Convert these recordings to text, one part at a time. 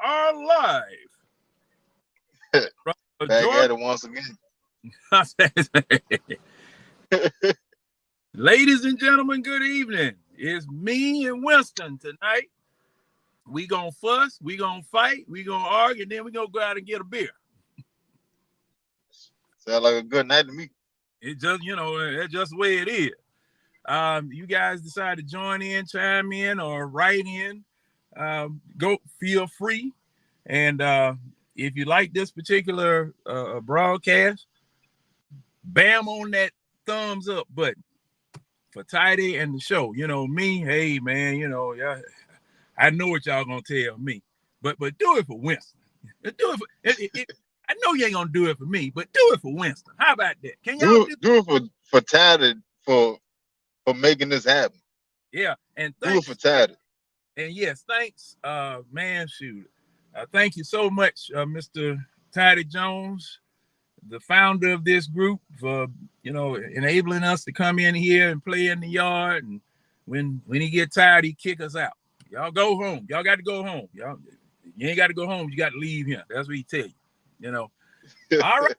are live from Back Georgia. at it once again. Ladies and gentlemen, good evening. It's me and Winston tonight. We gonna fuss, we gonna fight, we gonna argue, and then we gonna go out and get a beer. Sound like a good night to me. It just, that's just the way it is. You guys decide to join in, chime in, or write in. Go, feel free. And if you like this particular broadcast, bam on that thumbs up button for Tidy and the show. You know me, hey man, I know what y'all gonna tell me, but do it for Winston. Do it for I know you ain't gonna do it for me, but do it for Winston. How about that? Can y'all do it for Tidy for making this happen? Yeah, and do it for Tidy. And yes, thanks, man. Shoot, thank you so much, Mr. Tidy Jones, the founder of this group, for enabling us to come in here and play in the yard. And when he get tired, he kick us out. Y'all go home. Y'all got to go home. You ain't got to go home. You got to leave here. That's what he tell you. All right.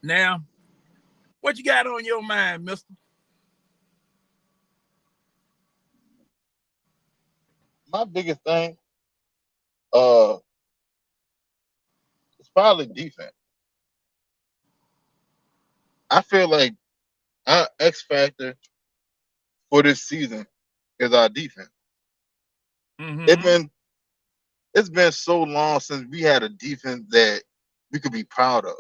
Now, what you got on your mind, mister? My biggest thing, it's probably defense. I feel like our X factor for this season is our defense. Mm-hmm. It's been so long since we had a defense that we could be proud of.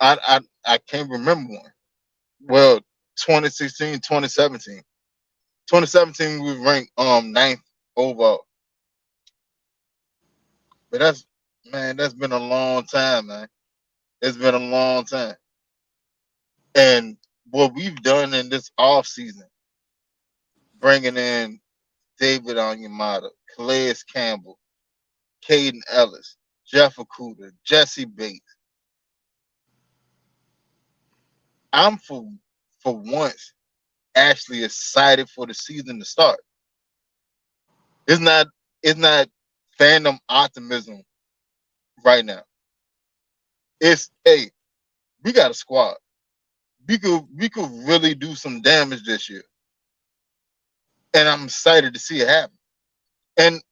I can't remember one. Well, 2016, 2017. 2017 we ranked 9th overall. But that's been a long time, man. It's been a long time. And what we've done in this off season, bringing in David Onyemata, Calais Campbell, Caden Ellis, Jeff Okuda, Jesse Bates. I'm for once actually excited for the season to start. It's not fandom optimism right now. It's we got a squad. We could really do some damage this year. And I'm excited to see it happen. And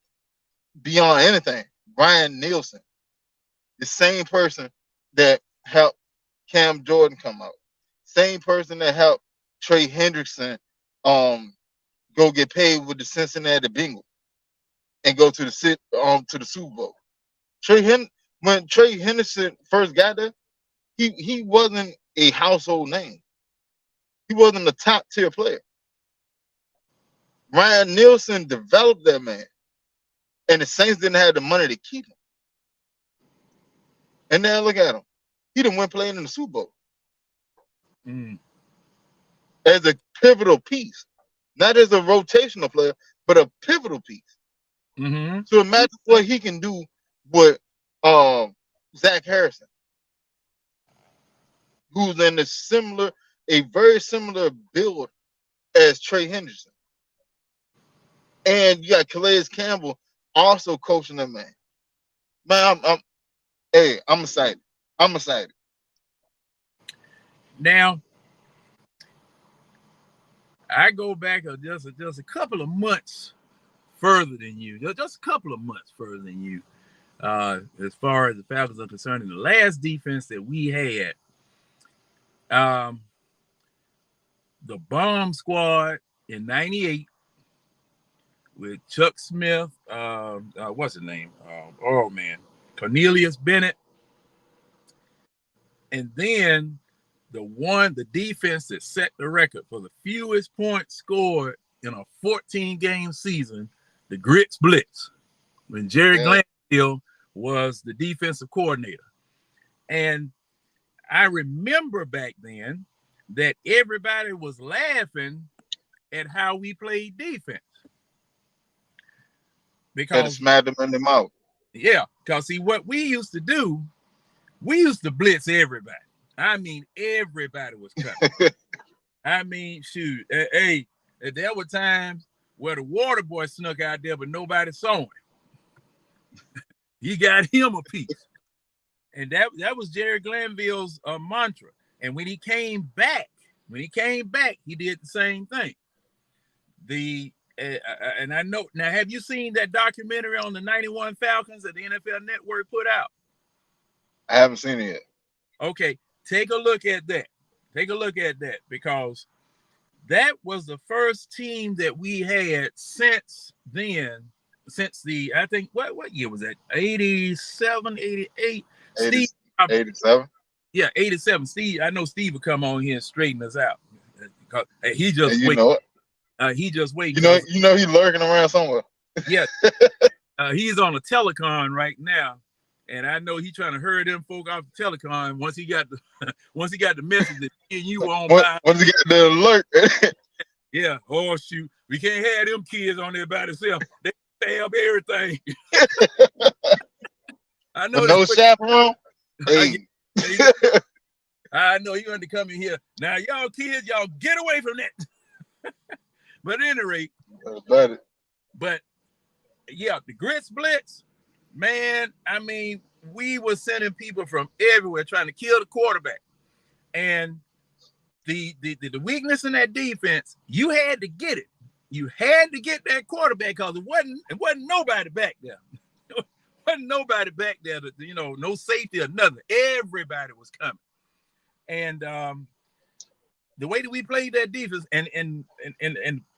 beyond anything, Brian Nielsen, the same person that helped Cam Jordan come out, same person that helped Trey Hendrickson go get paid with the Cincinnati Bengals and go to the Super Bowl. When Trey Henderson first got there, he wasn't a household name. He wasn't a top tier player. Ryan Nielsen developed that man, and the Saints didn't have the money to keep him. And now look at him. He done went playing in the Super Bowl. As a pivotal piece, not as a rotational player, but a pivotal piece. Mm-hmm. So imagine what he can do with Zach Harrison, who's in a very similar build as Trey Henderson. And you got Calais Campbell also coaching that man. Man, I'm excited. I'm excited. Now, I go back just a couple of months further than you. Just a couple of months further than you. As far as the Falcons are concerned, in the last defense that we had, the bomb squad in '98 with Chuck Smith, what's his name? Cornelius Bennett. And then the defense that set the record for the fewest points scored in a 14-game season, the Grits Blitz, when Jerry Glanville was the defensive coordinator. And I remember back then that everybody was laughing at how we played defense. Because smack them in the mouth. Yeah, because see what we used to do, we used to blitz everybody. I mean, everybody was coming. I mean, shoot, hey, there were times Well, the water boy snuck out there, but nobody saw him. He got him a piece. And that was Jerry Glanville's mantra. And when he came back, he did the same thing. And I know now, have you seen that documentary on the 91 Falcons that the NFL Network put out? I haven't seen it yet. Okay, take a look at that. Because that was the first team that we had since then, I think, what year was that? 87, 88? 87? Yeah, 87. Steve, I know Steve will come on here and straighten us out. He just wait. Know it. He just wait. You know he's lurking around somewhere. Yeah. He's on a telecon right now. And I know he's trying to hurry them folk off the telecon once he got the message that you were on by. Once he got the alert. Yeah. Oh shoot. We can't have them kids on there by themselves. They stab everything. I know. No chaperone. Hey. I know you're going to come in here. Now, y'all kids, y'all get away from that. But at any rate, but yeah, the Grits Blitz, man, I mean, we were sending people from everywhere trying to kill the quarterback. And the weakness in that defense, you had to get it. You had to get that quarterback because it wasn't nobody back there. Wasn't nobody back there, no safety or nothing. Everybody was coming. And the way that we played that defense, and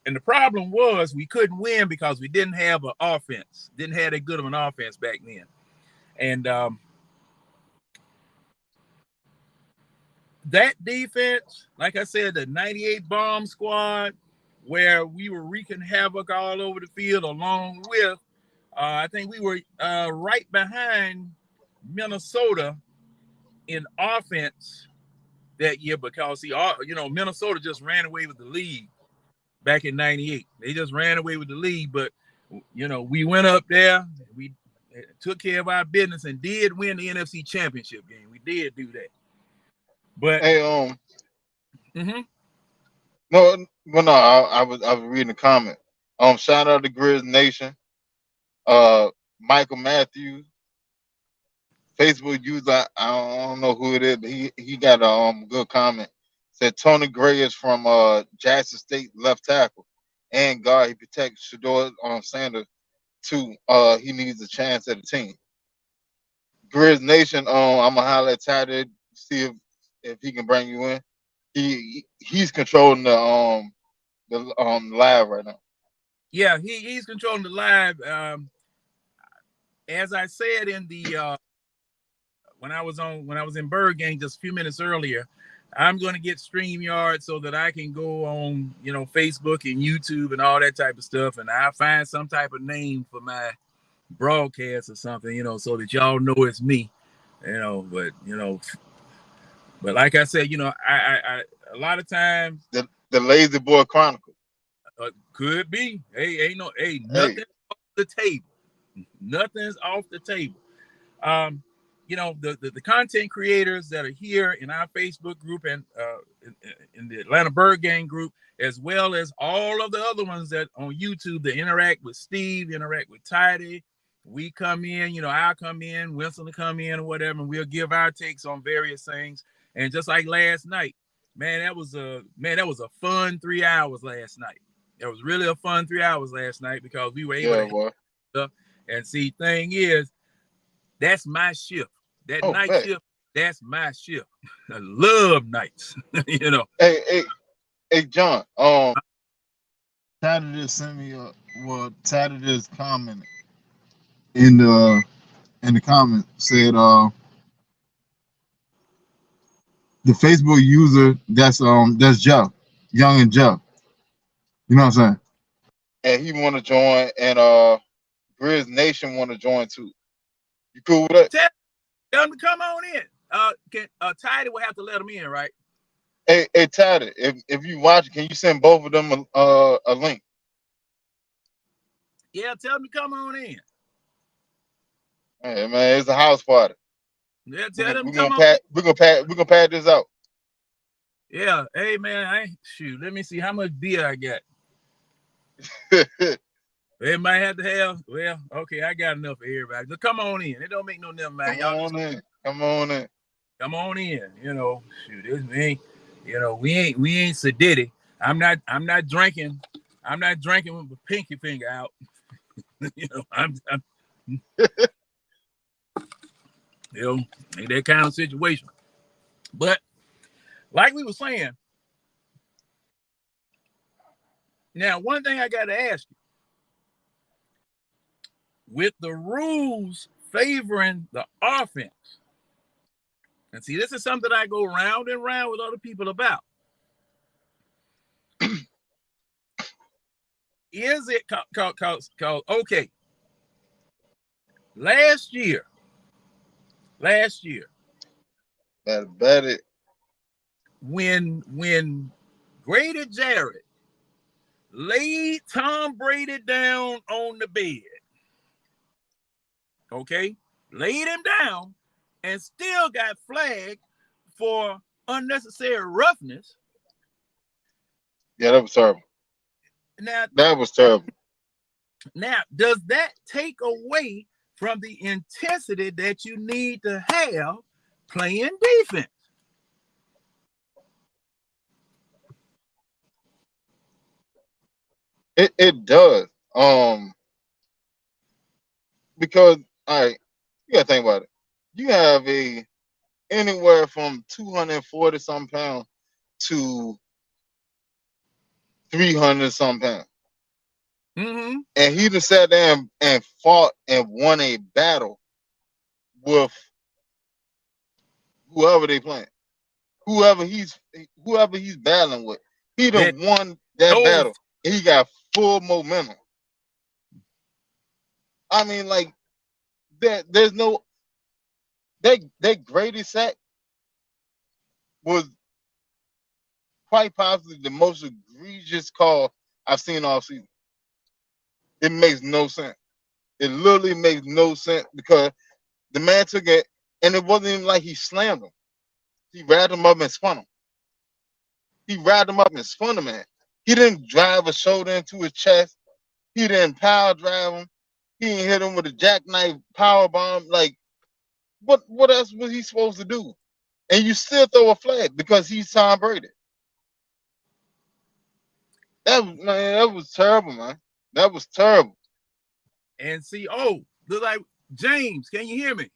the problem was we couldn't win because we didn't have an offense, didn't have that good of an offense back then. And that defense, like I said, the 98 bomb squad, where we were wreaking havoc all over the field, along with I think we were right behind Minnesota in offense that year because, Minnesota just ran away with the league back in 98. They just ran away with the league. But, we went up there. We took care of our business and did win the NFC Championship game. We did do that. But hey, I was reading the comment. Shout out to Grizz Nation. Michael Matthews, Facebook user, I don't know who it is, but he got a good comment. Said Tony Gray is from Jackson State left tackle and guard. He protects Shador Sanders too. He needs a chance at the team. Grizz Nation, I'm gonna holler at Tyler, see if he can bring you in. He's controlling the live right now. Yeah, he's controlling the live. As I said in the when I was in Bird Gang just a few minutes earlier, I'm going to get StreamYard so that I can go on, Facebook and YouTube and all that type of stuff, and I'll find some type of name for my broadcast or something, so that y'all know it's me, But like I said, I a lot of times the Lazy Boy Chronicle could be. Nothing off the table. Nothing's off the table. The content creators that are here in our Facebook group and in the Atlanta Bird Gang group, as well as all of the other ones that on YouTube that interact with Steve, interact with Tidy. We come in, I'll come in, Winston will come in or whatever, and we'll give our takes on various things. And just like last night, that was a fun 3 hours last night. It was really a fun 3 hours last night because we were able to. And see, thing is, that's my shift. That night shift, that's my shift. I love nights, Hey, John. Tyler just sent me Tyler just commented in the comment said the Facebook user that's Joe, Young and Joe. You know what I'm saying? And he want to join, and Grizz Nation want to join too. You cool with that? Tell him to come on in. Tidy will have to let him in, right? Hey, Tidy, if you watch, can you send both of them a link? Yeah, tell him to come on in. Hey man, it's a house party. Yeah, tell them to come on. We're gonna pad this out. Yeah, hey man, let me see how much beer I got. They might have to have. Well, okay, I got enough for everybody. Just come on in. It don't make no never mind. Come on in. Come on in. Come on in. Shoot, this ain't. We ain't sedity. I'm not drinking. I'm not drinking with my pinky finger out. I'm ain't that kind of situation. But like we were saying, now one thing I got to ask you, with the rules favoring the offense, and see, this is something I go round and round with other people about. Is it cause okay? Last year, better bet it. When Grady Jarrett laid Tom Brady down on the bed, okay, laid him down, and still got flagged for unnecessary roughness. Yeah, that was terrible. Now that was terrible. Now, does that take away from the intensity that you need to have playing defense? It does. Because all right, you gotta think about it. You have anywhere from 240 some pounds to 300 some pounds. Mm-hmm. And he just sat there and fought and won a battle with whoever they playing, whoever he's battling with. He done won that battle, and he got full momentum. I mean, like there's no that Grady sack was quite possibly the most egregious call I've seen all season. It makes no sense. It literally makes no sense because the man took it, and it wasn't even like he slammed him. He wrapped him up and spun him. He wrapped him up and spun him, man. He didn't drive a shoulder into his chest. He didn't power drive him. He didn't hit him with a jackknife power bomb. Like, what else was he supposed to do? And you still throw a flag because he's Tom Brady. That was terrible, man. That was terrible. And see, look like James, can you hear me?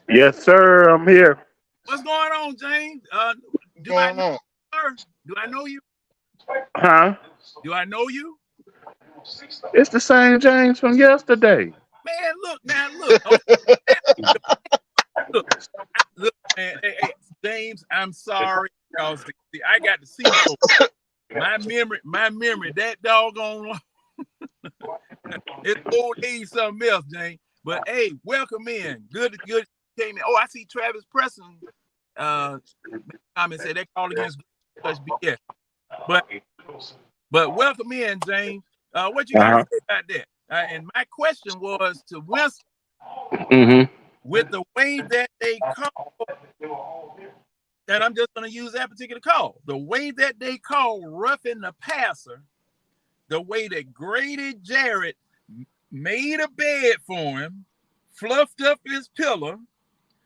Yes, sir. I'm here. What's going on, James? Do I know you? Huh? Do I know you? It's the same James from yesterday. Man, look now, look. Look, man. Hey, James, I'm sorry. See, I got to see my memory, that doggone it's old age something else, James. But hey, welcome in. Good came in. Oh, I see Travis Preston comment said that call against BS. But welcome in, James. What you got to say about that? And my question was to Winston, with the way that they call, and I'm just going to use that particular call, the way that they call roughing the passer, the way that Grady Jarrett made a bed for him, fluffed up his pillow,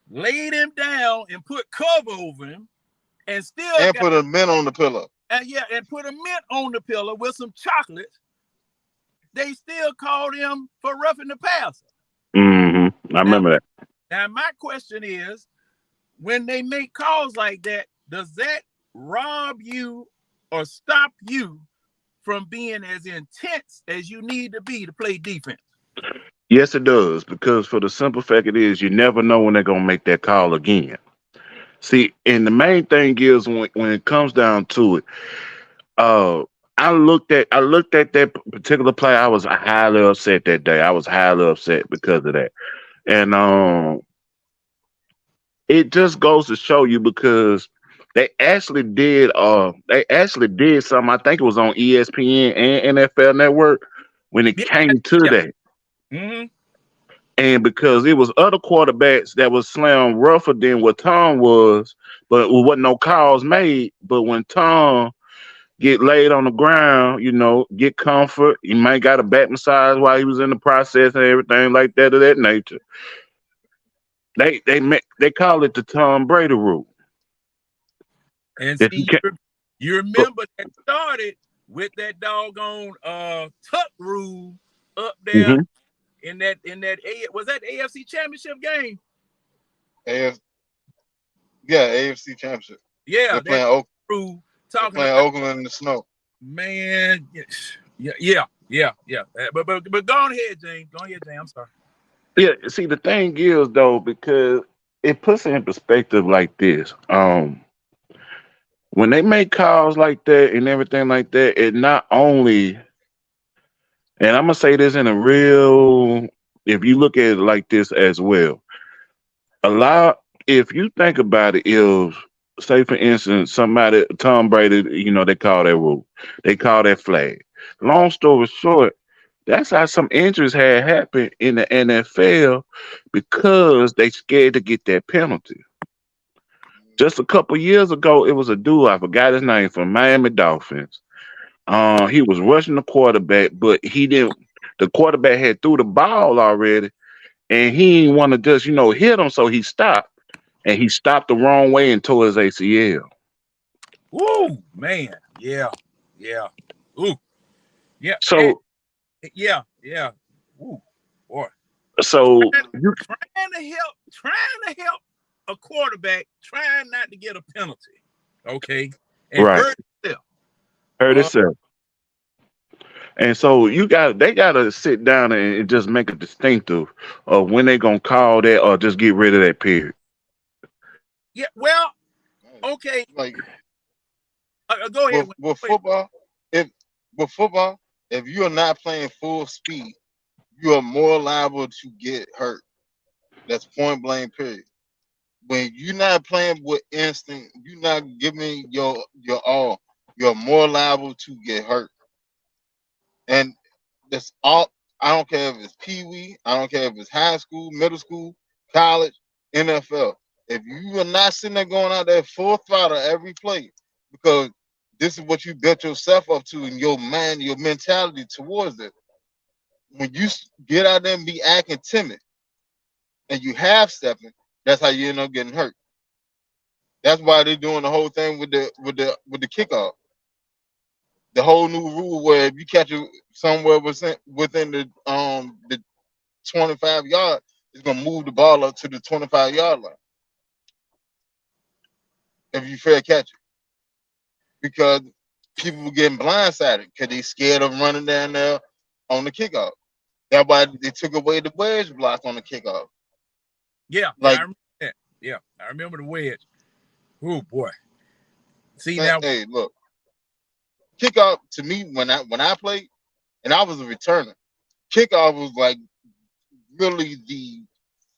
laid him down, and put cover over him, and put a mint on the pillow. And put a mint on the pillow with some chocolate. They still called him for roughing the passer. I remember that. Now, my question is, when they make calls like that, does that rob you or stop you from being as intense as you need to be to play defense? Yes, it does. Because for the simple fact it is, you never know when they're going to make that call again. See, and the main thing is when it comes down to it, I looked at that particular play. I was highly upset that day. I was highly upset because of that. And it just goes to show you because they actually did something. I think it was on ESPN and NFL Network when it came to that. Mm-hmm. And because it was other quarterbacks that was slammed rougher than what Tom was, but it wasn't no calls made. But when Tom get laid on the ground, get comfort. He might got a back massage while he was in the process and everything like that of that nature. They call it the Tom Brady rule. And If you see, can, you remember that started with that doggone tuck rule up there Mhm. in that was that the AFC Championship game? AFC Championship. Yeah, They're that playing Oakland. rule They're talking playing about Oakland in the snow. man. Yeah. But go on ahead, James. Go ahead, James. I'm sorry. Yeah, see, the thing is though, because it puts it in perspective like this. When they make calls like that and everything like that, it not only, and I'm gonna say this in a real, if you look at it like this as well, a lot. If you think about it, if say for instance somebody Tom Brady, they call that rule, they call that flag. Long story short, that's how some injuries had happened in the NFL because they scared to get that penalty. Just a couple years ago, it was a dude, I forgot his name, from Miami Dolphins. He was rushing the quarterback, but he didn't. The quarterback had threw the ball already, and he didn't want to just hit him, so he stopped, and he stopped the wrong way and tore his ACL. Woo, man. Yeah. Ooh, yeah. So, Yeah. Ooh, boy. so Trying, you trying to help a quarterback, trying not to get a penalty. Okay. And right hurt himself. hurt Uh, himself, and so they gotta sit down and just make a distinctive of when they gonna call that or just get rid of that period. yeah, well, okay. Like Go ahead. with Go ahead. football, if with football, if you are not playing full speed, you are more liable to get hurt. That's point blank. Period. When you're not playing with instinct, you're not giving your all. You're more liable to get hurt, and that's all. I don't care if it's pee wee. I don't care if it's high school, middle school, college, NFL. If you are not sitting there going out there full throttle every play, because this is what you built yourself up to in your mind, your mentality towards it. When you get out there and be acting timid and you half stepping, that's how you end up getting hurt. That's why they're doing the whole thing with the kickoff. The whole new rule where if you catch it somewhere within the 25 yard, it's gonna move the ball up to the 25 yard line if you fair catch it. Because people were getting blindsided because they scared of running down there on the kickoff. That's why they took away the wedge block on the kickoff. Yeah, I Like, remember that. Yeah, I remember the wedge. Oh boy. See man, now. hey, look, kickoff to me when I played and I was a returner, kickoff was like really the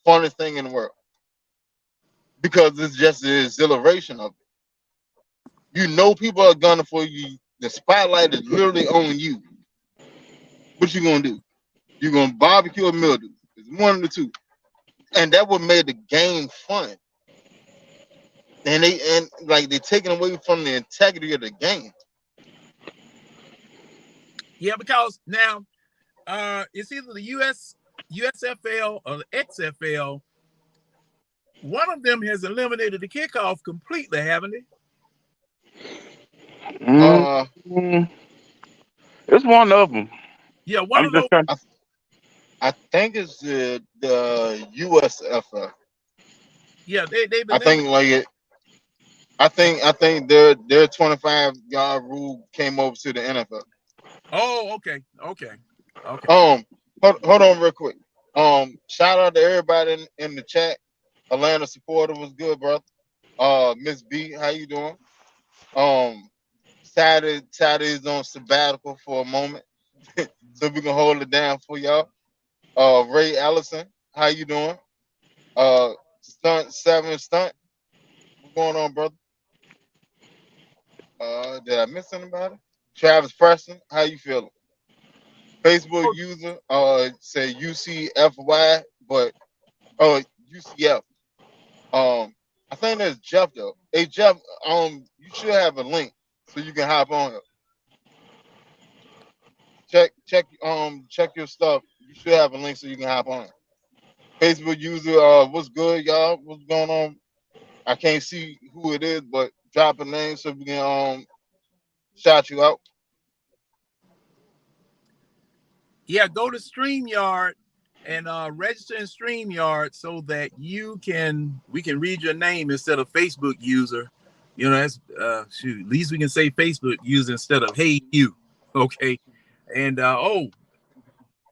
funnest thing in the world because it's just the exhilaration of it. You know, people are gunning for you. The spotlight is literally on you. What you gonna do? You gonna barbecue or mildew? It's one of the two, and that what made the game fun. And like they taking away from the integrity of the game. Yeah, because now it's either the USFL or the XFL. One of them has eliminated the kickoff completely, haven't they? Mm, Uh, it's one of them. Yeah, one I'm of those. just trying. I think it's the USFL. Yeah, they've I think eliminated. like it. I think their 25 yard rule came over to the NFL. Oh, okay. Um, hold on real quick. Shout out to everybody in the chat. Atlanta supporter was good, brother. Miss B, how you doing? Um, Saturday is on sabbatical for a moment, so we can hold it down for y'all. Ray Allison, how you doing? Stunt. What's going on, brother? Did I miss anybody? Travis Preston, how you feeling? Facebook Oh, user, say UCFY, but UCF. I think that's Jeff though. Hey Jeff, you should have a link so you can hop on here. check your stuff. You should have a link so you can hop on. Facebook user, what's good, y'all? What's going on? I can't see who it is, but drop a name so we can shout you out. Yeah, go to StreamYard and register in StreamYard so that we can read your name instead of Facebook user. You know, that's shoot. At least we can say Facebook user instead of hey you. Okay. And Atlanta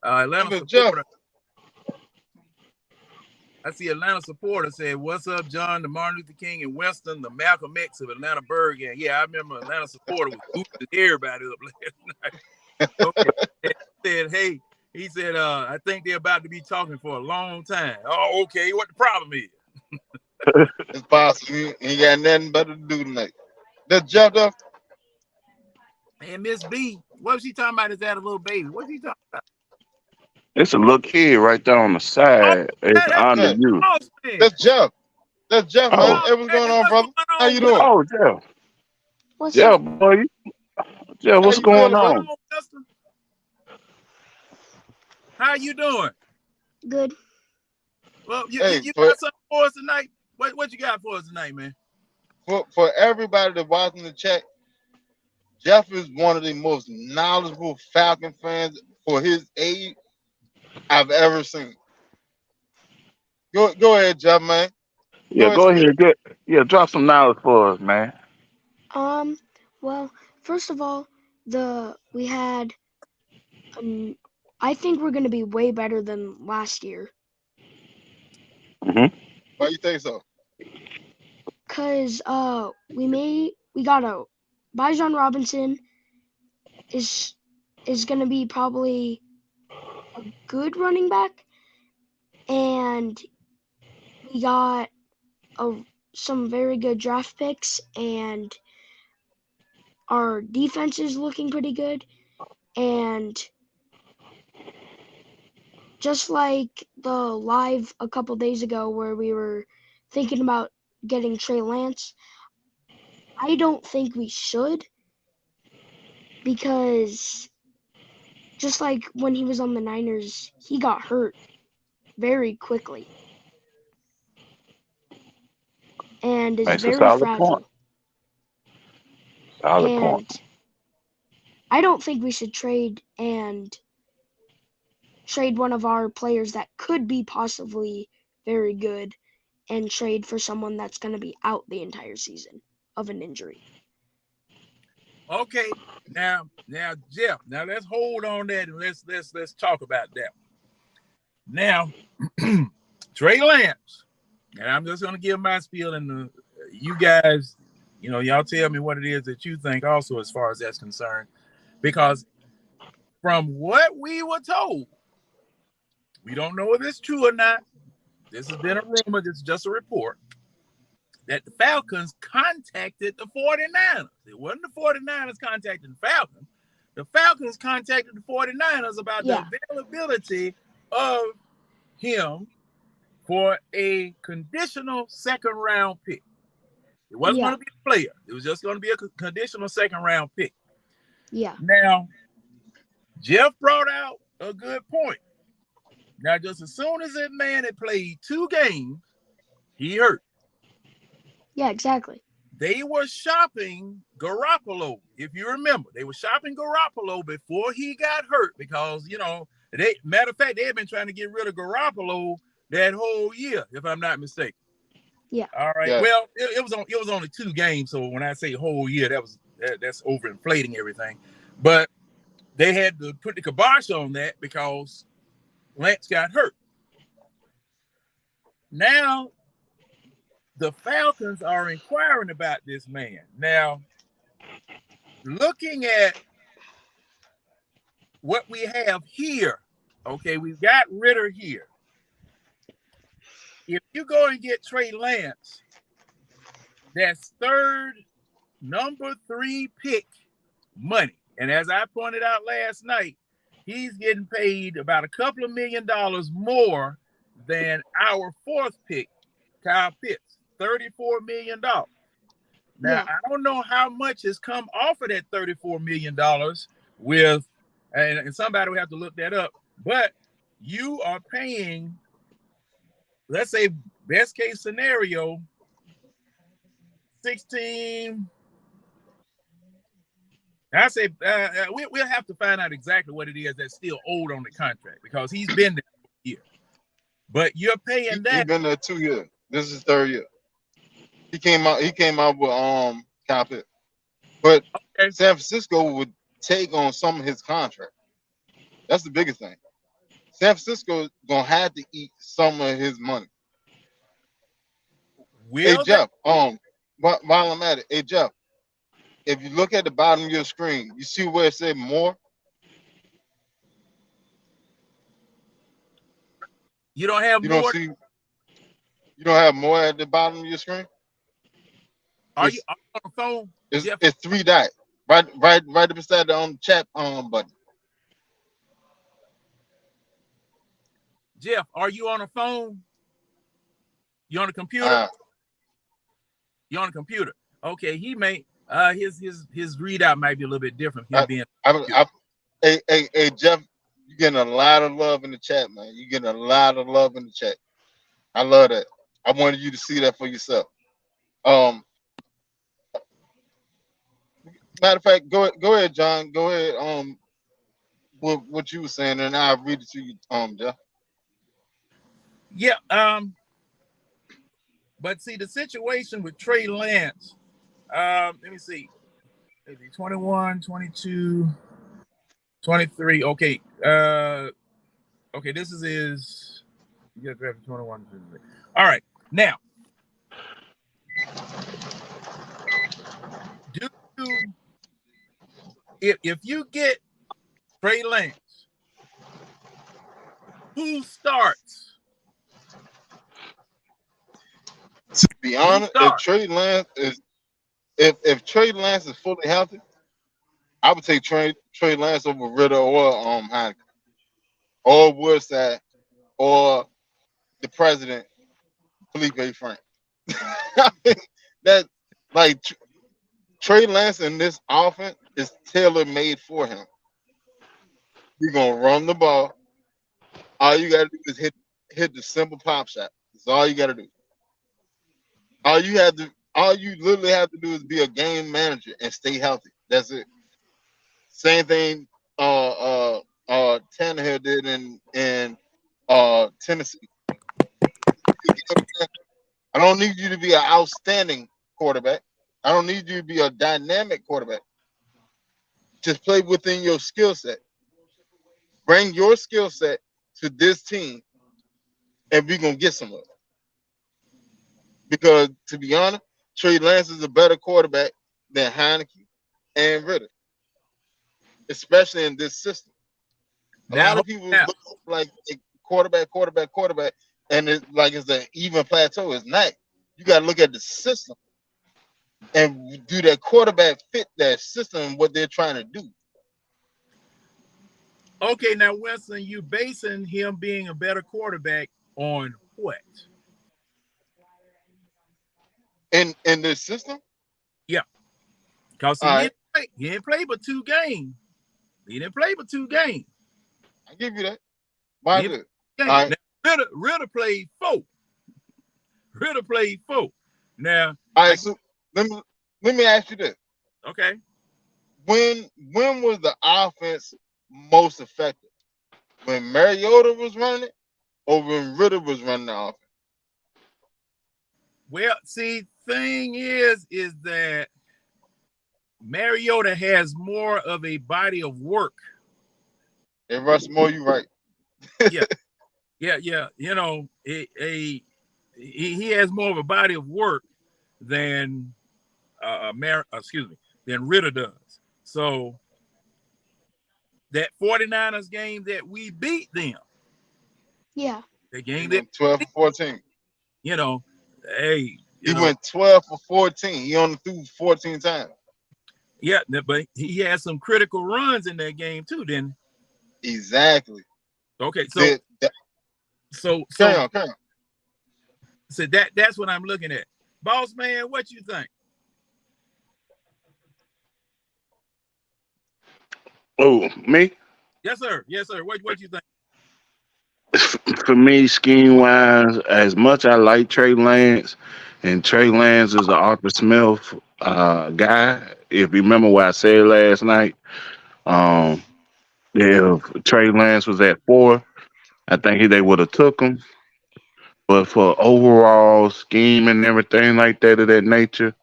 Brother Jeff, supporter. I see Atlanta supporter said, "What's up, John? The Martin Luther King and Winston, the Malcolm X of Atlanta Bergen." Yeah, I remember Atlanta supporter was boosting everybody up last night. Okay. Said, "Hey," he said, "I think they're about to be talking for a long time." Oh, okay. What the problem is? it's possible. He ain't got nothing better to do tonight. That's Jeff, though. And Miss B, what was she talking about? Is that a little baby? What's she talking about? It's a little kid right there on the Oh, side. It's that's under Yeah, you. boss man. that's Jeff. That's Jeff, man. Oh, Oh, Hey, what's going on, what's brother? going How on, you Will? doing? oh, Jeff. What's Jeff, up? boy. Jeff, How what's you going feeling, brother? on? Oh, Justin, how you doing? Good. Well, you Hey, got something for us tonight? What you got for us tonight, man? for everybody that's watching the chat, Jeff is one of the most knowledgeable Falcon fans for his age I've ever seen. Go ahead, Jeff, man. Yeah, Go ahead, go spit. ahead. Drop some knowledge for us, man. Well, first of all, we had I think we're gonna be way better than last year. Hmm. Why you think so? Cause we got a Bijan Robinson is gonna be probably a good running back, and we got some very good draft picks, and our defense is looking pretty good, and just like the live a couple days ago where we were thinking about getting Trey Lance, I don't think we should, because just like when he was on the Niners, he got hurt very quickly and is That's a very solid point. fragile. Solid point. And I don't think we should trade one of our players that could be possibly very good and trade for someone that's going to be out the entire season of an injury. Okay, now, Jeff. Now let's hold on that and let's talk about that. Now, Trey Lance, and I'm just gonna give my spiel, and you guys, y'all tell me what it is that you think also as far as that's concerned, because from what we were told, we don't know if it's true or not. This has been a rumor. This is just a report that the Falcons contacted the 49ers. It wasn't the 49ers contacting the Falcons. The Falcons contacted the 49ers about the availability of him for a conditional second round pick. It wasn't going to be a player. It was just going to be a conditional second round pick. Yeah. Now, Jeff brought out a good point. Now, just as soon as that man had played 2 games, he hurt. Yeah, exactly. They were shopping Garoppolo, if you remember. They were shopping Garoppolo before he got hurt because, matter of fact, they had been trying to get rid of Garoppolo that whole year, if I'm not mistaken. Yeah. All right. Yeah. Well, it was only 2 games, so when I say whole year, that's overinflating everything. But they had to put the kibosh on that because Lance got hurt. Now, the Falcons are inquiring about this man. Now, looking at what we have here, okay, we've got Ritter here. If you go and get Trey Lance, that's number 3 pick money. And as I pointed out last night, he's getting paid about a couple of $1 million more than our 4th pick, Kyle Pitts, $34 million. Now, I don't know how much has come off of that $34 million with and somebody will have to look that up. But you are paying, let's say, best case scenario, 16. I say we'll have to find out exactly what it is that's still owed on the contract because he's been there for a year. But you're paying that. He's been there 2 years. This is his 3rd year. He came out with Kyle Pitts. But Okay. San Francisco would take on some of his contract. That's the biggest thing. San Francisco gonna have to eat some of his money. Hey Jeff, while I'm at it, hey Jeff, if you look at the bottom of your screen, you see where it said more? You don't have You more. You don't have more at the bottom of your screen? Are you on the phone? It's 3 dots. Right beside the chat button. Jeff, are you on a phone? You on a computer? You on a computer? Okay, he may his readout might be a little bit different. Hey Jeff, you're getting a lot of love in the chat, man. You're getting a lot of love in the chat. I love that. I wanted you to see that for yourself. Matter of fact, go ahead, John. Go ahead. What you were saying, and I'll read it to you, Jeff. Yeah. But see, the situation with Trey Lance. Let me see. 21, 22, 23. Okay. Okay. This is his. Yeah, 21. All right. Now, if you get Trey Lance, who starts? To be honest, if Trey Lance is fully healthy, I would take Trey Lance over Ritter or Heineken or Woodside or the president Felipe Frank. That like Trey Lance in this offense is tailor made for him. You're gonna run the ball. All you gotta do is hit the simple pop shot. That's all you gotta do. All you literally have to do is be a game manager and stay healthy. That's it. Same thing Tannehill did in Tennessee. I don't need you to be an outstanding quarterback. I don't need you to be a dynamic quarterback. Just play within your skill set. Bring your skill set to this team, and we're gonna get somewhere. Because to be honest, Trey Lance is a better quarterback than Heineke and Ritter, especially in this system. A lot of people look like quarterback, and it's like it's an even plateau. It's not. You got to look at the system and do that quarterback fit that system and what they're trying to do. Okay, now Winston, you basing him being a better quarterback on what? In this system? Yeah. Because he didn't play but 2 games. He didn't play but 2 games. I give you that. Why is it? Right. Ritter played 4. Ritter played 4. Now, all right. So let me ask you this. Okay. When was the offense most effective? When Mariota was running it, or when Ritter was running the offense? Well, see, thing is that Mariota has more of a body of work. It rush more, you right. Yeah. You know, he has more of a body of work than than Ritter does. So that 49ers game that we beat them. Yeah. The game that 12-14. You know, hey. He went 12 for 14. He only threw 14 times. Yeah, but he had some critical runs in that game too, didn't he? Exactly. Okay, so carry on. So that's what I'm looking at. Boss man, what you think? Oh, me? Yes, sir. Yes, sir. What you think? For me, scheme wise, as much I like Trey Lance, and Trey Lance is the Arthur Smith guy. If you remember what I said last night, um, if Trey Lance was at 4, I think they would have took him. But for overall scheme and everything like that of that nature,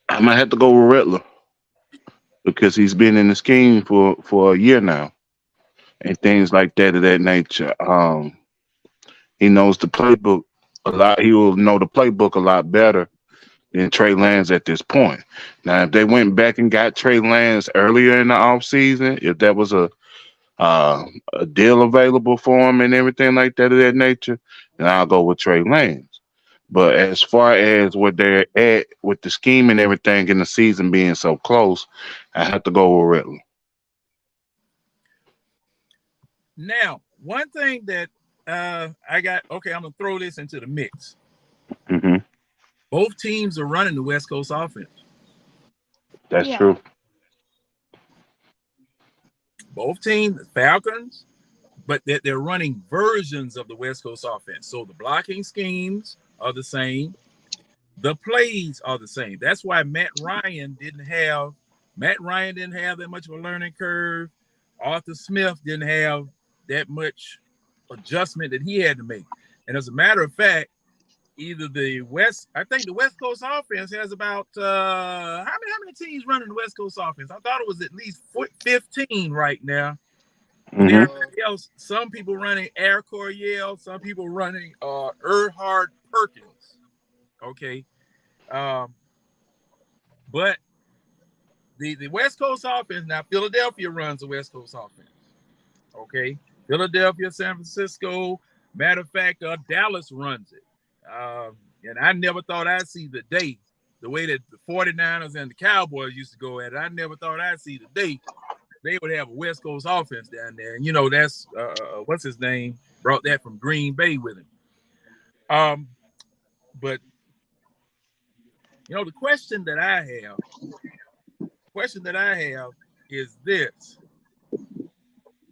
I might have to go with Riddler because he's been in the scheme for a year now and things like that of that nature. He knows the playbook a lot. He will know the playbook a lot better than Trey Lance at this point. Now, if they went back and got Trey Lance earlier in the offseason, if that was a deal available for him and everything like that of that nature, then I'll go with Trey Lance. But as far as where they're at with the scheme and everything in the season being so close, I have to go with Riddler. Now, one thing that I got. Okay, I'm gonna throw this into the mix. Hmm. Both teams are running the West Coast offense. That's Yeah. true. Both teams, the Falcons, but they're running versions of the West Coast offense. So the blocking schemes are the same. The plays are the same. That's why Matt Ryan didn't have that much of a learning curve. Arthur Smith didn't have that much adjustment that he had to make. And as a matter of fact, I think the West Coast offense has about how many teams running the West Coast offense? I thought it was at least 15 right now. Hmm. Everybody else, some people running Air Coryell, some people running Erhard Perkins. Okay. But the West Coast offense, now Philadelphia runs the West Coast offense. Okay. Philadelphia, San Francisco. Matter of fact, Dallas runs it. And I never thought I'd see the day, the way that the 49ers and the Cowboys used to go at it. I never thought I'd see the day they would have a West Coast offense down there. And, that's, what's his name, brought that from Green Bay with him. But, the question that I have is this.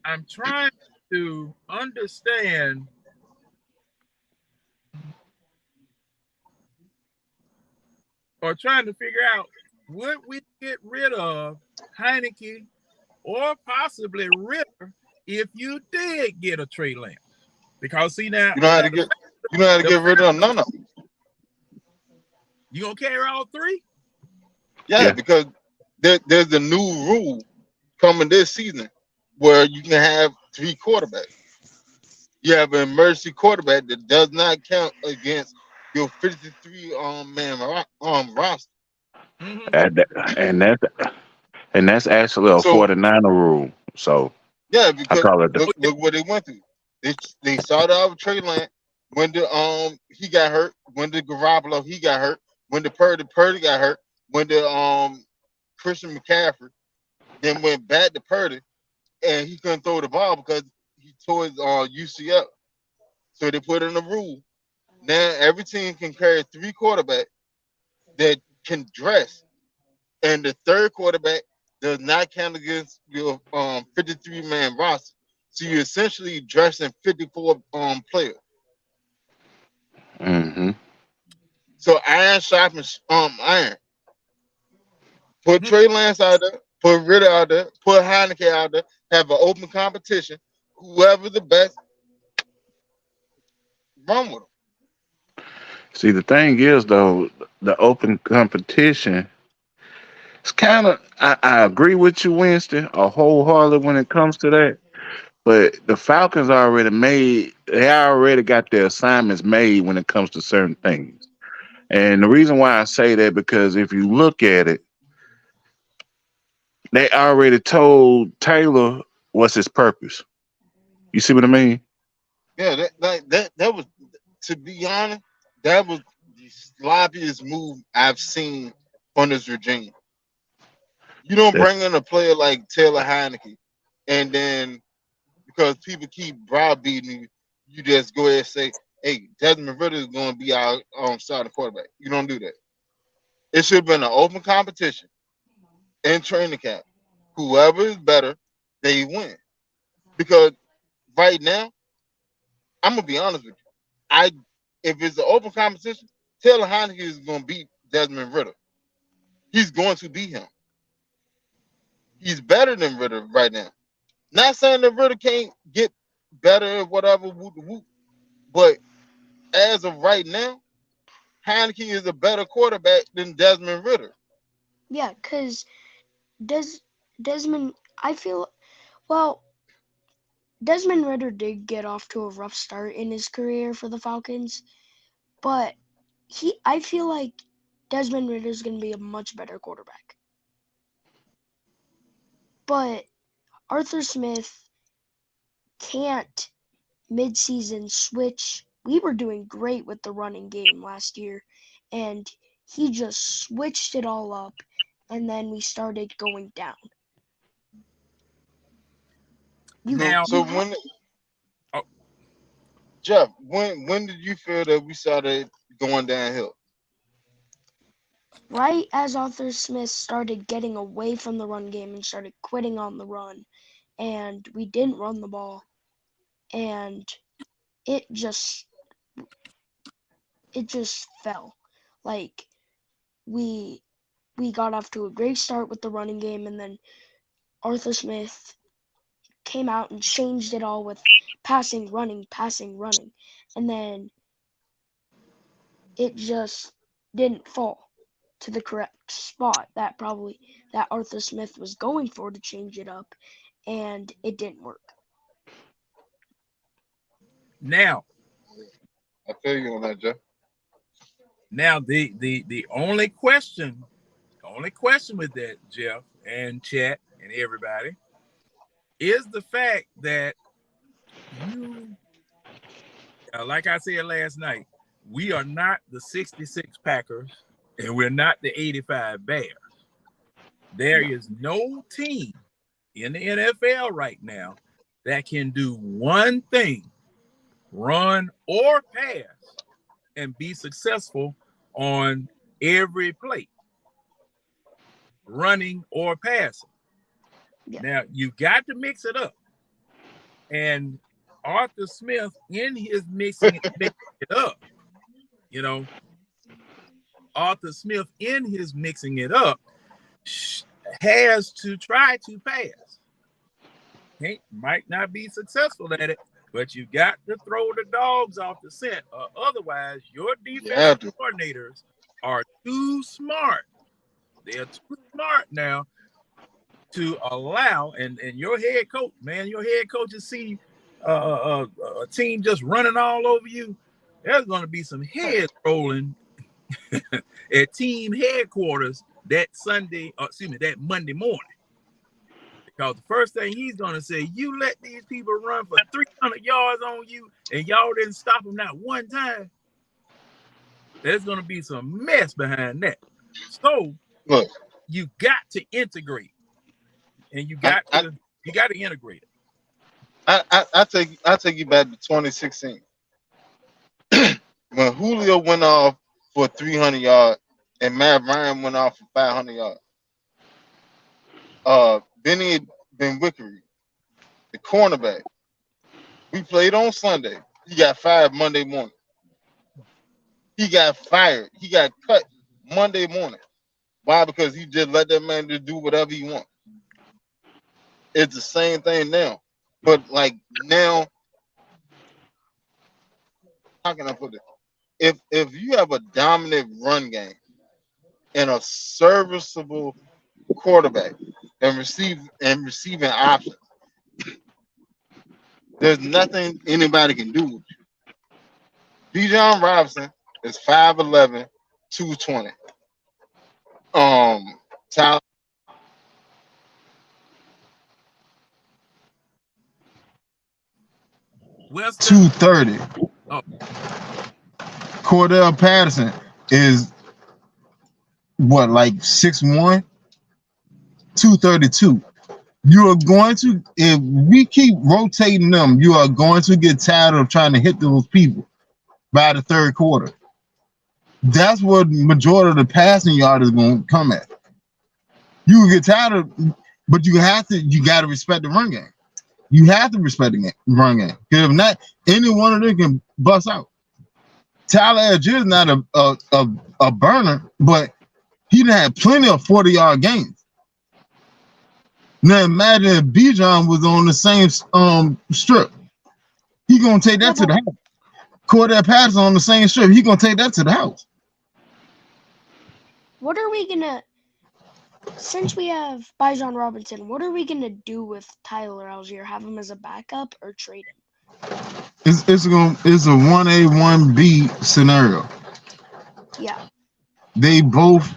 I'm trying to understand or trying to figure out, would we get rid of Heineke or possibly Ritter if you did get a Trey Lance? Because see now, You know how to get rid of none of them. You gonna carry all 3? Yeah, because there's a new rule coming this season where you can have 3 quarterbacks. You have an emergency quarterback that does not count against your 53 man roster. Mm-hmm. And that's actually a So 49er rule. So yeah, I because call it the look what they went through. They started out with Trey Lance when he got hurt, when the Garoppolo he got hurt, when the Purdy got hurt, when the Christian McCaffrey then went back to Purdy and he couldn't throw the ball because he tore his UCL. So they put in a rule. Now every team can carry 3 quarterbacks that can dress, and the 3rd quarterback does not count against your 53 man roster. So you're essentially dressing 54 players. hmm So iron sharpens iron. Put Trey Lance out there, put Ritter out there, put Heineke out there, have an open competition. Whoever the best, run with them. See, the thing is though, the open competition. It's kind of I agree with you, Winston, a wholeheartedly when it comes to that. But the Falcons they already got their assignments made when it comes to certain things. And the reason why I say that because if you look at it, they already told Taylor what's his purpose. You see what I mean? Yeah, that was, to be honest, that was the sloppiest move I've seen on this regime. You don't That's bring in a player like Taylor Heineke, and then because people keep browbeating you, you just go ahead and say, "Hey, Desmond Ritter is going to be our starting quarterback." You don't do that. It should have been an open competition in training camp. Whoever is better, they win. Because right now, I'm gonna be honest with you. If it's an open competition, Taylor Heineke is gonna beat Desmond Ritter. He's going to beat him. He's better than Ritter right now. Not saying that Ritter can't get better or whatever, but as of right now, Heineke is a better quarterback than Desmond Ritter. Yeah, because Desmond, I feel, well, Desmond Ritter did get off to a rough start in his career for the Falcons, but I feel like Desmond Ritter is going to be a much better quarterback. But Arthur Smith can't midseason switch. We were doing great with the running game last year, and he just switched it all up, and then we started going down. Now, Jeff, when did you feel that we started going downhill? Right as Arthur Smith started getting away from the run game and started quitting on the run, and we didn't run the ball, and it just fell. Like we got off to a great start with the running game, and then Arthur Smith came out and changed it all with passing, running, and then it just didn't fall to the correct spot that Arthur Smith was going for to change it up, and it didn't work. Now, I feel you on that, Jeff. Now the only question with that, Jeff and chat and everybody, is the fact that you, like I said last night, we are not the 66 Packers and we're not the 85 Bears. There is no team in the NFL right now that can do one thing, run or pass, and be successful on every play, running or passing. Yeah. Now, you got to mix it up. And Arthur Smith, in his mixing it up, Arthur Smith, in his mixing it up, has to try to pass. He might not be successful at it, but you got to throw the dogs off the scent, or otherwise your defensive coordinators are too smart. They're too smart now to allow, and your head coach, man, your head coaches see a team just running all over you. There's going to be some heads rolling at team headquarters that Monday morning. Because the first thing he's going to say, you let these people run for 300 yards on you and y'all didn't stop them not one time. There's going to be some mess behind that. So look, you got to integrate, and you got to integrate it. I take you back to 2016 when Julio went off for 300 yards and Matt Ryan went off for 500 yards. Benny Benwickery, the cornerback, we played on Sunday. He got fired Monday morning. He got fired. He got cut Monday morning. Why? Because he just let that man just do whatever he wants. It's the same thing now. But like now, how can I put it? If you have a dominant run game and a serviceable quarterback and receiving options, there's nothing anybody can do with you. Bijan Robinson is 5'11", 220. Tyler Winston 230. Oh. Cordell Patterson is what, like 6'1", 232. You are going to, if we keep rotating them, you are going to get tired of trying to hit those people by the third quarter. That's what majority of the passing yard is going to come at. You will get tired of, but you got to respect the run game. You have to respect the run game. Because if not, any one of them can bust out. Tyler Algier is not a burner, but he done had plenty of 40-yard games. Now imagine if Bijan was on the same strip. He gonna take that to the house. Cordell Patterson on the same strip. He gonna take that to the house. What are we gonna? Since we have Bijan Robinson, what are we gonna do with Tyler Algier? Have him as a backup or trade him? It's a 1A 1B scenario. Yeah. They both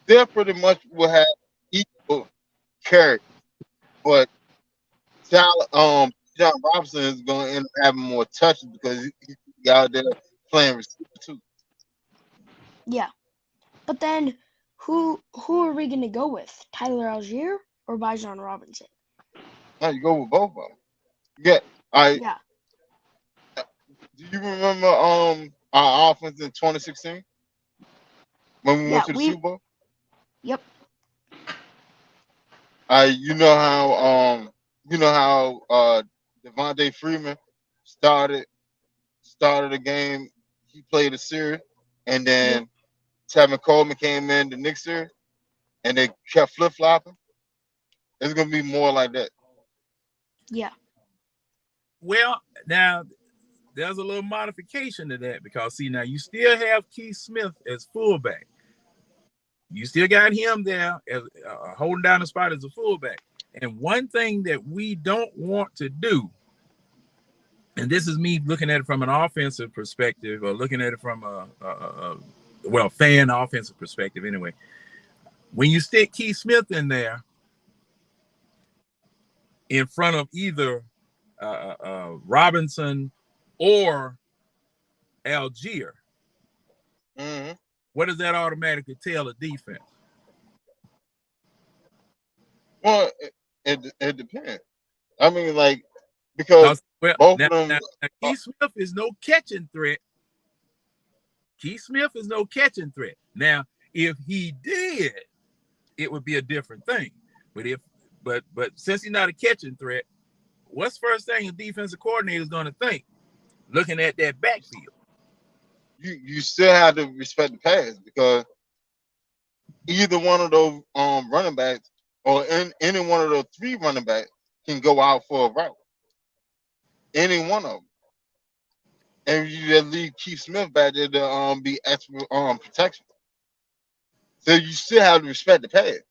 they pretty much will have equal character, but John Robinson is going to end up having more touches because he's out there playing receiver too. Yeah, but then who are we gonna go with? Tyler Algier or Bijan Robinson? Now you go with both of them. Yeah, Yeah. Do you remember our offense in 2016 when we went to the Super Bowl? Yep. You know how Devontae Freeman started the game. He played a series, and then Tevin Coleman came in the next series, and they kept flip flopping. It's gonna be more like that. Yeah. Well, now there's a little modification to that because see now you still have Keith Smith as fullback. You still got him there as holding down the spot as a fullback. And one thing that we don't want to do, and this is me looking at it from an offensive perspective or looking at it from a fan offensive perspective anyway. When you stick Keith Smith in there in front of either Robinson or Algier, what does that automatically tell a defense? Well, it depends. I mean, because both of them. Keith Smith is no catching threat. Keith Smith is no catching threat. Now, if he did, it would be a different thing. But since he's not a catching threat, what's first thing a defensive coordinator is going to think? Looking at that backfield. You still have to respect the pass because either one of those running backs or any one of those three running backs can go out for a route. Any one of them. And you just leave Keith Smith back there to be extra protection. So you still have to respect the pass.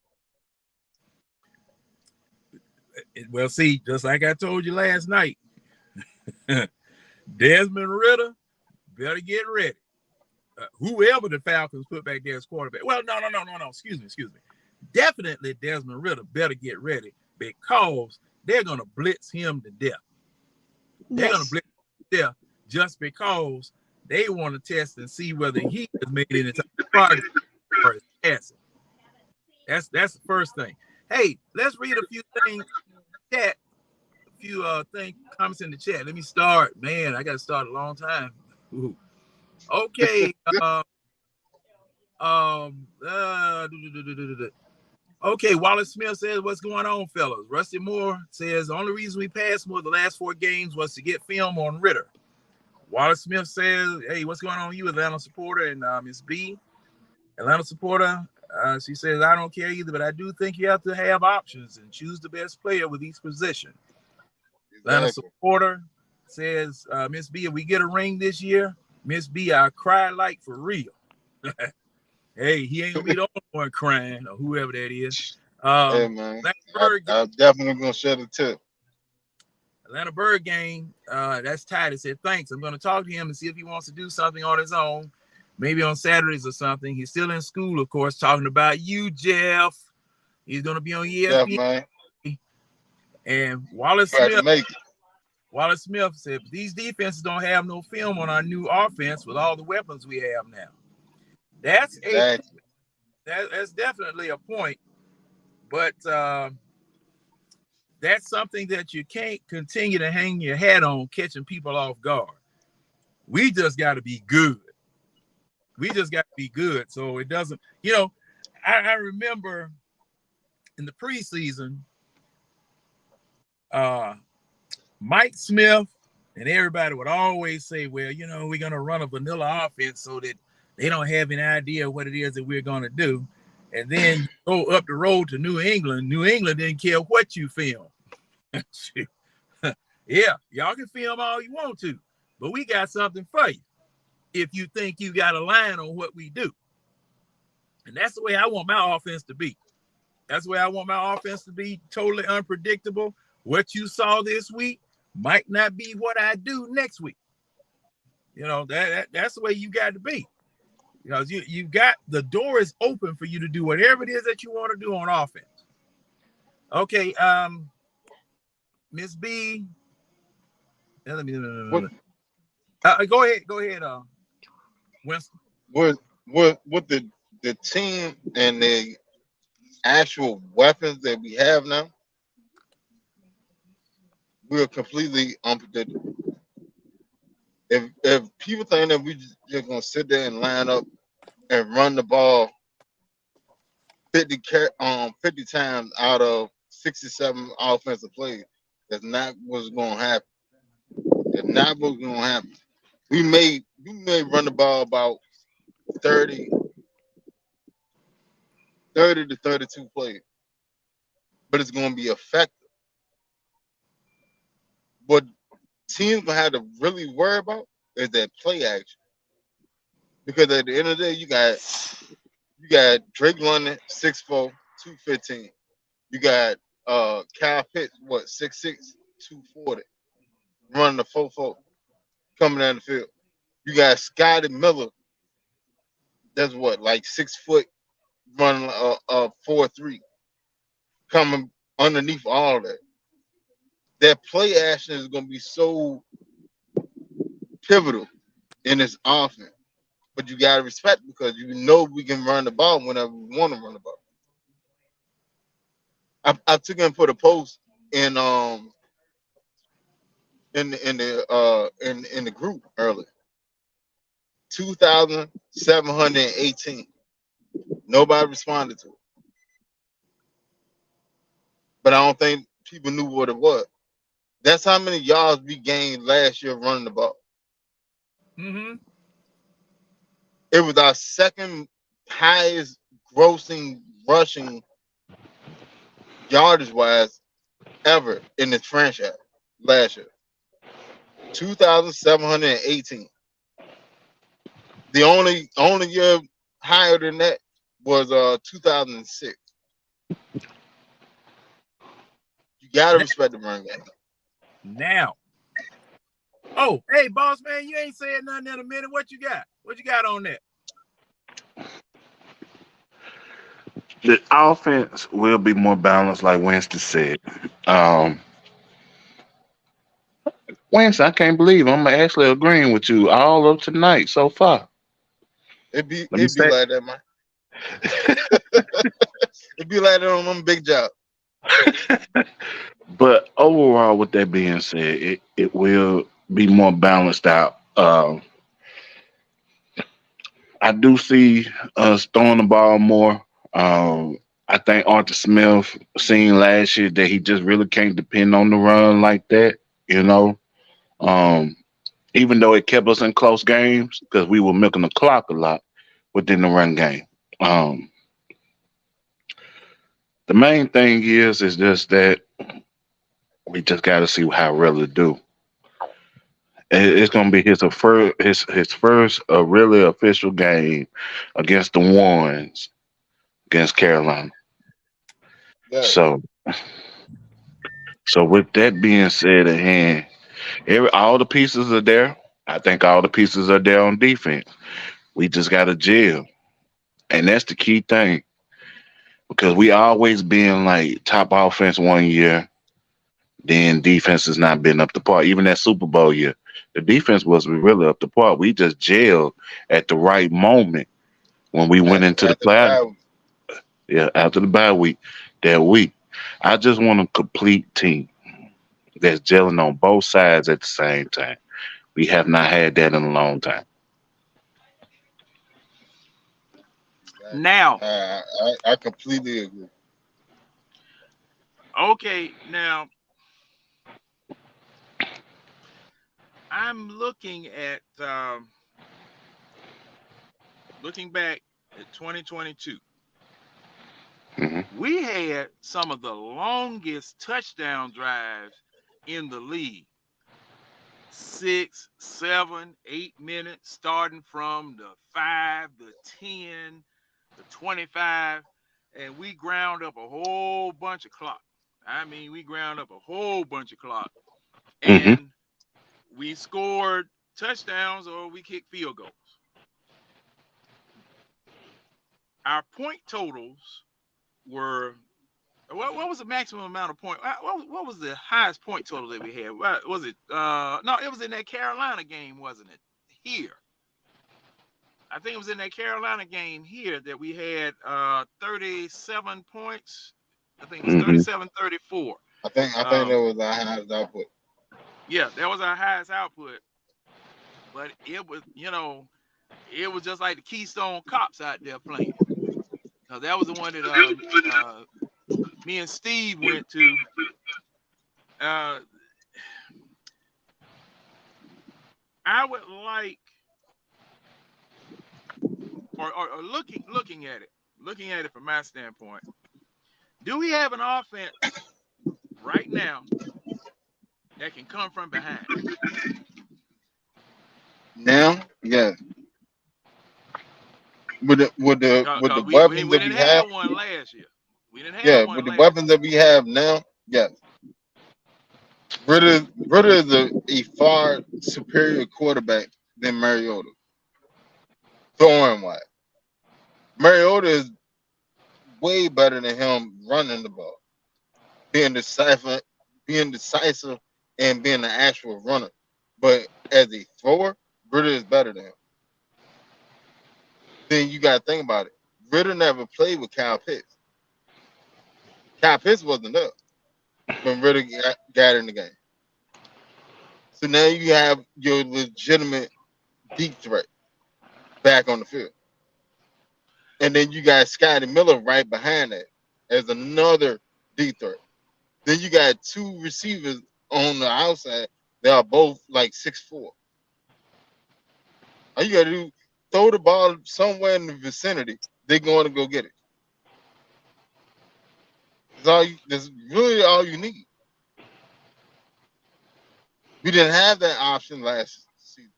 Well, see, just like I told you last night, Desmond Ridder better get ready. Whoever the Falcons put back there as quarterback. Well, no. Excuse me. Definitely Desmond Ridder better get ready because they're going to blitz him to death. They're going to blitz him to death just because they want to test and see whether he has made any type of progress or his passing. That's the first thing. Hey, let's read a few things in the chat. A few comments in the chat. Let me start. Man, I got to start a long time. Ooh. Okay. Okay, Wallace Smith says, what's going on, fellas? Rusty Moore says, the only reason we passed more the last 4 games was to get film on Ridder. Wallace Smith says, hey, what's going on with you, Atlanta supporter? And Miss B, Atlanta supporter, she says, I don't care either, but I do think you have to have options and choose the best player with each position. Atlanta supporter says, Miss B, if we get a ring this year, Miss B, I'll cry like for real. Hey, he ain't gonna be the only one crying or whoever that is. Hey man, I'm definitely gonna share the tip. Atlanta Bird game. That's Titus said, thanks. I'm gonna talk to him and see if he wants to do something on his own, maybe on Saturdays or something. He's still in school, of course, talking about you, Jeff. He's gonna be on ESPN. Yeah, and Wallace Smith said, these defenses don't have no film on our new offense with all the weapons we have now. That's that's definitely a point, but that's something that you can't continue to hang your hat on, catching people off guard. We just got to be good. So it doesn't, I remember in the preseason, Mike Smith and everybody would always say, well, we're going to run a vanilla offense so that they don't have any idea what it is that we're going to do. And then you go up the road to New England. New England didn't care what you film. Yeah, y'all can film all you want to, but we got something for you if you think you got a line on what we do. And that's the way I want my offense to be. That's the way I want my offense to be, totally unpredictable. What you saw this week might not be what I do next week. That's the way you got to be. Because you've got the door is open for you to do whatever it is that you want to do on offense. Okay, Miss B. Go ahead, Winston. With the team and the actual weapons that we have now, we're completely unpredictable. If people think that we just gonna sit there and line up and run the ball 50 times out of 67 offensive plays, that's not what's gonna happen. That's not what's gonna happen. We may run the ball about 30 to 32 plays, but it's gonna be effective. What teams gonna have to really worry about is that play action. Because at the end of the day, you got Drake London, 6'4", 215. You got Kyle Pitts, 6'6", 240, running the 4-4, coming down the field. You got Scotty Miller, that's like 6 foot, running a 4-3, coming underneath all that. That play action is gonna be so pivotal in this offense. But you gotta respect it because we can run the ball whenever we want to run the ball. I took and put a post in the group earlier. 2,718. Nobody responded to it. But I don't think people knew what it was. That's how many yards we gained last year running the ball. Mm-hmm. It was our second highest grossing rushing yardage wise ever in this franchise last year. 2,718. The only year higher than that was 2006. You gotta respect the run game. Now. Oh, hey, boss man, you ain't said nothing in a minute. What you got? What you got on that? The offense will be more balanced, like Winston said. Winston, I can't believe I'm actually agreeing with you all of tonight so far. It be Let me say, like that, man. It be like that on them big job. but overall, with that being said, it will be more balanced out. I do see us throwing the ball more. I think Arthur Smith seen last year that he just really can't depend on the run like that, you know. Um, Even though it kept us in close games because we were milking the clock a lot within the run game. Um, the main thing is just that we just got to see how really do. It's gonna be his first really official game against the ones against Carolina. Yeah. So with that being said, at hand, all the pieces are there. I think all the pieces are there on defense. We just got to gel, and that's the key thing because we always been like top offense one year, then defense has not been up to par. Even that Super Bowl year, the defense was really up to par. We just jailed at the right moment when we went into the playoffs. Yeah, after the bye week, that week. I just want a complete team that's gelling on both sides at the same time. We have not had that in a long time. Now, I completely agree. okay, now I'm looking at looking back at 2022. We had some of the longest touchdown drives in the league. 6, 7, 8 minutes, starting from the 5, the 10, the 25, and we ground up a whole bunch of clock. I mean, we ground up a whole bunch of clock, and we scored touchdowns or we kicked field goals. Our point totals were what was the maximum amount of points? What was the highest point total that we had? What was it? No, it was in that Carolina game, wasn't it? Here. I think it was in that Carolina game here that we had 37 points. I think it was 37-34. I think that was our highest output. Yeah, that was our highest output. But it was, it was just like the Keystone Cops out there playing. Because that was the one that me and Steve went to. I would like, or looking at it from my standpoint, do we have an offense right now that can come from behind? Now, yeah. With the weapons that we have, one last year. We didn't have one. With the weapons that we have now, yes. Ritter is a far superior quarterback than Mariota. Throwing wise, Mariota is way better than him running the ball, being decisive, and being an actual runner. But as a thrower, Ritter is better than him. Then you got to think about it. Ritter never played with Kyle Pitts. Kyle Pitts wasn't there when Ritter got in the game. So now you have your legitimate deep threat back on the field. And then you got Scotty Miller right behind that as another deep threat. Then you got two receivers on the outside that are both like 6'4". All you got to do, throw the ball somewhere in the vicinity, they're going to go get it. That's really all you need. We didn't have that option last season.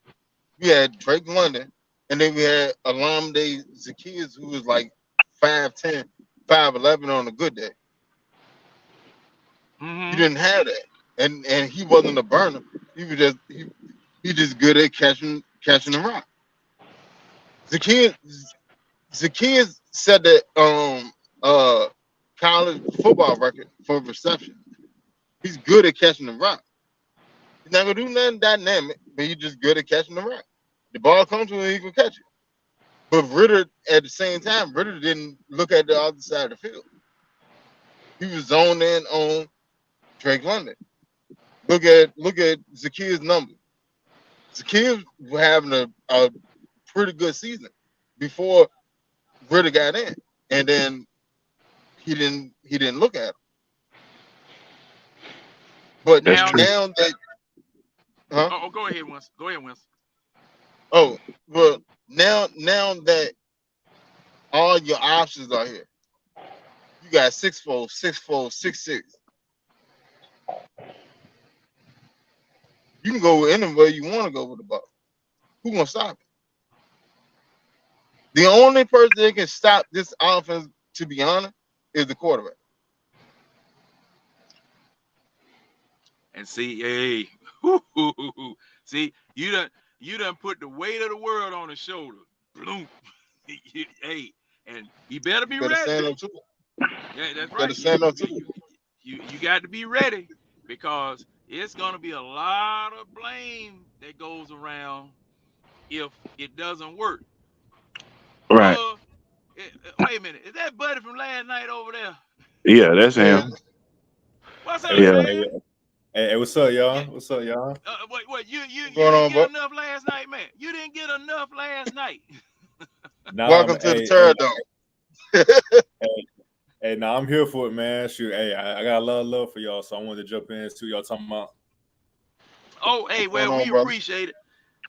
We had Drake London, and then we had Olamide Zaccheaus, who was like 5'10", 5'11" on a good day. You didn't have that, and he wasn't a burner. He was just he just good at catching the rock. Zaccheaus set the college football record for reception. He's good at catching the rock. He's not gonna do nothing dynamic, but he's just good at catching the rock. The ball comes to him, he can catch it. But Ritter, at the same time, Ritter didn't look at the other side of the field. He was zoned in on Drake London. Look at Zaccheaus' numbers. Zaccheaus was having a pretty good season before Ritter got in, and then he didn't look at him. But now that Oh, go ahead, Winston. Oh, well, now that all your options are here, you got 6'4", 6'4", 6'6". You can go anywhere you want to go with the ball. Who's gonna stop it? The only person that can stop this offense, to be honest, is the quarterback. And see, see, you done put the weight of the world on his shoulder. Bloom. Hey, and you better be ready. Stand up to it. Yeah, that's right. Better stand up to it. You got to be ready, because it's gonna be a lot of blame that goes around if it doesn't work. Right. Wait a minute, is that Buddy from last night over there? Yeah, that's him. What's up, man? Hey, what's up, y'all? What's up, y'all? What you didn't get enough last night, man? You didn't get enough last night. Welcome to the Terradome. Hey, I'm here for it, man. Shoot, hey, I got a lot of love for y'all, so I wanted to jump in and see what y'all talking about. Oh, hey, What's going well, on, we brother? appreciate it.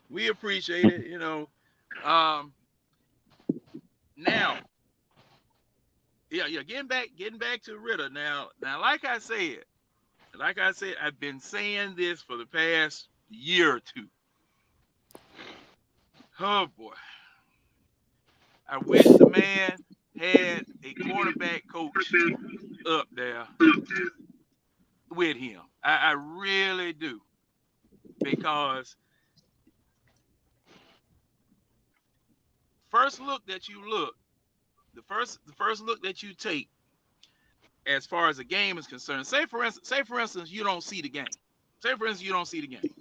We appreciate it. Now, yeah. Getting back to Ritter. Now, like I said, I've been saying this for the past year or two. Oh boy, I wish the man had a quarterback coach up there with him. I really do, because first look that you look, the first look that you take as far as a game is concerned. Say for instance, you don't see the game. Say for instance, you don't see the game.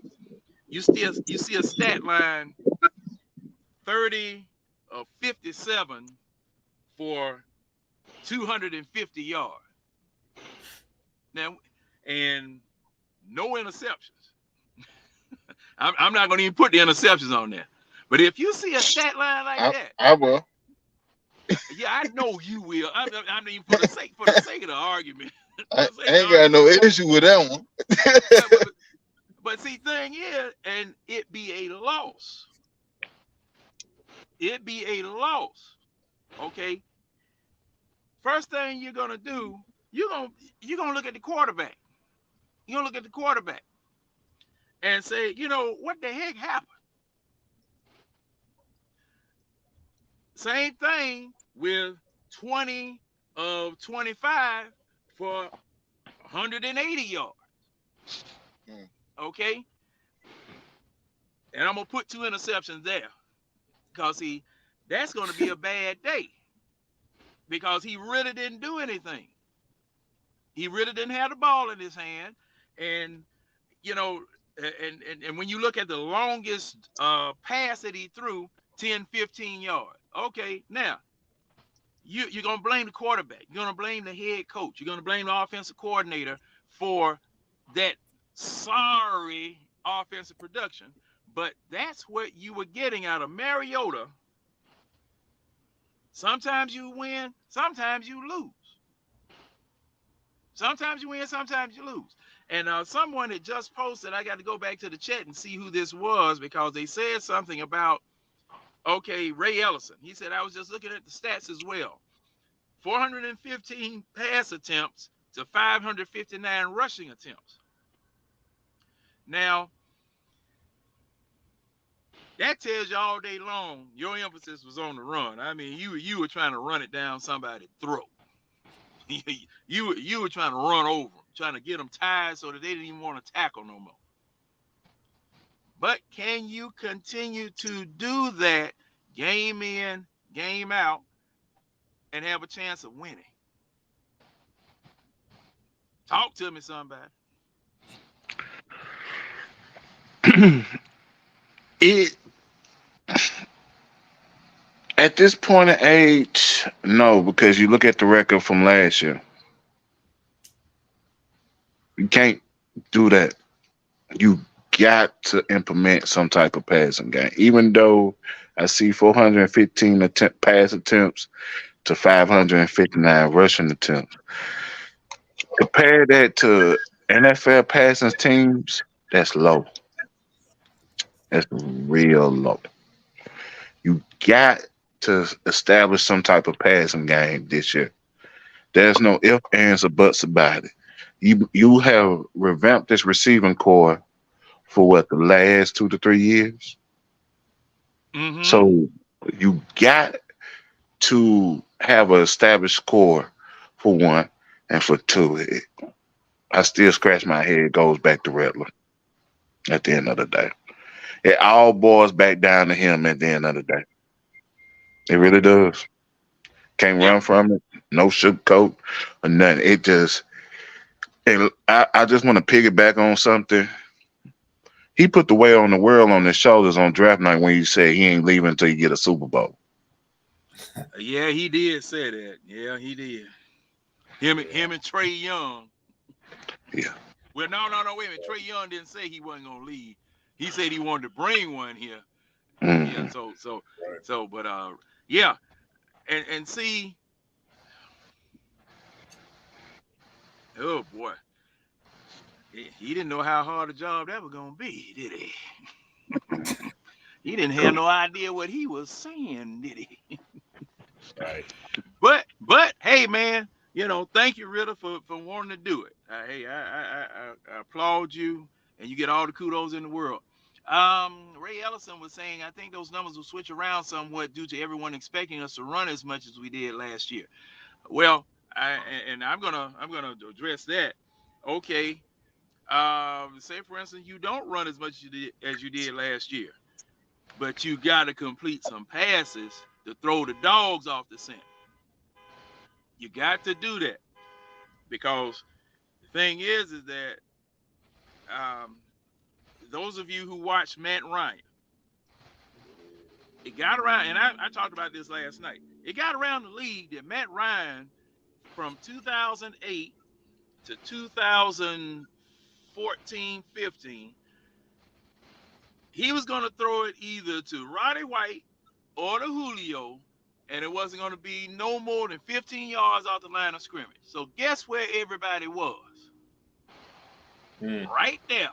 You see a stat line 30 of 57 for 250 yards. Now, and no interceptions. I'm not going to even put the interceptions on there. But if you see a stat line like that, I will. yeah, I know you will. I mean, for the sake of the argument, I ain't got no issue with that one. but see, thing is, and it be a loss. It be a loss. Okay. First thing you're gonna do, you're gonna look at the quarterback. You're gonna look at the quarterback and say, what the heck happened? Same thing with 20 of 25 for 180 yards. Okay? And I'm going to put 2 interceptions there. Because, that's going to be a bad day. Because he really didn't do anything. He really didn't have the ball in his hand. And, and when you look at the longest pass that he threw, 10, 15 yards. Okay, now, you're going to blame the quarterback. You're going to blame the head coach. You're going to blame the offensive coordinator for that sorry offensive production. But that's what you were getting out of Mariota. Sometimes you win, sometimes you lose. Sometimes you win, sometimes you lose. And someone had just posted, I got to go back to the chat and see who this was, because they said something about, Ray Ellison. He said, I was just looking at the stats as well. 415 pass attempts to 559 rushing attempts. Now, that tells you all day long your emphasis was on the run. I mean, you were trying to run it down somebody's throat. you were trying to run over them, trying to get them tired so that they didn't even want to tackle no more. But can you continue to do that game in, game out, and have a chance of winning? Talk to me, somebody. It At this point in age, no, because you look at the record from last year. You can't do that. You got to implement some type of passing game. Even though I see 415 pass attempts to 559 rushing attempts. Compare that to NFL passing teams, that's low. That's real low. You got to establish some type of passing game this year. There's no ifs, ands, or buts about it. You have revamped this receiving core for what, the last 2 to 3 years. Mm-hmm. So you got to have an established core for one, and for two, I still scratch my head. It goes back to Rattler at the end of the day. It all boils back down to him at the end of the day. It really does. Can't run from it. No sugarcoat or nothing. It just. And I just want to piggyback on something. He put the weight on the world on his shoulders on draft night when he said he ain't leaving until you get a Super Bowl. Yeah, he did say that. Yeah, he did. Him and Trey Young. Yeah. Well, no, wait a minute. Trey Young didn't say he wasn't gonna leave. He said he wanted to bring one here. Mm-hmm. Yeah. But yeah, and see. Oh boy. He didn't know how hard a job that was gonna be, did he? He didn't have no idea what he was saying, did he? Right. But hey, man, thank you, Ritter, for wanting to do it. Hey, I applaud you, and you get all the kudos in the world. Ray Ellison was saying, I think those numbers will switch around somewhat due to everyone expecting us to run as much as we did last year. Well, I'm gonna address that. Okay. Say for instance, you don't run as much as you did last year, but you got to complete some passes to throw the dogs off the scent. You got to do that because the thing is that those of you who watch Matt Ryan, it got around, and I talked about this last night. It got around the league that Matt Ryan, from 2008 to 2014, 15, he was going to throw it either to Roddy White or to Julio, and it wasn't going to be no more than 15 yards off the line of scrimmage. So guess where everybody was? Right there.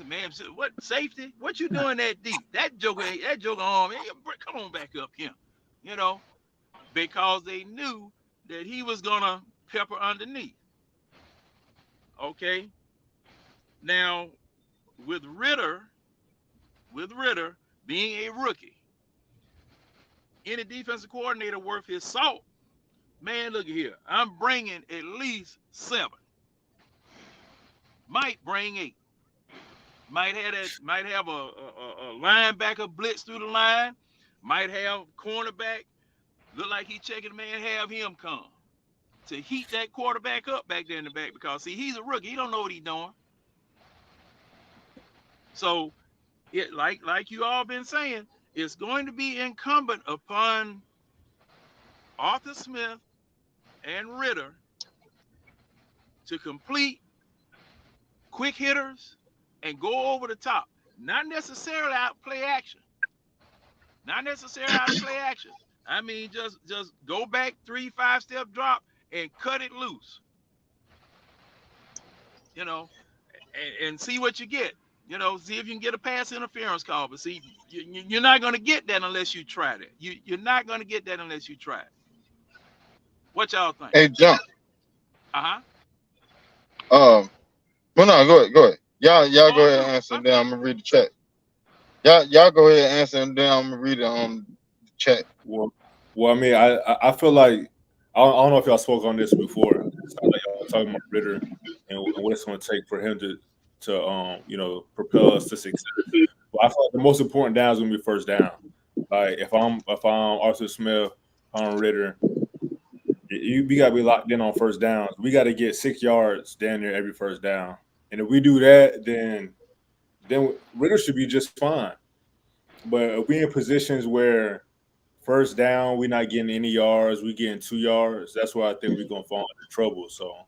Man, what safety? What you doing that deep? That joker arm, come on back up here. Because they knew that he was gonna pepper underneath. Okay. Now, with Ritter being a rookie, any defensive coordinator worth his salt, man, look at here. I'm bringing at least 7. Might bring 8. Might have a linebacker blitz through the line. Might have cornerback look like he checking the man, have him come to heat that quarterback up back there in the back, because see, he's a rookie. He don't know what he's doing. So it like you all been saying, it's going to be incumbent upon Arthur Smith and Ritter to complete quick hitters and go over the top. Not necessarily outplay action. I mean, just go back 3-5 step drop and cut it loose. And see what you get. See if you can get a pass interference call. But see, you're not going to get that unless you try it. You're not going to get that unless you try it. What y'all think? Hey, John. Uh-huh. Well, no, go ahead. Y'all go ahead and answer, and then I'm gonna read the chat. Y'all go ahead and answer, and then I'm gonna read the chat. Well, I mean, I feel like I don't know if y'all spoke on this before. It sounds like y'all talking about Ritter and what it's going to take for him to propel us to success. But I feel like the most important down is going to be first down. Like if I'm Arthur Smith, I'm Ritter, we got to be locked in on first downs. We got to get 6 yards down there every first down, and if we do that, then Ritter should be just fine. But if we in positions where first down, we're not getting any yards, we getting 2 yards, that's where I think we're going to fall into trouble. So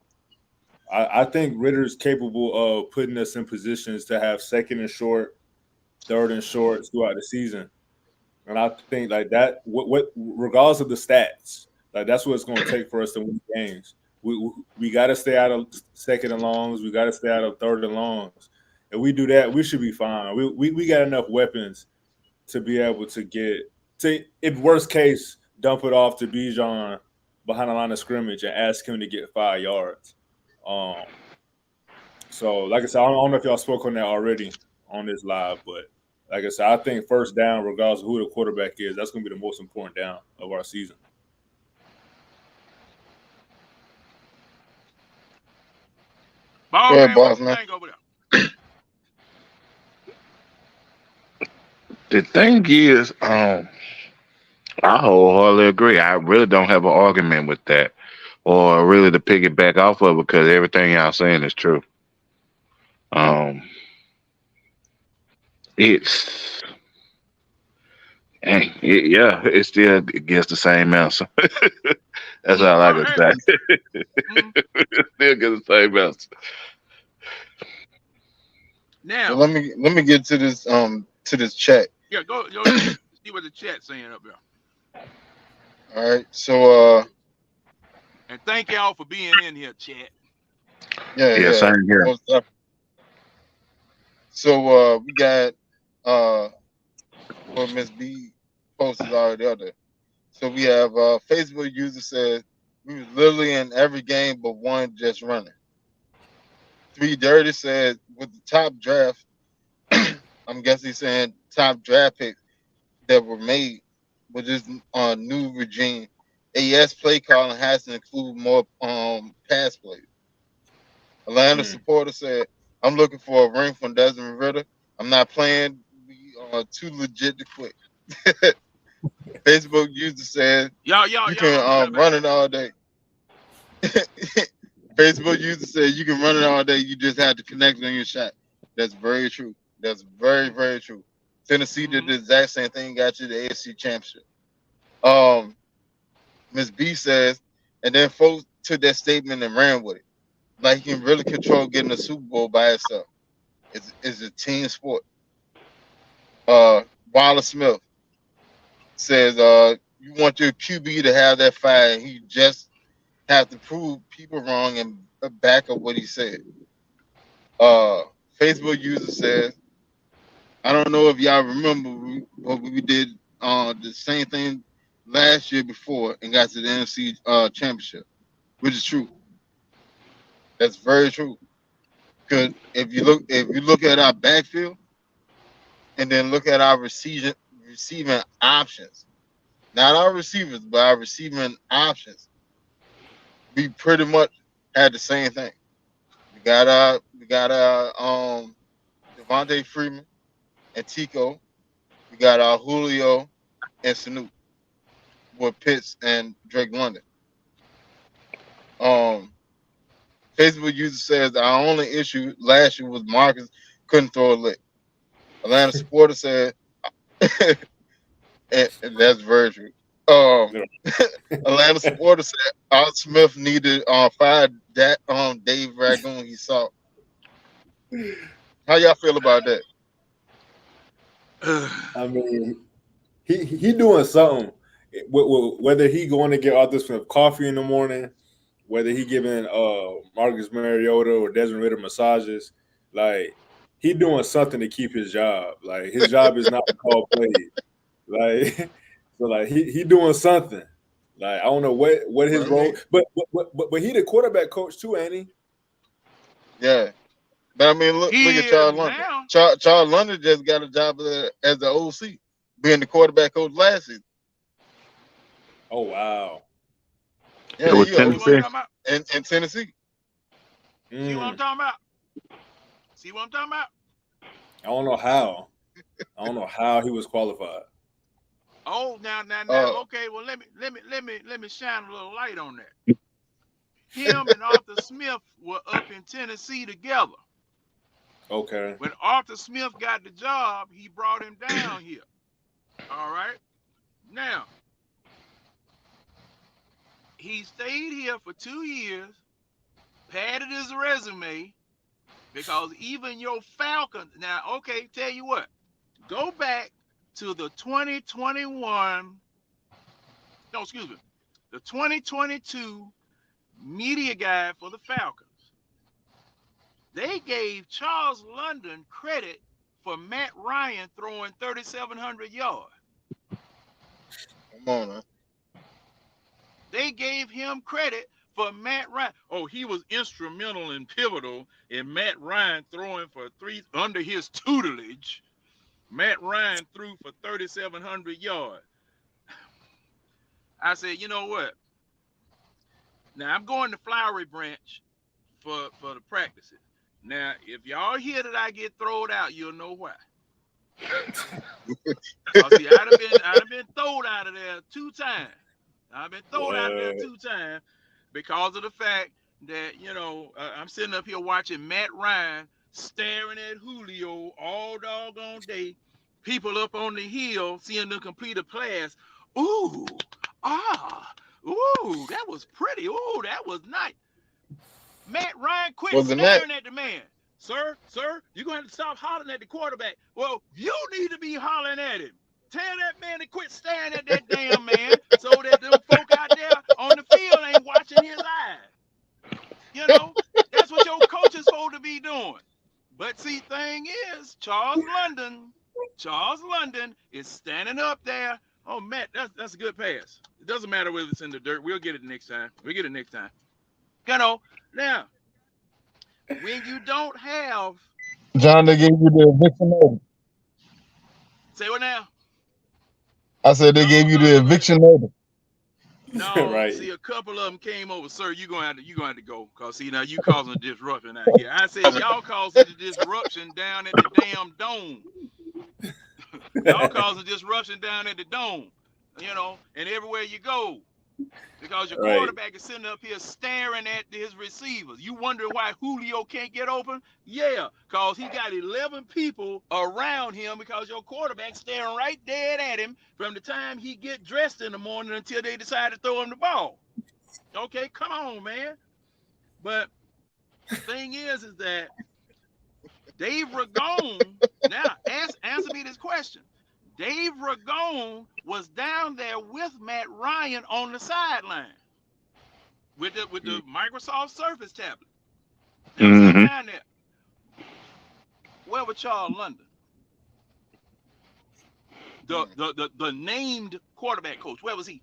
I think Ritter's capable of putting us in positions to have second and short, third and shorts throughout the season. And I think like that, what regardless of the stats, like that's what it's going to take for us to win games. We got to stay out of second and longs. We got to stay out of third and longs. If we do that, we should be fine. We got enough weapons to be able to get to, in worst case, dump it off to Bijan behind the line of scrimmage and ask him to get 5 yards. So, like I said, I don't know if y'all spoke on that already on this live, but like I said, I think first down, regardless of who the quarterback is, that's going to be the most important down of our season. Ball man, boss, man. Over there. The thing is, I wholeheartedly agree. I really don't have an argument with that, or really to pick it back off of it, because everything y'all saying is true. It's it still gets the same answer. That's all I can say. It still gets the same answer. Now, so let me get to this chat. Yeah, go see what the chat's saying up there. All right, so and thank y'all for being in here, chat. Yeah, Yeah. same here. Most definitely. So we got what Miss B posted already out there. So we have Facebook user said we was literally in every game but one just running. 3 Dirty said with the top draft, I'm guessing he's saying top draft picks that were made with this new regime. AS play calling has to include more pass plays. Atlanta supporter said, I'm looking for a ring from Desmond Ritter. I'm not playing. We are too legit to quit. Facebook user said Y'all you don't do can that, run man. it all day. Facebook user said you can run it all day. You just have to connect on your shot. That's very true. That's very, very true. Tennessee did the exact same thing, got you the AFC championship. Miss B says, and then folks took that statement and ran with it. Like he can really control getting a Super Bowl by himself. It's a team sport. Wallace Smith says, you want your QB to have that fire. He just have to prove people wrong and back up what he said. Facebook user says, I don't know if y'all remember, but we did the same thing last year before and got to the NFC championship, which is true. That's very true. Because if you look at our backfield and then look at our receiving options, not our receivers, but our receiving options, we pretty much had the same thing. We got Devontae Freeman and Tico. We got our Julio and Sanu with Pitts and Drake London. Facebook user says our only issue last year was Marcus couldn't throw a lick. Atlanta supporter said, and that's very true. Atlanta supporter said Art Smith needed fire that Dave Ragoon he saw. How y'all feel about that? I mean, he doing something. Whether he going to get Arthur Smith coffee in the morning, whether he giving Marcus Mariota or Desmond Ritter massages, like he doing something to keep his job. Like his job is not to call plays. Like so, like he doing something. Like I don't know what his role, but he the quarterback coach too, ain't he? Yeah, but I mean, look at Charles London. Charles London just got a job as the OC, being the quarterback coach last season. Oh wow! Yeah, It was he Tennessee. in Tennessee. See what I'm talking about? See what I'm talking about? I don't know how. I don't know how he was qualified. Oh, now. Okay, well, let me shine a little light on that. Him and Arthur Smith were up in Tennessee together. Okay. When Arthur Smith got the job, he brought him down here. All right. Now, he stayed here for 2 years, padded his resume, because even your Falcons. Now, okay, tell you what. Go back to the 2021. No, excuse me. The 2022 media guide for the Falcons. They gave Charles London credit for Matt Ryan throwing 3,700 yards. Come on, man. They gave him credit for Matt Ryan. Oh, he was instrumental and pivotal in Matt Ryan throwing for under his tutelage. Matt Ryan threw for 3,700 yards. I said, you know what? Now I'm going to Flowery Branch for the practices. Now, if y'all hear that I get thrown out, you'll know why. See, I'd have been thrown out of there 2 times. I've been thrown out of there 2 times because of the fact that, I'm sitting up here watching Matt Ryan staring at Julio all doggone day. People up on the hill seeing them complete a pass. Ooh, that was pretty. Ooh, that was nice. Matt Ryan quit staring at the man. Sir, you're going to have to stop hollering at the quarterback. Well, you need to be hollering at him. Tell that man to quit staring at that damn man so that them folk out there on the field ain't watching his eyes. That's what your But see, thing is, Charles London is standing up there. Oh, Matt, that's a good pass. It doesn't matter whether it's in the dirt. We'll get it next time. You know, now, when you don't have, John, they gave you the eviction notice. say what now? I said they gave you the eviction notice. No, Right. see, a couple of them came over, sir. You're gonna have to go, cause see now you causing a disruption out here. I said y'all causing the disruption down at the damn dome. Y'all causing disruption down at the dome, and everywhere you go, because your quarterback is sitting up here staring at his receivers. You wonder why Julio can't get open? Yeah, because he got 11 people around him because your quarterback's staring right dead at him from the time he get dressed in the morning until they decide to throw him the ball. Okay, come on, man. But the thing is that Dave Ragone, now answer me this question. Dave Ragone was down there with Matt Ryan on the sideline with the Microsoft Surface tablet. They was down there. Where was Charles London? The named quarterback coach. Where was he?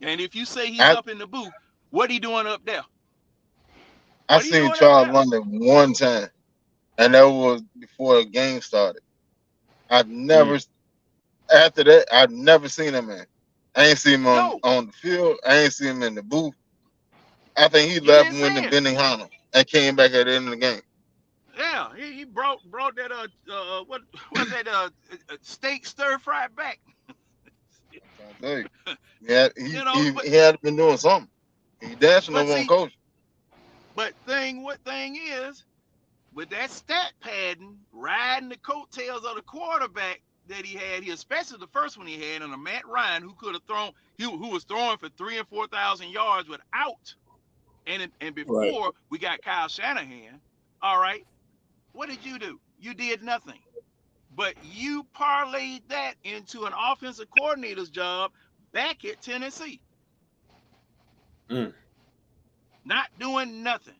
And if you say he's up in the booth, what he doing up there? I seen Charles London one time, and that was before the game started. I've never after that. I've never seen him, man. I ain't seen him on the field. I ain't seen him in the booth. I think he left and went to Benihana and came back at the end of the game. Yeah, he brought that what was that steak stir fried back. I tell you, he had been doing something. He dashing over on coach. But what thing is, with that stat padding, riding the coattails of the quarterback that he had here, especially the first one he had, and a Matt Ryan who could have thrown, who was throwing for 3,000 and 4,000 yards without, and before we got Kyle Shanahan. All right, what did you do? You did nothing, but you parlayed that into an offensive coordinator's job back at Tennessee. Not doing nothing.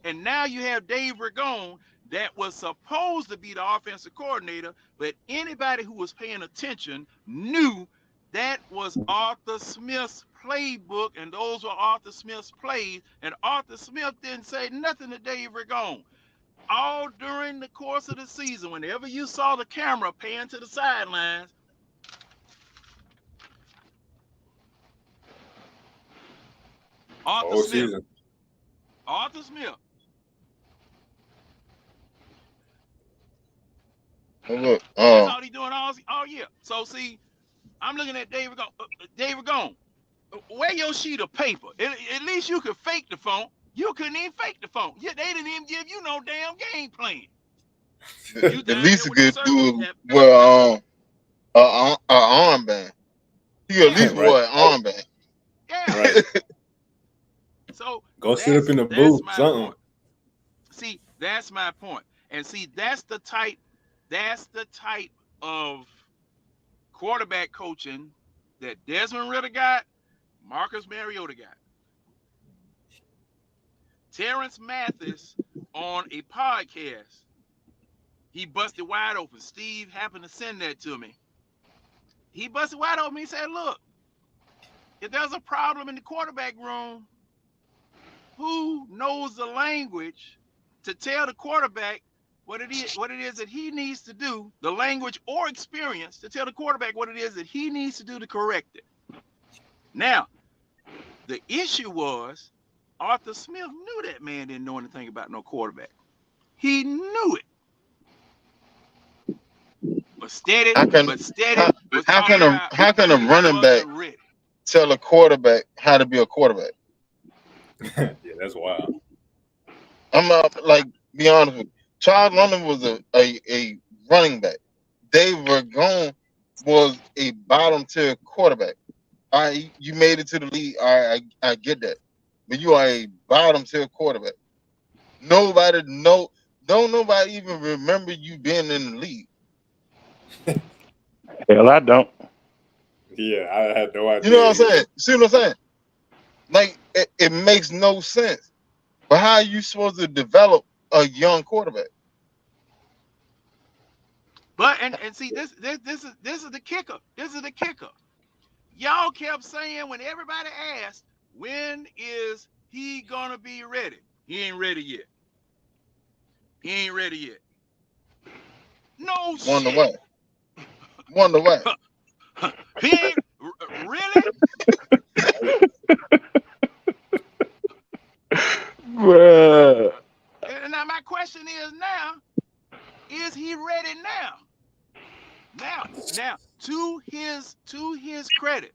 And now you have Dave Ragone that was supposed to be the offensive coordinator, but anybody who was paying attention knew that was Arthur Smith's playbook, and those were Arthur Smith's plays, and Arthur Smith didn't say nothing to Dave Ragone. All during the course of the season, whenever you saw the camera pan to the sidelines, Arthur Smith. That's all he doing all year. So see, I'm looking at Dave Ragone. Wear your sheet of paper. At least you could fake the phone. You couldn't even fake the phone. Yeah, they didn't even give you no damn game plan. The least you could do was an armband. He at least wore an armband. Yeah. Right. So go sit up in the booth. Something. Point. See, that's my point. And see, that's the type of quarterback coaching that Desmond Ritter got, Marcus Mariota got. Terrence Mathis on a podcast, he busted wide open. Steve happened to send that to me. He busted wide open. He said, look, if there's a problem in the quarterback room, who knows the language to tell the quarterback what it is that he needs to do, the language or experience to tell the quarterback what it is that he needs to do to correct it. Now, the issue was Arthur Smith knew that man didn't know anything about no quarterback. He knew it. But steady. How can a running back tell a quarterback how to be a quarterback? Yeah, that's wild. I'm like, be honest with you. Charles London was a running back. Dave Ragone was a bottom tier quarterback. All right, you made it to the league. All right, I get that. But you are a bottom tier quarterback. Don't nobody even remember you being in the league. Hell, I don't. Yeah, I had no idea. You know what I'm saying? See what I'm saying? Like, it makes no sense. But how are you supposed to develop a young quarterback. But and see this is the kicker. This is the kicker. Y'all kept saying when everybody asked, when is he gonna be ready? He ain't ready yet. He ain't ready yet. No Wonder shit. why. Wonder why. He ain't really. Bruh. And now my question is he ready now? Now, to his credit,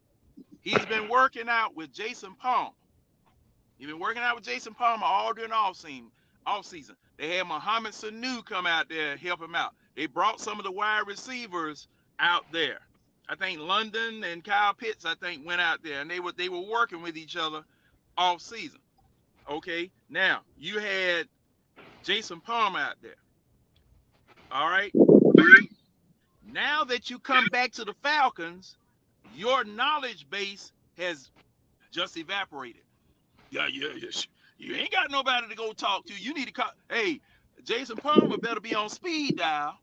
he's been working out with Jason Palmer. He's been working out with Jason Palmer all during off season. They had Mohamed Sanu come out there and help him out. They brought some of the wide receivers out there. I think London and Kyle Pitts, I think, went out there, and they were working with each other off season. Okay, now you had Jason Palmer out there. All right. Now that you come back to the Falcons, your knowledge base has just evaporated. Yeah. You ain't got nobody to go talk to. You need to call. Hey, Jason Palmer better be on speed dial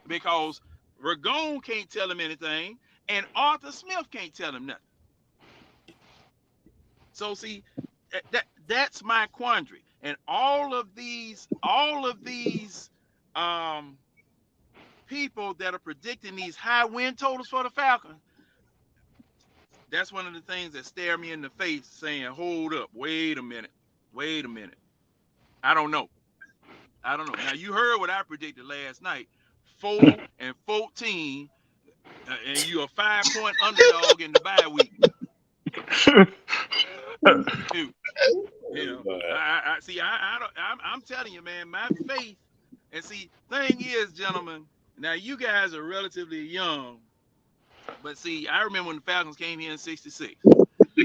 because Ragone can't tell him anything, and Arthur Smith can't tell him nothing. So see, that's my quandary. And all of these people that are predicting these high win totals for the Falcons, that's one of the things that stare me in the face saying, hold up, wait a minute. I don't know. Now, you heard what I predicted last night, 4-14, and you're a 5-point underdog in the bye week. I'm telling you, man, my faith, and see, thing is, gentlemen, now you guys are relatively young, but see, I remember when the Falcons came here in '66.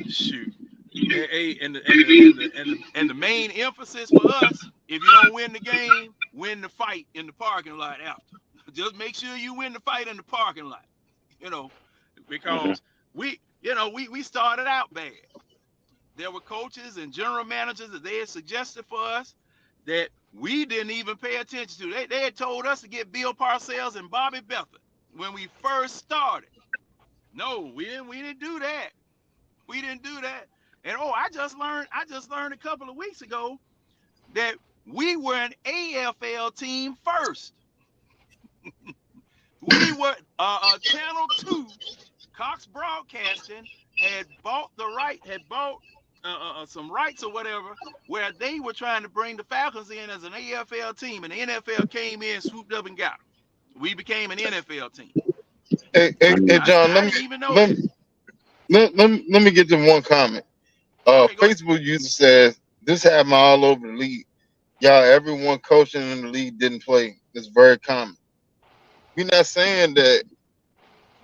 Shoot. And the main emphasis for us, if you don't win the game, win the fight in the parking lot after. Just make sure you win the fight in the parking lot, because we started out bad. There were coaches and general managers that they had suggested for us that we didn't even pay attention to. They had told us to get Bill Parcells and Bobby Beathard when we first started. No, we didn't do that. We didn't do that. And I just learned a couple of weeks ago that we were an AFL team first. We were Channel 2, Cox Broadcasting had bought some rights or whatever, where they were trying to bring the Falcons in as an AFL team, and the NFL came in, swooped up, and got them. We became an NFL team. Hey, John, I didn't even know that. Let me get to one comment. Okay, Facebook user says this happened all over the league. Y'all, everyone coaching in the league didn't play. It's very common. We're not saying that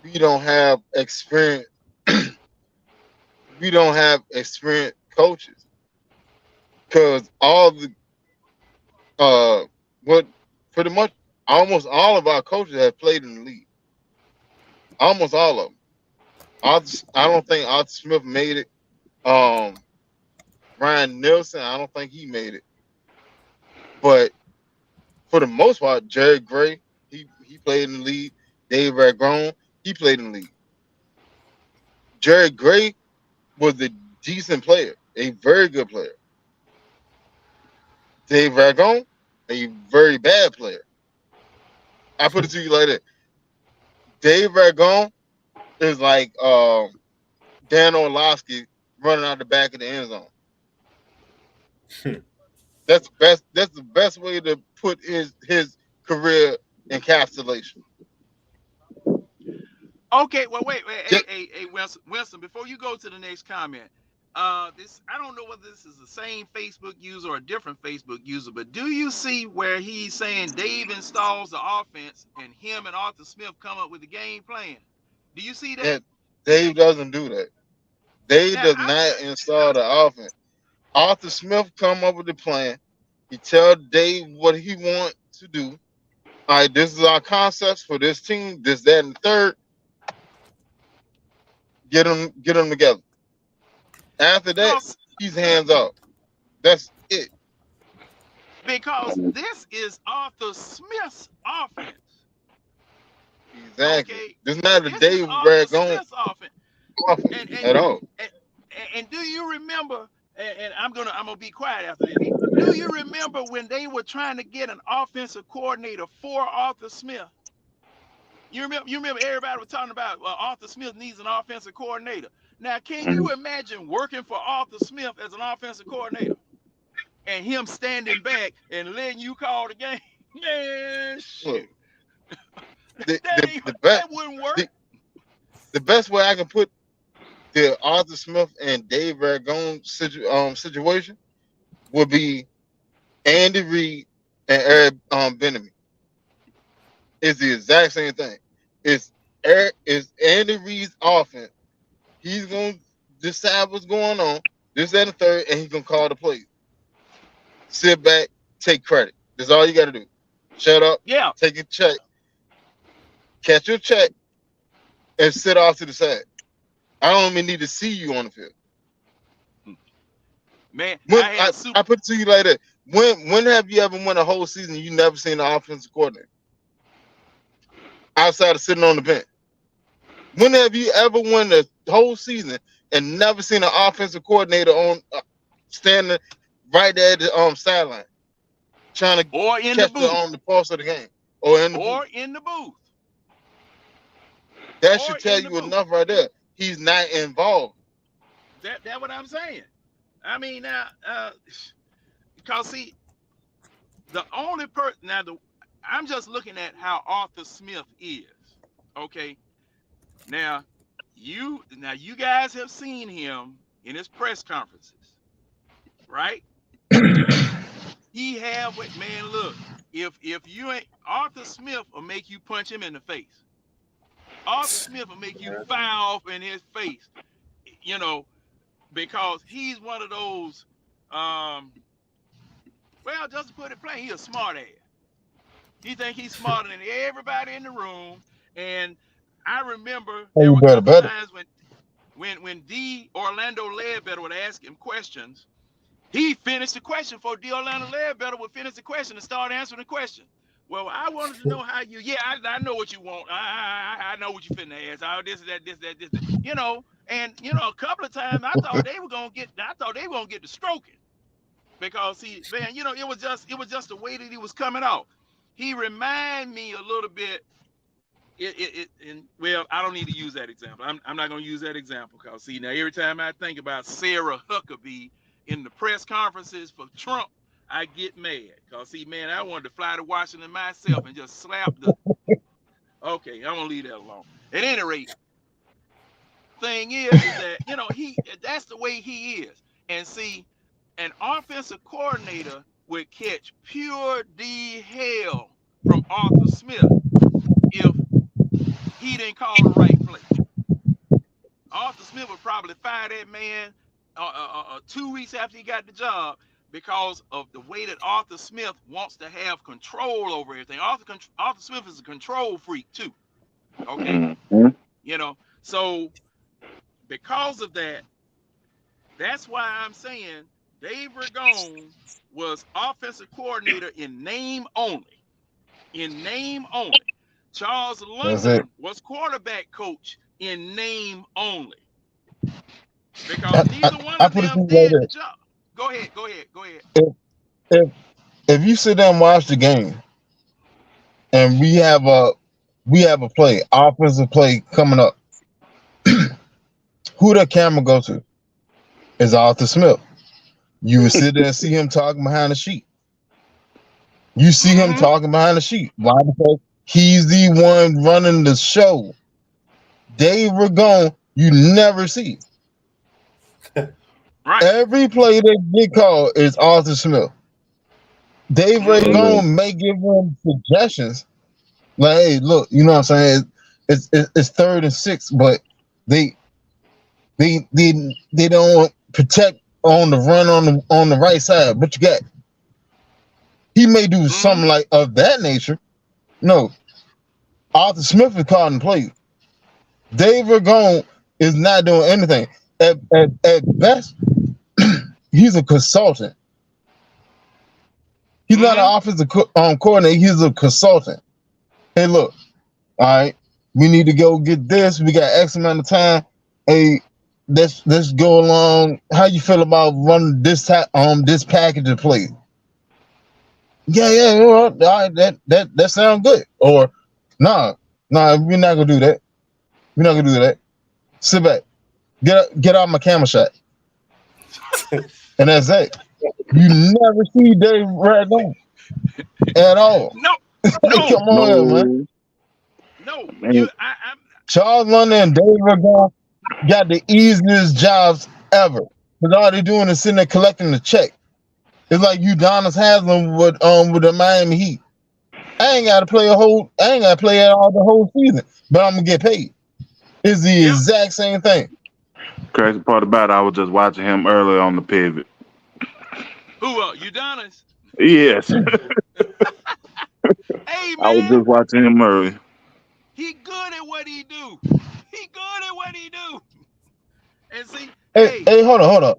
we don't have experience. We don't have experienced coaches, because all the pretty much almost all of our coaches have played in the league. Almost all of them. I don't think Arthur Smith made it. Ryan Nielsen, I don't think he made it. But for the most part, Jerry Gray, he played in the league. Dave Ragone, he played in the league. Jerry Gray was a decent player, a very good player. Dave Ragone, a very bad player. I put it to you like that. Dave Ragone is like Dan Orlovsky running out the back of the end zone. That's the best way to put his career encapsulation. Okay, well, wait. Hey, Winston, before you go to the next comment, I don't know whether this is the same Facebook user or a different Facebook user, but do you see where he's saying Dave installs the offense and him and Arthur Smith come up with the game plan? Do you see that? Yeah, Dave doesn't do that. Dave does not install the offense. Arthur Smith come up with the plan. He tell Dave what he wants to do. All right, this is our concepts for this team, this, that, and the third. Get them together. After that, he's hands off. That's it. because this is Arthur Smith's offense. Exactly. Okay, This is not a this Dave is Arthur Ragone Smith's offense. offense And at all. do you remember? And I'm gonna be quiet after this. Do you remember when they were trying to get an offensive coordinator for Arthur Smith? You remember everybody was talking about Arthur Smith needs an offensive coordinator. Now, can you imagine working for Arthur Smith as an offensive coordinator and him standing back and letting you call the game? Man, shoot. The that wouldn't work. The best way I can put the Arthur Smith and Dave Ragone situation would be Andy Reid and Eric Bieniemy. It's the exact same thing. It's Andy Reid's offense. He's gonna decide what's going on, this, that, and the third, and he's gonna call the plays. Sit back, take credit. That's all you gotta do. Shut up, take a check, catch your check, and sit off to the side. I don't even need to see you on the field. Man, I put it to you like that. When have you ever won a whole season you never seen an offensive coordinator outside of sitting on the bench? When have you ever won the whole season and never seen an offensive coordinator on standing right there at the sideline, trying to catch the pulse of the game, or in the booth? That should tell you enough right there. He's not involved. That's what I'm saying. I mean, now, because see, the only person now, I'm just looking at how Arthur Smith is. Okay, now you guys have seen him in his press conferences, right? He have man. Look, if you ain't Arthur Smith, will make you punch him in the face. Arthur Smith will make you foul off in his face, because he's one of those. Well, just to put it plain, he's a smart ass. He think he's smarter than everybody in the room. And I remember there were a couple times when D. Orlando Ledbetter would ask him questions, he finished the question before D. Orlando Ledbetter would finish the question and start answering the question. Well, I wanted to know how you. Yeah, I know what you want. I know what you finna ask. Oh, this, that. And a couple of times I thought they were gonna get the stroking, because man, it was just the way that he was coming off. He reminded me a little bit. Well, I don't need to use that example. I'm not gonna use that example, because now every time I think about Sarah Huckabee in the press conferences for Trump, I get mad, because man, I wanted to fly to Washington myself and just slap the. Okay, I'm gonna leave that alone. At any rate, thing is that that's the way he is. And see, an offensive coordinator would catch pure D hell from Arthur Smith if he didn't call the right play. Arthur Smith would probably fire that man 2 weeks after he got the job, because of the way that Arthur Smith wants to have control over everything. Arthur Smith is a control freak too. Okay, so because of that, that's why I'm saying Dave Ragone was offensive coordinator in name only. In name only. Charles London was quarterback coach in name only. Because neither one of them did the job. Go ahead. If you sit there and watch the game, and we have a play, offensive play coming up, who the camera go to? Is Arthur Smith. You would sit there and see him talking behind the sheet. You see him talking behind the sheet. Why? Because he's the one running the show. Dave Ragone, you never see. Right. Every play that get called is Arthur Smith. Dave Ragone may give him suggestions, like, hey, look, you know what I'm saying? It's 3rd and 6, but they don't protect on the run on the right side. What you got? He may do something like of that nature. No, Arthur Smith is calling the play. Dave Ragone is not doing anything. At best, he's a consultant. He's not an offensive coordinator. He's a consultant. Hey, look, all right, we need to go get this. We got X amount of time. Hey, let's go along. How you feel about running this this package of play? Yeah, all right, that sounds good. Or nah, we're not gonna do that. We're not gonna do that. Sit back. Get out my camera shot. And that's it. You never see Dave right now at all. No. Come on, man. No. Charles London and Dave Ragone got the easiest jobs ever. Because all they're doing is sitting there collecting the check. It's like Udonis Haslam with the Miami Heat. I ain't gotta play at all the whole season, but I'm gonna get paid. It's the exact same thing. Crazy part about it, I was just watching him earlier on the pivot. Who Udonis? Yes. Hey, man. I was just watching him earlier. He good at what he do. And see, hey, hold on.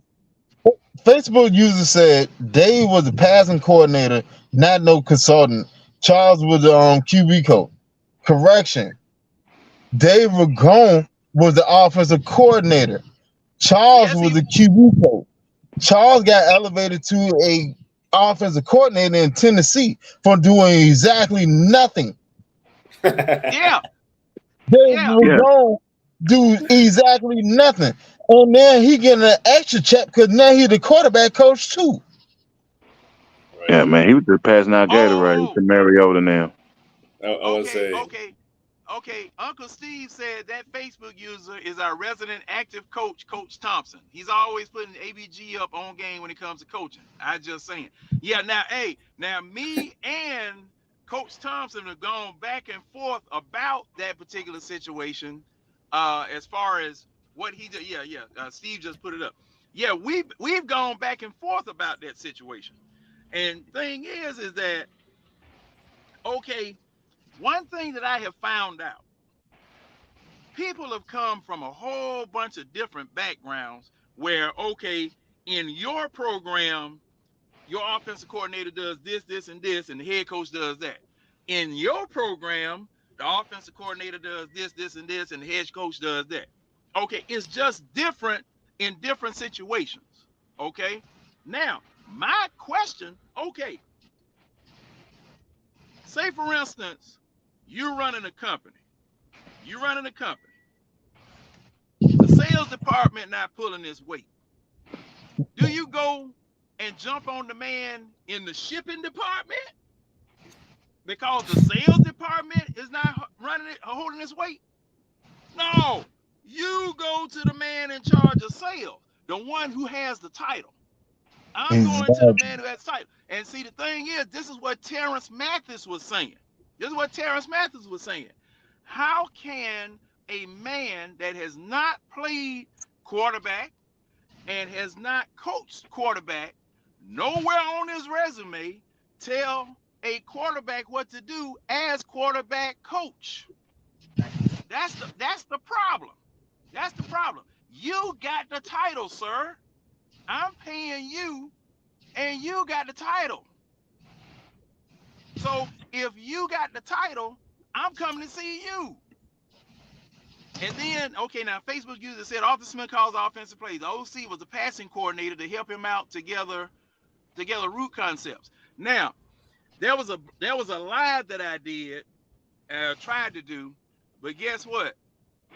Facebook user said Dave was the passing coordinator, not no consultant. Charles was the QB coach. Correction. Dave Ragone was the offensive coordinator. Charles was the QB coach. Charles got elevated to a offensive coordinator in Tennessee for doing exactly nothing. Yeah. Dave Ragone do exactly nothing. And then he getting an extra check because now he's the quarterback coach too. Yeah, man, he was just passing out Gatorade to Mariota now. I would say. Okay. Uncle Steve said that Facebook user is our resident active coach, Coach Thompson. He's always putting ABG up on game when it comes to coaching. I just saying. Yeah, now me and Coach Thompson have gone back and forth about that particular situation as far as what he did. Steve just put it up. Yeah, we've gone back and forth about that situation. And thing is that, okay, one thing that I have found out, people have come from a whole bunch of different backgrounds where, okay, in your program, your offensive coordinator does this, and this, and the head coach does that. In your program, the offensive coordinator does this, and this, and the head coach does that. Okay, it's just different in different situations. Okay, now my question, okay, say for instance, you're running a company. The sales department not pulling this weight. Do you go and jump on the man in the shipping department because the sales department is not holding this weight? No, you go to the man in charge of sales, the one who has the title. I'm going to the man who has the title. And see, the thing is, this is what Terrence Mathis was saying. How can a man that has not played quarterback and has not coached quarterback, nowhere on his resume, tell a quarterback what to do as quarterback coach? That's the problem. You got the title, sir. I'm paying you, and you got the title. So if you got the title, I'm coming to see you. And then, okay, now Facebook user said Arthur Smith calls offensive plays. The OC was the passing coordinator to help him out together root concepts. Now, there was a live that I did, tried to do, but guess what?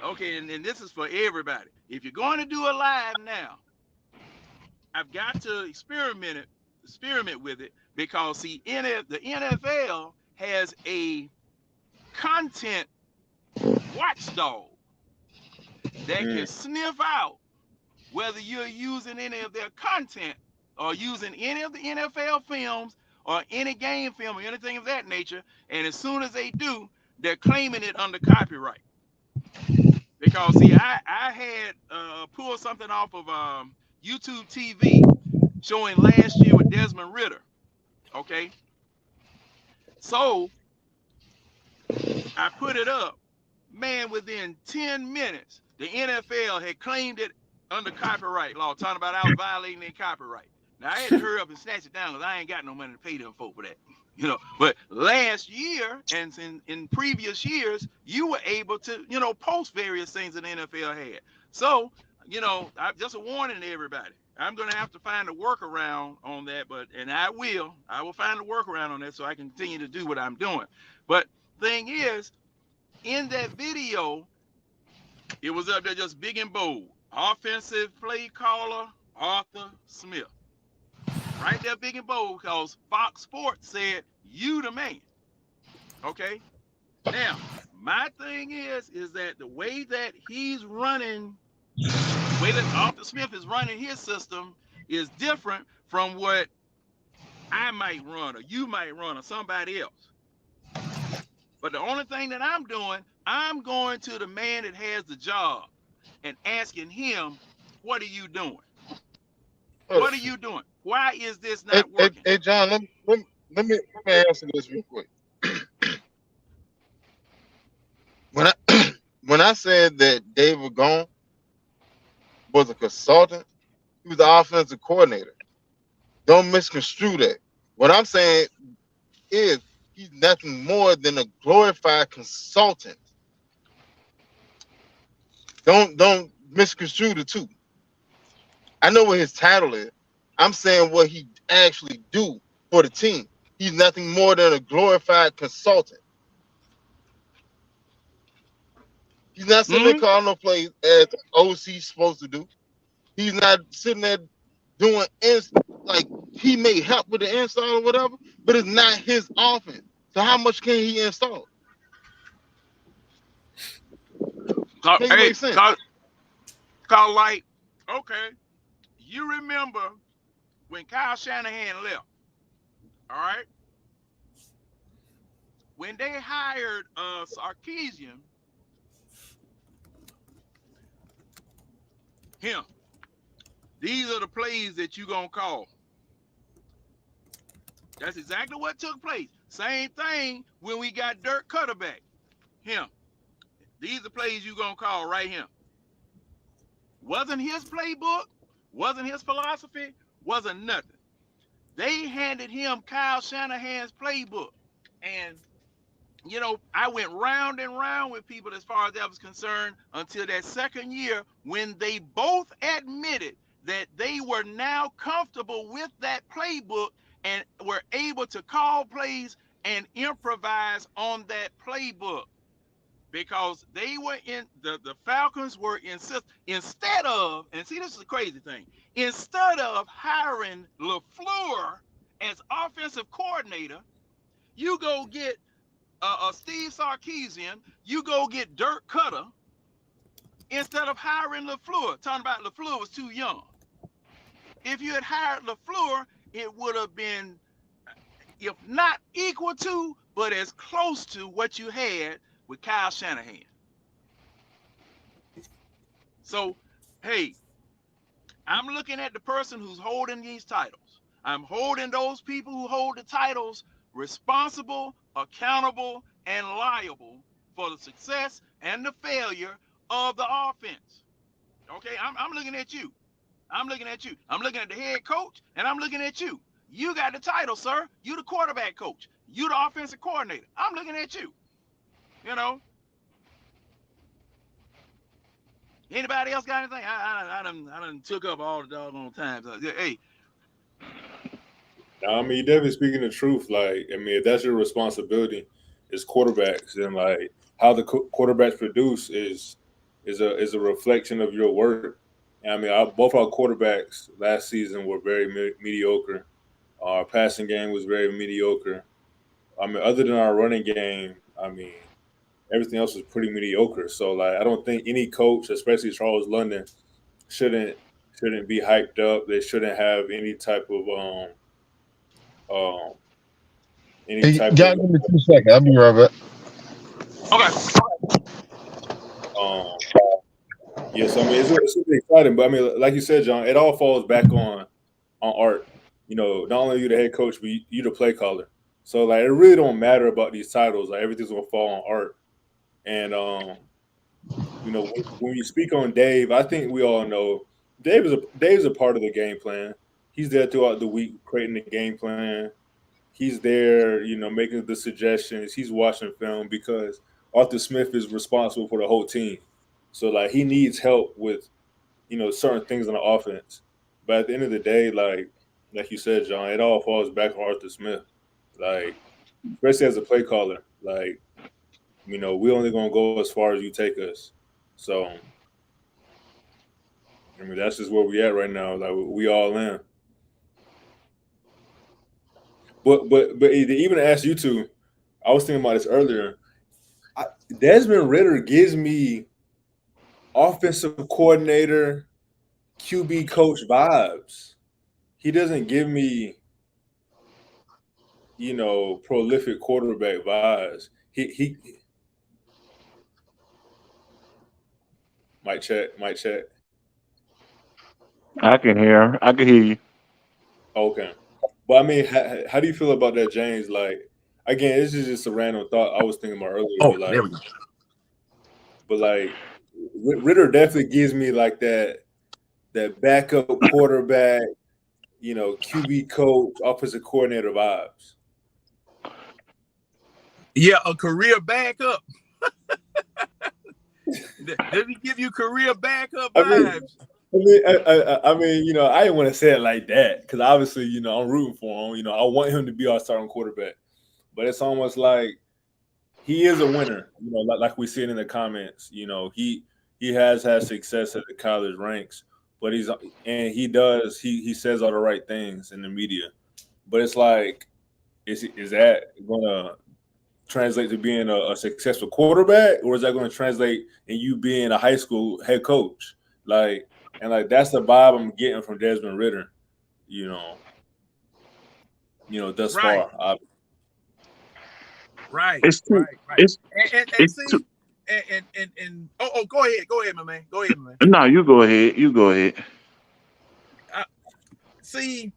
Okay, and this is for everybody. If you're going to do a live now, I've got to experiment with it because see, the NFL has a content watchdog that can sniff out whether you're using any of their content or using any of the NFL films or any game film or anything of that nature. And as soon as they do, they're claiming it under copyright. Because see, I had pulled something off of YouTube TV showing last year with Desmond Ritter. Okay. So I put it up. Man, within 10 minutes, the NFL had claimed it under copyright law, talking about I was violating their copyright. Now, I had to hurry up and snatch it down because I ain't got no money to pay them folk for that. But last year and in previous years, you were able to, post various things that the NFL had. So, I'm just a warning to everybody. I'm going to have to find a workaround on that, and I will find a workaround on that so I can continue to do what I'm doing. But thing is, in that video, it was up there just big and bold. Offensive play caller, Arthur Smith. Right there, big and bold, because Fox Sports said, you the man. Okay? Now, my thing is that the way that he's running, the way that Arthur Smith is running his system is different from what I might run or you might run or somebody else. But the only thing that I'm doing, I'm going to the man that has the job and asking him, what are you doing? What are you doing? Why is this not working? Hey, John, let me answer this real quick. When I said that David Gone was a consultant, he was the offensive coordinator. Don't misconstrue that. What I'm saying is he's nothing more than a glorified consultant. Don't misconstrue the two. I know what his title is. I'm saying what he actually do for the team. He's nothing more than a glorified consultant. He's not sitting there calling no plays as OC's supposed to do. He's not sitting there doing like he may help with the install or whatever, but it's not his offense. So how much can he install? Make sense. Like, okay, you remember when Kyle Shanahan left, all right? When they hired Sarkisian, these are the plays that you're going to call. That's exactly what took place. Same thing when we got Dirk Cutter back. These are the plays you're going to call right here. Wasn't his playbook, wasn't his philosophy, wasn't nothing. They handed him Kyle Shanahan's playbook. And, I went round and round with people as far as that was concerned until that second year when they both admitted that they were now comfortable with that playbook and were able to call plays and improvise on that playbook. Because they were the Falcons were instead of, and see, this is the crazy thing, instead of hiring LaFleur as offensive coordinator, you go get Steve Sarkisian, you go get Dirk Cutter, instead of hiring LaFleur. Talking about LaFleur was too young. If you had hired LaFleur, it would have been, if not equal to, but as close to what you had with Kyle Shanahan. So, hey, I'm looking at the person who's holding these titles. I'm holding those people who hold the titles responsible, accountable, and liable for the success and the failure of the offense. Okay, I'm looking at you. I'm looking at you. I'm looking at the head coach, and I'm looking at you. You got the title, sir. You the quarterback coach. You the offensive coordinator. I'm looking at you. Anybody else got anything? I done took up all the doggone time. Hey. I mean, you're definitely speaking the truth. Like, I mean, if that's your responsibility as quarterbacks, then like how the quarterbacks produce is a reflection of your work. And I mean, both our quarterbacks last season were very mediocre. Our passing game was very mediocre. I mean, other than our running game, I mean, everything else was pretty mediocre. So, like, I don't think any coach, especially Charles London, shouldn't be hyped up. They shouldn't have any type of Give me 2 seconds. I'll be right back. Okay. Yes, I mean it's really exciting, but I mean, like you said, John, it all falls back on Art. Not only you the head coach, but you the play caller. So like, it really don't matter about these titles. Like, everything's gonna fall on Art. And when you speak on Dave, I think we all know Dave is a part of the game plan. He's there throughout the week, creating the game plan. He's there, making the suggestions. He's watching film because Arthur Smith is responsible for the whole team. So like he needs help with, certain things on the offense. But at the end of the day, like you said, John, it all falls back on Arthur Smith. Like, especially as a play caller, like, we only gonna go as far as you take us. So I mean that's just where we at right now. Like we all in. But to even ask you two, I was thinking about this earlier. Desmond Ridder gives me offensive coordinator, QB coach vibes. He doesn't give me, prolific quarterback vibes. He might check. I can hear you. Okay. But I mean, how do you feel about that, James? Like, again, this is just a random thought I was thinking about earlier. Oh, there we go. But like, Ridder definitely gives me like that backup quarterback, QB coach, offensive coordinator vibes. Yeah, a career backup. Does he give you career backup vibes? I mean, I didn't want to say it like that because obviously, I'm rooting for him. I want him to be our starting quarterback, but it's almost like he is a winner. Like we see it in the comments. He has had success at the college ranks, but he says all the right things in the media. But it's like, is that gonna translate to being a successful quarterback, or is that going to translate in you being a high school head coach? And that's the vibe I'm getting from Desmond Ridder, thus Right. far. Right. It's too. Right. It's And see, too. and go ahead, my man. No, you go ahead. See.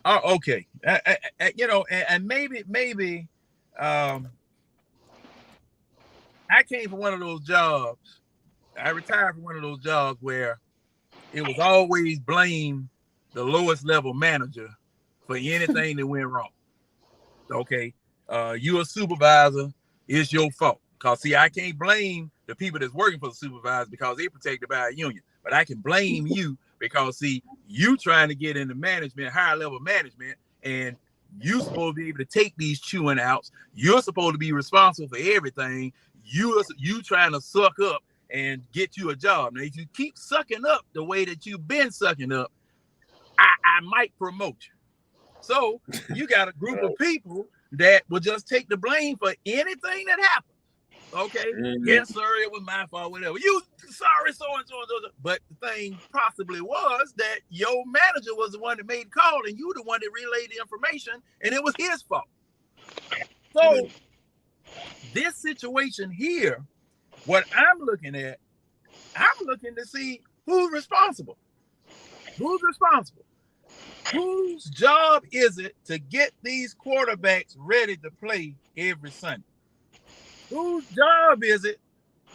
Oh, okay. And maybe, I came from one of those jobs. I retired from one of those jobs where it was always blame the lowest level manager for anything that went wrong. Okay, you're a supervisor. It's your fault. Cause see, I can't blame the people that's working for the supervisor because they're protected by a union. But I can blame you because see, you trying to get into management, higher level management, and you supposed to be able to take these chewing outs. You're supposed to be responsible for everything. You trying to suck up and get you a job. Now, if you keep sucking up the way that you've been sucking up, I might promote you. So you got a group of people that will just take the blame for anything that happens. Okay, yes, sir, it was my fault, whatever. You sorry, so and so. But the thing possibly was that your manager was the one that made the call, and you the one that relayed the information, and it was his fault. So this situation here, what I'm looking to see who's responsible. Whose job is it to get these quarterbacks ready to play every Sunday? Whose job is it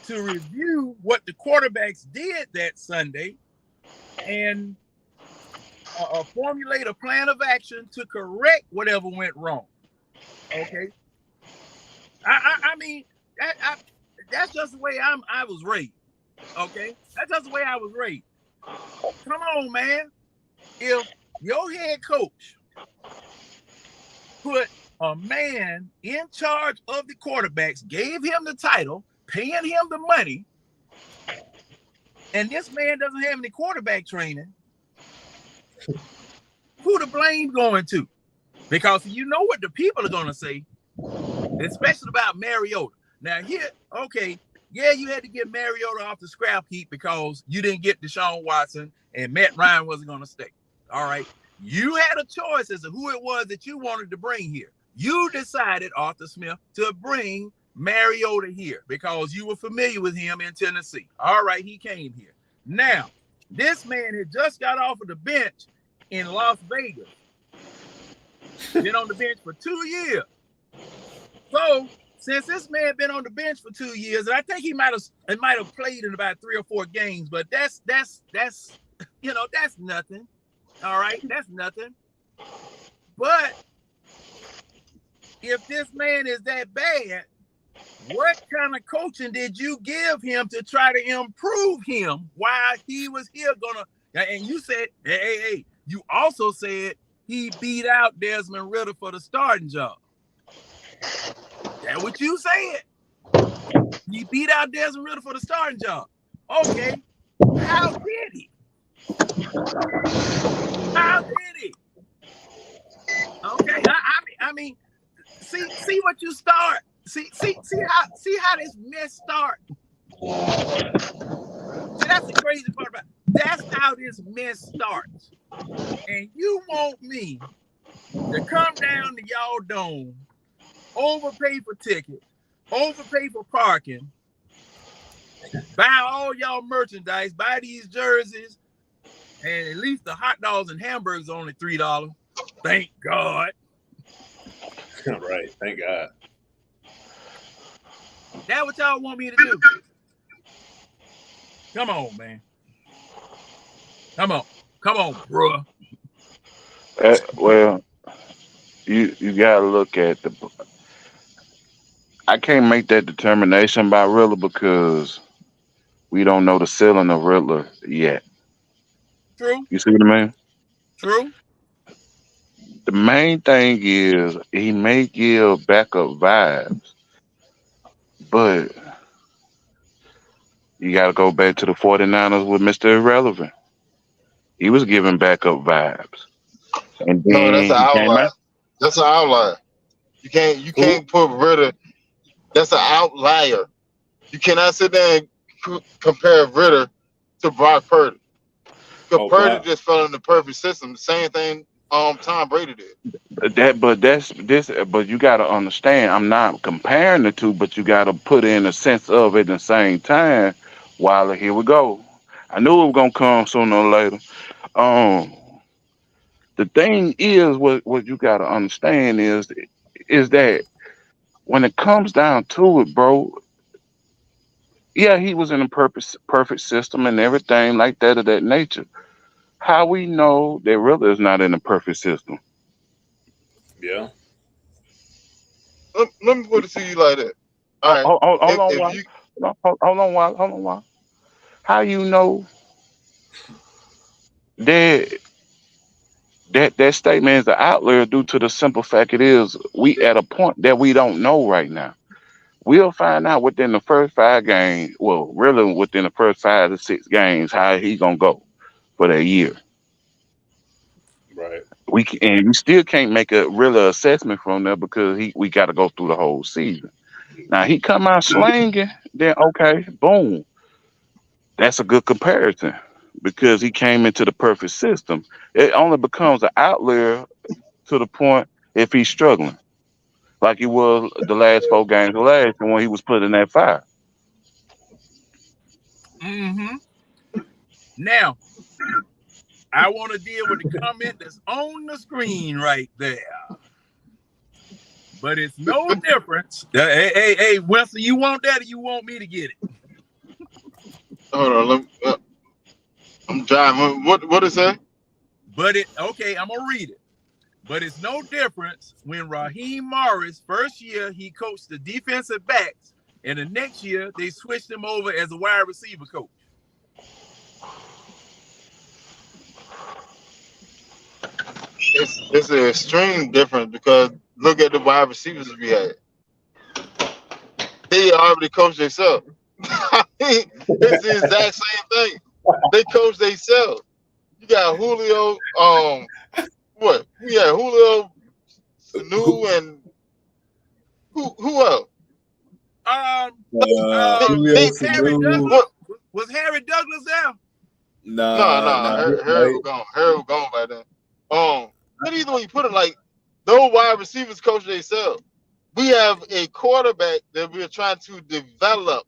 to review what the quarterbacks did that Sunday and formulate a plan of action to correct whatever went wrong? Okay. I mean, that's just the way I was raised. Okay. That's just the way I was raised. Come on, man. If your head coach put a man in charge of the quarterbacks, gave him the title, paying him the money, and this man doesn't have any quarterback training, who the blame going to? Because you know what the people are going to say, especially about Mariota. Now here, okay, yeah, you had to get Mariota off the scrap heap because you didn't get Deshaun Watson and Matt Ryan wasn't going to stay. All right. You had a choice as to who it was that you wanted to bring here. You decided, Arthur Smith, to bring Mariota here because you were familiar with him in Tennessee. All right, he came here. Now, this man had just got off of the bench in Las Vegas. Been on the bench for 2 years. So, since this man been on the bench for 2 years, and I think he might have played in about 3 or 4 games, but that's that's nothing. All right, that's nothing. But if this man is that bad, what kind of coaching did you give him to try to improve him while he was here and you said, hey, you also said he beat out Desmond Ridder for the starting job. That's what you said. He beat out Desmond Ridder for the starting job. Okay. How did he? Okay. I mean, see what you start. See how this mess starts. See, that's the crazy part about it. That's how this mess starts. And you want me to come down to y'all dome, overpay for tickets, overpay for parking, buy all y'all merchandise, buy these jerseys, and at least the hot dogs and hamburgers are only $3. Thank God. Right. Thank God. That's what y'all want me to do. Come on, man. Come on, bro. Well, you gotta look at I can't make that determination by Riddler because we don't know the ceiling of Riddler yet. True. You see what I mean? True. The main thing is he may give backup vibes, but you got to go back to the 49ers with Mr. Irrelevant. He was giving backup vibes. And then No, that's an he came outlier. out. That's an outlier. You can't put Ridder. That's an outlier. You cannot sit there and compare Ridder to Brock Purdy. Because Purdy just fell in the perfect system. The same thing Tom Brady did. But you got to understand, I'm not comparing the two, but you got to put in a sense of it at the same time. While here we go. I knew it was gonna come sooner or later. The thing is, what you got to understand is that when it comes down to it, bro, yeah, he was in a perfect system and everything like that of that nature. How we know that really is not in a perfect system? Yeah. Let me put it to you like that. All right. Hold on, why? How you know that that statement is an outlier due to the simple fact it is we at a point that we don't know right now. We'll find out within the first 5 games. Well, really within the first 5 to 6 games, how he gonna go for that year. Right. We still can't make a real assessment from there because we got to go through the whole season. Now he come out slinging, then okay, boom, that's a good comparison because he came into the perfect system. It only becomes an outlier to the point if he's struggling, like he was the last 4 games of last year when he was put in that fire. Mm-hmm. Now, I want to deal with the comment that's on the screen right there. But it's no difference. Hey, Winston, you want that or you want me to get it? Hold on. I'm driving. What is that? I'm gonna read it. But it's no difference when Raheem Morris, first year he coached the defensive backs, and the next year they switched him over as a wide receiver coach. It's an extreme difference because look at the wide receivers we had. They already coached themselves. I mean, it's the exact same thing. They coach themselves. You got Julio. What? We had Julio, Sanu, and who else? Harry Douglas. Was Harry Douglas there? No. Harry was gone. Harry was gone by then. But either way you put it, like those wide receivers coach themselves. We have a quarterback that we're trying to develop.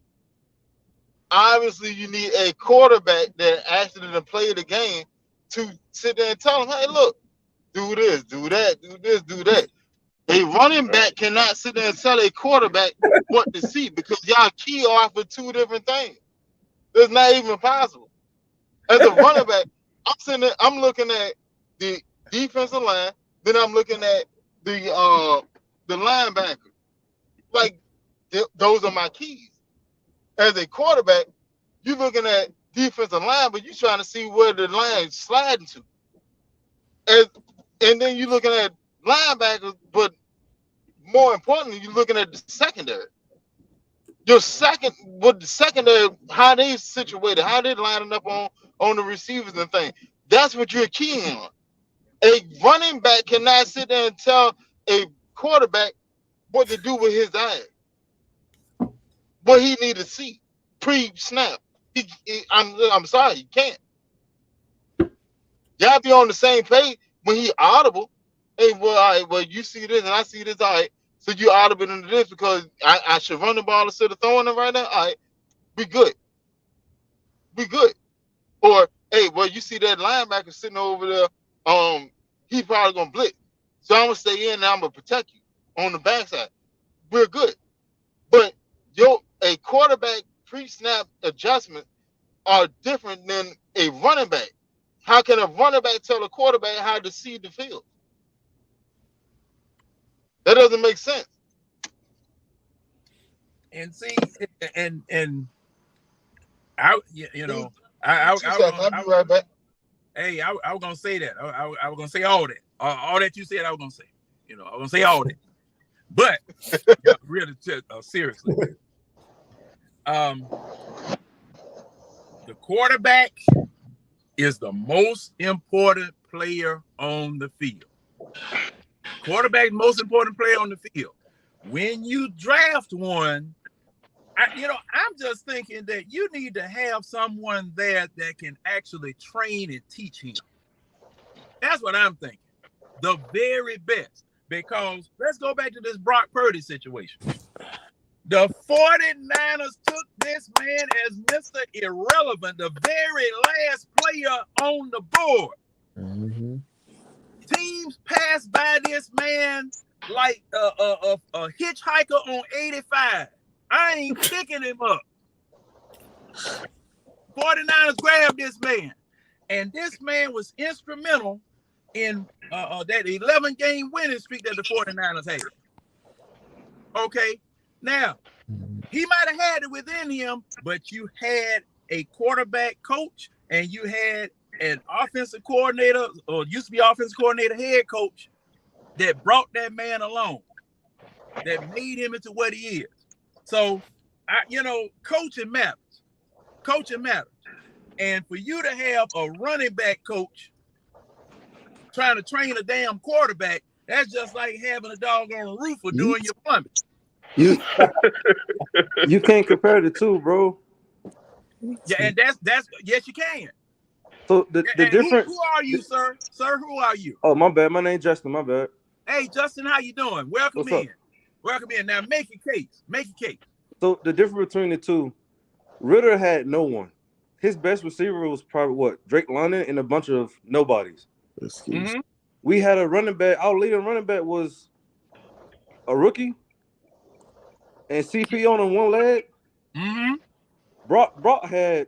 Obviously, you need a quarterback that actually done play the game to sit there and tell them, hey, look, do this, do that, do this, do that. A running back cannot sit there and tell a quarterback what to see because y'all key off of two different things. It's not even possible. As a running back, I'm sitting there, I'm looking at the defensive line, then I'm looking at the linebacker. Like those are my keys. As a quarterback, you're looking at defensive line, but you're trying to see where the line is sliding to. And then you're looking at linebackers, but more importantly, you're looking at the secondary. The secondary, how they situated, how they lining up on the receivers and things. That's what you're keying on. A running back cannot sit there and tell a quarterback what to do with his eye. What he need to see pre-snap. I'm sorry, you can't. Y'all be on the same page when he audible. Hey, well, all right, well, you see this and I see this, all right. So you audible into this because I should run the ball instead of throwing it right now. All right, we good. We good. Or hey, well, you see that linebacker sitting over there. He probably gonna blitz. So I'm gonna stay in and I'm gonna protect you on the backside. We're good. But a quarterback pre-snap adjustment are different than a running back. How can a running back tell a quarterback how to see the field? That doesn't make sense. And see, and I, you know, I I'll be right back. Hey, I was gonna say that. I was gonna say all that. All that you said, I was gonna say. You know, I was gonna say all that. But yeah, really, seriously, the quarterback is the most important player on the field. Quarterback, most important player on the field. When you draft one, I'm just thinking that you need to have someone there that can actually train and teach him. That's what I'm thinking. The very best. Because let's go back to this Brock Purdy situation. The 49ers took this man as Mr. Irrelevant, the very last player on the board. Mm-hmm. Teams pass by this man like a hitchhiker on 85. I ain't picking him up. 49ers grabbed this man. And this man was instrumental in that 11-game winning streak that the 49ers had. Okay, now, he might have had it within him, but you had a quarterback coach and you had an offensive coordinator, or used to be offensive coordinator, head coach, that brought that man along, that made him into what he is. So, coaching matters. Coaching matters. And for you to have a running back coach trying to train a damn quarterback, that's just like having a dog on a roof or doing your plumbing. You can't compare the two, bro. Yeah, and that's yes, you can. So the difference. Who are you, sir? Sir, who are you? Oh, my bad. My name's Justin. My bad. Hey, Justin, how you doing? Welcome What's in. up? Welcome in. Now, make your case. Make your case. So the difference between the two, Ritter had no one. His best receiver was probably what? Drake London and a bunch of nobodies. Mm-hmm. We had a running back. Our leading running back was a rookie and CP on one leg. Mm-hmm. Brock had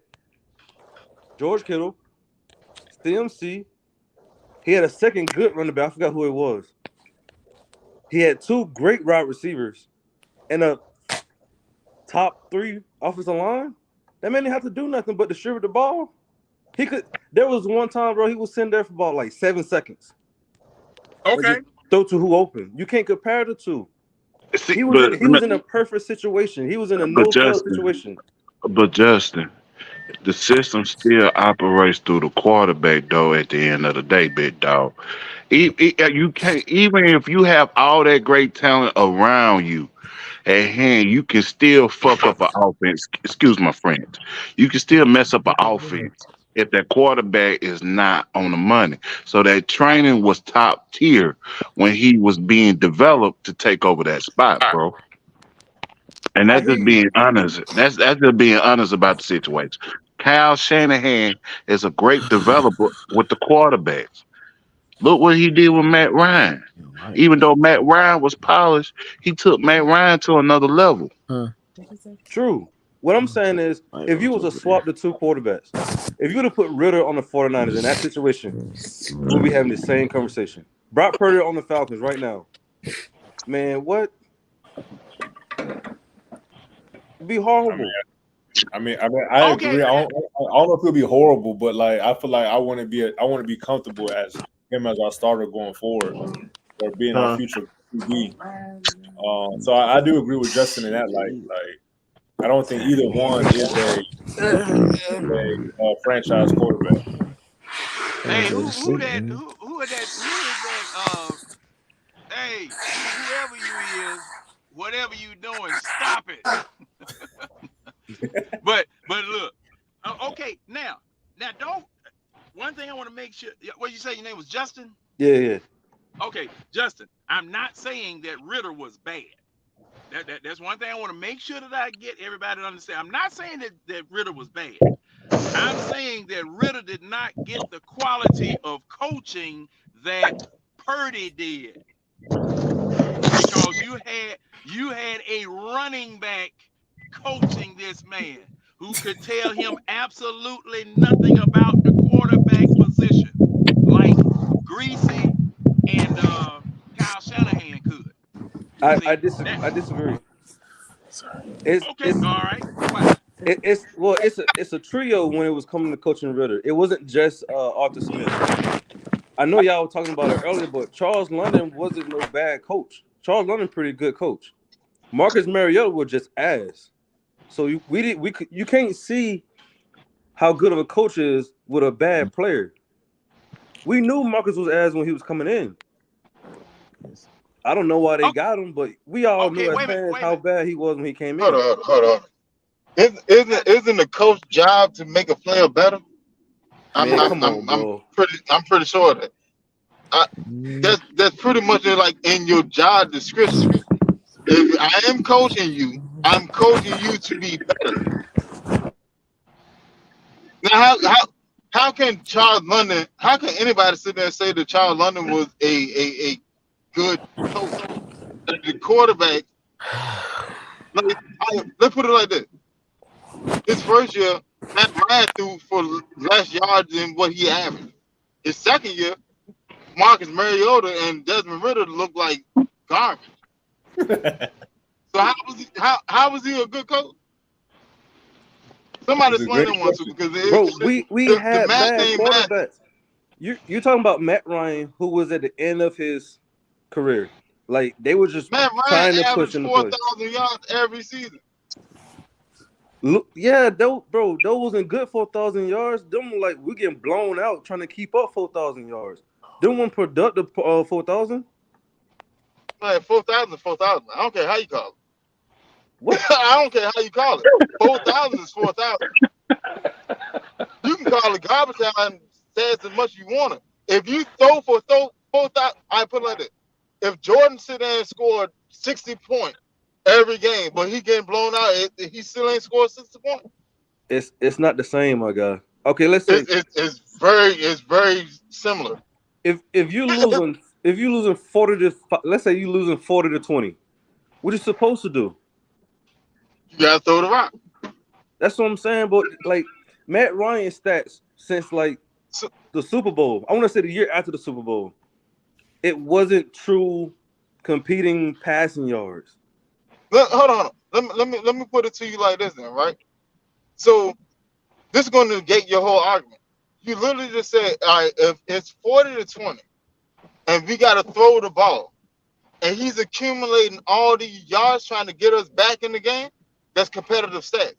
George Kittle, CMC. He had a second good running back. I forgot who it was. He had two great wide receivers and a top 3 offensive line. That man didn't have to do nothing but distribute the ball. He could. There was one time, bro, he was sitting there for about like 7 seconds. Okay. Throw to who open. You can't compare the two. See, He was in a perfect situation. He was in a no-fail situation. But Justin, the system still operates through the quarterback, though. At the end of the day, big dog, you can't. Even if you have all that great talent around you at hand, you can still fuck up an offense. Excuse my friends. You can still mess up an offense if that quarterback is not on the money. So that training was top tier when he was being developed to take over that spot, bro. And that's just being honest. That's just being honest about the situation. Kyle Shanahan is a great developer with the quarterbacks. Look what he did with Matt Ryan. Even though Matt Ryan was polished, he took Matt Ryan to another level. True. What I'm saying is, if you was to swap the two quarterbacks, if you would have put Ritter on the 49ers in that situation, we'll be having the same conversation. Brock Purdy on the Falcons right now. Man, what? It'd be horrible. I agree. I don't know if it'll be horrible, but like I feel like I want to be comfortable as him as our starter going forward, or being our future QB. So I do agree with Justin in that. Like I don't think either one is a franchise quarterback. Hey, who is that? Hey, whoever you is, whatever you doing, stop it. But look, okay, now don't. One thing I want to make sure. What you say? Your name was Justin? Yeah. Okay, Justin. I'm not saying that Ritter was bad. That's one thing I want to make sure that I get everybody to understand. I'm not saying that Ritter was bad. I'm saying that Ritter did not get the quality of coaching that Purdy did, because you had a running back coaching this man who could tell him absolutely nothing about the quarterback position, like Greasy and Kyle Shanahan could. I disagree. It's all right. What? It's a trio when it was coming to coaching Ritter. It wasn't just Arthur Smith. I know y'all were talking about it earlier, but Charles London wasn't no bad coach. Charles London pretty good coach. Marcus Mariota was just ass. So you can't see how good of a coach is with a bad player. We knew Marcus was ass when he was coming in. I don't know why they got him, but we all knew as fans how bad he was when he came in. Hold on. Isn't the coach job to make a player better? I'm pretty sure of that. That's pretty much like in your job description. If I am coaching you, I'm coaching you to be better. Now, how can Charles London? How can anybody sit there and say that Charles London was a good coach? The quarterback. Let's put it like this. His first year, Matt Ryan threw for less yards than what he averaged. His second year, Marcus Mariota and Desmond Ritter looked like garbage. So how was he a good coach? Somebody explain that one to me, because we had bad quarterbacks. You're talking about Matt Ryan, who was at the end of his career. Like they were just trying to push him to play. 4,000 yards every season. Look, yeah, those wasn't good 4,000 yards. Them like we getting blown out trying to keep up 4,000 yards. Them one productive 4,000. Man, 4,000 is 4,000. I don't care how you call it. What? I don't care how you call it. 4,000 is 4,000. You can call it garbage time and say it's as much as you want it. If you throw 4,000, I put it like this. If Jordan sit there and scored 60 points every game, but he getting blown out, he still ain't scored 60 points. It's not the same, my guy. Okay, let's say it's very similar. If you losing 40 to, let's say you losing 40 to 20, what you supposed to do? You gotta throw the rock. That's what I'm saying. But like Matt Ryan's stats since like the Super Bowl, I want to say the year after the Super Bowl, it wasn't true competing passing yards. Hold on. Let me put it to you like this then, right? So this is going to negate your whole argument. You literally just said, all right, if it's 40 to 20 and we got to throw the ball and he's accumulating all these yards trying to get us back in the game, that's competitive stats.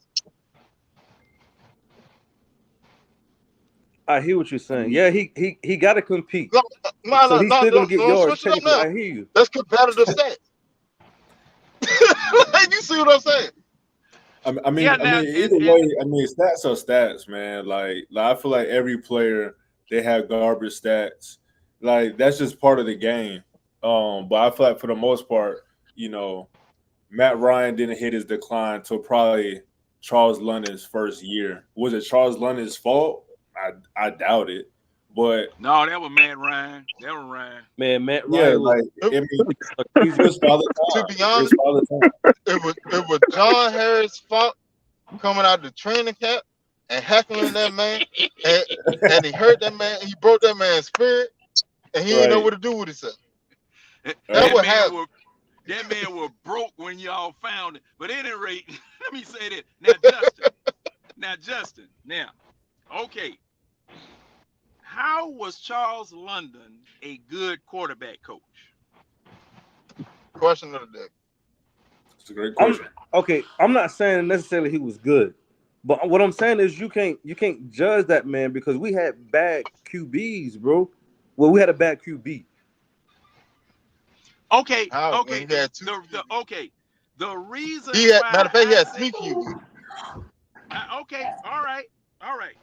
I hear what you're saying. Yeah, he got to compete. No, he's still going to get yards. I hear you. That's competitive stats. You see what I'm saying? I mean, either way, stats are stats, man. Like I feel like every player, they have garbage stats. Like that's just part of the game. But I feel like for the most part, Matt Ryan didn't hit his decline till probably Charles London's first year. Was it Charles London's fault? I doubt it. But No, that was Matt Ryan. That was Ryan. Man, Matt yeah, Ryan was like I mean, he's it was Father To Time. be It honest, was Father Time. it was John Harris' fault coming out the training camp and heckling that man, and he hurt that man. He broke that man's spirit, and he didn't know Right. what to do with himself. That That's what man happened. was that man was broke when y'all found it. But at any rate, let me say that. Now Justin. Now, okay. How was Charles London a good quarterback coach? Question of the day. It's a great question. I'm not saying necessarily he was good, but what I'm saying is you can't judge that man because we had bad QBs, bro. Well, we had a bad QB. Okay, How? okay. When he had two. Okay. The reason He had, why matter of fact, he I had say- 3 QB. Okay, all right.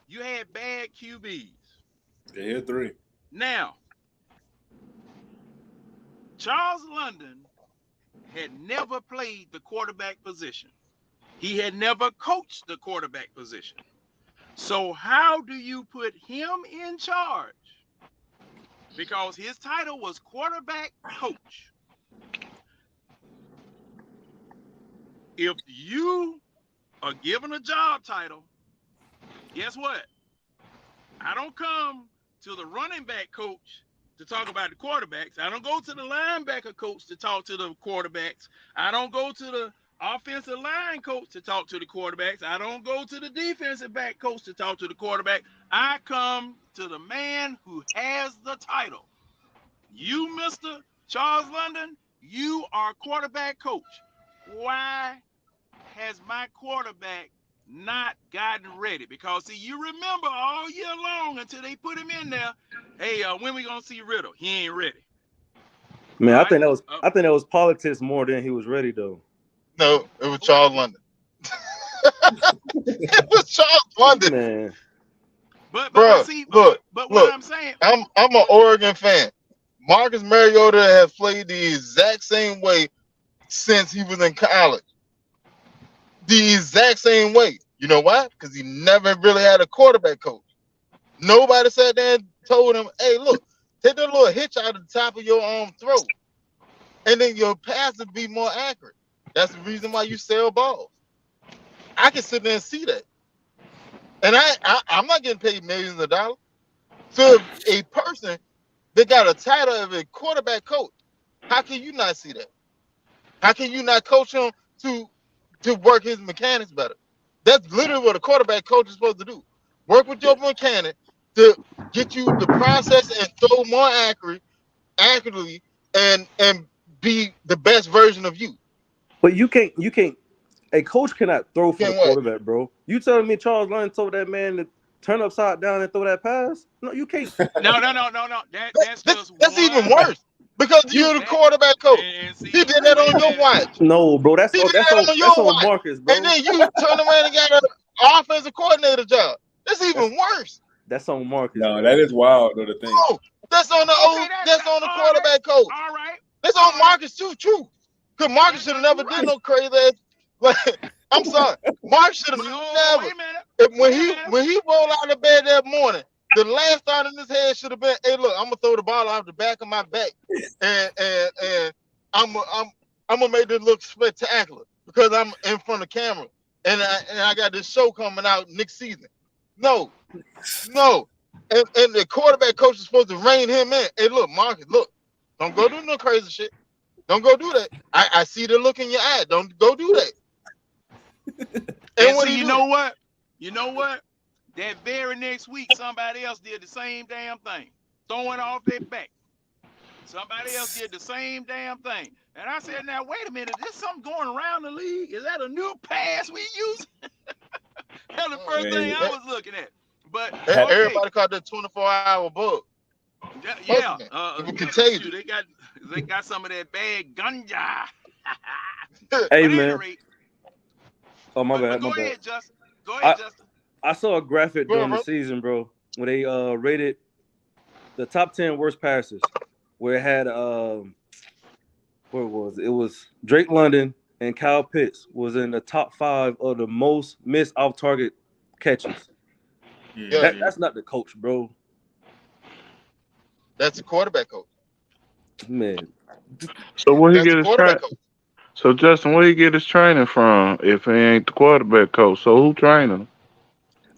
You had bad QBs. Yeah, he had 3. Now, Charles London had never played the quarterback position. He had never coached the quarterback position. So how do you put him in charge? Because his title was quarterback coach. If you are given a job title, guess what? I don't come to the running back coach to talk about the quarterbacks. I don't go to the linebacker coach to talk to the quarterbacks. I don't go to the offensive line coach to talk to the quarterbacks. I don't go to the defensive back coach to talk to the quarterback. I come to the man who has the title. You, Mr. Charles London, you are quarterback coach. Why has my quarterback not gotten ready? Because see, you remember all year long until they put him in there. Hey, when we gonna see Riddle? He ain't ready. Man, All I think right. that was politics more than he was ready though. No, it was Charles London. It was Charles London. Man, But Bro, see, look, but what look. I'm saying, I'm an Oregon fan. Marcus Mariota has played the exact same way since he was in college. The exact same way. You know why? Because he never really had a quarterback coach. Nobody sat there and told him, hey, look, take that little hitch out of the top of your throat. And then your pass would be more accurate. That's the reason why you sell balls. I can sit there and see that. And I'm not getting paid millions of dollars. So if a person that got a title of a quarterback coach, how can you not see that? How can you not coach him to work his mechanics better? That's literally what a quarterback coach is supposed to do. Work with your mechanic to get you the process and throw more accurately and be the best version of you. but you can't. A coach cannot throw for the Can't what? quarterback, bro. You telling me Charles London told that man to turn upside down and throw that pass? No, you can't. no. That's just That's even one. worse because you're the quarterback coach. And see, He did that wait a on your minute. watch. No, bro. That's He did that's that on on your that's on watch. Marcus, bro. And then you turn around and got an offensive coordinator job. That's even worse. That's on Marcus. No, bro. that is wild though to think. No, that's on the that's on the quarterback coach. All right. That's on Marcus too, true. Because Marcus should have never did no crazy ass. Like, I'm sorry, Marcus should have never. Wait a minute. When he rolled out of bed that morning, the last thought in his head should have been, "Hey, look, I'm gonna throw the ball off the back of my back, and I'm gonna make this look spectacular because I'm in front of camera, and I got this show coming out next season." No, and the quarterback coach is supposed to rein him in. Hey, look, Marcus, look, don't go do no crazy shit. Don't go do that. I see the look in your eye. Don't go do that. And so you know what? That very next week, somebody else did the same damn thing, throwing off their back. Somebody else did the same damn thing. And I said, now, wait a minute. There's something going around the league. Is that a new pass we use? That's the first thing I was looking at. But everybody caught that 24-hour bug. Yeah. It was contagious. They got some of that bad ganja. Hey, man. Oh, my bad. Go ahead, Justin. Go ahead, Justin. I saw a graphic during the season, bro, when they rated the top 10 worst passes, where it had where was it? It was Drake London and Kyle Pitts was in the top 5 of the most missed off target catches. Yeah. That's not the coach, bro. That's the quarterback coach. Man, So where he That's get the his quarterback training? coach. So Justin, where he get his training from? If he ain't the quarterback coach, so who training him?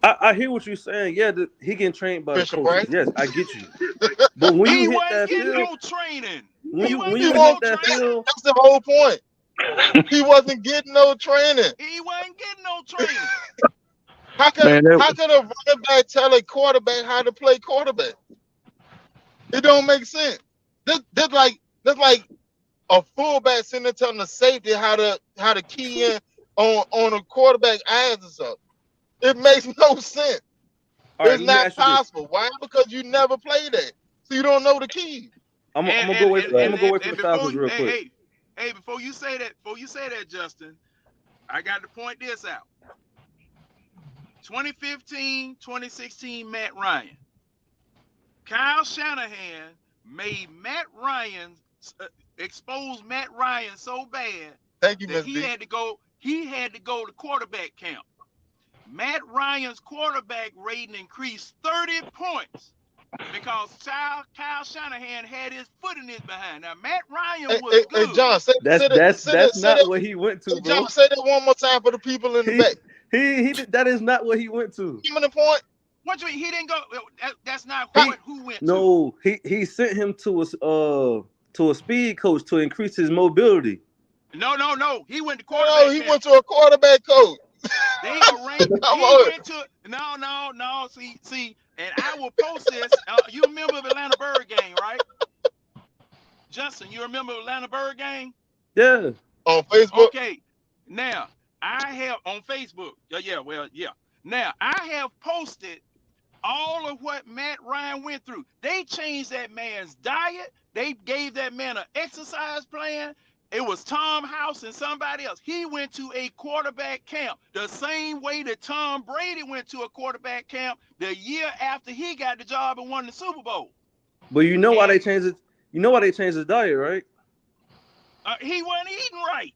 I hear what you're saying. Yeah, he getting trained by the Fisher coaches. Price. Yes, I get you. But when you He hit wasn't that getting field, no training. when He you wasn't when He you getting no hit won't. that training. field, That's the whole point. He wasn't getting no training. He wasn't getting no training. How could Man, that, how could a running back tell a quarterback how to play quarterback? It don't make sense. That's like a fullback sitting there telling the safety how to key in on a quarterback eyes or something. It makes no sense. all right, It's let me not ask you this. possible. Why? Because you never played that, so you don't know the keys. I'm And gonna go away. I'm gonna go away from and the before Falcons real quick. before you say that, Justin, I got to point this out. 2015, 2016, Matt Ryan. Kyle Shanahan made Matt Ryan expose Matt Ryan so bad Thank you, that Miss he B. had to go to quarterback camp. Matt Ryan's quarterback rating increased 30 points because Kyle Shanahan had his foot in his behind. Now Matt Ryan was Hey, good. John, say That's not that. what he went to, Hey, John, bro. say that one more time for the people in the back. He did, that is not what he went to. Give me the point. What you mean he didn't go? That's not He who went to. no, he sent him to a speed coach to increase his mobility. No. He went to No, quarterback he camp. went to a quarterback coach. They arranged. Come He on. went to no. See, and I will post this. You remember the Atlanta Bird game, right? Justin, you remember the Atlanta Bird game? Yeah. On Facebook. Okay. Now I have on Facebook. Yeah. Now I have posted all of what Matt Ryan went through. They changed that man's diet. They gave that man an exercise plan. It was Tom House and somebody else. He went to a quarterback camp the same way that Tom Brady went to a quarterback camp the year after he got the job and won the Super Bowl. But you know why they changed it? You know why they changed his diet, right? He wasn't eating right.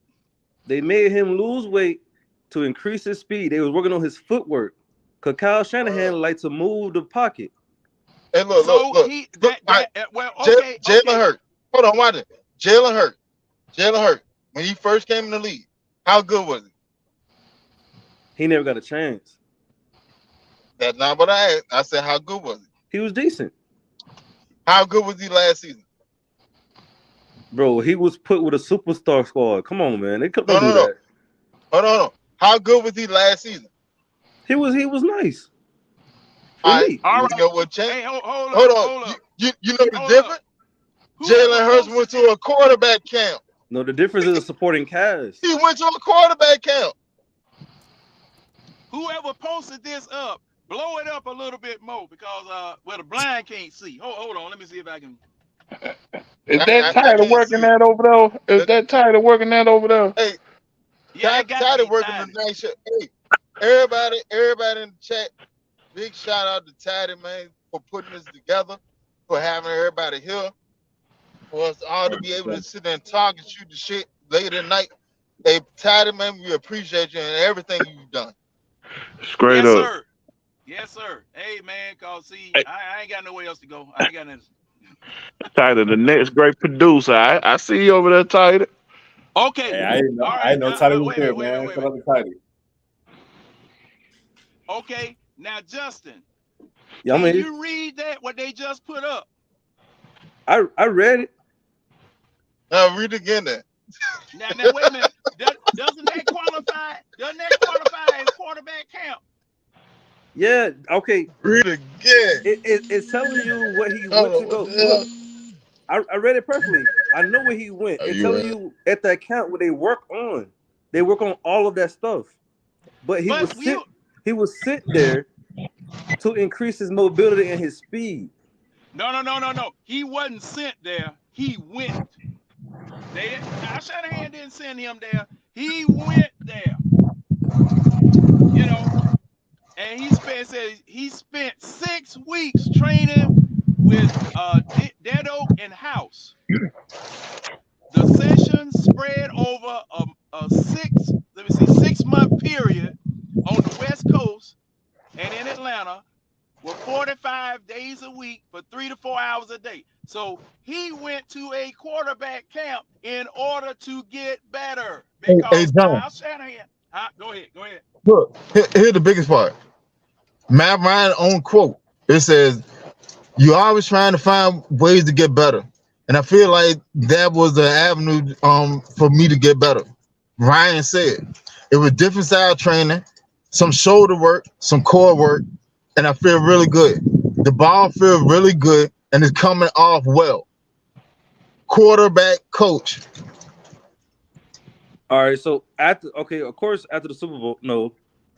They made him lose weight to increase his speed. They was working on his footwork. Cause Kyle Shanahan liked to move the pocket. Hey, look. Jalen Hurts. Hold on, watch it. Jalen Hurts. When he first came in the league, how good was he? He never got a chance. That's not what I asked. I said, how good was he? He was decent. How good was he last season? Bro, he was put with a superstar squad. Come on, man. They couldn't do that. Hold on. How good was he last season? He was nice. All right. You know what changed? Hey, hold on. You know the difference? Jalen Hurts went to a quarterback camp. No, the difference is a supporting cast. He went to a quarterback camp. Whoever posted this up, blow it up a little bit more because the blind can't see. Hold on, let me see if I can. Is that title working that over there? Is that title working that over there? Hey, yeah, title working the night shift. Hey, everybody in the chat, big shout out to Taddy, man, for putting this together, for having everybody here, for us all to be able to sit there and talk and shoot the shit late at night. Hey, Taddy, man, we appreciate you and everything you've done. Straight up. Sir. Yes, sir. Hey, man, cause see, I ain't got nowhere else to go. I ain't got nothing. Title, the next great producer. I see you over there, Title. Okay. Hey, I didn't know Title was there, man. Shout out to Title. Okay, now Justin, can you read that what they just put up? I read it. Now read it again then. Now wait a minute. Doesn't that qualify? Doesn't that qualify as quarterback camp? Yeah. Okay. Read it again. It's telling you what he went to go. Look, I read it perfectly. I know where he went. It's telling you at that camp where they work on. They work on all of that stuff. But he was sent there to increase his mobility and his speed. No. He wasn't sent there. He went. Kyle Shanahan didn't send him there. He went there. You know, and he spent 6 weeks training with Dead Oak and House. The sessions spread over a 6-month period on the West Coast and in Atlanta, with 45 days a week for 3 to 4 hours a day. So he went to a quarterback camp in order to get better because John, Kyle Shanahan. Go ahead. look, here's the biggest part. Matt Ryan own quote. It says, "You're always trying to find ways to get better," and I feel like that was the avenue for me to get better. Ryan said it was different style training, some shoulder work, some core work, and I feel really good. The ball feels really good and it's coming off well. Quarterback coach. All right, so of course, after the Super Bowl, no.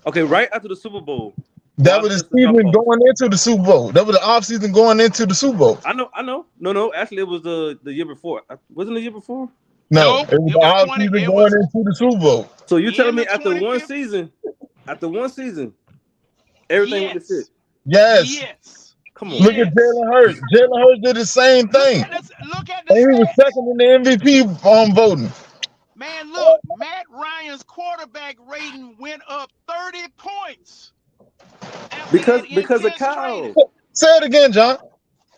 Okay, right after the Super Bowl. That was the season going into the Super Bowl. That was the offseason going into the Super Bowl. I know. No. Actually, it was the year before. Wasn't it the year before? No, it was the offseason going into the Super Bowl. So you're telling me after one season, everything went to shit? Yes. Come on. Look at Jalen Hurts. Jalen Hurts did the same thing. Look at the and he was second in the MVP voting. Man, look, Matt Ryan's quarterback rating went up 30 points. Because of Kyle. Say it again, John.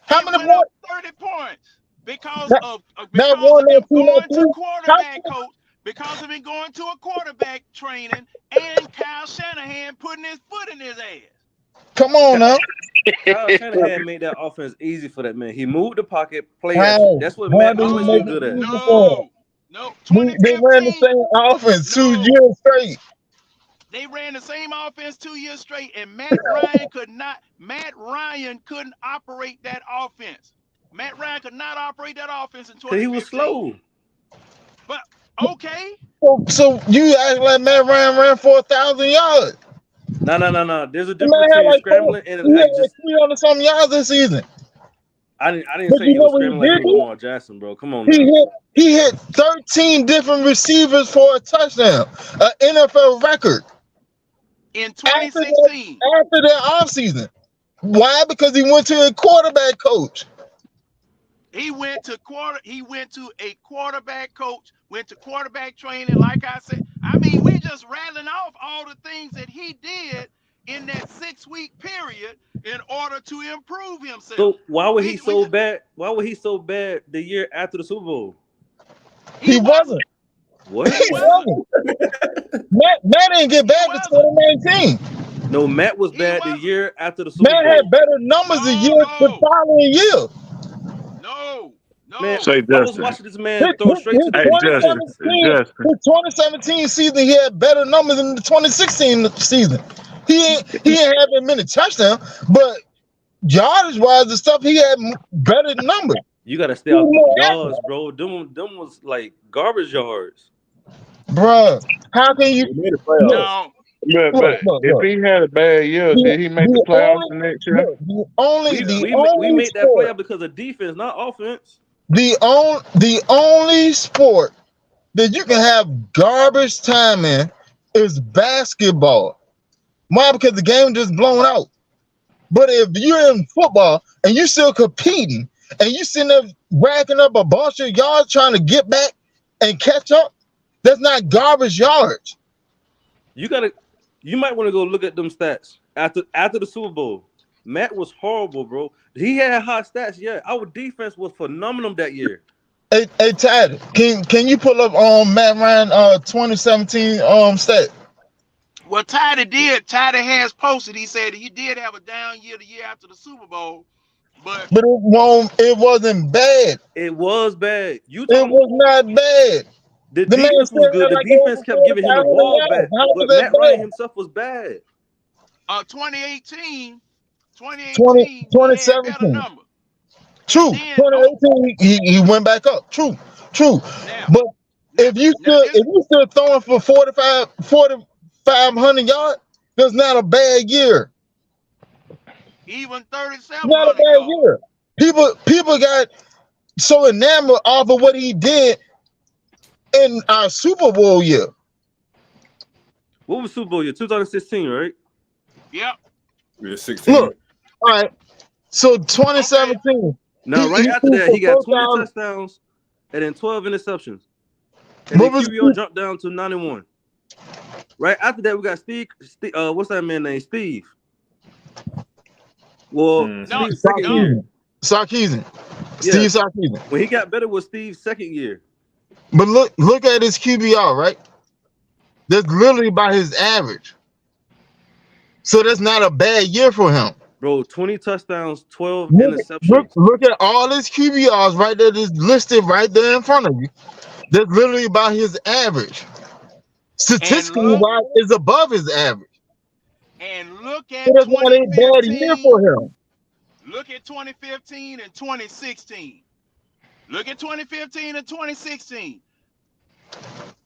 How many points? 30 points. Because of him going to quarterback coach, because of him going to a quarterback training, and Kyle Shanahan putting his foot in his ass. Come on now. Kyle Shanahan made that offense easy for that man. He moved the pocket, play action. That's what Matt Ryan was good at. No. They ran the same offense 2 years straight. They ran the same offense 2 years straight, and Matt Ryan couldn't operate that offense. Matt Ryan could not operate that offense in 2015. He was slow. But okay. So you act like Matt Ryan ran for 1,000 yards. No. There's a difference between scrambling and just 300-something yards this season. I didn't say he was scrambling like Lamar Jackson, bro. Come on. He hit 13 different receivers for a touchdown, an NFL record. In 2016. After that offseason. Why? Because he went to a quarterback coach. He went to a quarterback coach, went to quarterback training. Like I said, we just rattling off all the things that he did in that 6-week period in order to improve himself. So why was he so bad? Why was he so bad the year after the Super Bowl? He wasn't. What? He wasn't. Matt didn't get bad to 2019. No, Matt was bad the year after the Super Bowl. Matt had better numbers the following year. No. Man, I was watching this man throw straight to the 2017 season, he had better numbers than the 2016 season. He ain't have that many touchdowns, but yardage wise and stuff, he had better numbers. You gotta stay off the yards, bro. Them was like garbage yards. Bruh, how can you? No. But if he had a bad year, did he make the playoffs the next year? We made that playoff because of defense, not offense. The only sport that you can have garbage time in is basketball. Why? Because the game just blown out. But if you're in football and you're still competing and you sitting there racking up a bunch of yards trying to get back and catch up, that's not garbage yards. You might want to go look at them stats after the Super Bowl. Matt was horrible, bro. He had high stats, yeah. Our defense was phenomenal that year. Hey, Tad, can you pull up Matt Ryan 2017 stat? Well, Tidy has posted. He said he did have a down year the year after the Super Bowl, but it wasn't bad. It was bad. It was not bad. The defense was good. The defense kept giving him the ball back, but Matt Ryan himself was bad. 2017. 2017. True. 2018 he went back up. True. Now, but if you still throwing for 4,500 yards, that's not a bad year. Even 37. Not a bad year. People got so enamored off of what he did in our Super Bowl year. What was Super Bowl year? 2016, right? Yep. Yeah, 16. Look, all right. So 2017. Okay. Now, right after that, he got 20 touchdowns and then 12 interceptions. And then QBR jumped down to 91. Right after that, we got Steve. What's that man's name? Steve. Well, Mhm. No, Steve's second no. year. Sarkisian. Yeah. Steve Sarkisian. When he got better was Steve's second year. But look at his QBR, right? That's literally about his average. So that's not a bad year for him. Bro, 20 touchdowns, 12 Look, interceptions. look at all his QBRs right there that's listed right there in front of you. That's literally about his average. Statistically look- wise, is above his average. And look at So that's not a bad year 2015. for him. Look at 2015 and 2016. Look at 2015 and 2016.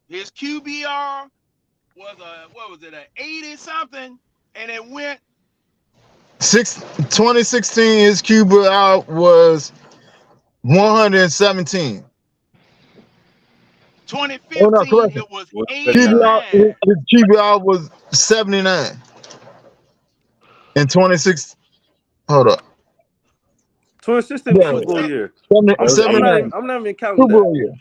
His QBR was what was it, a 80 something, and it went 2016, his QBR was 117. 2015, Oh no, correction. it was What's QBR, 89. his QBR was 79. In 26, hold up. 2016 Yeah. Super Bowl year. I'm 79. not even counting Super that. Bowl year.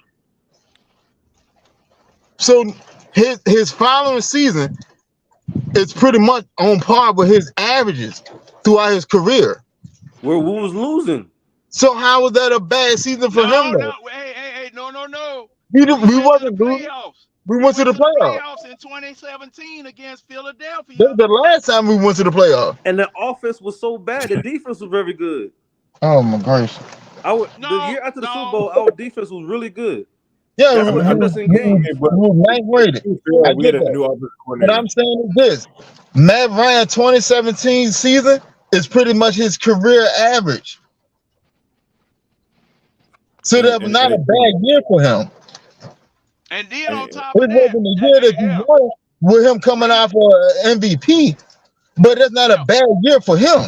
So his following season is pretty much on par with his averages throughout his career. Where we was losing. So how was that a bad season for him? No, Though? hey, no. We went wasn't to the losing. playoffs. We went to the playoffs. playoffs in 2017 against Philadelphia. That was the last time we went to the playoffs. And the offense was so bad. The defense was very good. Oh my gosh. The year after the Super Bowl, our defense was really good. Yeah, That's what kept us in games. ninth rated. I We get had a that. new offensive What coordinator. I'm saying is this: Matt Ryan 2017 season is pretty much his career average. So that was not a bad year for him. And then on top It of that, wasn't a year that you won with him coming out for an MVP, but that's not a bad year for him.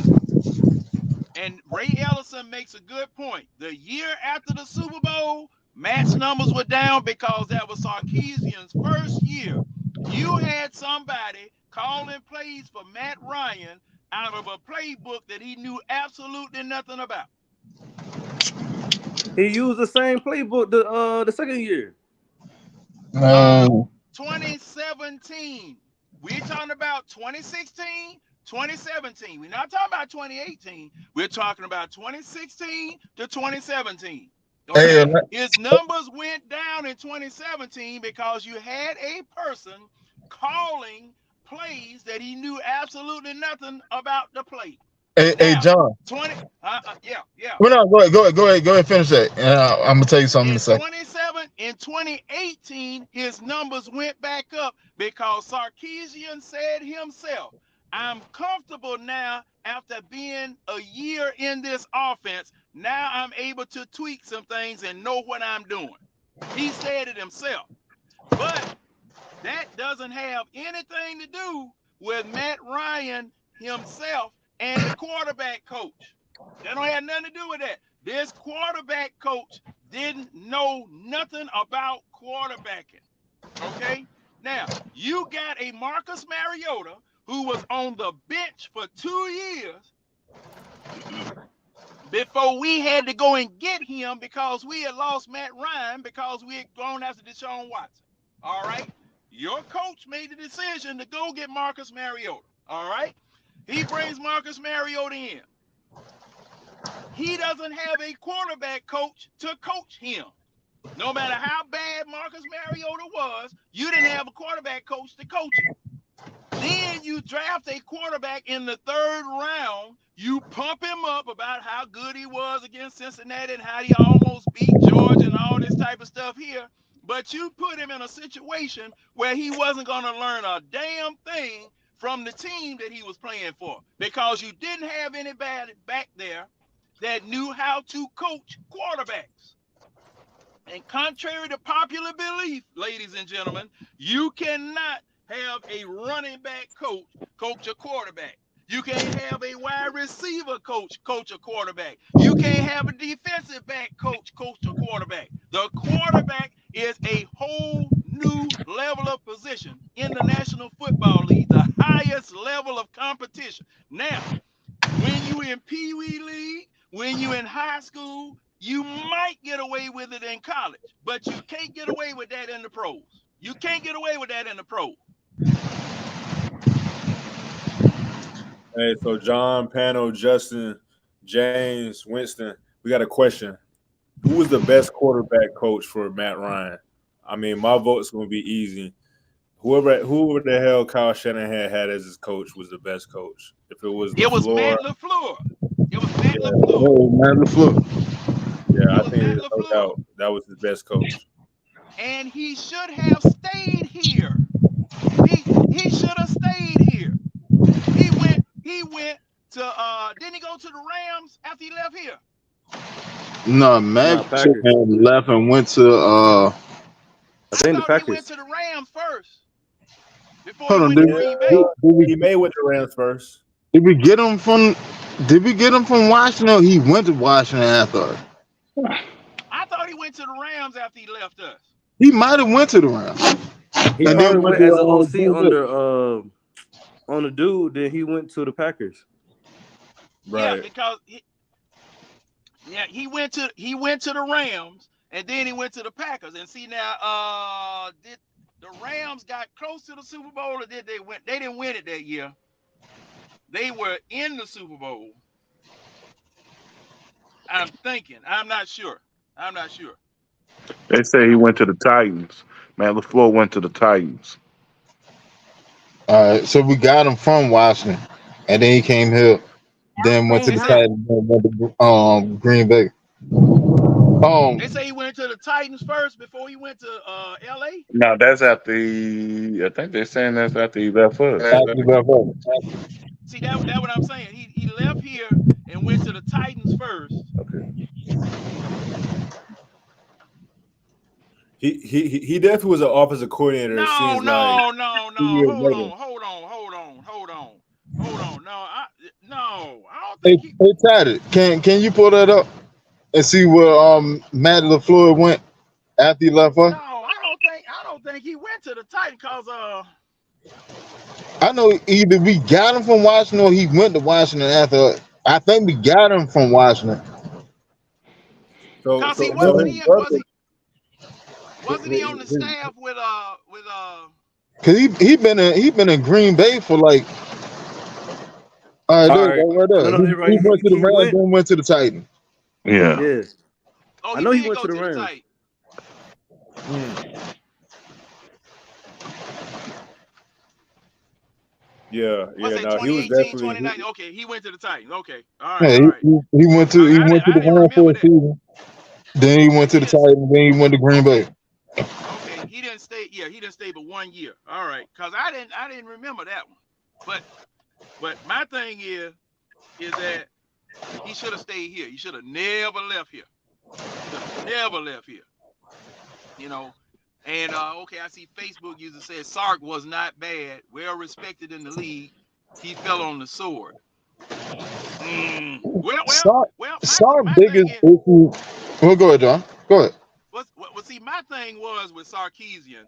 and Ray Ellison makes a good point. The year after the Super Bowl, Matt's numbers were down because that was Sarkisian's first year. You had somebody calling plays for Matt Ryan out of a playbook that he knew absolutely nothing about. He used the same playbook the second year. 2017. We're talking about 2016, 2017. We're not talking about 2018. We're talking about 2016 to 2017. Okay? His numbers went down in 2017 because you had a person calling plays that he knew absolutely nothing about the play. Hey, John. 20. Yeah. Well, no, go ahead, finish that. I'm gonna tell you something in a second. In 2018, his numbers went back up because Sarkisian said himself, "I'm comfortable now after being a year in this offense. Now I'm able to tweak some things and know what I'm doing." He said it himself. But that doesn't have anything to do with Matt Ryan himself and the quarterback coach. That don't have nothing to do with that. This quarterback coach didn't know nothing about quarterbacking. Okay? Now, you got a Marcus Mariota who was on the bench for 2 years before we had to go and get him because we had lost Matt Ryan because we had gone after Deshaun Watson. All right? Your coach made the decision to go get Marcus Mariota. All right? He brings Marcus Mariota in. He doesn't have a quarterback coach to coach him. No matter how bad Marcus Mariota was, you didn't have a quarterback coach to coach him. Then you draft a quarterback in the 3rd round. You pump him up about how good he was against Cincinnati and how he almost beat Georgia and all this type of stuff here. But you put him in a situation where he wasn't going to learn a damn thing from the team that he was playing for because you didn't have anybody back there that knew how to coach quarterbacks. And contrary to popular belief, ladies and gentlemen, you cannot have a running back coach a quarterback. You can't have a wide receiver coach a quarterback. You can't have a defensive back coach a quarterback. The quarterback is a whole new level of position in the National Football League, the highest level of competition. Now, when you in Pee Wee League, when you in high school, you might get away with it in college, but you can't get away with that in the pros. You can't get away with that in the pros. Hey, so John, Pano, Justin, James, Winston, we got a question. Who was the best quarterback coach for Matt Ryan? I mean, my vote's going to be easy. Whoever the hell Kyle Shanahan had as his coach was the best coach. If it was It was LaFleur, Matt LaFleur. It was Matt yeah, LaFleur. Oh, man, the floor. yeah, It I was think Matt there's no LaFleur. doubt that was his best coach. And he should have stayed here. He should have stayed here. He went to didn't he go to the Rams after he left here? No, Nah, Mac Packers. left and went to I I think the thought he went Packers. to the Rams first before hold he on, went to did, Green Bay. did, He we, made with the Rams first. did we get him from Washington or he went to Washington after? I thought he went to the Rams after he left us. He might have went to the Rams. He And then probably went went as an to OC Green Bay. under on the dude. Then he went to the Packers. Yeah, Right. because he went to the Rams and then he went to the Packers. And see now, did the Rams got close to the Super Bowl or did they win? They didn't win it that year. They were in the Super Bowl. I'm thinking. I'm not sure. They say he went to the Titans. Matt LaFleur went to the Titans. All right, so we got him from Washington, and then he came here, then went to the They say, Titans, then went to Green Bay. they say he went to the Titans first before he went to LA. No, that's after I think they're saying that's after he left us. After he left us. See that what I'm saying. He left here and went to the Titans first. Okay. He definitely was an offensive coordinator. No. Hold on. No, I don't Hey, think he. hey, Taddy, can you pull that up and see where Matt LaFleur went after he left us? No, I don't think he went to the Titans because I know either we got him from Washington or he went to Washington after us. I think we got him from Washington. So, he so wasn't his he brother, wasn't he on the staff with Cause he been in Green Bay for like all right, All there you right. go, right there. No, He they're right. went to the He Rams, went. then went to the Titans. Yeah. Yeah. Oh, I he know he did went go to the Rams. Titans. yeah. What's No, he was 2018, definitely 2019? Okay, he went to the Titans. Okay, all Yeah, right. he went to I the didn't Rams for remember a that. season. Then he went to the Titans. Then he went to Green Bay. Okay, he didn't stay. Yeah, he didn't stay but 1 year. All right, cause I didn't remember that one. But my thing is that he should have stayed here. He should have never left here. You know. And okay, I see Facebook user says Sark was not bad, well respected in the league. He fell on the sword. Well. Sark's My biggest thing is, issue. Well, go ahead, John. Go ahead. see, my thing was with Sarkisian.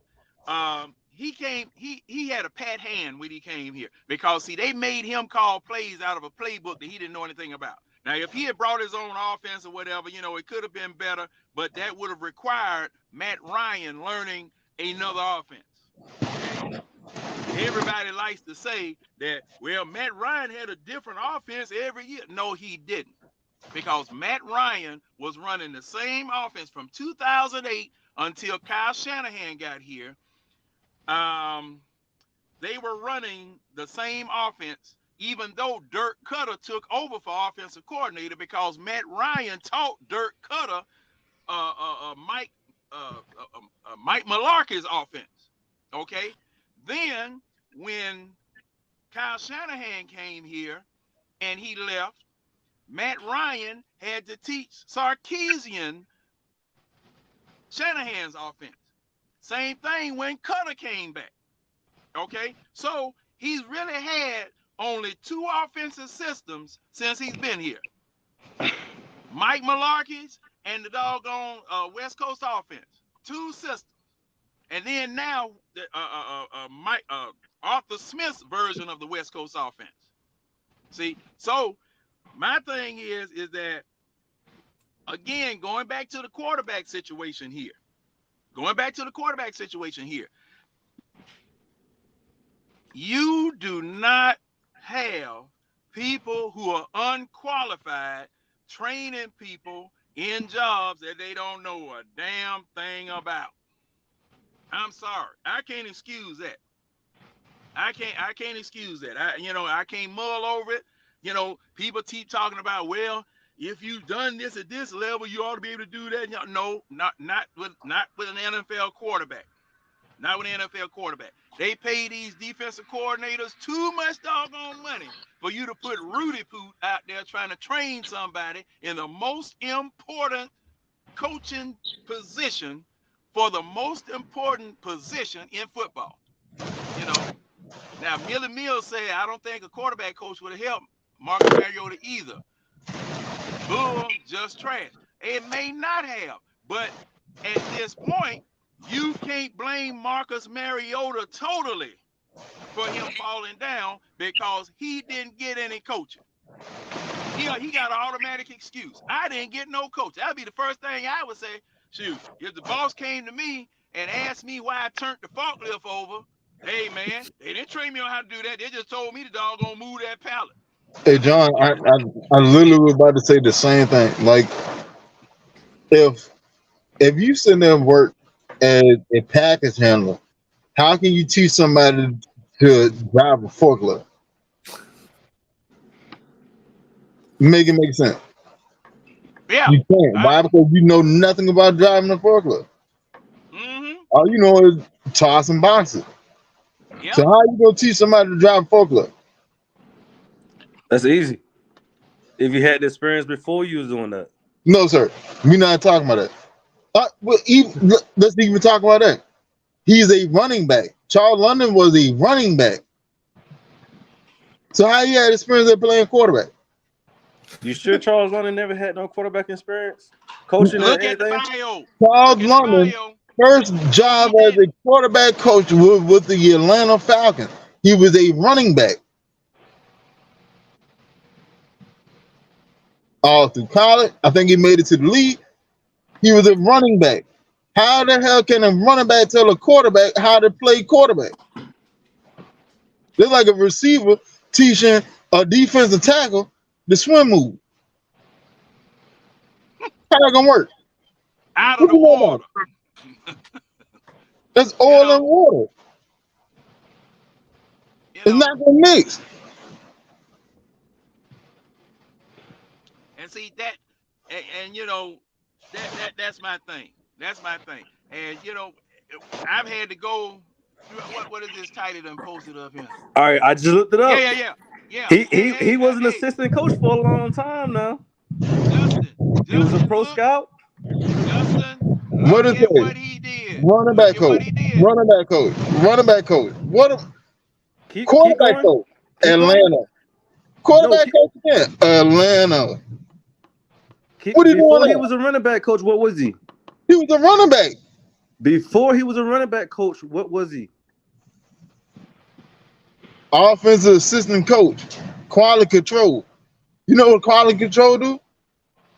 He had a pat hand when he came here because see they made him call plays out of a playbook that he didn't know anything about. Now, if he had brought his own offense or whatever, it could have been better, but that would have required Matt Ryan learning another offense. Okay. Everybody likes to say that, well, Matt Ryan had a different offense every year. No, he didn't. Because Matt Ryan was running the same offense from 2008 until Kyle Shanahan got here. They were running the same offense, even though Dirk Cutter took over for offensive coordinator because Matt Ryan taught Dirk Cutter Mike Malarkey's offense. Okay. Then when Kyle Shanahan came here and he left, Matt Ryan had to teach Sarkisian Shanahan's offense. Same thing when Cutter came back. Okay, so he's really had only 2 offensive systems since he's been here. Mike Malarkey's and the doggone West Coast offense. 2 systems. And then now Arthur Smith's version of the West Coast offense. See, so my thing is that, again, going back to the quarterback situation here. You do not have people who are unqualified training people in jobs that they don't know a damn thing about. I'm sorry. I can't excuse that. I can't excuse that. I can't mull over it. People keep talking about, well, if you've done this at this level, you ought to be able to do that. No, not with an NFL quarterback. Not with an NFL quarterback. They pay these defensive coordinators too much doggone money for you to put Rudy Poot out there trying to train somebody in the most important coaching position for the most important position in football. Now, Millie Mills said, I don't think a quarterback coach would have helped Marcus Mariota either. Bull, just trash. It may not have, but at this point, you can't blame Marcus Mariota totally for him falling down because he didn't get any coaching. He got an automatic excuse. I didn't get no coach. That'd be the first thing I would say. Shoot, if the boss came to me and asked me why I turned the forklift over, hey, man, they didn't train me on how to do that. They just told me to doggone move that pallet. Hey, John, I literally was about to say the same thing. Like, if you sit there and work as a package handler, how can you teach somebody to drive a forklift? Make it make sense. Yeah. You can't. Why? Because you know nothing about driving a forklift. Mm-hmm. All you know is tossing boxes. Yep. So how you gonna teach somebody to drive a forklift? That's easy. If you had the experience before you was doing that. No, sir. We're not talking about that. Let's even talk about that. He's a running back. Charles London was a running back. So how he had experience at playing quarterback? You sure Charles London never had no quarterback experience? Coaching Look and at the everything? bio. Charles London, first job as a quarterback coach with the Atlanta Falcons. He was a running back. All through college, I think he made it to the league. He was a running back. How the hell can a running back tell a quarterback how to play quarterback? They're like a receiver teaching a defensive tackle the swim move. How that gonna work? Out of the water. That's oil and water. It's not gonna mix. And see that, and that's my thing. That's my thing. And I've had to go. What is this title done posted up here? All right, I just looked it up. Yeah. He was an assistant coach for a long time now. Justin, he was a pro scout. Justin, what is it? What he did. Running back coach. Running back coach. Running back coach. Quarterback coach. Atlanta. Quarterback coach again. Atlanta. What are you before doing? He was a running back coach. What was he? He was a running back. Before he was a running back coach, what was he? Offensive assistant coach. Quality control. You know what quality control do?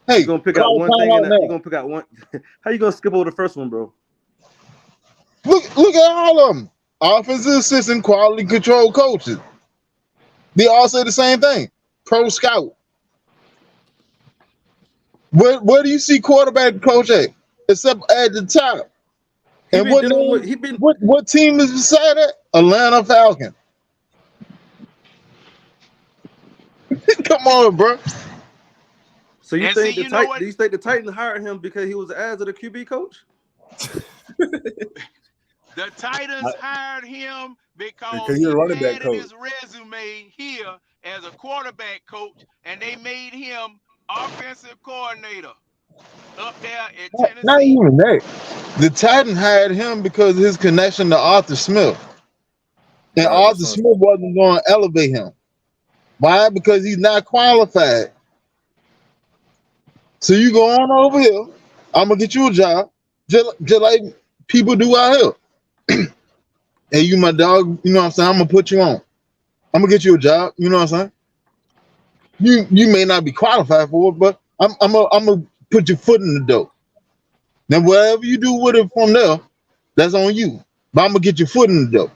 Hey, you're gonna pick out one thing and you're gonna pick out one. How you gonna skip over the first one, bro? Look at all of them. Offensive assistant, quality control coaches. They all say the same thing. Pro scout. Where do you see quarterback coach at? Except at the top. And what team is beside that? Atlanta Falcons. Come on, bro. So you think the Titans hired him because he was the ass of the QB coach? The Titans hired him because he he running back added coach. his resume here as a quarterback coach, and they made him offensive coordinator up there at Tennessee. Not even that. The Titans hired him because of his connection to Arthur Smith. And Arthur Smith wasn't going to elevate him. Why? Because he's not qualified. So you go on over here. I'm going to get you a job. Just like people do out here. Hey, you my dog. You know what I'm saying? I'm going to put you on. I'm going to get you a job. You know what I'm saying? You may not be qualified for it, but I'm going to put your foot in the door. Now, whatever you do with it from there, that's on you. But I'm going to get your foot in the door.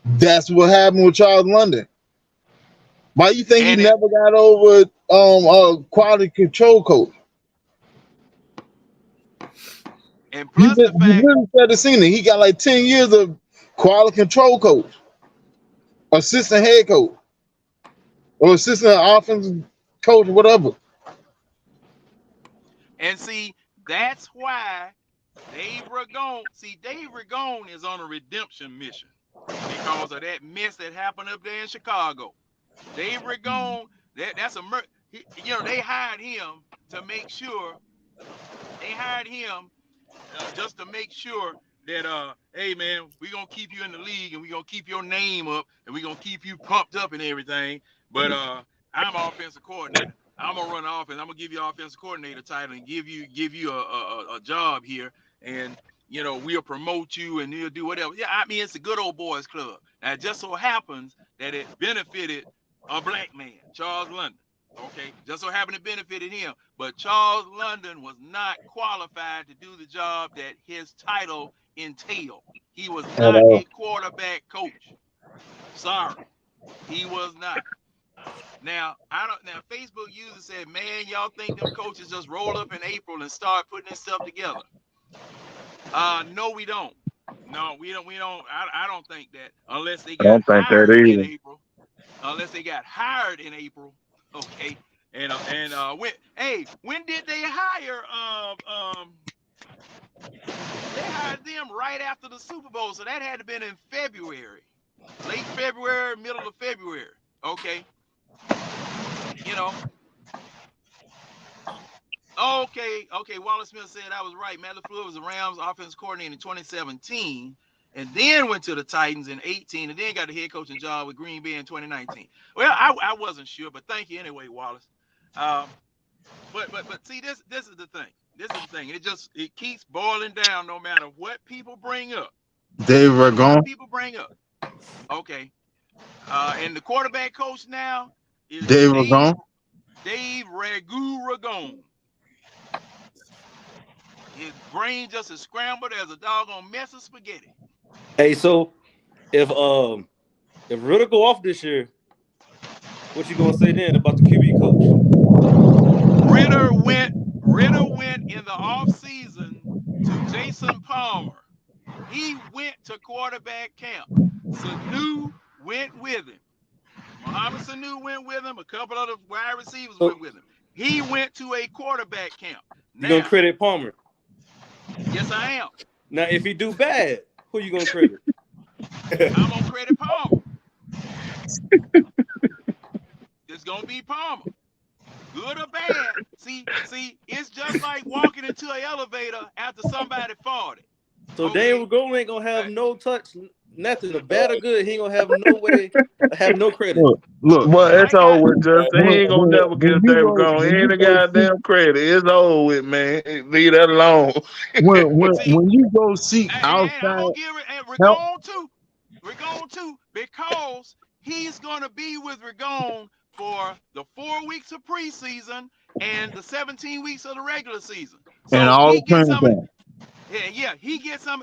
That's what happened with Charles London. Why you think he And never got over a quality control coach? plus the You fact, really should have seen it. He got like 10 years of quality control coach, assistant head coach, or assistant offensive coach, whatever. and see, that's why Dave Ragone is on a redemption mission because of that mess that happened up there in Chicago. Dave Ragone, that's a they hired him to make sure they hired him just to make sure that hey man, we're gonna keep you in the league and we're gonna keep your name up and we're gonna keep you pumped up and everything. But I'm offensive coordinator. I'm gonna run the offense. I'm gonna give you offensive coordinator title and give you a job here, and we'll promote you and you'll do whatever. Yeah, I mean it's a good old boys club. Now it just so happens that it benefited a black man, Charles London. Okay, just so happened it benefited him. But Charles London was not qualified to do the job that his title entailed. He was not a quarterback coach. Sorry, he was not. Now, Now, Facebook users said, "Man, y'all think them coaches just roll up in April and start putting this stuff together?" No, we don't. No, we don't. We don't. I don't think that unless they I got don't think that hired in either. April. Unless they got hired in April. Okay. And when did they hire? They hired them right after the Super Bowl, so that had to been in February, late February, middle of February. Okay. Okay. Wallace Smith said I was right. Matt LaFleur was the Rams offensive coordinator in 2017, and then went to the Titans in 18, and then got the head coaching job with Green Bay in 2019. Well, I wasn't sure, but thank you anyway, Wallace. But see, this is the thing. This is the thing. It keeps boiling down no matter what people bring up. Dave Ragone. People bring up. Okay. And the quarterback coach now is Dave Ragone. Dave Ragone. His brain just as scrambled as a doggone mess of spaghetti. Hey, so if Ritter go off this year, what you gonna say then about the QB coach? Ritter went in the offseason to Jason Palmer. He went to quarterback camp. Sanu went with him. Mohamed Sanu went with him. A couple of the wide receivers went with him. He went to a quarterback camp. You gonna credit Palmer? Yes, I am. Now, if he do bad, who you gonna credit? I'm gonna credit Palmer. It's gonna be Palmer. Good or bad. See, it's just like walking into an elevator after somebody farted. So okay. Dave Ragone ain't gonna have no touch, nothing. The bad or good, he ain't gonna have no way, have no credit. Look, well, it's over with, Justin. He ain't gonna never give Dave Ragone any goddamn credit. It's over with, man. Leave that alone. when you go seek outside, I'm gonna give Ragone too, because he's gonna be with Ragone for the 4 weeks of preseason and the 17 weeks of the regular season. So and all he gets some.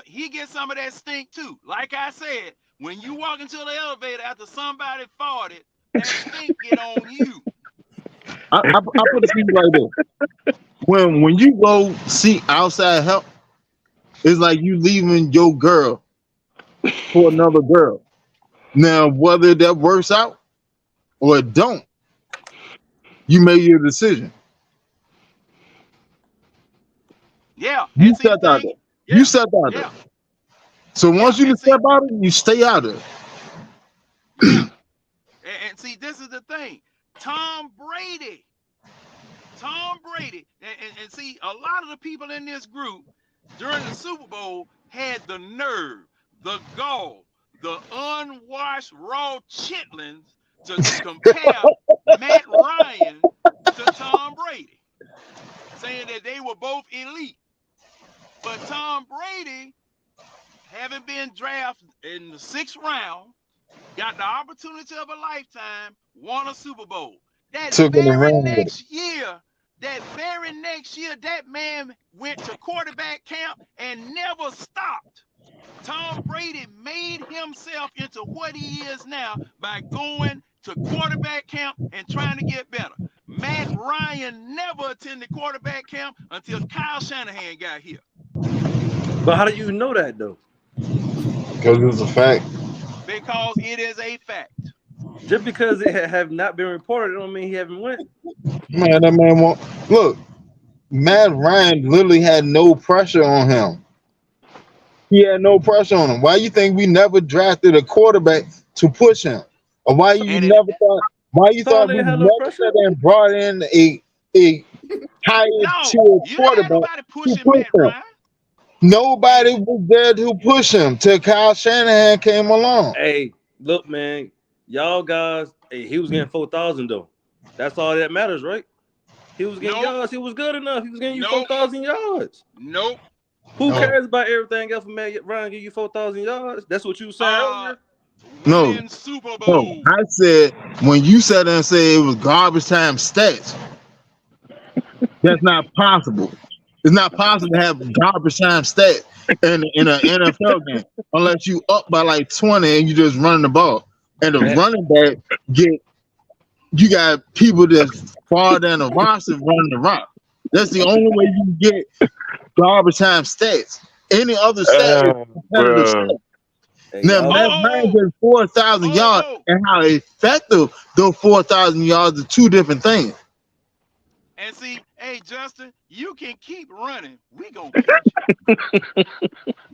He gets some of that stink too. Like I said, when you walk into the elevator after somebody farted, that stink get on you. I put it to you like this: when you go seek outside help, it's like you leaving your girl for another girl. Now, whether that works out or it don't, you made your decision. Yeah, you stepped out there. Yeah. You stepped out there. So once you step out of it, you stay out of it. Yeah. And see, this is the thing. Tom Brady, and see, a lot of the people in this group during the Super Bowl had the nerve, the gall, the unwashed raw chitlins to compare Matt Ryan to Tom Brady, saying that they were both elite. But Tom Brady, having been drafted in the 6th round, got the opportunity of a lifetime, won a Super Bowl. That very next year, that man went to quarterback camp and never stopped. Tom Brady made himself into what he is now by going to quarterback camp and trying to get better. Matt Ryan never attended quarterback camp until Kyle Shanahan got here. But how do you know that though? Because it's a fact. Because it is a fact. Just because it have not been reported, don't mean he haven't went. Man, that man won't look. Matt Ryan literally had no pressure on him. He had no pressure on him. Why you think we never drafted a quarterback to push him? Or why you And it- never thought? Why you So thought they we had no never pressure? sat there and brought in a higher No, tier you didn't have quarterback nobody to pushing push Matt him? Ryan. Nobody was there to push him till Kyle Shanahan came along. Hey, look, man, y'all guys. Hey, he was getting 4,000 though. That's all that matters, right? He was getting Nope. yards. He was good enough. He was getting you Nope. 4,000 yards. Nope. Who No. cares about everything else? Matt Ryan give you 4,000 yards. That's what you said earlier. No. Winning Super Bowl. No, I said when you sat there and said it was garbage time stats, that's not possible. It's not possible to have garbage time stats in an NFL game unless you up by like 20 and you just running the ball. And the running back you got people that's far down the roster running the rock. That's the only way you can get garbage time stats. Any other stat is competitive Bruh. stat. Hey, Now, y'all- Matt Ryan gets 4,000 yards, and how effective those 4,000 yards are two different things. And see, hey Justin, you can keep running. We gonna catch you.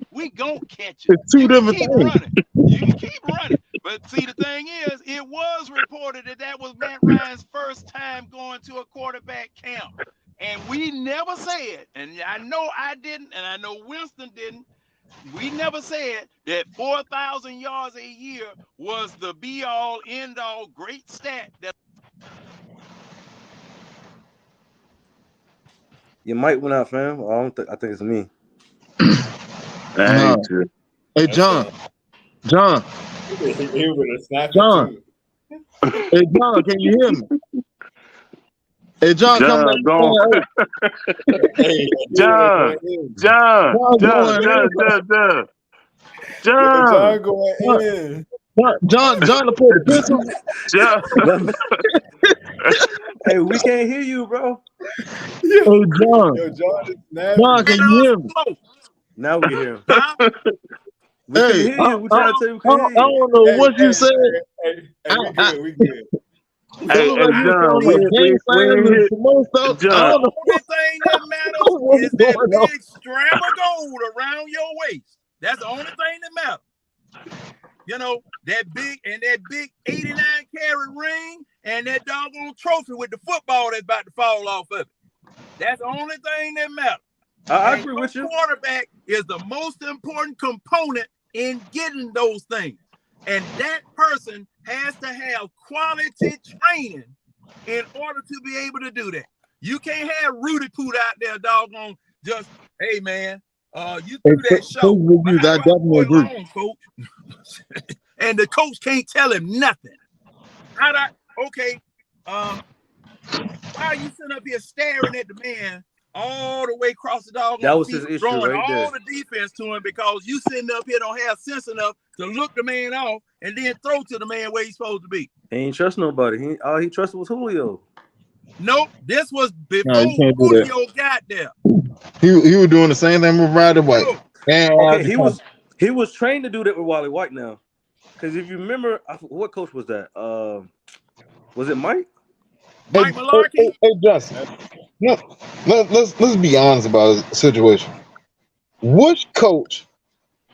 We gonna catch you. It's two You can different keep things. running. You can keep running. But see, the thing is, it was reported that was Matt Ryan's first time going to a quarterback camp. And we never said, and I know I didn't, and I know Winston didn't, we never said that 4,000 yards a year was the be-all, end-all great stat. That your mic went out, fam. I think it's me. I hate you. Hey, John. John. He would have snapped John. it too. Hey, John, can you hear me? Hey, John, come back. Hey, John going in. John, to pull the pistol. Hey, we can't hear you, bro. Hey, John. Yo, John is snapping. John, can you hear me? Now we can hear him. huh? We Hey, couldn't hear you. We trying to tell you we I couldn't hear you. don't know what you said. Hey, we good. Hey, John, we hit The only thing that matters is that big strap of gold around your waist. That's the only thing that matters. You know, that big 89 carat ring and that doggone trophy with the football that's about to fall off of it. That's the only thing that matters. I agree with you. Quarterback is the most important component in getting those things. And that person has to have quality training in order to be able to do that. You can't have Rudy Poot out there, doggone, just, hey, man, you threw that show. I definitely agree. Coach. And the coach can't tell him nothing. Why are you sitting up here staring at the man all the way across the dog? That was his issue throwing right there. all the defense to him because you sitting up here don't have sense enough to look the man off and then throw to the man where he's supposed to be. He ain't trust nobody. All he trusted was Julio. Nope, this was before you can't do that. Julio got there. He was doing the same thing with Ryder White. Okay, he was trained to do that with Wally White now. Because if you remember, what coach was that? Was it Mike? Mike Malarkey? Hey, Justin. No, let's be honest about the situation. Which coach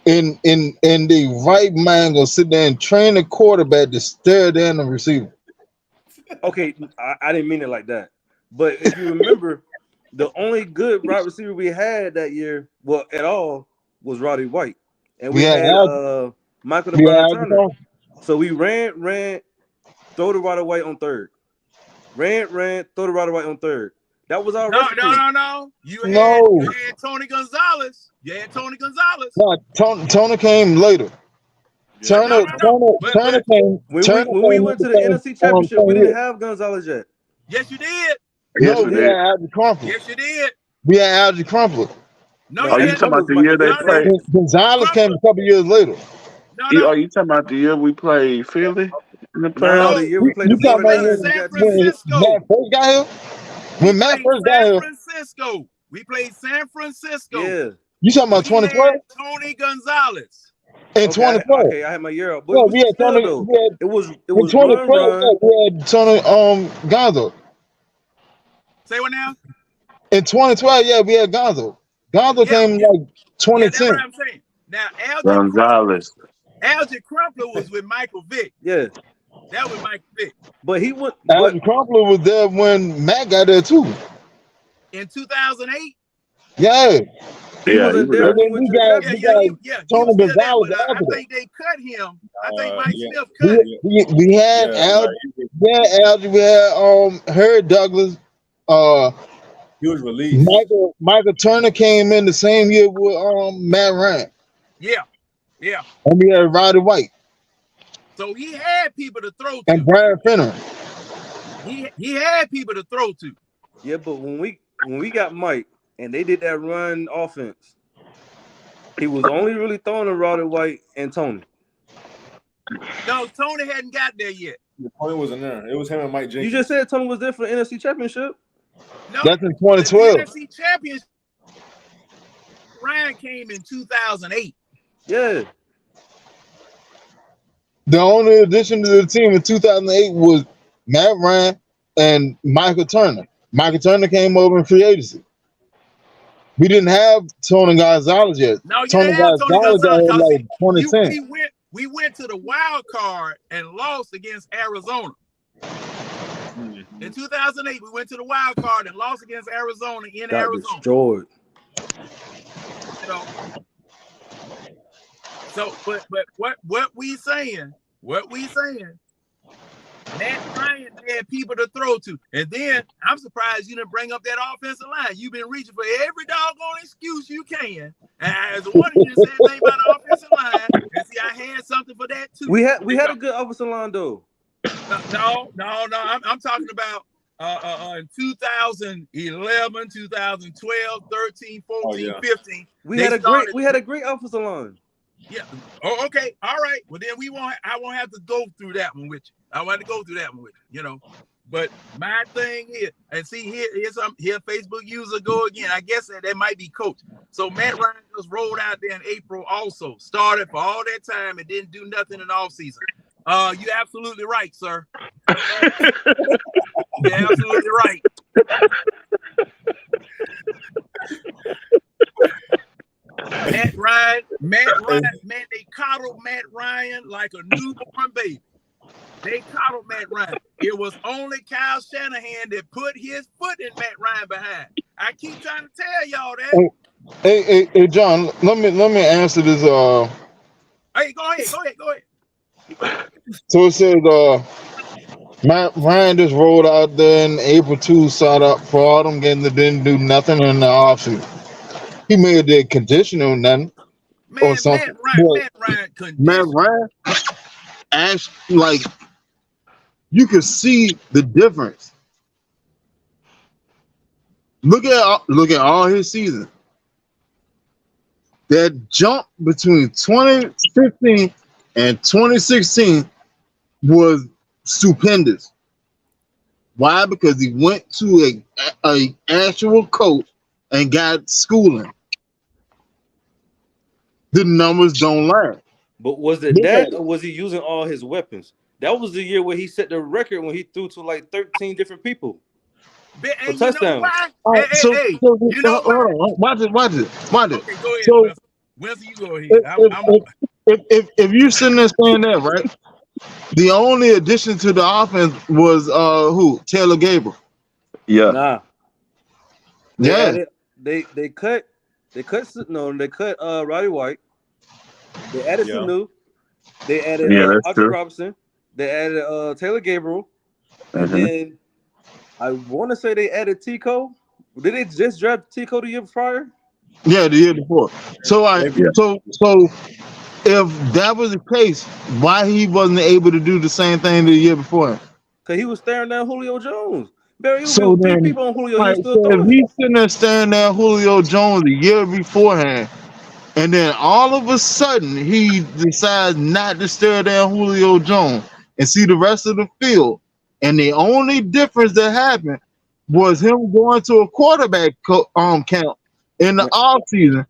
in the right mind gonna sit there and train a quarterback to stare down the receiver? Okay, I didn't mean it like that. But if you remember, the only good wide receiver we had that year, well, at all, was Roddy White. And we had Michael the Turner. So we ran, throw to Roddy White on third. Ran, throw to Roddy White on third. That was our recipe. No. You had Tony Gonzalez. No, Tony came later. Turner came. When we went to the NFC Championship, we didn't have Gonzalez yet. Yes, you did. No, we had Algie Crumpler. Yes, you did. We had Algie Crumpler. No, are you talking about the year they played? Gonzalez came a couple years later. Are you talking about the year we played Philly? In the No, playoffs. the year we played the You talking about 49ers and San got when beat. Francisco. Matt first got here? We When Matt played first got San here, Francisco. We played San Francisco. Yeah. you talking about We had 2012? Tony Gonzalez. In Okay, 2012. I had my year up, but Yeah, it was we had still Tony. though. We had, It was in run 2012, run. we had Tony Gonzo. Say what now? In 2012, yeah, we had Gonzo. Gonzo Yeah, came in yeah, like yeah. That's 2010. what I'm saying. Now, Gonzalez. Algie Crumpler was with Michael Vick. Yeah, That was Michael Vick. but he went. Alvin Crumpler was there when Matt got there too. In 2008. Yeah. He Yeah, he wasn't was there And when he then went we to the got championship. He Tony was still there, Gonzalez but I after that. think they cut him. I think Mike Yeah. Smith cut him. We had Yeah, Algie, we had Herb Douglas, he was released. Michael Turner came in the same year with Matt Ryan. Yeah, yeah. And we had Roddy White So he had people to throw and to. Brian Finner. He had people to throw to. Yeah, but when we got Mike and they did that run offense, he was only really throwing to Roddy White and Tony. No, Tony hadn't got there yet. Tony wasn't there. It was him and Mike Jenkins. You just said Tony was there for the NFC Championship. No, That's in the 2012. NFC Championship. Ryan came in 2008. Yeah, The only addition to the team in 2008 was Matt Ryan and Michael Turner. Michael Turner came over in free agency. We didn't have Tony Gonzalez yet. No, you Tony didn't have Tony Gonzalez got Gonzalez. here like 2010. We went to the wild card and lost against Arizona. In 2008, we went to the wild card and lost against Arizona in got Arizona. destroyed. You know. So, but what we saying? Matt Ryan had people to throw to, and then I'm surprised you didn't bring up that offensive line. You've been reaching for every doggone excuse you can. And as one of you said anything about the offensive line, and see, I had something for that too. We had a good offensive line though. No. I'm talking about in 2011, 2012, 13, 14, 15. We had a great offensive line. Yeah. Oh, okay. All right. Well, then I won't have to go through that one with you. I want to go through that one with you, you know. But my thing is, and see, here Facebook user go again. I guess that might be coach. So Matt Ryan just rolled out there in April also. Started for all that time and didn't do nothing in the offseason. You're absolutely right, sir. You're absolutely right. Matt Ryan, man, they coddled Matt Ryan like a newborn baby. They coddled Matt Ryan. It was only Kyle Shanahan that put his foot in Matt Ryan behind. I keep trying to tell y'all that. Hey, John, let me answer this. Hey, go ahead. So it says Matt Ryan just rolled out there in April 2, started up for all them games that didn't do nothing in the offseason. He may have did conditioning or nothing. Man, or something. Matt Ryan actually, like, you can see the difference. Look at all his seasons. That jump between 2015 and 2016 was stupendous. Why? Because he went to a actual coach and got schooling. The numbers don't lie. But was it that, or was he using all his weapons? That was the year where he set the record when he threw to like 13 different people for touchdowns. You know why? Watch it. Okay, go ahead, so, Winston, you go ahead. If you sitting there saying that, right? The only addition to the offense was who? Taylor Gabriel. Yeah. Nah. They cut Roddy White. They added some new. They added Archie Robinson. They added Taylor Gabriel. And then I want to say they added Tico. Did they just draft Tico the year prior? Yeah, the year before. So if that was the case, why he wasn't able to do the same thing the year before? Because he was staring down Julio Jones. Barry, so then, 3 people on Julio. Right, so if he's sitting there staring down Julio Jones the year beforehand, and then all of a sudden he decides not to stare down Julio Jones, and see the rest of the field. And the only difference that happened was him going to a quarterback camp in the off season.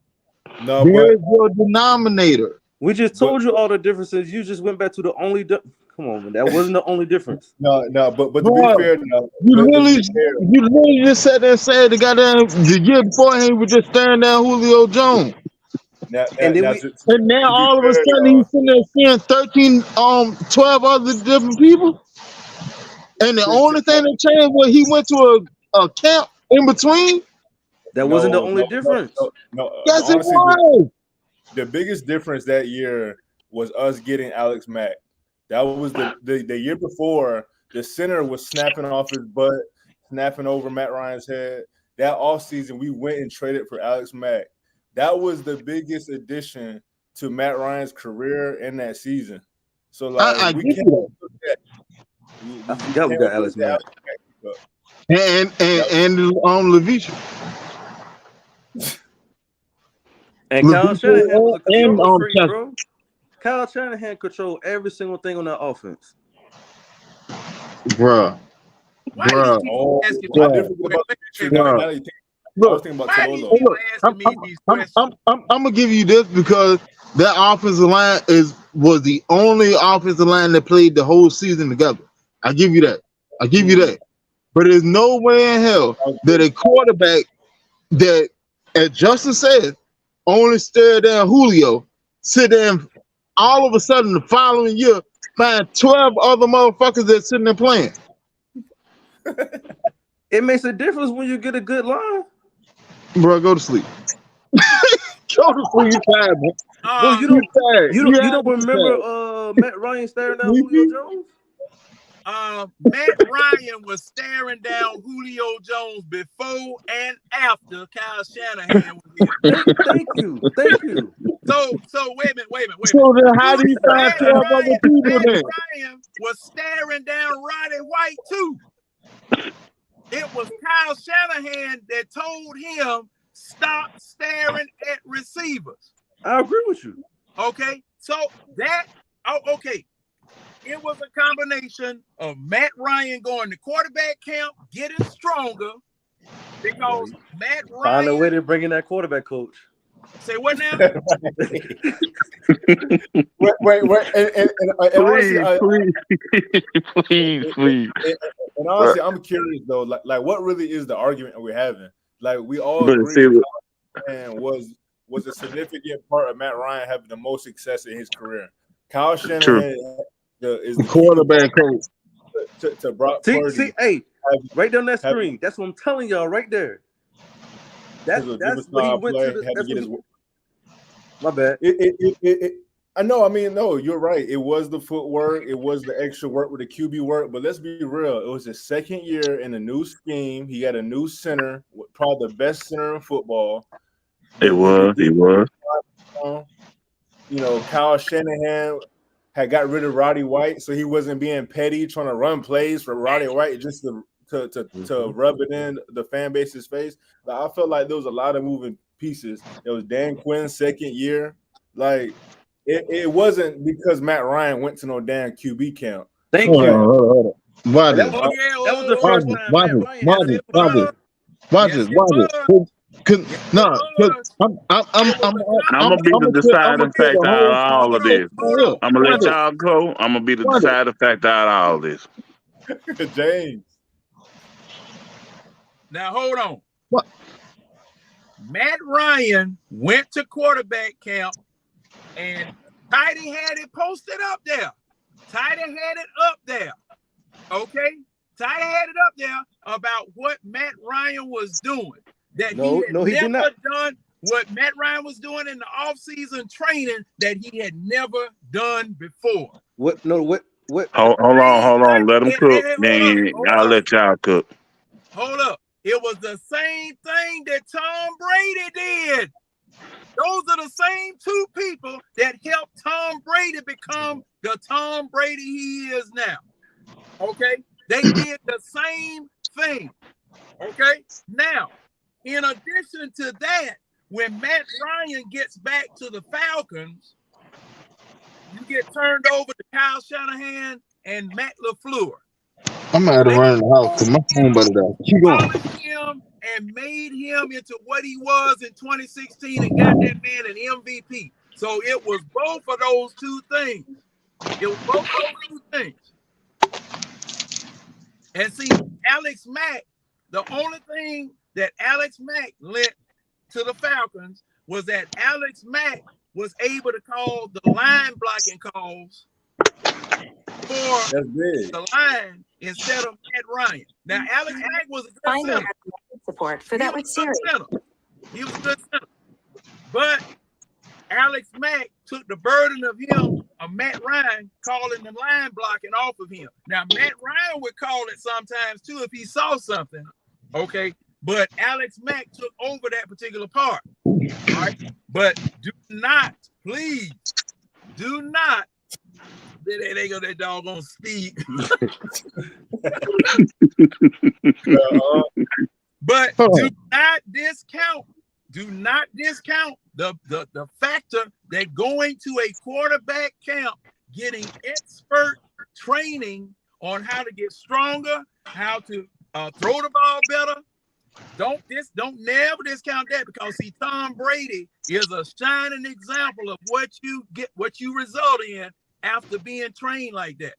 No, There's your denominator. We just told you all the differences. You just went back to the only. Come on, man. That wasn't the only difference. no, but to Boy, be fair, no, You but to literally, be fair, you literally just sat there and said the year before he was just staring down Julio Jones. And then And now to be all of a fair, sudden he's sitting there seeing 13, 12 other different people. And the only thing that changed was he went to a camp in between. that wasn't the only difference. No, Yes, it honestly, was. the biggest difference that year was us getting Alex Mack. That was the year before. The center was snapping off his butt, snapping over Matt Ryan's head. That offseason, we went and traded for Alex Mack. That was the biggest addition to Matt Ryan's career in that season. So, like, I we get can't that. look at I forgot we got Alex Mack. And Levisha. And Kyle Shanahan was a control freak, Chester. bro. Kyle Shanahan controlled every single thing on that offense. Bruh. Why do you keep asking me? I didn't think about the future. Now that you think- I was thinking about Why do you Tololo. keep asking me these questions? I'm gonna give you this because that offensive line was the only offensive line that played the whole season together. I give you that. I give you that. But there's no way in hell that a quarterback that, as Justin said, only stared down Julio, sit there and all of a sudden the following year find 12 other motherfuckers that sitting there playing. It makes a difference when you get a good line. Bro, go to sleep. Go to sleep. You tired, man. Bro, you don't remember Matt Ryan staring down Julio Jones? Matt Ryan was staring down Julio Jones before and after Kyle Shanahan was here. Thank you. So wait a minute. So then how do you find 12 other people Matt then? Ryan was staring down Roddy White too. It was Kyle Shanahan that told him stop staring at receivers. I agree with you. Okay, so okay. It was a combination of Matt Ryan going to quarterback camp, getting stronger, because Matt Ryan Find a way to bring in that quarterback coach. Say what now? Wait. Please. And honestly, I'm curious though. Like, what really is the argument we're having? Like, we all agree and was a significant part of Matt Ryan having the most success in his career. Kyle Shanahan is the quarterback coach to Brock Purdy. Hey, right down that screen. That's what I'm telling y'all right there. That's what he went to. My bad. I know. I mean, no, you're right. It was the footwork. It was the extra work with the QB work. But let's be real. It was his second year in a new scheme. He had a new center, probably the best center in football. It was. You know, Kyle Shanahan had got rid of Roddy White, so he wasn't being petty, trying to run plays for Roddy White just to rub it in the fan base's face. Like, I felt like there was a lot of moving pieces. It was Dan Quinn's second year. Like, it wasn't because Matt Ryan went to no damn QB camp. Thank you. Watch that was the first time Matt Ryan had it. Watch it. I'm gonna be the deciding factor out of all of this. I'm gonna let y'all go. I'm gonna be the deciding factor out of all this. James. Now hold on. What? Matt Ryan went to quarterback camp, and Tidy had it posted up there. Tidy had it up there. Okay? Tidy had it up there about what Matt Ryan was doing. That he had never done what Matt Ryan was doing in the offseason training that he had never done before. What? Hold on. Let him cook. Then I'll let y'all cook. Hold up. It was the same thing that Tom Brady did. Those are the same two people that helped Tom Brady become the Tom Brady he is now. Okay? They did the same thing. Okay? Now, in addition to that, when Matt Ryan gets back to the Falcons, you get turned over to Kyle Shanahan, and Matt LaFleur. I'm out of running the house because my phone better die. Keep going. Polished him and made him into what he was in 2016 and got that man an MVP. So it was both of those two things. It was both of those two things. And see, Alex Mack, the only thing that Alex Mack lent to the Falcons was that Alex Mack was able to call the line blocking calls for the line instead of Matt Ryan. Now, Alex Mack was a good center. Support for that with Siri. He was a good center. But Alex Mack took the burden of him, of Matt Ryan, calling the line blocking off of him. Now, Matt Ryan would call it sometimes, too, if he saw something, okay? But Alex Mack took over that particular part, all right? But do not, please, do not, they go that doggone speed. But do not discount the factor that going to a quarterback camp, getting expert training on how to get stronger, how to throw the ball better. Don't never discount that, because see, Tom Brady is a shining example of what you result in after being trained like that.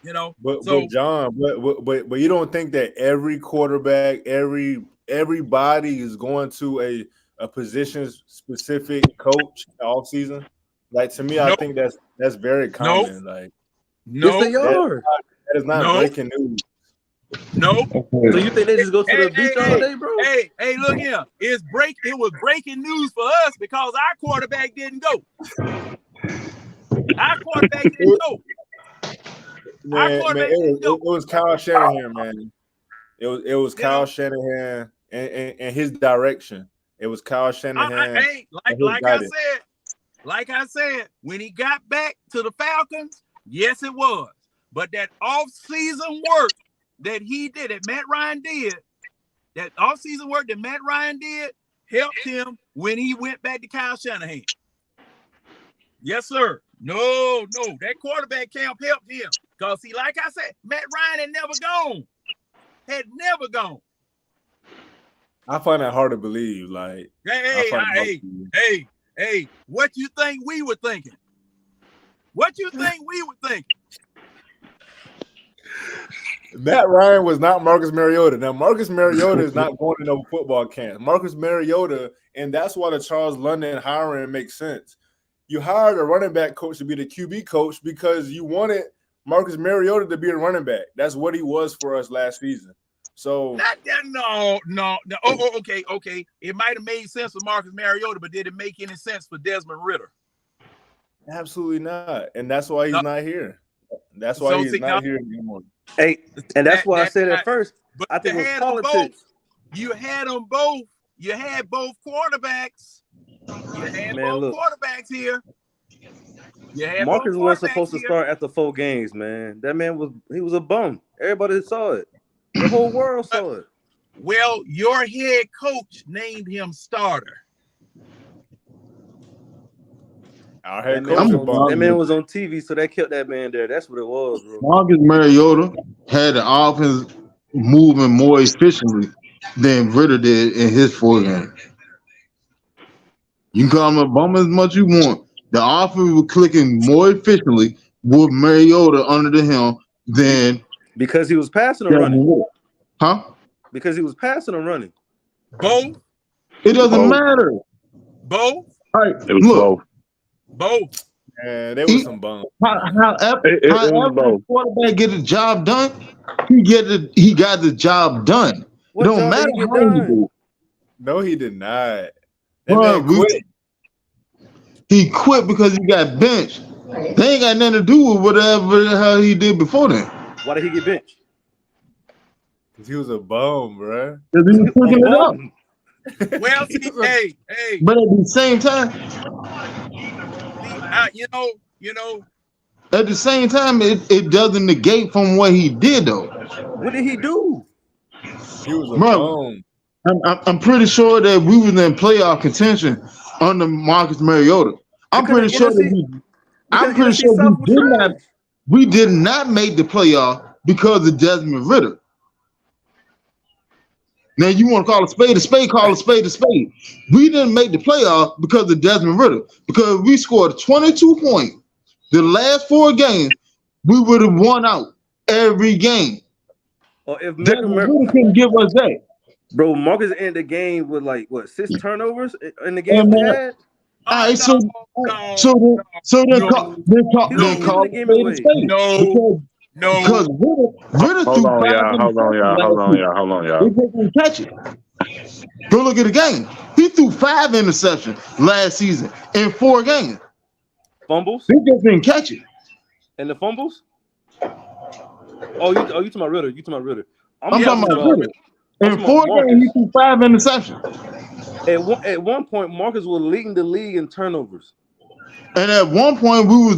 You know, but John, but you don't think that every quarterback, everybody is going to a position specific coach off season? Like, to me, I think that's very common. Like, yes, they are. That is not breaking news. No. So you think they just go to the beach all day, bro? Hey, look here. It was breaking news for us because our quarterback didn't go. Our quarterback didn't go. It was Kyle Shanahan, man. It was Kyle Shanahan and his direction. It was Kyle Shanahan. Like I said, when he got back to the Falcons, yes, it was. But that off-season work that he did, that Matt Ryan did, helped him when he went back to Kyle Shanahan. Yes, sir. No, that quarterback camp helped him. Because, see, like I said, Matt Ryan had never gone. I find that hard to believe. Like, hey, what you think we were thinking? What you think we were thinking? Matt Ryan was not Marcus Mariota. Now, Marcus Mariota is not going to no football camp. Marcus Mariota, and that's why the Charles London hiring makes sense. You hired a running back coach to be the QB coach because you wanted Marcus Mariota to be a running back. That's what he was for us last season. So no. Oh, okay. It might have made sense for Marcus Mariota, but did it make any sense for Desmond Ridder? Absolutely not. And that's why he's not here. That's why he's not here anymore. Hey, and that's why I said at first. But I think it was politics. You had them both. You had both quarterbacks. You had both quarterbacks here. Marcus wasn't supposed to start after 4 games, man. That man was a bum. Everybody saw it. The whole world saw it. Well, your head coach named him starter. Our head coach, that man was on TV, so they kept that man there. That's what it was, bro. Marcus Mariota had the offense moving more efficiently than Ridder did in his 4 games. You can call him a bum as much as you want. The offense was clicking more efficiently with Mariota under the helm than because he was passing or running. Huh? Because he was passing or running. Both. It doesn't matter. Both. All right, it was both. Yeah, there was some bums. However, the quarterback get the job done, he got the job done. It don't matter how you do it. No, he did not. Quit. He quit because he got benched. They ain't got nothing to do with whatever how he did before then. Why did he get benched? Because he was a bum, bro. Because he was picking it up. Well, see, hey. But at the same time, you know. At the same time, it doesn't negate from what he did, though. What did he do? He was a bum. I'm pretty sure that we was in playoff contention under Marcus Mariota. I'm pretty sure we did not. We did not make the playoff because of Desmond Ritter. Now you want to call a spade, call a spade. We didn't make the playoff because of Desmond Ritter. Because we scored 22 points the last 4 games, we would have won out every game. Or if Desmond Ritter couldn't give us that. Bro, Marcus ended the game with like what 6 turnovers in the game And we had. all right, so then call a spade. Because Ritter threw 5 Hold on, y'all. They couldn't catch it. Go look at the game. He threw 5 interceptions last season in 4 games. Fumbles? They just didn't catch it. And the fumbles? Oh, you talking about Ritter? You talking about Ritter? I'm talking about Ritter. In 4 games, he threw 5 interceptions. At one point, Marcus was leading the league in turnovers. And at one point, we was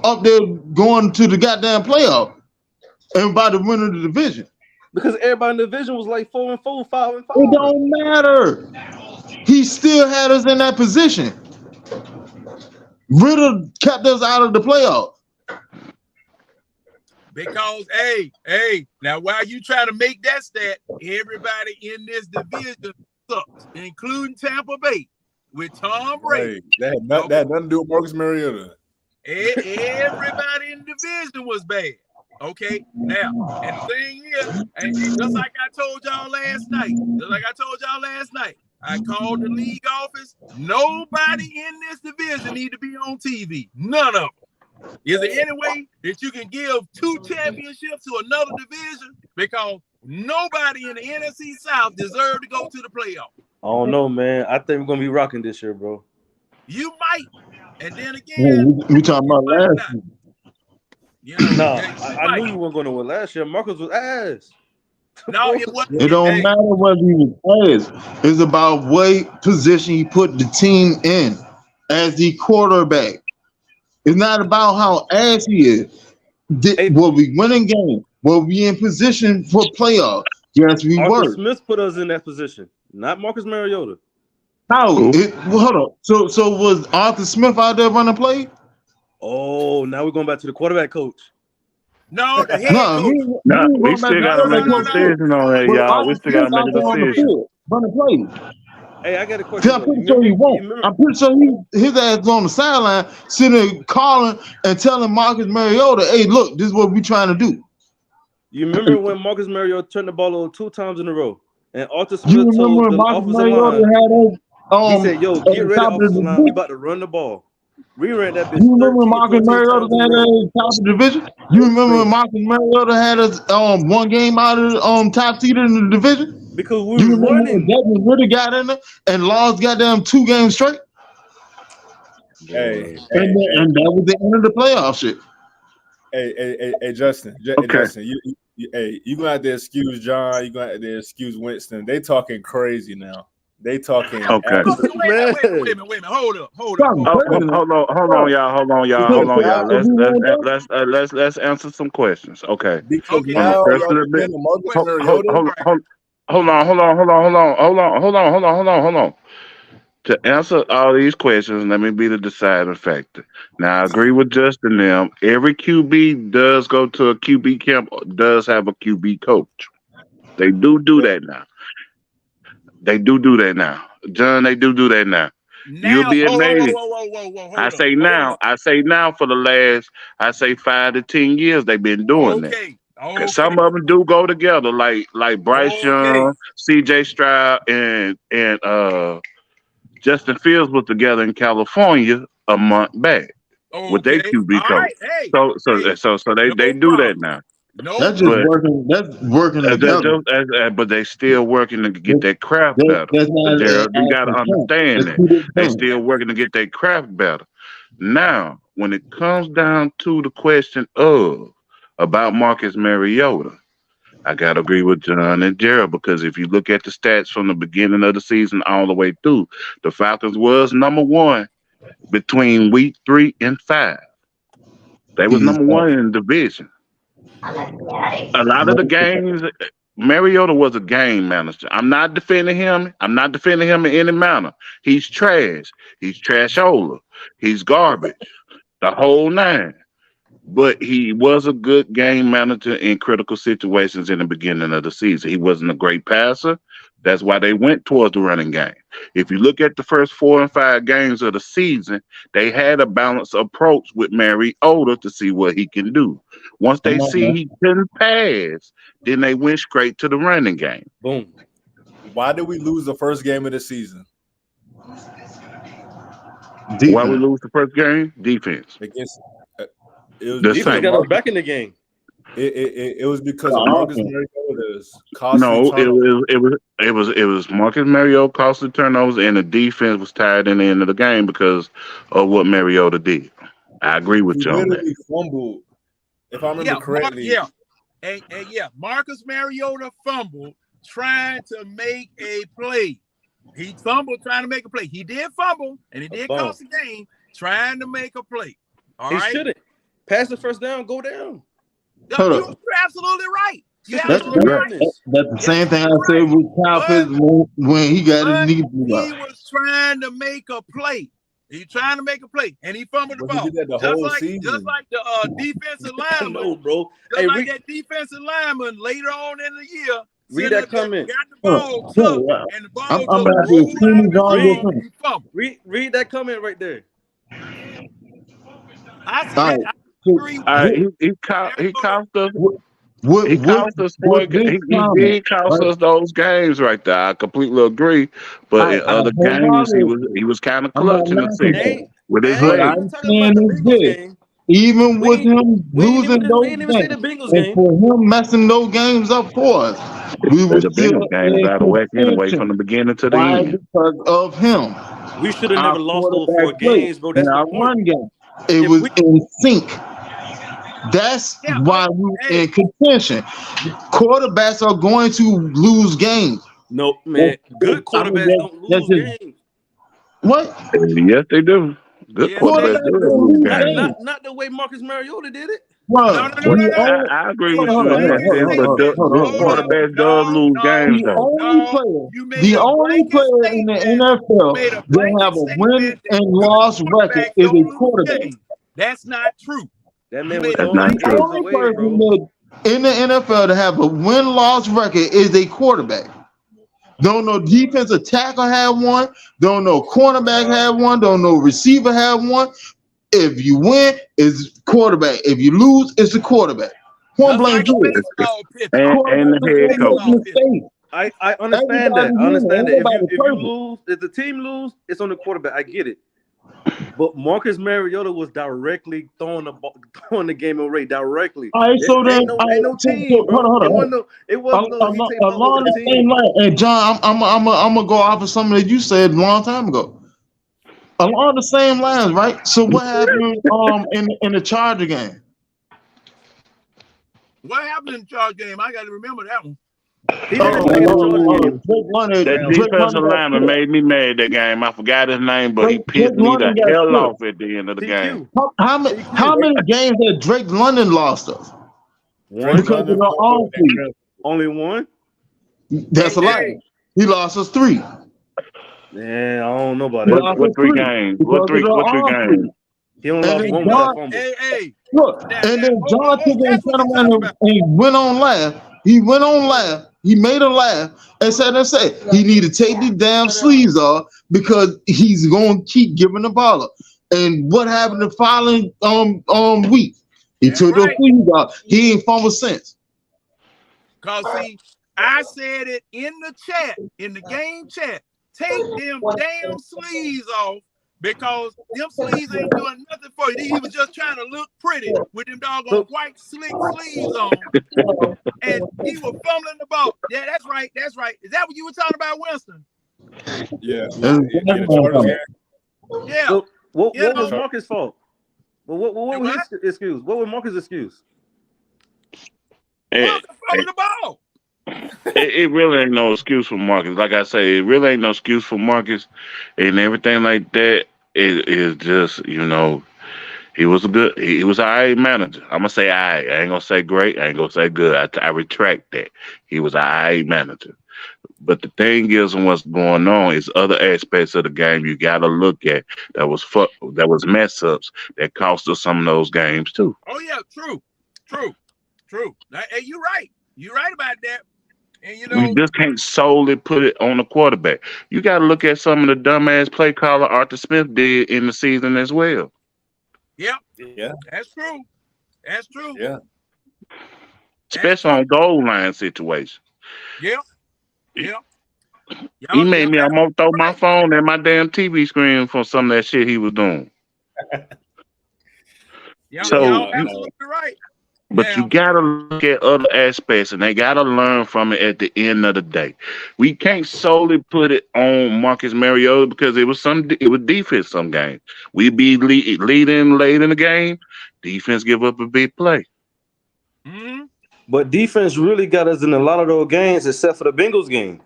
up there going to the goddamn playoff and about to win the division. Because everybody in the division was like 4-4, 5-5. It don't matter. He still had us in that position. Ritter kept us out of the playoff. Because, hey, now while you try to make that stat, everybody in this division sucks, including Tampa Bay with Tom Brady. That had nothing to do with Marcus Mariota. Everybody in the division was bad. Okay, now, and the thing is, and just like I told y'all last night, I called the league office. Nobody in this division need to be on TV. None of them. Is there any way that you can give 2 championships to another division? Because nobody in the NFC South deserves to go to the playoff. I don't know, man. I think we're gonna be rocking this year, bro. You might, and then again, we talking about last season. You know, nah, I knew you weren't going to win last year. Marcus was ass. No, it wasn't. It don't matter whether he was ass. It's about what position he put the team in as the quarterback. It's not about how ass he is. Will we winning game? Will we in position for playoffs? Yes, we Arthur were. Smith put us in that position, not Marcus Mariota. No, hold on. So was Arthur Smith out there running play? Oh, now we're going back to the quarterback coach. No, the head coach. We still got to make a decision on that, y'all. We still got to make a decision. Running play. Hey, I got a question. I'm pretty sure he won't. I'm pretty sure his ass is on the sideline, sitting calling and telling Marcus Mariota, "Hey, look, this is what we're trying to do." You remember when Marcus Mariota turned the ball over 2 times in a row, and Arthur Smith you remember told when the Marcus offensive Mariota line, had he said, "Yo, get ready, offensive line. We about to run the ball." We ran that bitch. You remember when Marcus Mariota had a top of the division? You remember when Marcus Mariota had us 1 game out of top seed in the division? Because we were running. Desmond Ritter got in there and lost goddamn 2 games straight. Hey, and that was the end of the playoff shit. Hey, Justin. Justin, you gonna have to excuse John. You gonna have to excuse Winston. They talking crazy now. They talking. Okay. Wait a minute. Hold up. Hold on, y'all. Let's answer some questions. Okay. Because now Hold on. To answer all these questions, let me be the deciding factor. Now, I agree with Justin them. Every QB does go to a QB camp, does have a QB coach. They do that now. John, they do that now. You'll be amazed. I say now for the last, 5 to 10 years, they've been doing that. Because some of them do go together, like Bryce Young, CJ Stroud, and Justin Fields was together in California a month back with their QB coach. So they do that now. That's just working. That's working together. But they still working to get their craft better. You got to understand that they still working to get their craft better. Now, when it comes down to the question about Marcus Mariota, I gotta agree with John and Gerald, because if you look at the stats from the beginning of the season all the way through, the Falcons was number 1 between week 3 and 5. They was number 1 in the division. A lot of the games, Mariota was a game manager. I'm not defending him. in any manner. He's trash. He's trashola. He's garbage. The whole 9. But he was a good game manager in critical situations in the beginning of the season. He wasn't a great passer. That's why they went towards the running game. If you look at the first 4 and 5 games of the season, they had a balanced approach with Mariota to see what he can do. Once Come they on, see man. he couldn't pass, then they went straight to the running game. Boom. Why did we lose the first game of the season Why we Defense. lose the first game? Defense. against? It was The because Defense same. got us Marcus. back in the game. It was because The of Marcus offense. Mariota's costly No, turnovers. it was Marcus Mariota costly turnovers, and the defense was tied in the end of the game because of what Mariota did. I agree with He you on that. literally fumbled. If I remember Yeah, correctly, yeah. Marcus Mariota fumbled trying to make a play. He fumbled trying to make a play. He did fumble, and he did cost the game trying to make a play. All He right. shouldn't. Pass the first down, go down. Hold You're up. absolutely right. You're That's absolutely right. the same thing I You're said right. with Kyle Pitts when he got his But knee blew he out. was trying to make a play. He's trying to make a play, and he fumbled the but he ball. did that the Just whole like season. the defensive I lineman. know, bro. Just Hey, like that defensive lineman later on in the year. read sitting that up there, comment. got the ball took, and the ball I'm just about to rolled out finish of his all your arm, thing. and he fumbled. Read that comment right there. I All said, right. I So agree with He cost us. what He cost us with this he comment, did cost right? us those games right there. I completely agree. But in other games, he was kind of I'm not clutch in the knocking second that. with his I What ain't legs. even I'm talking saying about the is Bengals this: game. even We with ain't, him we ain't losing even those we ain't even say the games Bengals and game. for him messing those games up for us, we were The still Bengals game was in out of whack anyway from the contention. beginning to the Why? end. Because of him. We should have Our never lost those 4 quarterback play games, bro. and That's the our point. run game. It If was we in sync. That's yeah, why we were hey, in contention. Quarterbacks are going to lose games. no man, good I mean, quarterbacks don't that's lose just games. what Yes, they do. Good yes, they quarterbacks quarterbacks do. do don't lose lose Not games. games, not the way Marcus Mariota did it. bro. No. I agree with Hold you on, in You that made a sense, but statement. good Hold up. quarterbacks does lose games The though. only player, You made the a only blanket player in the statement. NFL Made a that have blanket a win statement that and good loss record quarterbacks is don't a lose quarterback. games. That's not true. That You man was made a That's throwing not The them blanket. true. games only away, person bro. that in the NFL to have a win-loss record is a quarterback. Don't know defensive tackle have one. Don't know cornerback have one. Don't know receiver have one. If you win, it's quarterback. If you lose, it's the quarterback. Point Just blank like a period. baseball pitcher. And Quarterback the is head gonna coach. make Baseball pitcher. mistakes. I understand that. Everybody's I understand human. that. Everybody's If you perfect. lose, if the team lose, it's on the quarterback. I get it. But Marcus Mariota was directly throwing the game away directly. All right, so then, Ain't no team, bro. hold on. It wasn't no he take ball over Along the the same team. line, and John, I'm gonna go off of something that you said a long time ago. Along the same lines, right? So what happened in the Charger game? What happened in the Charge game? I got to remember that one. He didn't play in the Chargers game. That defensive lineman made me mad that game. I forgot his name, but he pissed me the hell off at the end of the game. How many games had Drake London lost us? One Because of the arm fleet. Only one? That's a lie. He lost us 3. Yeah, I don't know about He that. lost What us 3 3 games? because What of three the arm games? fleet. He only And lost then one with that John, fumble. Hey. look, and then John took it and turned around and went on laugh. He went on laugh. He made a laugh and said he need to take these damn sleeves off because he's going to keep giving the ball up. And what happened the following week? He took those sleeves off. He ain't fumbled since. Cause see, I said it in the chat, in the game chat. Take them damn sleeves off because them sleeves ain't doing nothing for you. He was just trying to look pretty with them doggone white slick sleeves on. And he was fumbling the ball. Yeah, that's right. That's right. Is that what you were talking about, Winston? Yeah. The Chargers game. Yeah. So, what was Marcus' fault? Well, what was his excuse? What was Marcus' excuse? Marcus fumbling the ball. It really ain't no excuse for Marcus. Like I say, it really ain't no excuse for Marcus, and everything like that. It is just he was an alright manager. I'm gonna say I ain't gonna say great. I ain't gonna say good. I retract that. He was an alright manager, But the thing is, and what's going on is other aspects of the game you got to look at that was mess ups that cost us some of those games too. Oh yeah, true. Hey, you're right. You're right about that. And you We know, just can't solely put it on the quarterback. You got to look at some of the dumbass play caller Arthur Smith did in the season as well. yeah, Yeah. that's true. That's true. Yeah. Especially on goal line situations. Yeah. He Y'all made me got almost throw my right. phone at my damn TV screen for some of that shit he was doing. Y'all absolutely right. But you gotta look at other aspects, and they gotta learn from it at the end of the day. We can't solely put it on Marcus Mariota because it was defense some games. We be leading late in the game, defense give up a big play. Mm-hmm. But defense really got us in a lot of those games, except for the Bengals game.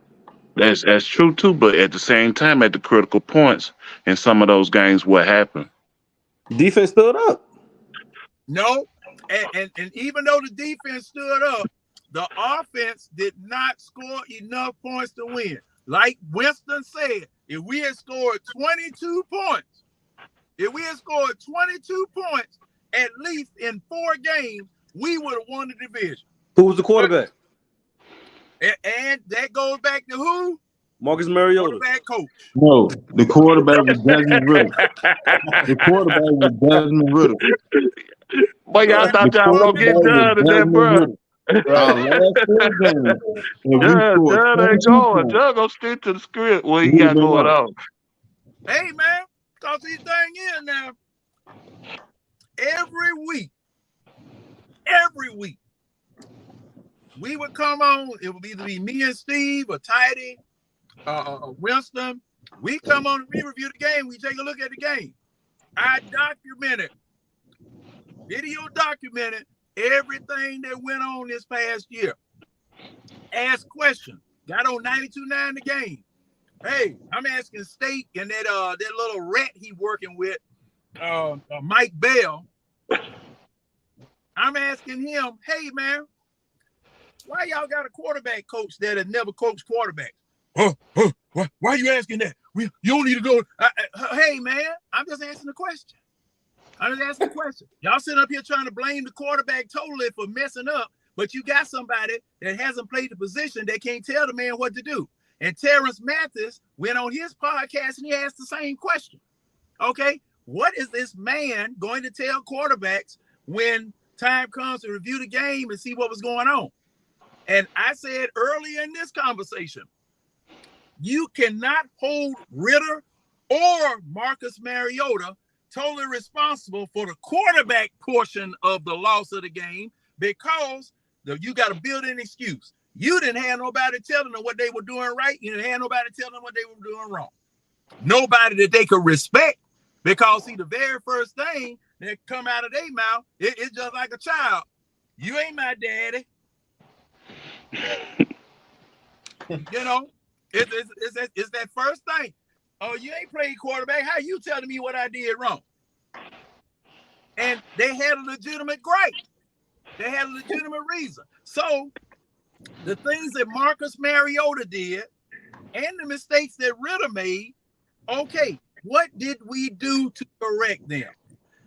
That's true too, but at the same time, at the critical points in some of those games, what happened? Defense stood up. No, and even though the defense stood up, the offense did not score enough points to win. Like Winston said, if we had scored 22 points, at least in 4 games, we would have won the division. Who was the quarterback? And that goes back to who? Marcus Mariota. Quarterback coach. No, the quarterback was Desmond Ritter. The quarterback was Desmond Ritter. Boy, y'all thought y'all were gonna get done today, bro. Our last 4 games, and we scored Doug 22 ain't going. points. Doug gonna stick to the script what he got going on. Hey man, cause the thing is now, every week, we would come on. It would either be me and Steve or Tidy, Winston. We come on and we review the game. We take a look at the game. I video documented everything that went on this past year. Asked questions. Got on 92.9 the game. Hey, I'm asking State and that little rat he working with, Mike Bell. I'm asking him, hey man, why y'all got a quarterback coach that had never coached quarterbacks? Why are you asking that? You don't need to go. Hey man, I'm just asking the question. Y'all sitting up here trying to blame the quarterback totally for messing up, but you got somebody that hasn't played the position that can't tell the man what to do. And Terrence Mathis went on his podcast and he asked the same question. Okay, what is this man going to tell quarterbacks when time comes to review the game and see what was going on? And I said earlier in this conversation, you cannot hold Ritter or Marcus Mariota totally responsible for the quarterback portion of the loss of the game because you got to build an excuse. You didn't have nobody telling them what they were doing right. You didn't have nobody telling them what they were doing wrong. Nobody that they could respect because, see, the very first thing that come out of their mouth, it's just like a child. You ain't my daddy. You know, it's that first thing. Oh, you ain't played quarterback. How you telling me what I did wrong? And they had a legitimate gripe. They had a legitimate reason. So the things that Marcus Mariota did and the mistakes that Ritter made, okay, what did we do to correct them?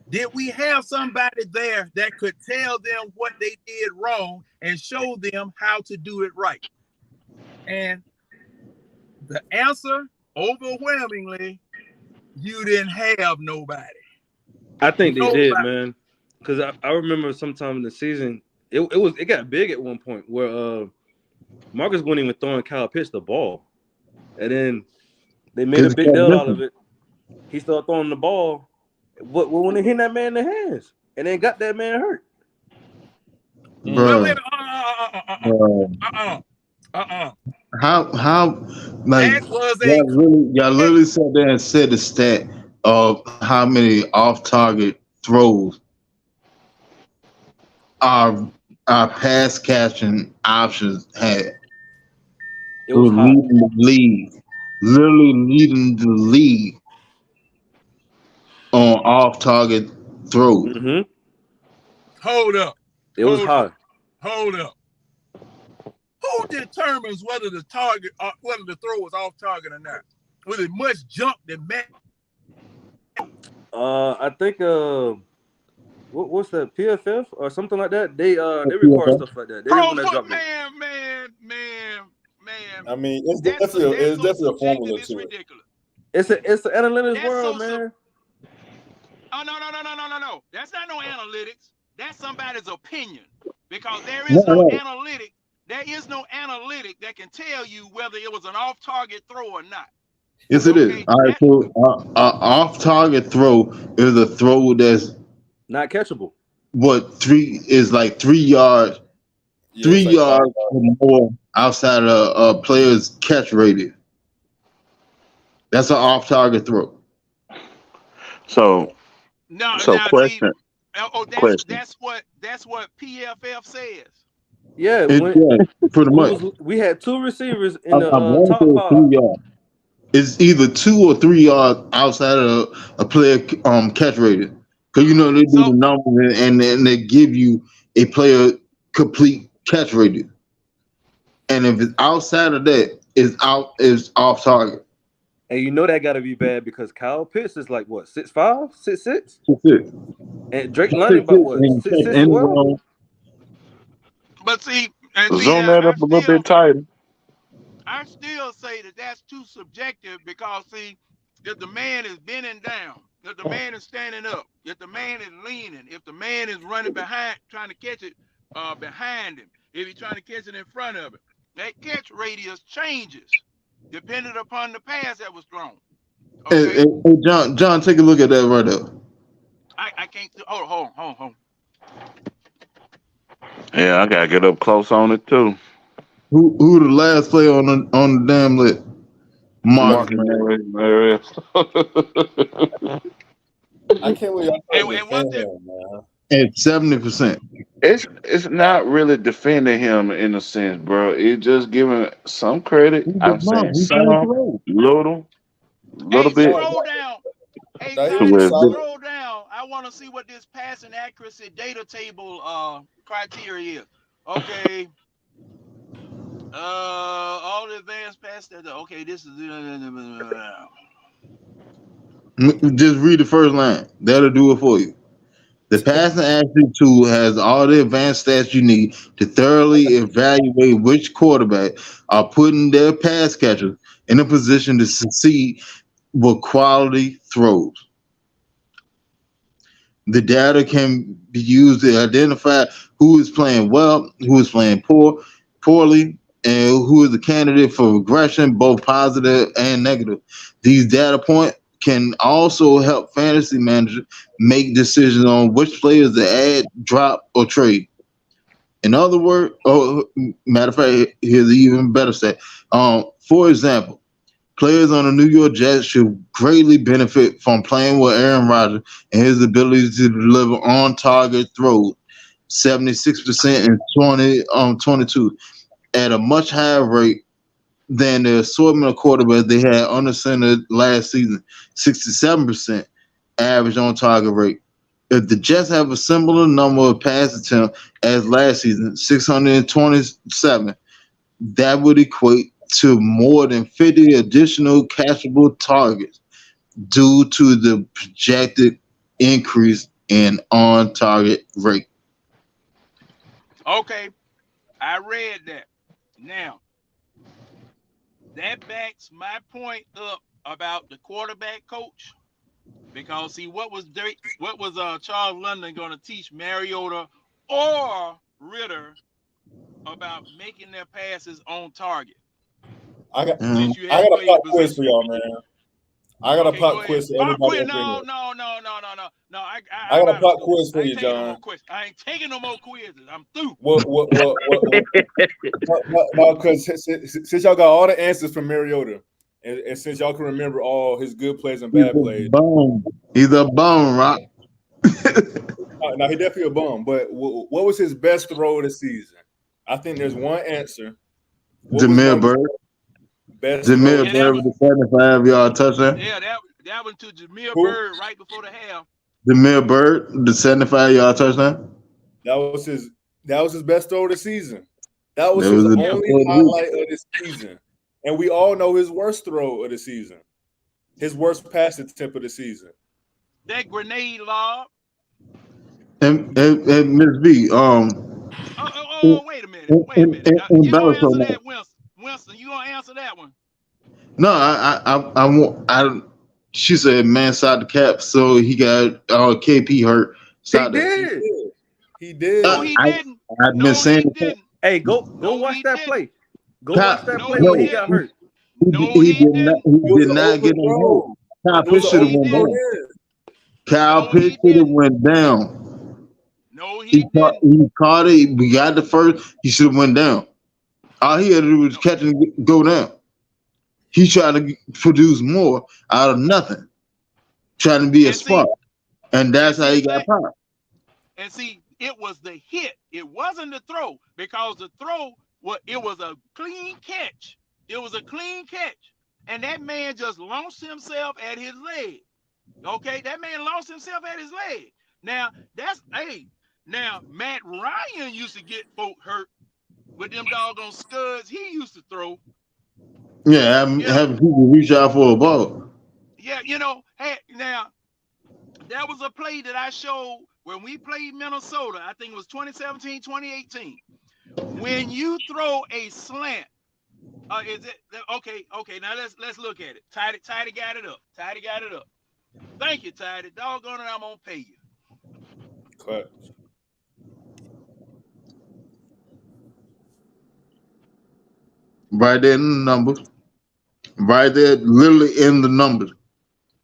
Did we have somebody there that could tell them what they did wrong and show them how to do it right? And the answer, overwhelmingly, you didn't have nobody. I think they did, man. Because I remember sometime in the season, it got big at one point where Marcus wasn't even throwing Kyle Pitts the ball. And then they made a big deal out of it. He started throwing the ball. But when they hit that man in the hands, and then got that man hurt. Bro. How like y'all literally sat there and said the stat of how many off-target throws our pass catching options had. It was leading the league, literally leading the league on off-target throws. Hold up. It was high. Hold up. Who Who determines whether the throw was off target or not? Was it much jump that Matt? I think what's that, PFF or something like that? They require stuff like that. They Pro want to drop it. man. I mean, it's That's definitely so a formula it's to it. ridiculous. It's an analytics That's world, so man. Oh no. That's not no analytics. That's somebody's opinion. Because there is no analytic. There is no analytic that can tell you whether it was an off-target throw or not. Yes, it is. All right, so off-target throw is a throw that's not catchable. What 3 yards, Yeah, 3 it's like yards or more outside of a player's catch radius. That's an off-target throw. So, question. That's what PFF says. Yeah, pretty much. We had 2 receivers in the top 5. 3 yards. It's either 2 or 3 yards outside of a player catch radius. Because they do the numbers and they give you a player complete catch radius. And if it's outside of that, it's off target. And that got to be bad because Kyle Pitts is like what, 6'5", 6'6"? 6'6". And Drake London about what, 6'6" as well? But see, zoom that up a little bit tighter. I still say that that's too subjective because see, if the man is bending down, if the man is standing up, if the man is leaning, if the man is running behind, trying to catch it behind him, if he's trying to catch it in front of him, that catch radius changes depending upon the pass that was thrown. Okay? Hey, John, take a look at that right there. I can't. Hold on. Yeah, I gotta get up close on it too. Who the last player on the damn list? Mark Mary. I can't believe at 70%. It's not really defending him in a sense, bro. It's just giving some credit. I'm saying some little bit. Scroll down. Hey, scroll down. I want to see what this passing accuracy data table criteria is. Okay. All the advanced pass data. Okay, this is. Just read the first line. That'll do it for you. The passing accuracy tool has all the advanced stats you need to thoroughly evaluate which quarterback are putting their pass catchers in a position to succeed with quality throws. The data can be used to identify who is playing well, who is playing poorly, and who is the candidate for regression, both positive and negative. These data points can also help fantasy managers make decisions on which players to add, drop, or trade. In other words, matter of fact, here's an even better stat. For example, players on the New York Jets should greatly benefit from playing with Aaron Rodgers and his ability to deliver on-target throws, 76% in 2022, at a much higher rate than the assortment of quarterbacks they had under center last season, 67% average on-target rate. If the Jets have a similar number of pass attempts as last season, 627, that would equate to more than 50 additional catchable targets due to the projected increase in on-target rate. Okay, I read that. Now, that backs my point up about the quarterback coach, because see, what was Charles London going to teach Mariota or Ritter about making their passes on target? I got a pop quiz for y'all, man. I got a pop quiz for everybody. No. I got a pop quiz for you, John. I ain't taking no more quizzes. I'm through. What? No, because since y'all got all the answers from Mariota, and since y'all can remember all his good plays and bad plays, he's a bum, Rock. No, he definitely a bum. But what was his best throw of the season? I think there's one answer. Jameer Bird. Jameer Bird with the 75-yard touchdown. Yeah, that went to Jameer Bird right before the half. Jameer Bird, the 75-yard touchdown. That was his best throw of the season. That was That his was only the highlight of the season. And we all know his worst throw of the season. His worst pass attempt of the season. That grenade lob. and Miss B, Wait a minute. Wait a minute. and You gonna bounce on answer that. that, Winston? Winston, you gonna answer that one? No, I want. She said, "Man, side the cap." So he got KP hurt. He Side that. did. He did. No, he didn't. I've been No, saying he didn't. Hey, go No, watch he that didn't. play. Go Kyle, watch that No, play he when he didn't. got hurt. No, he did not. didn't. He It was did an not open get him hurt. throw. Kyle It was Pitts an should have open went throw down. in. Kyle No, Pitts he should have didn't. went down. No, he didn't. He caught it. We got the first. He should have went down. All he had to do was No. catch and go down. He tried to produce more out of nothing, trying to be a And see, spark, and that's and how see he the got thing, popped. and see, it was the hit. It wasn't the throw, because the throw it was a clean catch. It was a clean catch, and that man just launched himself at his leg. Okay, that man launched himself at his leg. Now now Matt Ryan used to get folk hurt with them doggone scuds he used to throw. Yeah, having people reach out for a ball. Yeah, hey, now that was a play that I showed when we played Minnesota. I think it was 2017, 2018. When you throw a slant, is it okay? Okay, now let's look at it. Tidy got it up. Tidy got it up. Thank you, Tidy. Doggone it, I'm gonna pay you. Cut. Right there in the numbers. Right there, literally in the numbers.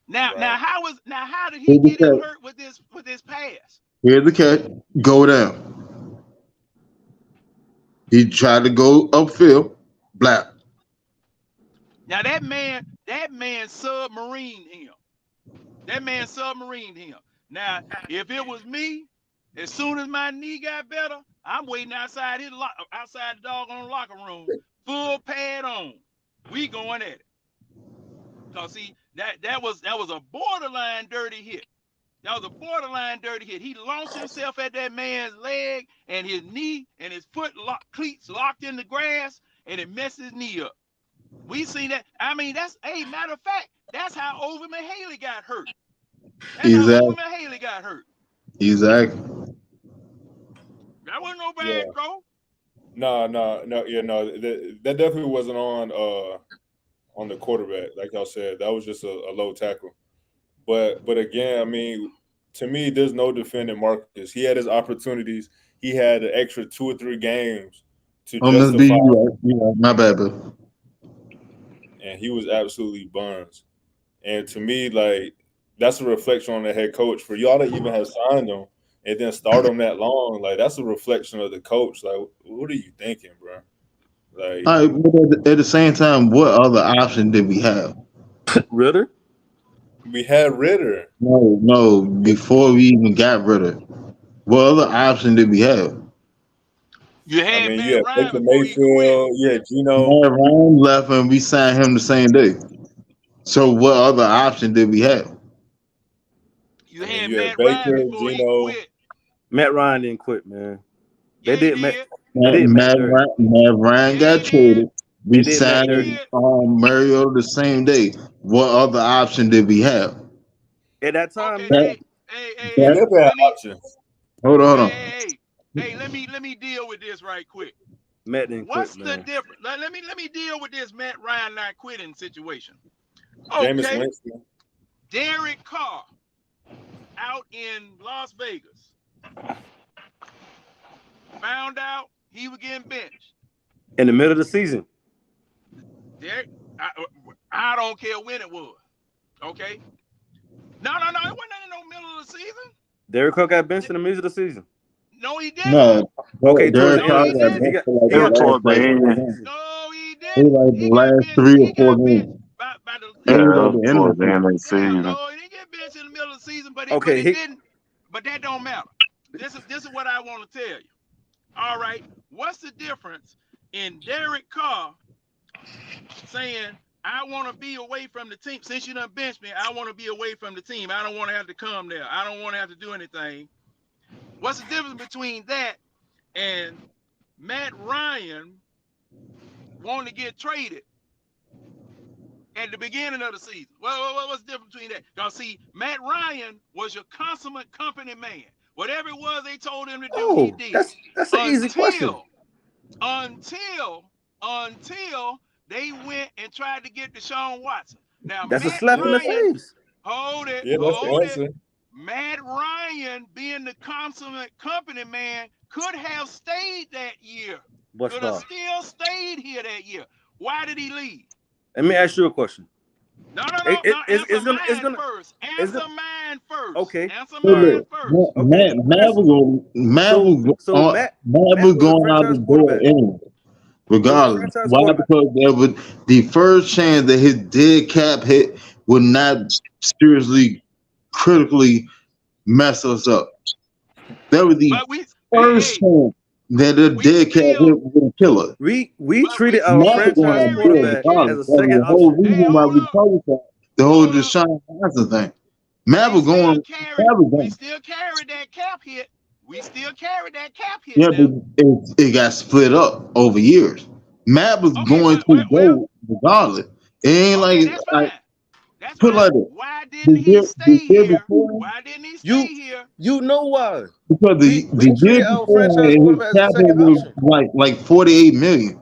Now Right. how did he get him hurt with this pass? Here's the catch. Go down. He tried to go upfield. Black. Now that man submarined him. That man submarined him. Now, if it was me, as soon as my knee got better, I'm waiting outside outside the doggone locker room, full pad on. We going at it. Cause see, that was a borderline dirty hit. That was a borderline dirty hit. He launched himself at that man's leg, and his knee and his foot cleats locked in the grass, and it messed his knee up. We seen that. I mean, matter of fact, that's how Overman Haley got hurt. That's how Overman Haley got hurt. Exactly. That wasn't no bad throw. No. That definitely wasn't on the quarterback, like y'all said. That was just a low tackle. But again, I mean, to me, there's no defending Marcus. He had his opportunities. He had an extra 2 or 3 games to justify. You right. My bad, bro. And he was absolutely buns. And to me, like, that's a reflection on the head coach. For y'all to even have signed him and then start him that long, like, that's a reflection of the coach. Like, what are you thinking, bro? Like, all right, but at the same time, what other option did we have? Ritter? we had Ritter. No. Before we even got Ritter, what other option did we have? You had I mean, Matt you had Ryan Baker before he quit. Mayfield, you had Gino. Matt Ryan left and we signed him the same day. So what other option did we have? You I mean, had you Matt had Baker, Ryan before Gino. he quit. Matt Ryan didn't quit, man. Yeah, They did. he did. Matt Ryan got traded. We They did Matt signed dirty. Mario the same day. What other option did we have? At that time, Okay, We hey, never had options. Hold on. Hey, let me deal with this right quick. Matt didn't What's quit, the man. difference? Let me deal with this Matt Ryan not quitting situation. Jameis Okay, Winston. Derek Carr out in Las Vegas found out he was getting benched. In the middle of the season. Derek, I don't care when it was. Okay. No, it wasn't in no middle of the season. Derek Carr got benched in the middle of the season. No, he didn't. No. Okay, Derek towards Carr the end. got He got towards the end. No, he It didn't. was like the He got last benched. 3 He or 4 got benched games. by Yeah, It that was was at the end before of the the end of the Yeah, season. no, he didn't get benched in the middle of the season, but Okay, it didn't. But that don't matter. This is what I want to tell you. All right, what's the difference in Derek Carr saying, I want to be away from the team. Since you done benched me, I want to be away from the team. I don't want to have to come there. I don't want to have to do anything. What's the difference between that and Matt Ryan wanted to get traded at the beginning of the season. Well, what's the difference between that? Because, see, Matt Ryan was your consummate company man. Whatever it was they told him to do, he did. That's an easy question. Until they went and tried to get Deshaun Watson. Now, That's Matt a slap Ryan, in the face. Hold it. Yeah, that's the answer. Matt Ryan, being the consummate company man, could have stayed that year. Could have still stayed here that year. Why did he leave? Let me ask you a question. No. Answer mine first. Answer mine first. Okay. Answer mine first. Matt was going out the door anyway. Regardless. Why? Because there was the first chance that his dead cap hit would not seriously, critically mess us up. That was the first chance that the dead cap hit was going to kill us. We treated our franchise quarterback as a second option. The whole reason why we publicized the whole Deshaun Watson thing. Matt was going. We still carried that cap hit. Yeah, but it got split up over years. Matt was going to go regardless. It ain't that's put like that. Why didn't he stay here? Why didn't he stay here? You know why? Because the year before his cap hit was like $48 million.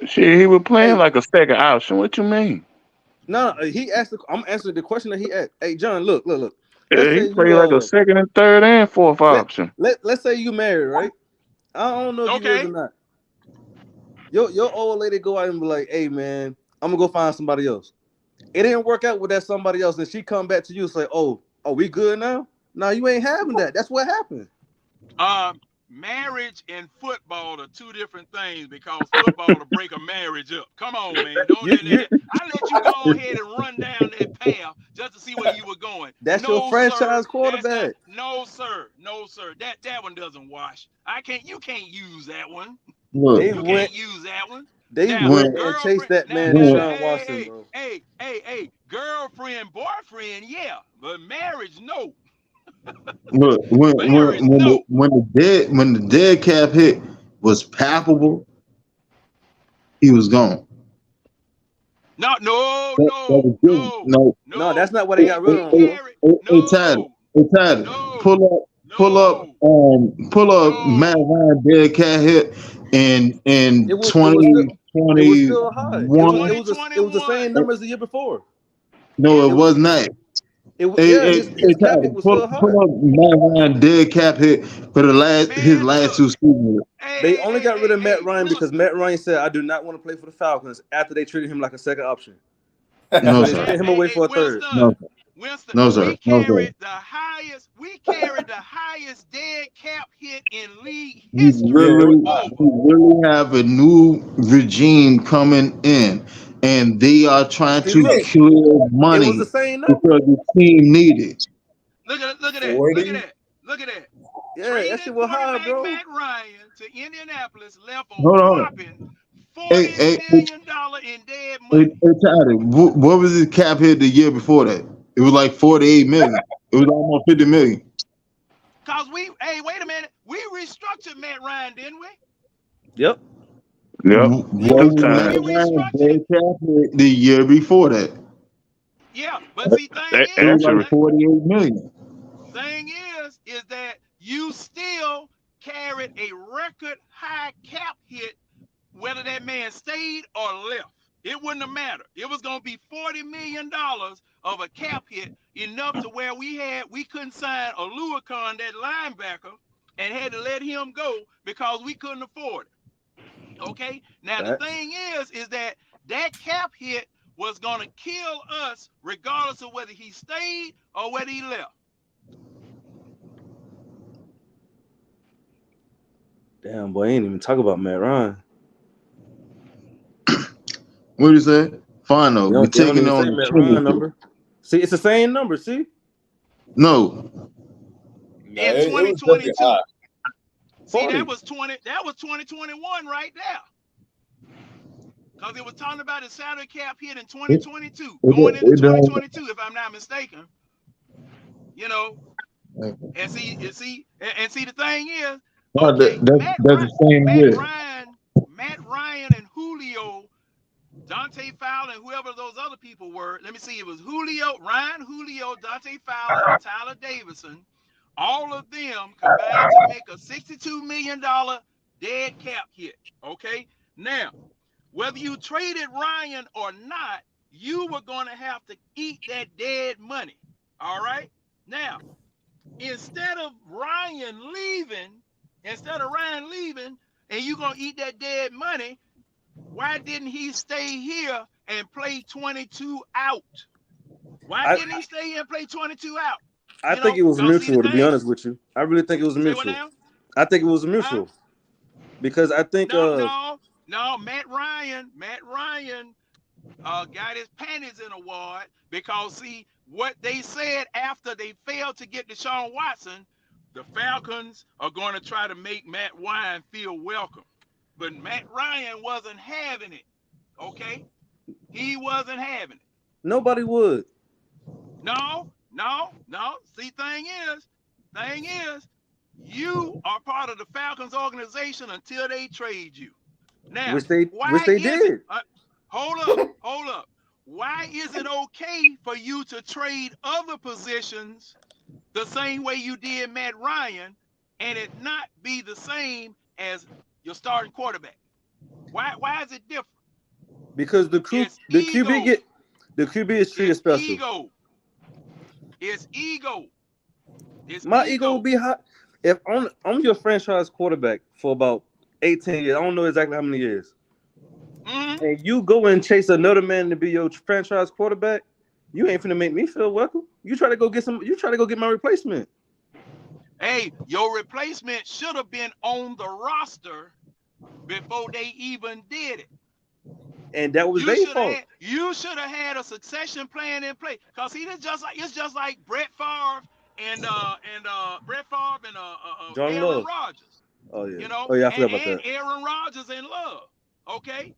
Shit, he was playing like a second option. What you mean? No, he asked. I'm answering the question that he asked. Hey, John, look. Yeah, he played like a second and third and fourth option. Let's say you married, right? I don't know if you is or not. Your old lady go out and be like, "Hey, man, I'm gonna go find somebody else." It didn't work out with that somebody else, and she come back to you and say, "Oh, we good now?" No, you ain't having that. That's what happened. Marriage and football are two different things because football will break a marriage up. Come on, man. Don't let it. I let you go ahead and run down that path just to see where you were going. That's your franchise quarterback. No, sir. That one doesn't wash. You can't use that one. Look, you can't use that one. They went and chased that man, Deshaun Watson, bro. Hey, girlfriend, boyfriend, yeah, but marriage, no. Look, when the dead cap hit was palpable, he was gone. No, that's not what they got rid of him. Pull up Matt Ryan dead cat hit in 2021. It was the same numbers the year before. No, it was not. His cap hit was pull up Matt Ryan dead cap hit for his last two seasons. They only got rid of Matt Ryan because Matt Ryan said, "I do not want to play for the Falcons." After they treated him like a second option, no they sir. sent him away for a third. Winston, no sir. We carried the highest dead cap hit in league history. We really have a new regime coming in, and they are trying to clear money because the team needed. Look at that. Yeah, that shit was high, bro. Matt Ryan to Indianapolis left on whopping $40 million in dead money. What was his cap hit the year before that? It was like $48 million. It was almost $50 million. Cause wait a minute, we restructured Matt Ryan, didn't we? Yep. The year before that. Yeah, but see, it was like $48 million. Thing is that you still carried a record high cap hit, whether that man stayed or left. It wouldn't have mattered. It was going to be $40 million of a cap hit, enough to where we couldn't sign Oluokun, that linebacker, and had to let him go because we couldn't afford it. Okay? Now, the thing is that cap hit was going to kill us regardless of whether he stayed or whether he left. Damn, boy, I ain't even talk about Matt Ryan. What you say? Fine though. We're taking on Matt Ryan number. See, it's the same number. See? No. In 2022. See, that was 2021 right there. Because it was talking about a salary cap hit in 2022, going into 2022, if I'm not mistaken. You know, and see, the thing is, Okay, that's the same way. Matt Ryan and Julio, Dante Fowler, and whoever those other people were. Let me see. It was Ryan Julio, Dante Fowler, and Tyler Davidson. All of them combined to make a $62 million dead cap hit. Okay. Now, whether you traded Ryan or not, you were going to have to eat that dead money. All right. Now, instead of Ryan leaving, and you're going to eat that dead money, why didn't he stay here and play 22 out? Why didn't he stay here and play 22 out? I think it was mutual, to be honest with you. I really think it was Say what mutual. now? I think it was mutual. Because I think No, Matt Ryan got his panties in a wad because see what they said after they failed to get Deshaun Watson, the Falcons are going to try to make Matt Ryan feel welcome. But Matt Ryan wasn't having it. Okay? He wasn't having it. nobody would. No. See, thing is, you are part of the Falcons organization until they trade you. Now, Which they did. Hold up. Why is it okay for you to trade other positions the same way you did Matt Ryan and it not be the same as your starting quarterback? Why is it different? Because the QB is treated special. It's ego. My ego would be high. If I'm your franchise quarterback for about 18 years, I don't know exactly how many years. Mm-hmm. And you go and chase another man to be your franchise quarterback, you ain't finna make me feel welcome. You try to go get my replacement. Hey, your replacement should have been on the roster before they even did it. And that was their fault. You should have had a succession plan in place. Cause it's just like Brett Favre and Aaron Rodgers. Oh yeah. You know, I forgot about that. Aaron Rodgers and Love. Okay.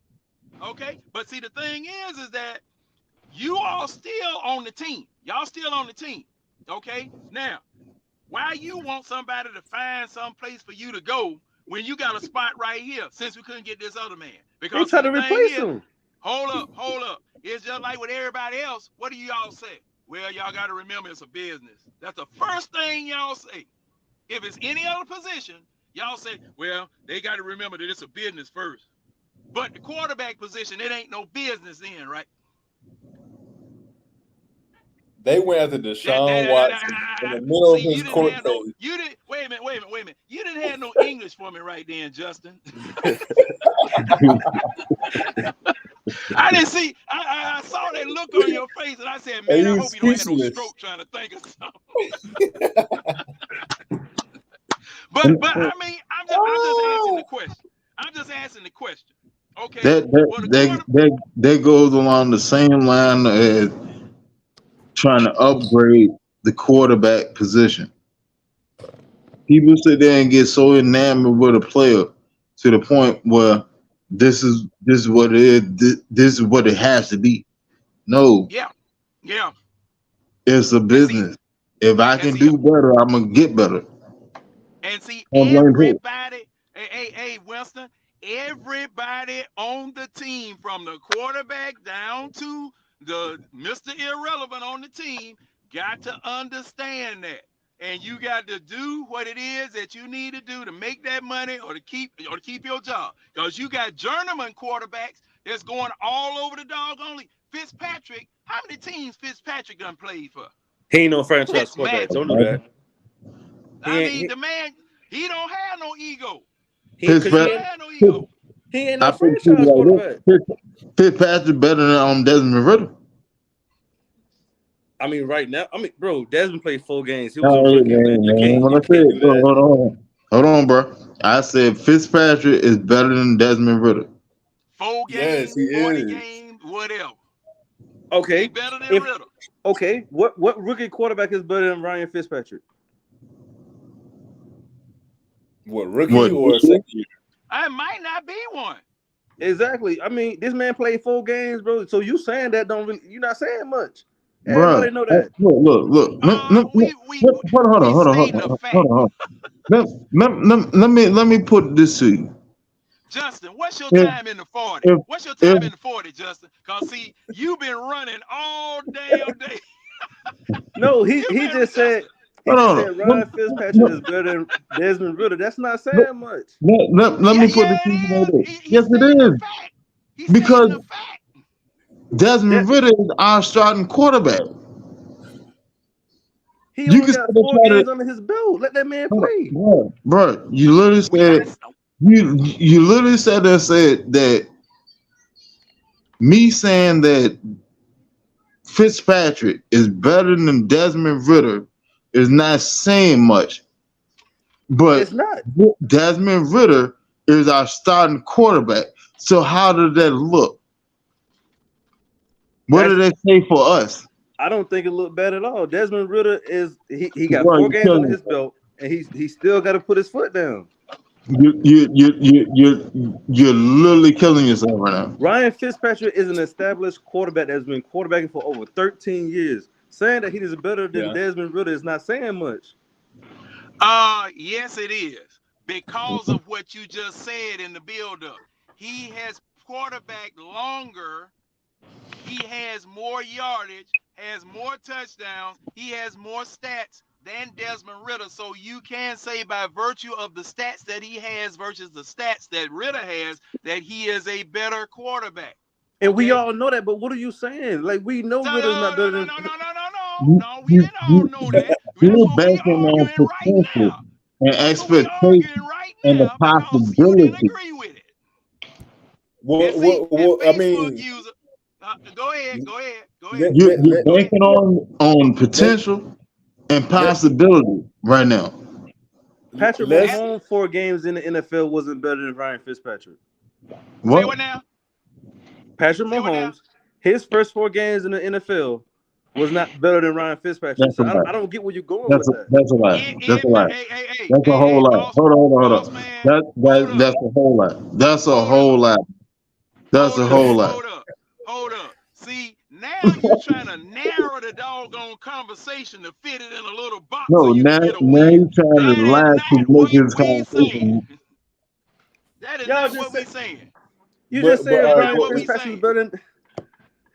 But see, the thing is that you all still on the team. Y'all still on the team. Okay. Now, why you want somebody to find some place for you to go when you got a spot right here? Since we couldn't get this other man, because they try to replace him. Hold up. It's just like with everybody else. What do y'all say? Well, y'all got to remember it's a business. That's the first thing y'all say. If it's any other position, y'all say, well, they got to remember that it's a business first. But the quarterback position, it ain't no business then, right? They went after Deshaun Watson in the middle of his court case. Wait a minute. You didn't have no English for me right then, Justin. I didn't see. I saw that look on your face, and I said, "Man, I hope you don't have no stroke trying to think of something." but I mean, I'm just asking the question. Okay. That goes along the same line as trying to upgrade the quarterback position. People sit there and get so enamored with a player to the point where this is what it is. This is what it has to be. No. Yeah. It's a business. If I can do better, I'm gonna get better. And see, everybody, hey, Winston, everybody on the team, from the quarterback down to the Mr. Irrelevant on the team, got to understand that. And you got to do what it is that you need to do to make that money or to keep your job. Because you got journeyman quarterbacks that's going all over the doggone league. Fitzpatrick, how many teams Fitzpatrick done played for? He ain't no franchise quarterback. Don't do that. The man, he don't have no ego. He ain't no franchise quarterback. Fitzpatrick better than Desmond Ritter. I mean, right now, bro, Desmond played 4 games. He was a rookie, man. Hold on, bro. I said Fitzpatrick is better than Desmond Ritter. 4 games, 40 games, whatever. Okay. He better than Ritter. Okay. What rookie quarterback is better than Ryan Fitzpatrick? What, rookie or second year? I might not be one. Exactly. I mean, this man played 4 games, bro. So you saying that don't really, you're not saying much. Everybody know that. Look. Hold on. Let me put this to you. Justin, what's your If time in the 40? if What's your if time in the 40, Justin? Because, see, you've been running all damn day. No, he You've been just said hold on. Ryan Fitzpatrick is better than Desmond Ritter. That's not saying much. Let me put this to you like this. Yes, it is. Fact. He's Because stating a fact. Desmond Ritter is our starting quarterback. He You only can got still 4 try to, games under his belt. Let that man play. bro. You literally said you literally said that me saying that Fitzpatrick is better than Desmond Ritter is not saying much. But It's not. Desmond Ritter is our starting quarterback. So how did that look? What did they say for us? I don't think it looked bad at all. Desmond Ritter he got Bro, 4 you games telling under me. his belt, and he still got to put his foot down. You're literally killing yourself right now. Ryan Fitzpatrick is an established quarterback that's been quarterbacking for over 13 years. Saying that he is better than Desmond Ritter is not saying much. Yes, it is. Because of what you just said in the build-up. He has quarterbacked longer. He has more yardage, has more touchdowns. He has more stats than Desmond Ritter. So you can say by virtue of the stats that he has versus the stats that Ritter has, that he is a better quarterback. And we all know that, but what are you saying? Like, we know Ritter's not better than... No, we didn't all know that. You're banking on potential and expectation and the possibility. Agree with it. Well, I mean, user, go ahead. You're banking on potential and possibility right now. Patrick Mahomes 4 games in the NFL wasn't better than Ryan Fitzpatrick. What? Say what now? Patrick Mahomes, his first 4 games in the NFL was not better than Ryan Fitzpatrick. So I don't get where you're going with that. That's a lie. That's a lie. That's a whole lot. Hold on. That's a whole lot. That's a whole lot. That's a whole lot. Hold up. See, now you're trying to narrow the doggone conversation to fit it in a little box. No, now you're trying to lie to make this conversation. That is not what we're saying. You just said Ryan Fitzpatrick is better than...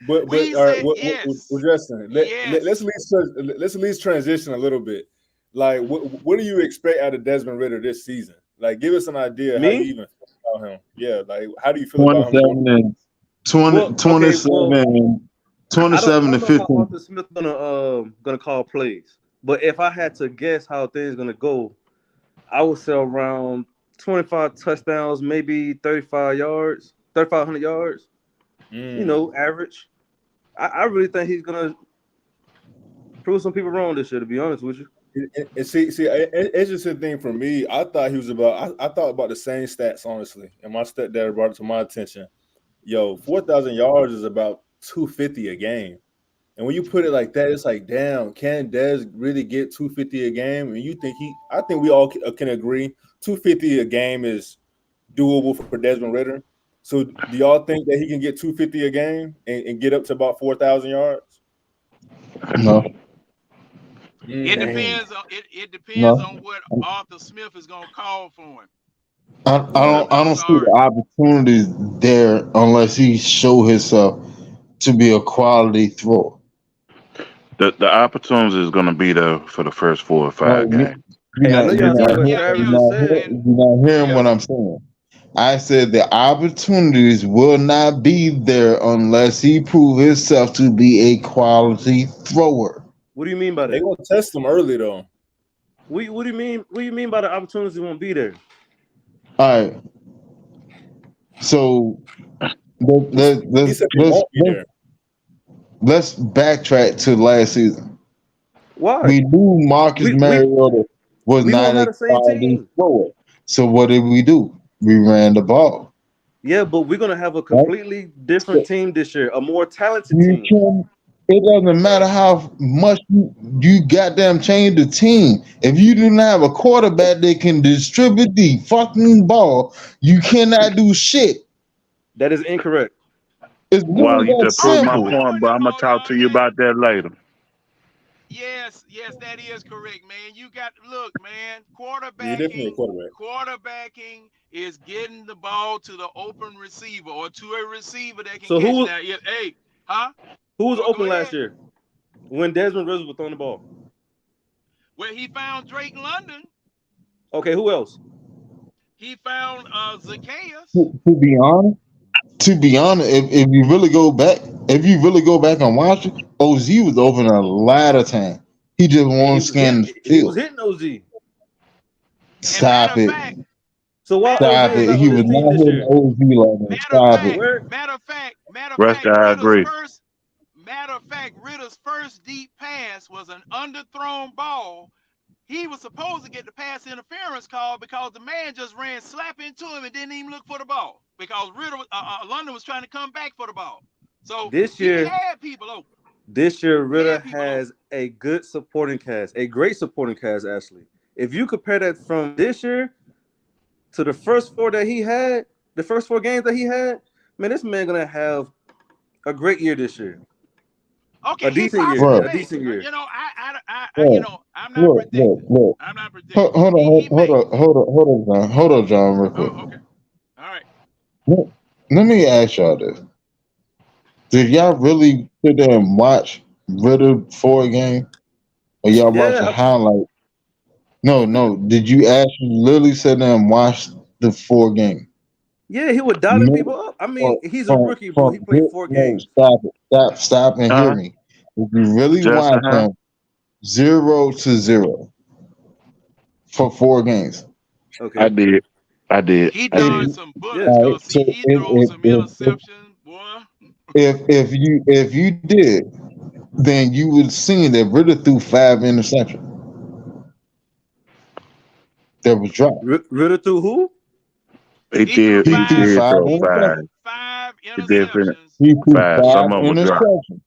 But Justin, let's at least transition a little bit. Like, what do you expect out of Desmond Ritter this season? Like, give us an idea how you even feel about him. Yeah, like, how do you feel about him? 27 to 15. Arthur Smith gonna call plays, but if I had to guess how things gonna go, I would say around 25 touchdowns, maybe 3,500 yards. You know, average. I really think he's gonna prove some people wrong this year, to be honest with you. And see, it's just a thing for me. I thought he was about. I thought about the same stats, honestly. And my stepdad brought it to my attention. 4,000 yards is about 250 a game. And when you put it like that, it's like, damn, can Des really get 250 a game? And I think we all can agree 250 a game is doable for Desmond Ritter. So do y'all think that he can get 250 a game and get up to about 4,000 yards? No. It depends on what Arthur Smith is gonna call for him. I don't see the opportunities there unless he show himself to be a quality thrower. The opportunity is going to be there for the first 4 or 5 games. You're not hearing what I'm saying. I said the opportunities will not be there unless he prove himself to be a quality thrower. What do you mean by that? They're gonna test him early though. What do you mean? What do you mean by the opportunities won't be there? All right. So let's backtrack to last season. Why? We knew Marcus Mariota was not a quality thrower. So what did we do? We ran the ball. Yeah, but we're gonna have a completely different team this year, a more talented team. It doesn't matter how much you goddamn change the team. If you do not have a quarterback that can distribute the fucking ball, you cannot do shit. That is incorrect. It's Well, really you that just proved my simple. point, but I'm gonna talk to you about that later. Yes, that is correct, man. You got look, man. Yeah, definitely a quarterback. Quarterbacking is getting the ball to the open receiver or to a receiver that can So catch. who Now, hey, huh? who was Go open ahead. last year when Desmond Ritter was throwing the ball? Well, he found Drake London. Okay, who else? He found Zacchaeus. To be honest, if you really go back and watch it, OZ was open a lot of time. He just And won't scan the he was field. hitting OZ. And matter Stop of it. fact, So why Stop OZ is it. not He on this was team not this hitting year? OZ like that. Stop it. matter of fact, Rest, I agree. Ritter's first deep pass was an underthrown ball. He was supposed to get the pass interference call because the man just ran slap into him and didn't even look for the ball because London was trying to come back for the ball. So This he year, had people open. This year, Ritter people has a good supporting cast, a great supporting cast, actually. If you compare that from this year to the first four that he had, the first 4 games that he had, man, this man gonna have a great year this year. Okay, A decent he year. possibly A may. decent year. You know, I'm not Look, predicting. look. I'm not predicting. Hold on, John, real quick. Oh, okay. All right. Let me ask y'all this. Did y'all really sit there and watch Ritter for a game? Or y'all watch a highlight? No. Did you actually literally sit there and watch the 4 game? Yeah, he was dialing people up. I mean, he's a rookie, bro. He played 4 games. Stop and hear me. If you really watch him 0-0 for 4 games. Okay. I did. He done some bullets. Right, so he throws some interceptions, boy. If you did, then you would see that Ritter threw 5 interceptions. That was dropped. Ritter threw who? He threw 5 interceptions. He threw 5 interceptions.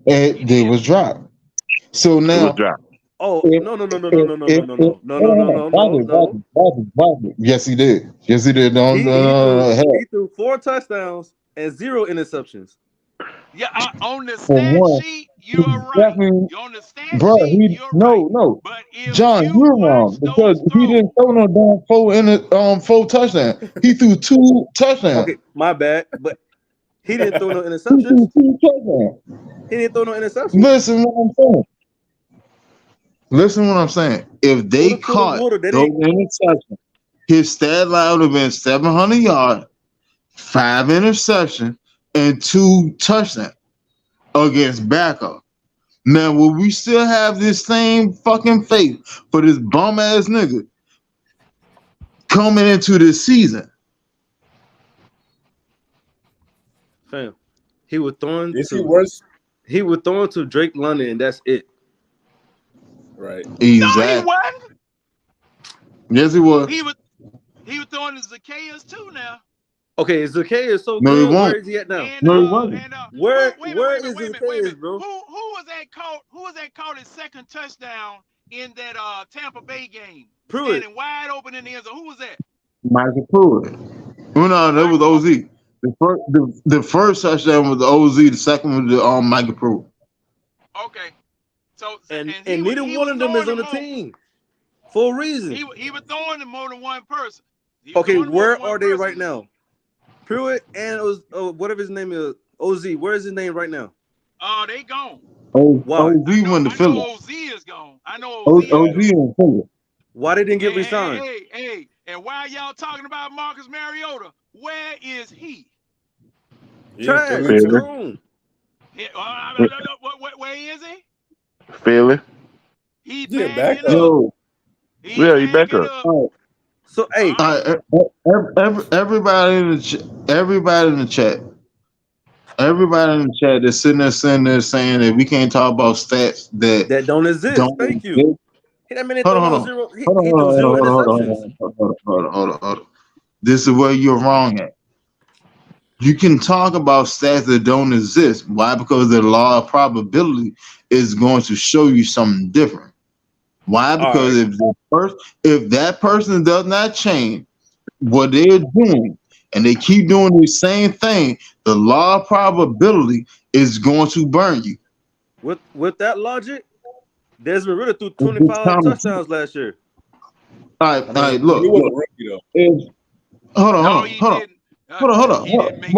And they was dropped. So now no. Yes, he did. He threw 4 touchdowns and 0 interceptions. Yeah, on the stat sheet, you're right. On the stat sheet, you're right. No. But if John, you're wrong because he didn't throw no damn 4 touchdowns. He threw 2 touchdowns. Okay, my bad, but he didn't throw no interceptions. He didn't throw no interceptions. Listen what I'm saying. If they caught those interceptions, his stat line would have been 700 yards, 5 interceptions, and 2 touchdowns against backup. Now, will we still have this same fucking faith for this bum ass nigga coming into this season? Fam, he was throwing Is he worse? He was throwing to Drake London, and that's it. Right. Exactly. No, he wasn't. Yes, he was. He was throwing to Zacchaeus too now. Okay, Zacchaeus so no, good. He won't. Where is he at now? No, he wasn't. Where is Zacchaeus, bro? Who was that caught his second touchdown in that Tampa Bay game? Pruitt. Standing wide open in the end zone. Who was that? Michael Pruitt. No, that was OZ. The first touchdown was the OZ. The second was the Michael Pruitt. Okay. So and neither one of them is on the team for a reason. He was throwing to more than one person. Okay, where are they right now? Pruitt and whatever his name is, OZ. Where is his name right now? They gone. Why? OZ went to Philly. OZ is gone. I know OZ in Philly. Why they didn't get re-signed? Hey, and why y'all talking about Marcus Mariota? Where is he? Trash. Philly. Where is he? Philly. He back up. He back up. So hey, everybody in the chat that's sitting there saying that we can't talk about stats that don't exist. Thank you. Hold on. This is where you're wrong at. You can talk about stats that don't exist. Why? Because the law of probability is going to show you something different. Why? Because if that person does not change what they're doing and they keep doing the same thing, the law of probability is going to burn you. With that logic, Desmond Ridder threw It's just 25 common sense. touchdowns last year. All I mean, right, he look. was a rookie though. If, hold No, on. he didn't. Hold on. He didn't make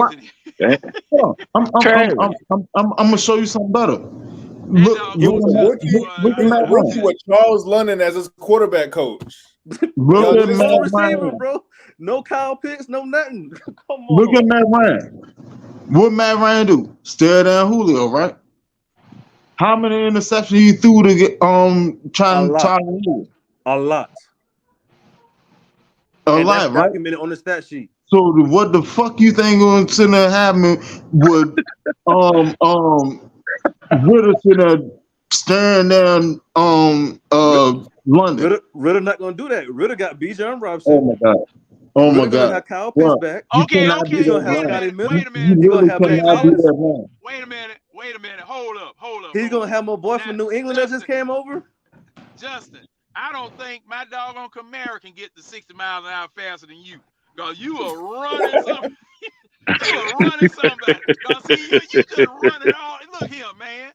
it. Hold on. Travis. I'm gonna show you something better. That Look, dog He was a was rookie. just- He was a rookie with Charles London as his quarterback coach. look Y'all at just- Matt No receiver, Ryan. bro. No Kyle Pitts, no nothing. Come on. Look at Matt Ryan. What Matt Ryan do? Stare down Julio, right? How many interceptions he threw to get trying lot. to Julio? A lot. A And lot, that's right? documented on the stat sheet. So what the fuck you think going to happen with Ridder sitting there staring down London? Ridder not gonna do that. Ridder got Bijan Robinson. Oh my god. Oh my Ridder gonna god. have Kyle Pitts Well, back. you Okay, cannot do okay. He's gonna that, have Wait a man. Scotty minute. Miller. Wait a You minute. He gonna really have cannot Matt do Collins. that, man. Wait a minute. Wait a minute. Hold up. He's gonna have my boy from Now, New England that just came over. Justin, I don't think my doggone Camaro can get to 60 miles an hour faster than you. Because you are running something. You are running somebody. Because see, you just running all. Look here, man.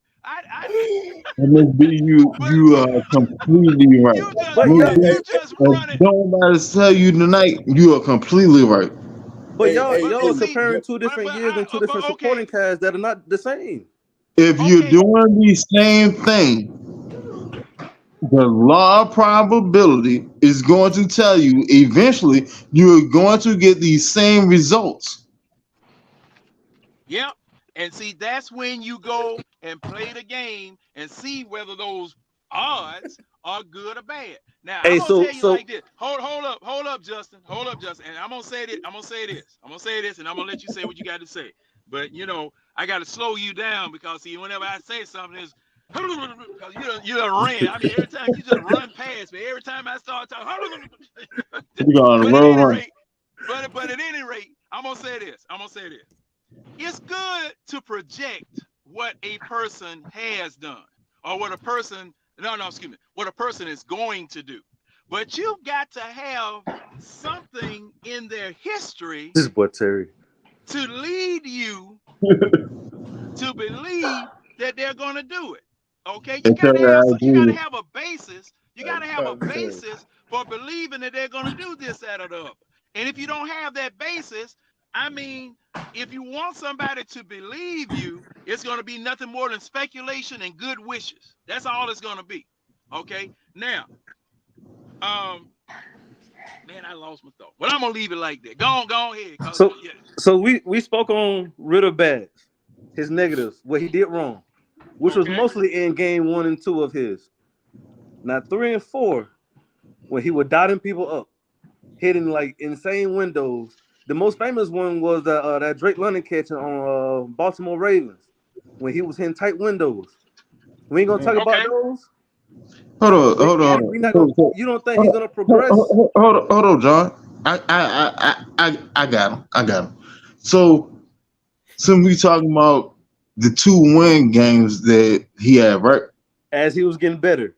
Must be you are completely right. You just running. Don't matter tell you tonight, you are completely right. But y'all are see, comparing two different years and two different supporting casts that are not the same. If you're doing the same thing, the law of probability is going to tell you eventually you're going to get these same results. Yep. And see, that's when you go and play the game and see whether those odds are good or bad. Now, Hey, I'm gonna tell you so like this. Hold up, Justin. Hold up, Justin. And I'm gonna say this, and I'm gonna let you say what you got to say. But you know, I gotta slow you down because see, whenever I say something, it's because you done ran. I mean, every time you just run past me. Every time I start talking, but at any rate, I'm gonna say this. It's good to project what a person has done or what a person is going to do. But you've got to have something in their history this is what Terry to lead you to believe that they're going to do it. Okay, you gotta have a basis. You gotta have a basis for believing that they're going to do this, that, or the other. And if you don't have that basis, I mean, if you want somebody to believe you, it's going to be nothing more than speculation and good wishes. That's all it's going to be. Okay. Now, man, I lost my thought. But I'm gonna leave it like that. Go ahead. So we spoke on Ridder bad, his negatives, what he did wrong, which was mostly in game 1 and 2 of his. Now 3 and 4, when he was dotting people up, hitting like insane windows. The most famous one was that Drake London catch on Baltimore Ravens when he was hitting tight windows. We ain't gonna talk about those. Hold on. We not gonna, you don't think he's gonna progress? Hold on, John. I got him. So since we talking about the 2 win games that he had, right? As he was getting better.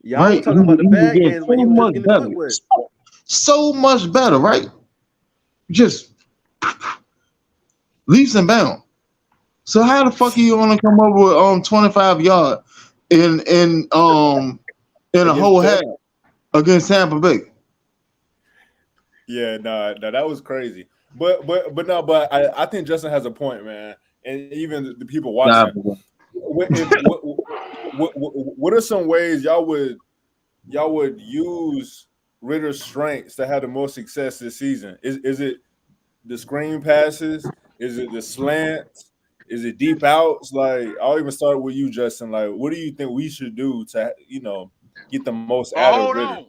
Y'all Right. were talking about the bad games when he was just getting foot wet. So much better, right? Just leaps and bounds. So how the fuck are you gonna come up with 25 yards in a whole half against Tampa Bay? Yeah, that was crazy. But I think Justin has a point, man. And even the people watching. What are some ways y'all would use Ridder's strengths to have the most success this season? Is it the screen passes? Is it the slants? Is it deep outs? Like, I'll even start with you, Justin. Like, what do you think we should do to, get the most out of Ridder?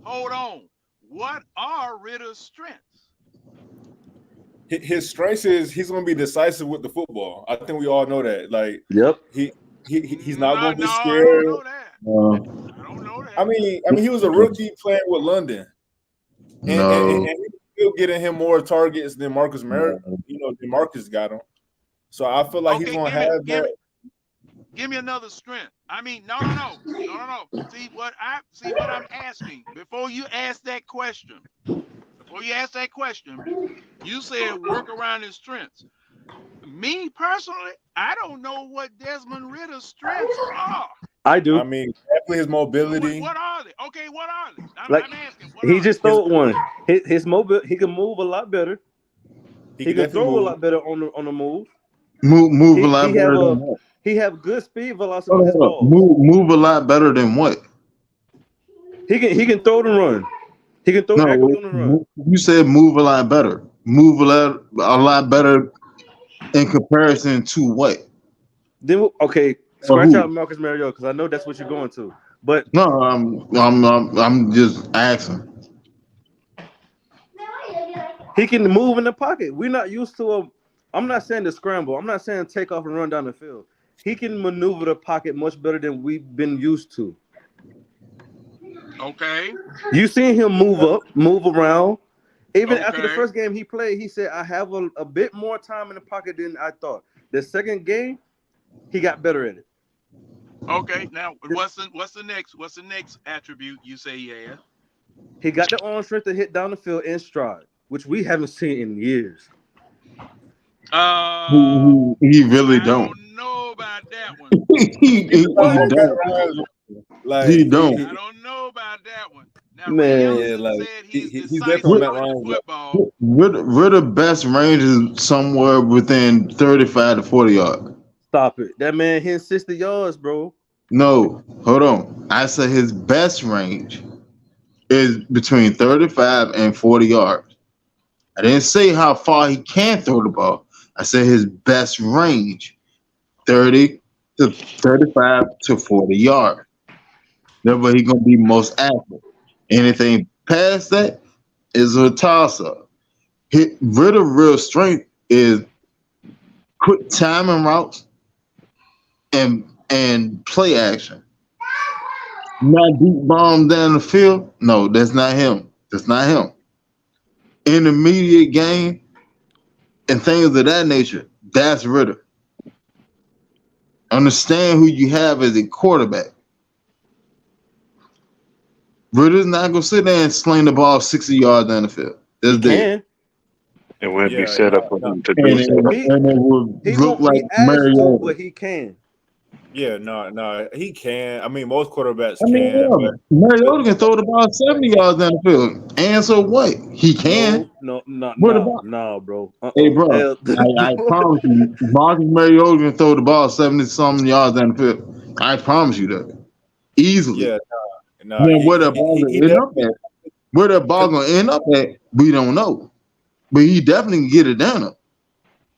Hold on. What are Ridder's strengths? His strengths is he's going to be decisive with the football. I think we all know that. Like, yep. He's not going to be scared. I don't know that. I mean, he was a rookie playing with London, and he was still getting him more targets than Marcus Merritt. Marcus got him. So I feel like he's going to have that. Give me another strength. I mean, no. See what I'm asking before you ask that question. Before you ask that question, you said work around his strengths. Me personally, I don't know what Desmond Ritter's strengths are. I do. I mean, definitely his mobility. What are they? Okay, what are they? Like, I'm asking. What he are just they? told one. His mobile, he can move a lot better. He He can can throw definitely a move. lot better on the move. Move a lot better than what? He have good speed velocity with his Hold on. balls. Move a lot better than what? He can throw and run. He can throw accurately on the run. You said move a lot better. Move a lot better in comparison to what? Then okay, Or scratch who? out Marcus Mariota because I know that's what you're going to. But No, I'm just asking. he can move in the pocket. We're not used to a. I'm not saying the scramble. I'm not saying take off and run down the field. He can maneuver the pocket much better than we've been used to. Okay. You seen him move up, move around. Even after the Okay. first game he played, he said, "I have a bit more time in the pocket than I thought." The second game, he got better at it. Okay. Now, what's the next attribute you say he has? He got the arm strength to hit down the field in stride, which we haven't seen in years. He really don't. I don't know about that one. he don't. Like He don't. I don't know about that one. Now, Ray Man, Ellison like said he's he's decisive definitely with on that the line. football. We're the best range is somewhere within 35 to 40 yards. stop it. That man hit 60 yards, bro. No, hold on. I said his best range is between 35 and 40 yards. I didn't say how far he can throw the ball. I said his best range, 30 to 35 to 40 yards. That's where he's gonna be most accurate. Anything past that is a toss up. Rid of real strength is quick timing routes and play action. Not deep bomb down the field. No, that's not him. That's not him. Intermediate game and things of that nature. That's Ritter. Understand who you have as a quarterback. Ritter's not gonna sit there and sling the ball 60 yards down the field. That's He dead. can. It wouldn't be Yeah, set up for him to do And so. it would He look won't like be asked to, Mariota. but he can. yeah, no, he can. I mean, most quarterbacks I mean, can, yeah, Mariota can throw the ball 70 yards down the field. And so what? He can. No, What about? no, bro. Hey, bro, Hell. I promise you, Marcus Mariota can throw the ball 70-something yards down the field. I promise you that. Easily. yeah, no, Now, where the ball he gonna end up definitely. at, where the ball gonna end up at, we don't know. But he definitely can get it down there.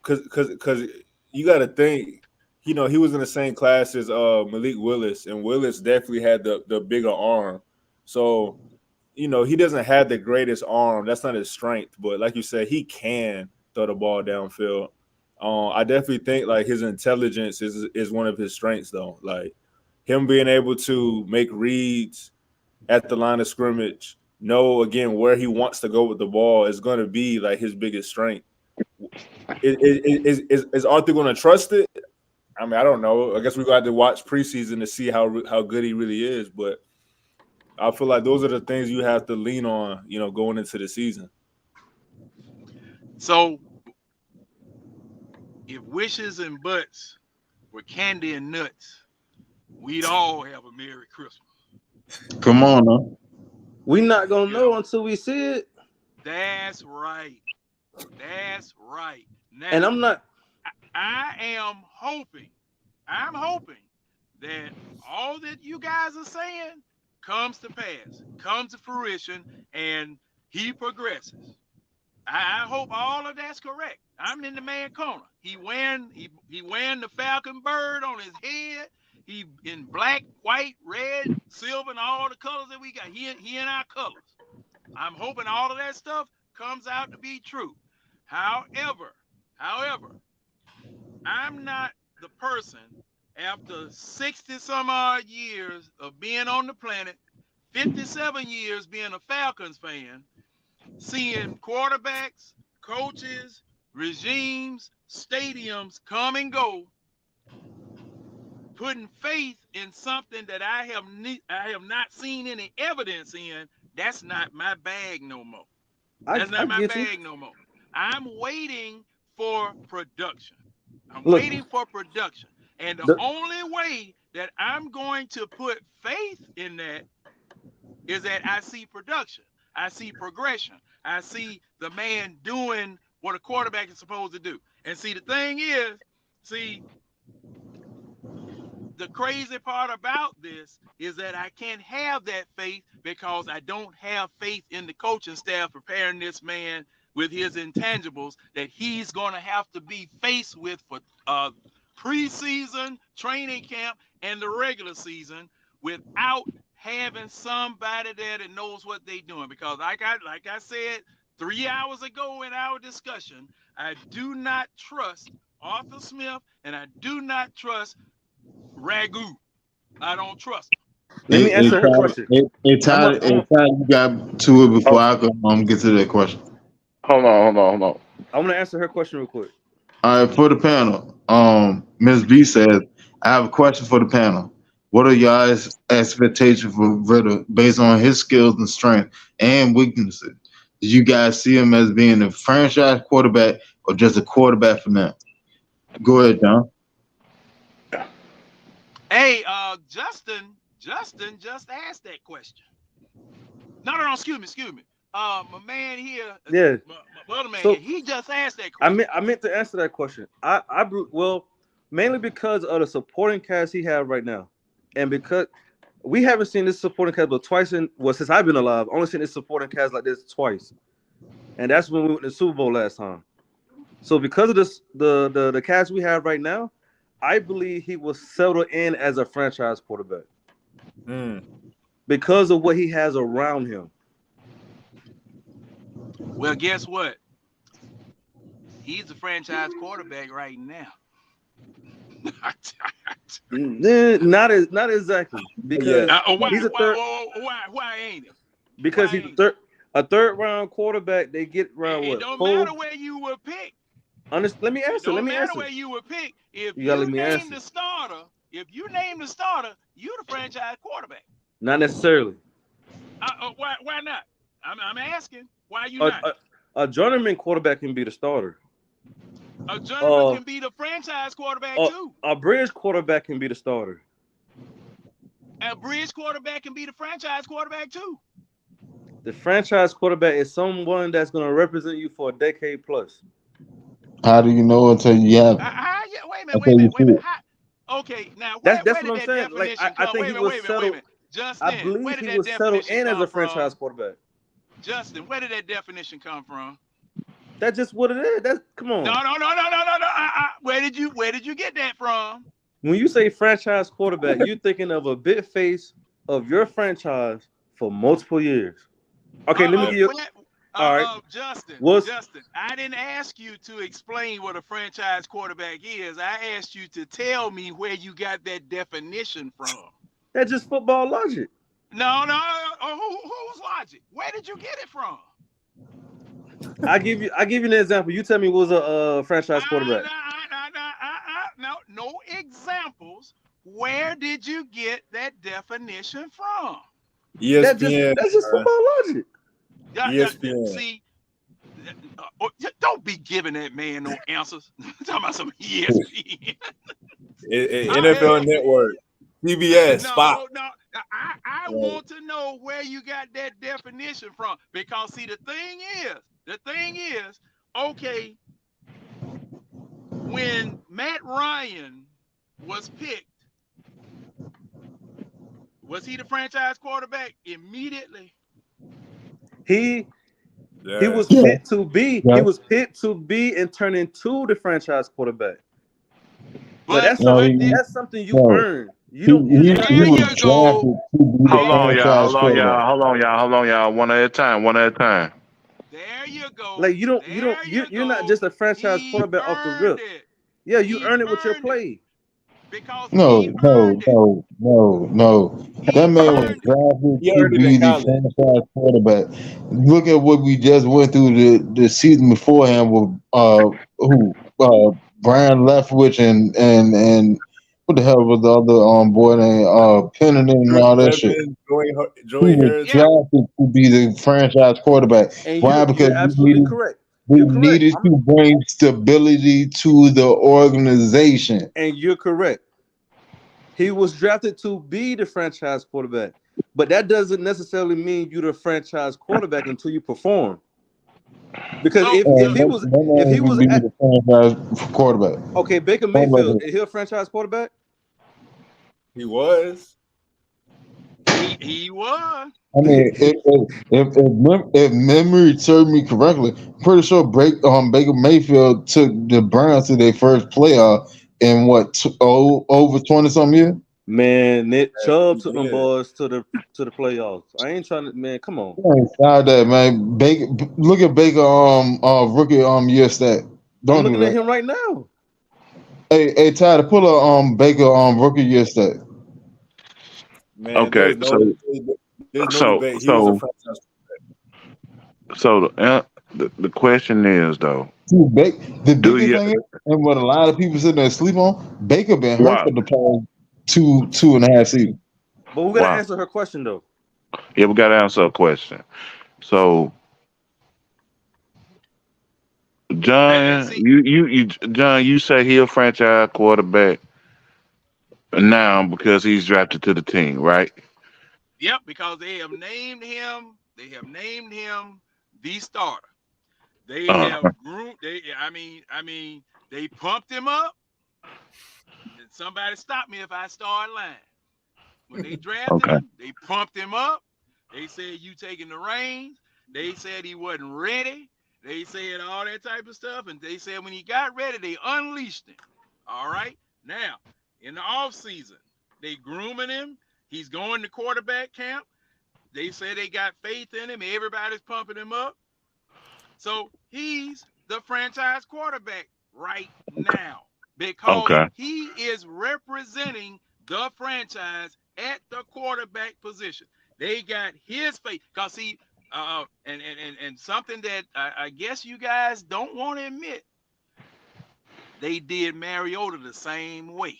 Because you got to think, he was in the same class as Malik Willis, and Willis definitely had the bigger arm. So, he doesn't have the greatest arm. That's not his strength. But like you said, he can throw the ball downfield. I definitely think like his intelligence is one of his strengths, though. Like him being able to make reads at the line of scrimmage, know again where he wants to go with the ball is going to be like his biggest strength. Is Arthur going to trust it? I mean, I don't know. I guess we got to watch preseason to see how good he really is. But I feel like those are the things you have to lean on, going into the season. So, if wishes and buts were candy and nuts, we'd all have a Merry Christmas. Come on, now. We not gonna know until we see it. That's right. That's right. Now, And I'm not. I'm hoping that all that you guys are saying comes to pass, comes to fruition, and he progresses. I hope all of that's correct. I'm in the man corner. He wearing the Falcon bird on his head. He in black, white, red, silver, and all the colors that we got. He in our colors. I'm hoping all of that stuff comes out to be true. However, I'm not the person after 60 some odd years of being on the planet, 57 years being a Falcons fan, seeing quarterbacks, coaches, regimes, stadiums come and go, putting faith in something that I have not seen any evidence in. That's not my bag no more. That's not my get you. bag no more. I'm waiting for production. I'm Look, waiting for production. And the the, only way that I'm going to put faith in that is that I see production. I see progression. I see the man doing what a quarterback is supposed to do. And see, the thing is, the crazy part about this is that I can't have that faith because I don't have faith in the coaching staff preparing this man with his intangibles that he's going to have to be faced with for preseason, training camp, and the regular season without having somebody there that knows what they're doing. Because like I said 3 hours ago in our discussion, I do not trust Arthur Smith and I do not trust Ragu. I don't trust him. let me answer her question. Tyler, you got to it before I can get to that question. Hold on. I want to answer her question real quick. All right, for the panel, Ms. B says, I have a question for the panel. What are y'all's expectations for Ritter based on his skills and strength and weaknesses? Did you guys see him as being a franchise quarterback or just a quarterback for now? Go ahead, John. Hey, Justin just asked that question. No, excuse me. My man here, Yeah. my other man So, here, he just asked that question. I meant to answer that question. Well, mainly because of the supporting cast he has right now, and because we haven't seen this supporting cast but twice since I've been alive. Only seen this supporting cast like this twice, and that's when we went to the Super Bowl last time. So because of this, the cast we have right now, I believe he will settle in as a franchise quarterback because of what he has around him. Well, guess what? He's a franchise quarterback right now. Not exactly, because he's a third. Why ain't it? Because he's a third round quarterback. They get around what? It don't matter where you were picked. Let me answer. It don't matter where you were picked. If you name the starter, you're the franchise quarterback. Not necessarily. Why not? I'm asking. Why you not? A journeyman quarterback can be the starter. A journeyman can be the franchise quarterback too. A bridge quarterback can be the starter. A bridge quarterback can be the franchise quarterback too. The franchise quarterback is someone that's going to represent you for a decade plus. How do you know until you have? Wait a minute. Okay, now that's what I'm saying. Like I think he was settled. Justin, I believe he was settled in as a franchise quarterback. Justin, where did that definition come from? That's just what it is. Come on. No. Where did you get that from? When you say franchise quarterback, you're thinking of a big face of your franchise for multiple years. Okay, let me give you. All right, Justin, I didn't ask you to explain what a franchise quarterback is. I asked you to tell me where you got that definition from. That's just football logic. No. Whose logic? Where did you get it from? I give you an example. You tell me what was a franchise quarterback. No examples. Where did you get that definition from? ESPN. That's just football logic. ESPN. See, don't be giving that man no answers. Talking about some ESPN. NFL Network. CBS. Fox. No. I want to know where you got that definition from, because see, the thing is, okay, when Matt Ryan was picked, was he the franchise quarterback immediately? He was picked to be. He was picked to be and turn into the franchise quarterback. But that's something you earn. You don't. Hold on, y'all. One at a time. There you go. Like you're not just a franchise quarterback off the rip. Yeah, you earn it with your play. No. That man was drafted to be the franchise quarterback. Look at what we just went through the season beforehand with Brian Leftwich and what the hell was the other boy named Pennington and all that shit. Evans, He Joey was Harris. Yeah. drafted to be the franchise quarterback. And Why? Because you're absolutely correct. we You're correct. needed to bring stability to the organization. And you're correct. He was drafted to be the franchise quarterback, but that doesn't necessarily mean you're the franchise quarterback until you perform. Because So, if he was be the franchise quarterback. okay, Baker Mayfield, is he a franchise quarterback? He was. he was. I mean, if memory served me correctly, I'm pretty sure Baker Mayfield took the Browns to their first playoff in what over 20-something years. Man, Nick Chubb took them Yeah. boys to the playoffs. I ain't trying to, man. Come on. Not that, man. Baker, look at Baker rookie year stat. Don't I'm do looking that. at him right now. Hey, Tyler, pull a Baker rookie year stat. Man, Okay, there's no debate. He was a franchise. So the question is though, The biggest thing is, and what a lot of people sitting there sleep on, Baker been hurt for the past two and a half seasons. But we gotta answer her question though. Yeah, we gotta answer a question. So, John, John, you say he a franchise quarterback now because he's drafted to the team, right? Yep, because they have named him. They have named him the starter. They have groomed. I mean, they pumped him up. And somebody stop me if I start lying. When they drafted him, they pumped him up. They said you taking the reins. They said he wasn't ready. They said all that type of stuff. And they said when he got ready, they unleashed him. All right. Now, in the offseason, they grooming him. He's going to quarterback camp. They say they got faith in him. Everybody's pumping him up. So he's the franchise quarterback right now because he is representing the franchise at the quarterback position. They got his faith because he and something that I guess you guys don't want to admit, they did Mariota the same way.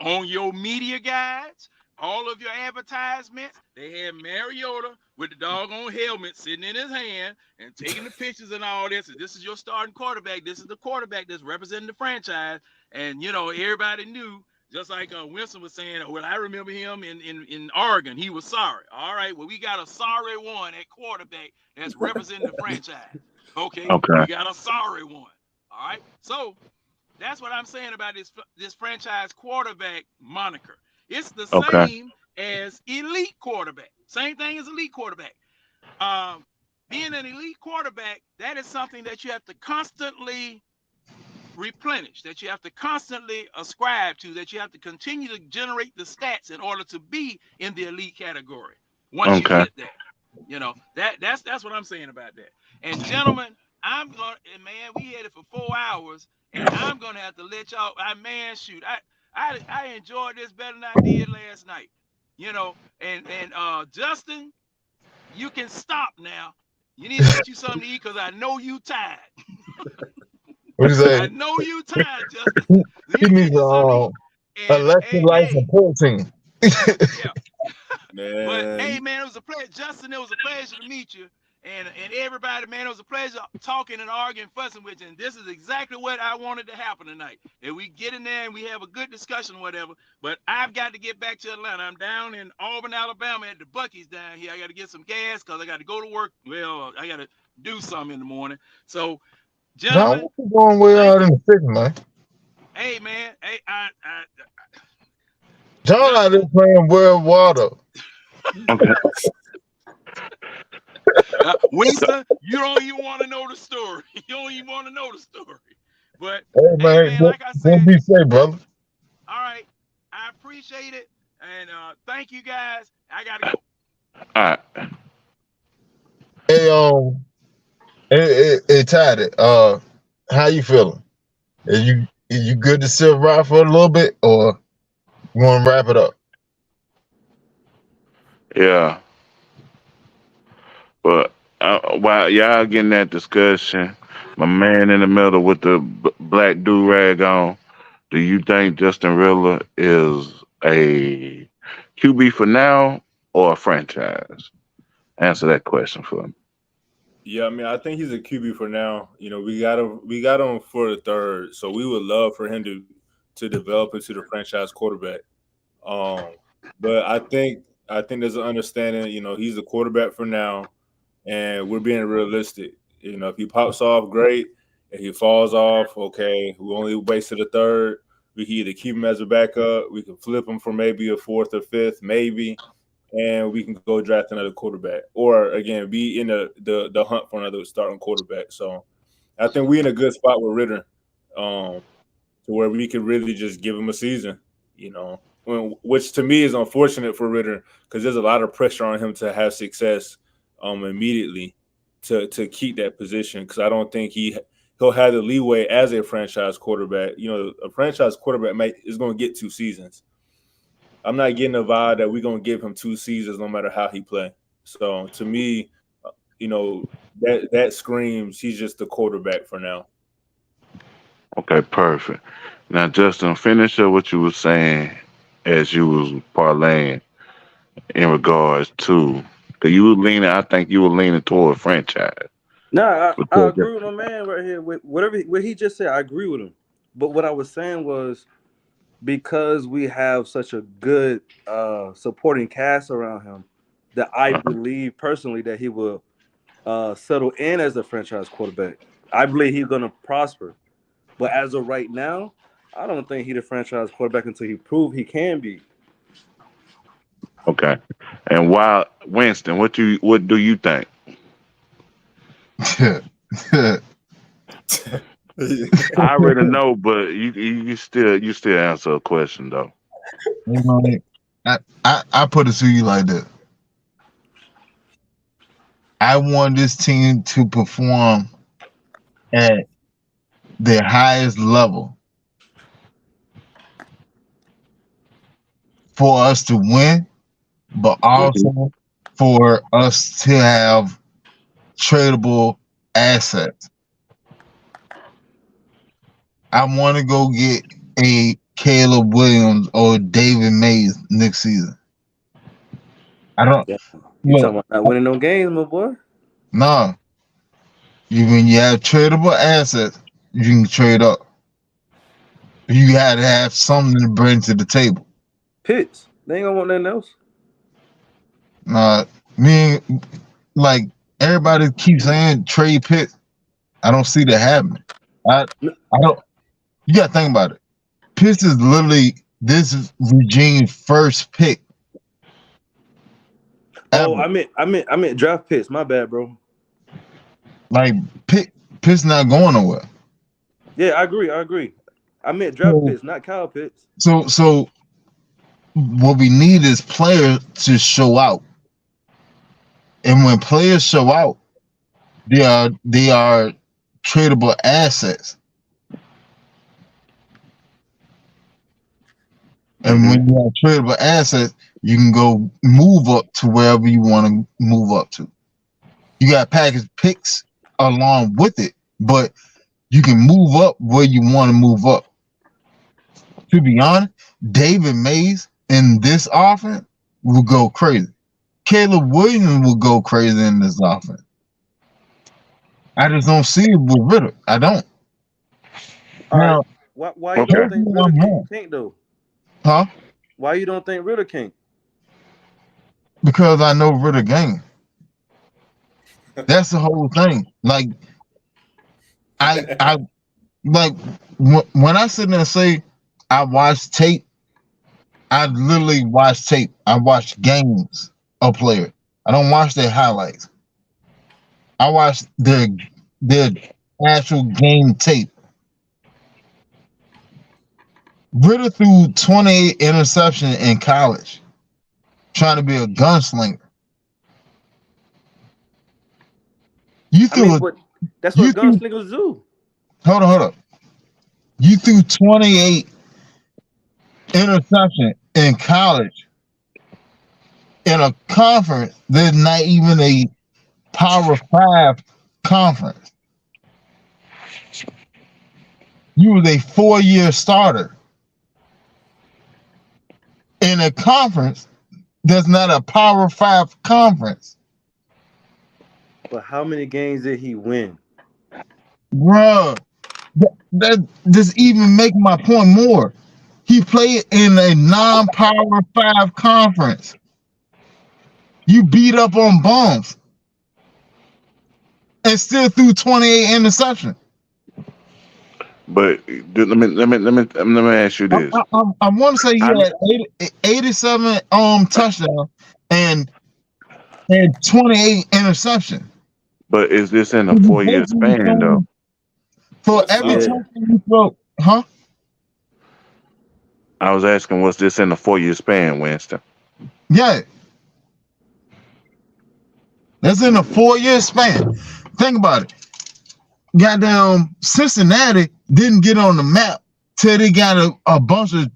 On your media guides, all of your advertisements, they had Mariota with the doggone helmet sitting in his hand and taking the pictures and all this. And this is your starting quarterback. This is the quarterback that's representing the franchise. And, you know, everybody knew, just like Winston was saying, well, I remember him in Oregon. He was sorry. All right, well, we got a sorry one at quarterback that's representing the franchise. Okay, we got a sorry one. All right, so that's what I'm saying about this franchise quarterback moniker. It's the same as elite quarterback. Same thing as elite quarterback. Being an elite quarterback, that is something that you have to constantly replenish, that you have to constantly ascribe to, that you have to continue to generate the stats in order to be in the elite category. Once you hit that, you know, that's what I'm saying about that. And gentlemen, we had it for 4 hours, and I'm gonna have to let y'all. I enjoyed this better than I did last night. You know, and Justin, you can stop now. You need to get you something to eat because I know you tired. What you say? I know you tired, Justin. He needs electrolytes and protein. Yeah. Man. But hey, man, it was a pleasure, Justin. It was a pleasure to meet you, and everybody, man. It was a pleasure talking and arguing, fussing with you. And this is exactly what I wanted to happen tonight. That we get in there and we have a good discussion, whatever. But I've got to get back to Atlanta. I'm down in Auburn, Alabama, at the Buc-ee's down here. I got to get some gas because I got to go to work. Well, I got to do something in the morning. So, gentlemen, what you going way out in the city, man? Hey, man. Hey, John out there playing World Water. Winston, you don't even want to know the story. You don't even want to know the story. But hey, man, like I said, don't be safe, brother. All right, I appreciate it, and thank you guys. I gotta go. All right. Hey, Taddy, how you feeling? Are you good to sit around for a little bit, or you want to wrap it up? Yeah. But while y'all getting that discussion, my man in the middle with the black do-rag on, Do you think Justin Riller is a QB for now or a franchise? Answer that question for me. Yeah, I mean, I think he's a QB for now. You know, we got him for the third, so we would love for him to develop into the franchise quarterback. Um, but I think there's an understanding. You know, he's a quarterback for now, and we're being realistic. You know, if he pops off, great. If he falls off, okay. We only wasted a third. We can either keep him as a backup, we can flip him for maybe a fourth or fifth, maybe, and we can go draft another quarterback, or again, be in the hunt for another starting quarterback. So I think we're in a good spot with Ritter, to where we can really just give him a season. You know, which to me is unfortunate for Ritter because there's a lot of pressure on him to have success immediately to keep that position, because I don't think he'll have the leeway as a franchise quarterback. You know, a franchise quarterback is going to get 2 seasons. I'm not getting a vibe that we're going to give him 2 seasons no matter how he play. So to me, you know, that screams he's just the quarterback for now. Okay, perfect. Now, Justin, finish up what you were saying as you was parlaying in regards to, because you were leaning, I think you were leaning toward franchise. Nah, I agree with my man right here. With what he just said, I agree with him. But what I was saying was, because we have such a good supporting cast around him, that I believe personally that he will settle in as a franchise quarterback. I believe he's going to prosper. But as of right now, I don't think he's a franchise quarterback until he proves he can be. Okay. And while Winston, what do you think? I already know, but you still answer a question though. You know, I put it to you like this. I want this team to perform at their highest level for us to win, but also for us to have tradable assets. I want to go get a Caleb Williams or David Mays next season. I don't. Yeah. You talking about not winning no games, my boy? No. When you have tradable assets, you can trade up. You got to have something to bring to the table. Pitts. They ain't gonna want nothing else. Like everybody keeps saying trade Pitts. I don't see that happening. I don't. You got to think about it. Pitts is literally this regime's first pick. Oh, I meant draft Pitts. My bad, bro. Like Pitts not going nowhere. Yeah, I agree. I meant draft Pitts, not Kyle Pitts. So what we need is players to show out. And when players show out, they are tradable assets. And when you have tradable assets, you can go move up to wherever you want to move up to. You got package picks along with it, but you can move up where you want to move up. To be honest, David Mays in this offense will go crazy. Caleb Williams will go crazy in this offense. I just don't see it with Ritter. I don't. Now, why you don't think Ritter can't though? Huh? Why you don't think Ritter can't? Because I know Ritter game. That's the whole thing. Like, I like when I sit there and say I watch tape, I literally watch tape. I watch games of players. I don't watch their highlights. I watch their actual game tape. Ritter threw 28 interceptions in college, trying to be a gunslinger. That's what gunslingers do. Hold on. You threw 28 interceptions in college in a conference that's not even a Power 5 conference. You was a 4-year starter in a conference that's not a Power 5 conference. But how many games did he win? Bruh, that just even make my point more. He played in a non-Power 5 conference. You beat up on bums and still threw 28 interceptions. But let me ask you this. I want to say he had 87 touchdowns and 28 interceptions. But is this in a 4-year span though? For every touchdown you throw, huh? I was asking, was this in a 4-year span, Winston? Yeah. That's in a 4-year span. Think about it. Goddamn, Cincinnati didn't get on the map till they got a bunch of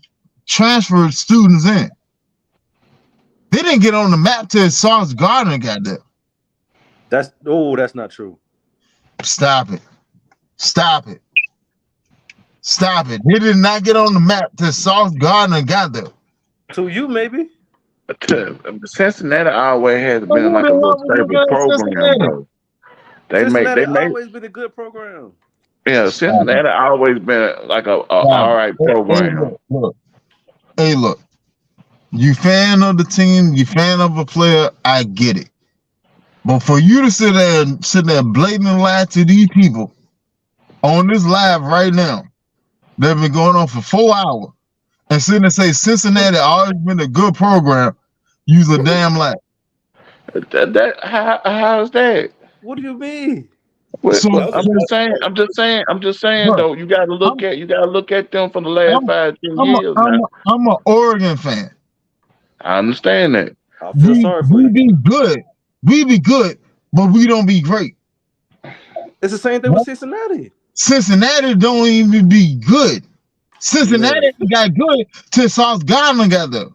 transfer students in. They didn't get on the map till Sauce Gardner got there. That's not true. Stop it. Stop it. Stop it. They did not get on the map till Sauce Gardner got there. To you, maybe. Cincinnati always has been like a little stable program, though. Cincinnati always been a good program. Yeah, Cincinnati always been like a all right program. Hey, look. You fan of the team, you fan of a player, I get it. But for you to sit there blatantly lie to these people on this live right now, they've been going on for 4 hours, and sitting and say Cincinnati always been a good program, use a damn lie. How's that? What do you mean? I'm just saying Bro, though, you gotta look at them for the last 5-10 years. I'm an Oregon fan. I understand that. I feel sorry for we you. be good. We be good, but we don't be great. It's the same thing with Cincinnati. Cincinnati don't even be good. Cincinnati got good till Sauce Gardner got there.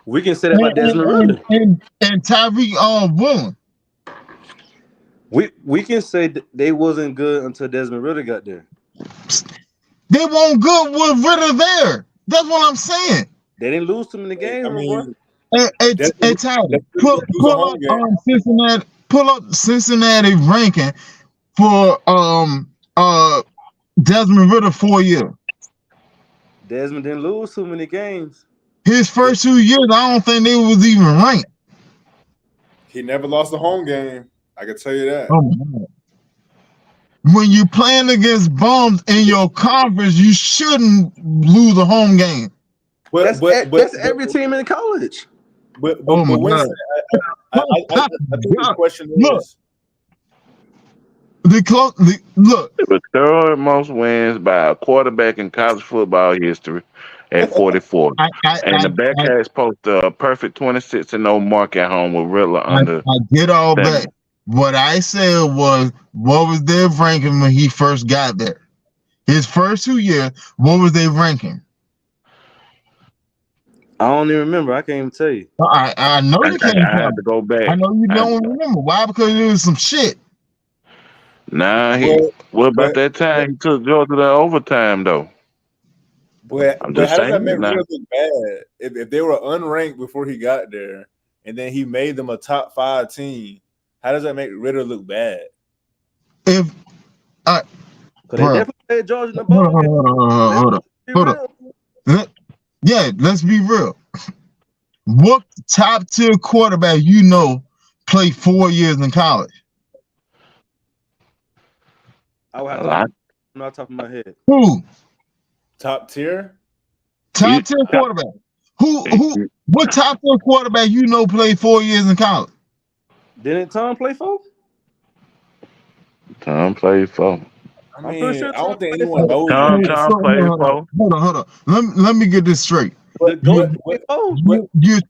We can say that about Desmond Ritter. And Tyreek Woolen. We can say they wasn't good until Desmond Ritter got there. They weren't good with Ritter there. That's what I'm saying. They didn't lose too many games, bro. Hey, Tyler, pull up Cincinnati ranking for Desmond Ritter 4 years. Desmond didn't lose too many games. His first 2 years, I don't think they was even ranked. He never lost a home game. I can tell you that. Oh, man. When you're playing against bums in your conference, you shouldn't lose a home game. That's every team in college. But Winston, I think the question is, look, it was third most wins by a quarterback in college football history at 44. And the Bearcats posted a perfect 26-0 mark at home with Riddler under. I get all that. What I said was, what was their ranking when he first got there? His first 2 years, what was their ranking? I don't even remember. I can't even tell you. I know you can't. I have to go back. I know you don't remember. Why? Because it was some shit. Nah, what about that time he took Georgia to overtime though? But how does that make Ritter look bad? If they were unranked before he got there, and then he made them a top 5 team, how does that make Ritter look bad? If they definitely played Georgia in the ball. Hold up. Yeah, let's be real. What top tier quarterback you know played 4 years in college? I would have to I'm not top of my head. Who? Top tier? Top tier quarterback. Who what top tier quarterback you know played 4 years in college? Didn't Tom play for? Tom played for. I mean, I don't think anyone knows. Tom played for. Hold on. Let me get this straight. You're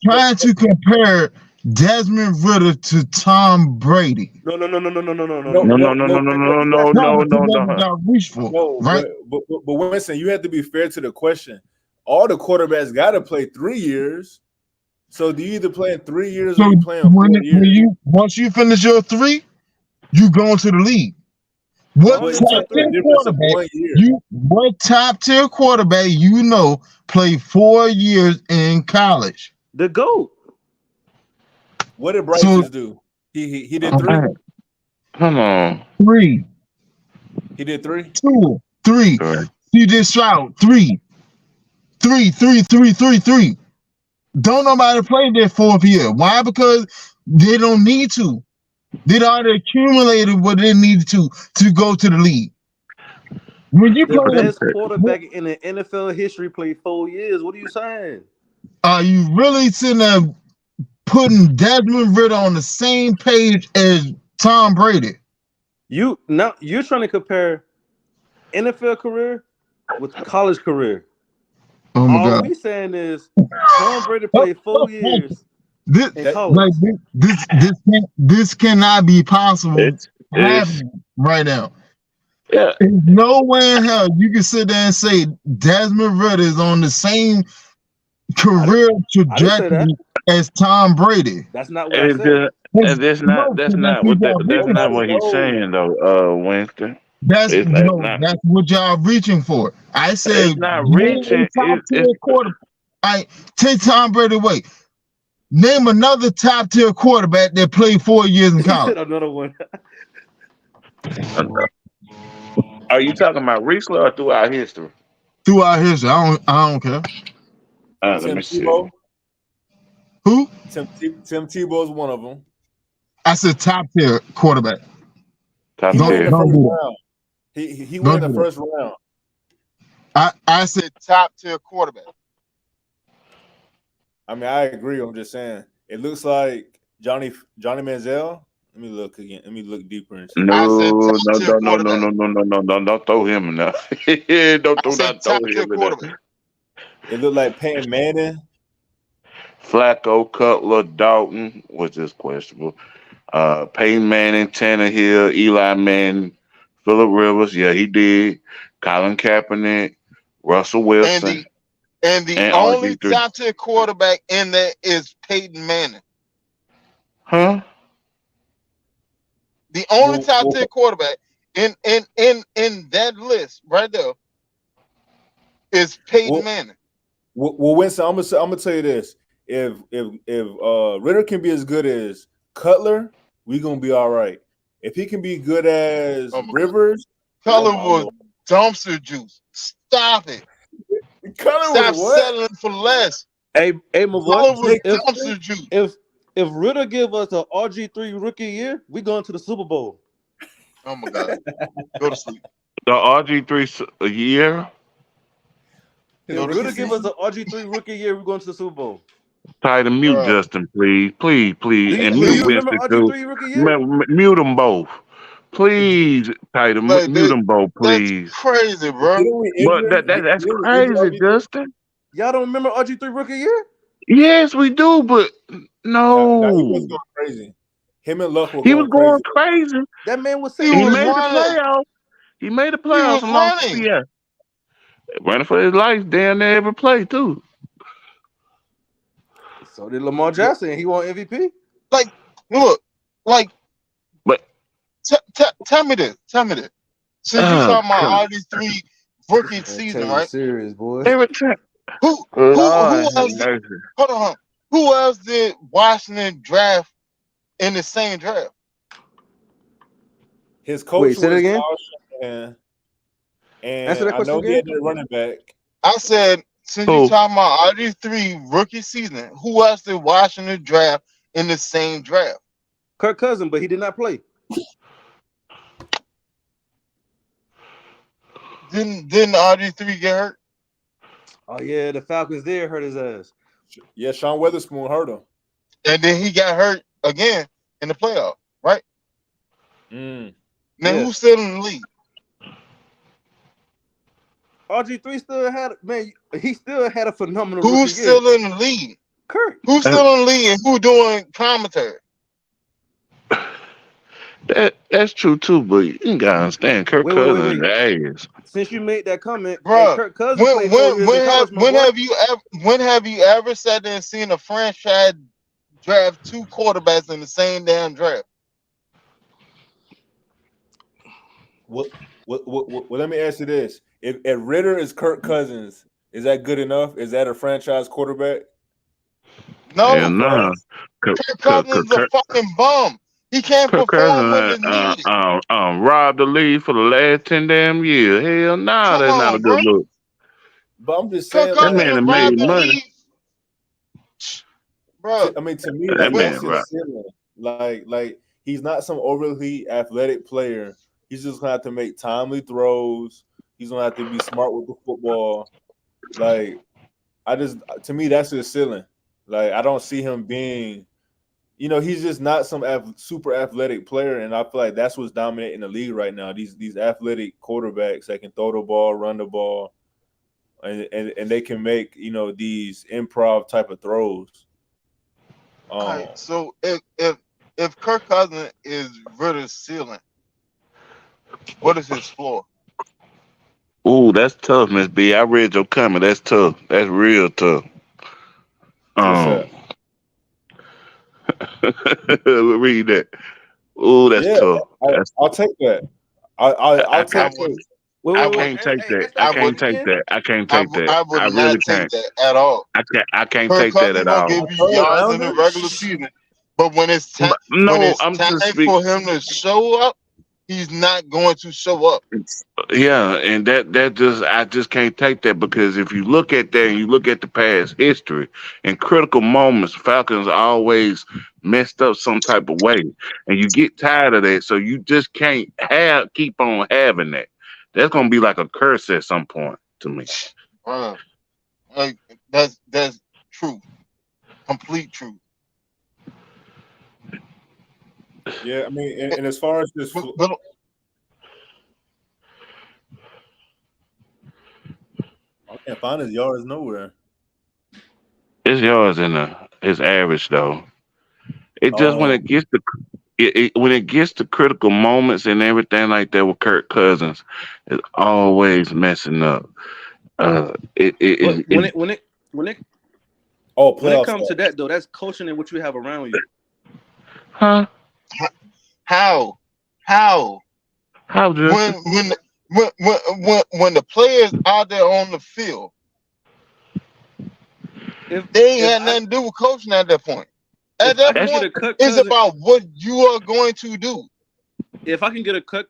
trying to compare Desmond Ritter to Tom Brady. No. Right? But Winston, you have to be fair to the question. All the quarterbacks got to play 3 years. So do you either play in 3 years or you play in 4 years? Once you finish your 3, you go into the league. What But Only you won top said the 10 3. difference of quarterback? 1 year. What top tier quarterback played 4 years in college? The GOAT. What did Bryce So just do? He did 3. Alright, come on. 3, He did 3. 2, 3. Sorry. CJ Stroud 3, 3, 3, 3, 3, 3. Don't nobody play their 4th year. Why? Because they don't need to. They already accumulated what they needed to go to the league. When you The play, best quarterback in the NFL history played 4 years. What are you saying? are you really sitting there putting Desmond Ritter on the same page as Tom Brady? You're trying to compare NFL career with college career. Oh my All God! we saying is Tom Brady played 4 years This in college. this cannot be possible It's happening right now. yeah. There's no way in hell you can sit there and say Desmond Ritter is on the same career I didn't say that. trajectory as Tom Brady. That's not what I It's said. just, that's not That's what what y'all that's reaching not for. what he's saying though, Winston. That's It's not that's what y'all reaching for. I said it's not name a reaching. top tier It's quarterback. Take Tom Brady away. Name another top tier quarterback that played 4 years in He college. said another one. Are you talking about recently or throughout history? Throughout history, I don't care. Let Tim me see. Tebow. Who? Tim Tebow is one of them. I said top tier quarterback. Top He went in tier. the Don't first do that. round. He Don't went in do the that. first round. I said top tier quarterback. I mean, I agree. I'm just saying. It looks like Johnny Manziel. Let me look again. Let me look deeper into it. I said No, top no, tier no, no, no, quarterback. no, no, no, no, don't throw him in there. Don't I said not throw top tier him in quarterback. there. It looked like Peyton Manning. Flacco, Cutler, Dalton, which is questionable. Peyton Manning, Tannehill, Eli Manning, Phillip Rivers, yeah, he did. Colin Kaepernick, Russell Wilson, And the and only RG3. top tier quarterback in there is Peyton Manning. Huh? The only Well, top tier quarterback in that list right there is Peyton Manning. Winston, I'm gonna tell you this: if Ritter can be as good as Cutler, we gonna be all right. If he can be good as Rivers, Cutler was dumpster juice. Stop it. Cutler Stop was what? settling for less. Hey, my boy. Cutler was dumpster juice. If Ritter give us an RG3 rookie year, we going to the Super Bowl. Oh my God. Go to sleep. The RG3 a year? If Ritter give us an RG3 rookie year, we're going to the Super Bowl. Try to mute Justin, please. Please. And Do mute you remember Winston, too. RG3 rookie year? Mute them both. Please, Title, Like, mute them both, please. That's crazy, bro. But that's crazy, Justin. Y'all don't remember RG3 rookie year? Yes, we do, but no. Nah, he was going crazy. Him and Luck were He was going crazy. That man was He saying made the playoffs. He made the playoffs along with CPS. Running for his life, damn near every play too. So did Lamar Jackson. He won MVP. Like, look, like, but tell me this. Since you talking about all these 3 rookie season, right? Serious, boy. Every time. Who else? Hold on. Who else did Washington draft in the same draft? His coach was Kyle Shanahan, and answer that I question know again? he had the running back. I said, since you talking about all these 3 rookie season, who else did Washington draft in the same draft? Kirk Cousins, but he did not play. Didn't RG3 get hurt? Oh yeah, the Falcons did hurt his ass. Yeah, Sean Weatherspoon hurt him, and then he got hurt again in the playoff, right? Now who's still in the league? RG3 still had he still had a phenomenal. Who's still in the league? Kirk. Who's still in the league and who doing commentary? That's true too, but you gotta understand, Kirk Cousins ass. Since you made that comment, bro, Kirk Cousins played 4 years in college, when have you ever sat there and seen a franchise draft 2 quarterbacks in the same damn draft? Well, let me ask you this: if Ritter is Kirk Cousins, is that good enough? Is that a franchise quarterback? Hell No, nah. Kirk, Kirk Kirk, Cousins Kirk, is a Kirk, fucking bum. He can't Kirk perform when Cousins it's needed. robbed the league for the last 10 damn years. Hell nah, Come that's not a on, bro. good look. But I'm just Kirk saying, That like, Cousins man that will rob made the money. league, bro. to me, That like When man that's right. his ceiling. Like he's not some overly athletic player. He's just gonna have to make timely throws. He's gonna have to be smart with the football. Like to me, that's his ceiling. Like I don't see him being, he's just not some super athletic player, and I feel like that's what's dominating the league right now. These athletic quarterbacks that can throw the ball, run the ball, and they can make these improv type of throws. all right, so if Kirk Cousins is Ritter's ceiling, what is his floor? Ooh, that's tough, Miss B. I read your comment. That's tough. That's real tough. What's Um, that? read that. Ooh, that's Yeah, tough. That's I'll take that. I'll I take would that. Wait, I wait, I wait. would can't Hey, take hey, that. ask I that I would can't question take again. that. I can't take that. I would I not really take can't. that at all. I can't Kirk take that Cousins at gonna all. give A you third yards in the rounder? regular season, but when it's time But no, I'm time just for him to show up, he's not going to show up. yeah, and that just I just can't take that because if you look at that and you look at the past history in critical moments, Falcons always messed up some type of way, and you get tired of that, so you just can't keep on having that. That's gonna be like a curse at some point to me. Uh, like that's true, complete truth. Yeah, I mean, and as far as this, But I can't find his yards nowhere. It's yours in it's average though. It just when Oh, it gets to when it gets to critical moments and everything like that with Kirk Cousins, it's always messing up. But It when it when it playoff comes to stats. that though, that's coaching and what you have around you. huh? how How when Justin? when when the players out there on the field, If they ain't if had I nothing to do with coaching at that point. At if I that can That's get point, a cut it's cousin, about what you are going to do. if I can get a cut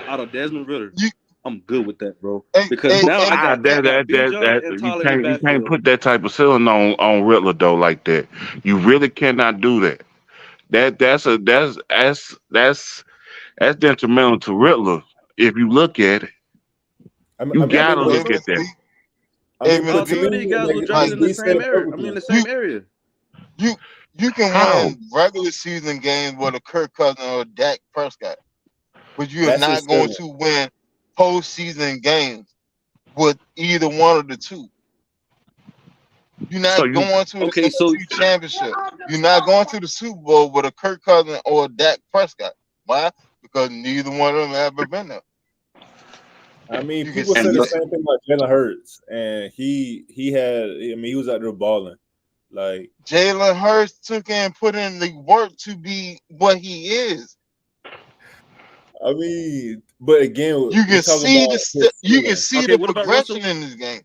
out of Desmond Ritter, You I'm good with that, bro. and, Because and, now and I got Bijan and you Tyler in the can't backfield. put that type of ceiling on Riddler though like that. You really cannot do that. That's detrimental to Riddler. If you look at it, you I gotta mean, but look Amos at that. B, All Amos to three B, of these me, guys like was like drafted in the B said same it area. I mean, perfectly. the you same area. you you can How? win regular season games with a Kirk Cousins or Dak Prescott, but you are That's not his going ceiling. to win postseason games with either one of the two. You're So not you going to the Okay, so NFC Championship. You're not going to the Super Bowl with a Kirk Cousins or a Dak Prescott. Why? Because neither one of them have ever been there. I mean, You can people and say the see look, that. same thing about Jalen Hurts, and he had. I mean, he was out there balling. Like, Jalen Hurts took and put in the work to be what he is. I mean, but again, You we can talking see about his you can ceiling. see okay, the what about progression Russell? in this game,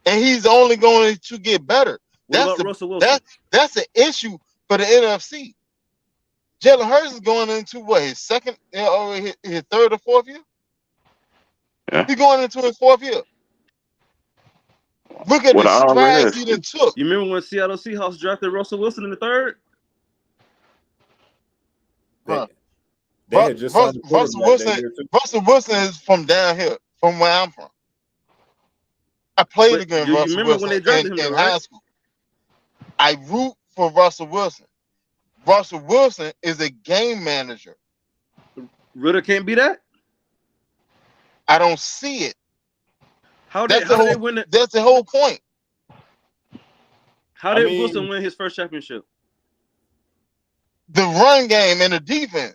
and he's only going to get better. What That's about the Russell Wilson? that's the issue for the NFC. Jalen Hurts is going into what his second or his third or fourth year. yeah, He's going into his fourth year. Look at with the all strides he this. done took. You remember when Seattle Seahawks drafted Russell Wilson in the third? They Huh. they had just signed the Russell quarterback that Wilson. year too. Russell Wilson is from down here, from where I'm from. I played But against you Russell remember when Wilson they drafted him, in though, right? high school. I root for Russell Wilson. Russell Wilson is a game manager. Ritter can't be that. I don't see it. How did That's the how did they whole. win it? That's the whole point. How I did Wilson mean, win his first championship? The run game and the defense.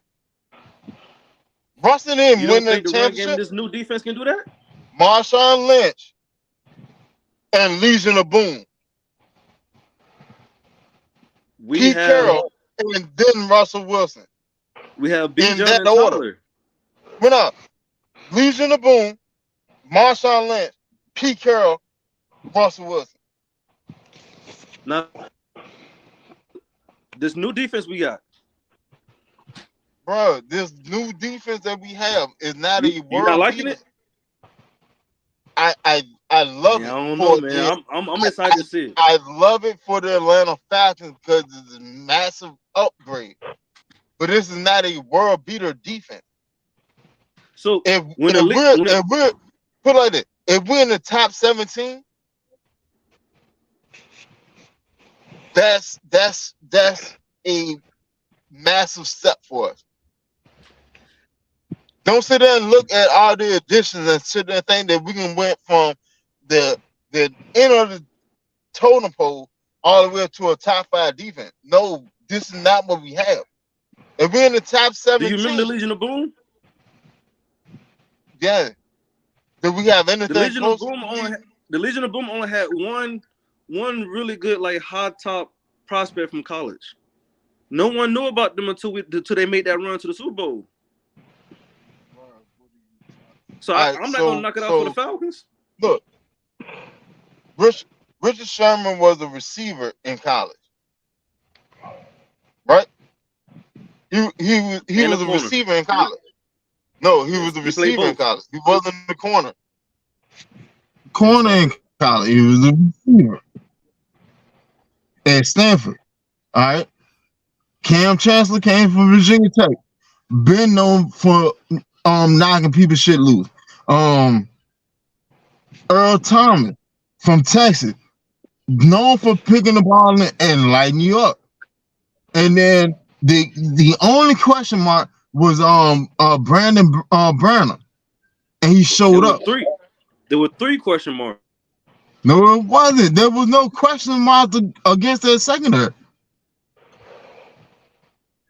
Russell didn't You win don't the think the run game in championship. this new defense can do that? Marshawn Lynch and Legion of Boom. We Pete have Carroll and then Russell Wilson. We have Bijan that and order. Tyler. We're not. Legion of Boom, Marshawn Lynch, Pete Carroll, Russell Wilson. Now, this new defense we got. Bro, this new defense that we have is not a You not world liking beater. it? I love Man, it. I don't know, for man. it. I'm excited to see it. I love it for the Atlanta Falcons because it's a massive upgrade. But this is not a world beater defense. So If when we're put it like this, if we're in the top 17, that's a massive step for us. Don't sit there and look at all the additions and sit there and think that we can went from the end of the totem pole all the way up to a top 5 defense. No, this is not what we have. If we're in the top 17, do you remember the Legion of Boom? Yeah. Do we have The anything Legion of close? Boom only had one really good like high top prospect from college. No one knew about them until they made that run to the Super Bowl. So I'm not gonna knock it out for the Falcons. Look, Richard Sherman was a receiver in college, right? He was a receiver in college. No, he was a receiver in college. He wasn't the corner. Corner in college. He was a receiver at Stanford. All right. Cam Chancellor came from Virginia Tech. Been known for knocking people shit loose. Earl Thomas from Texas, known for picking the ball and lighting you up. And then the only question mark was Brandon Branham, and he showed up. There were 3 question marks. No, it wasn't. There was no question mark against that secondary.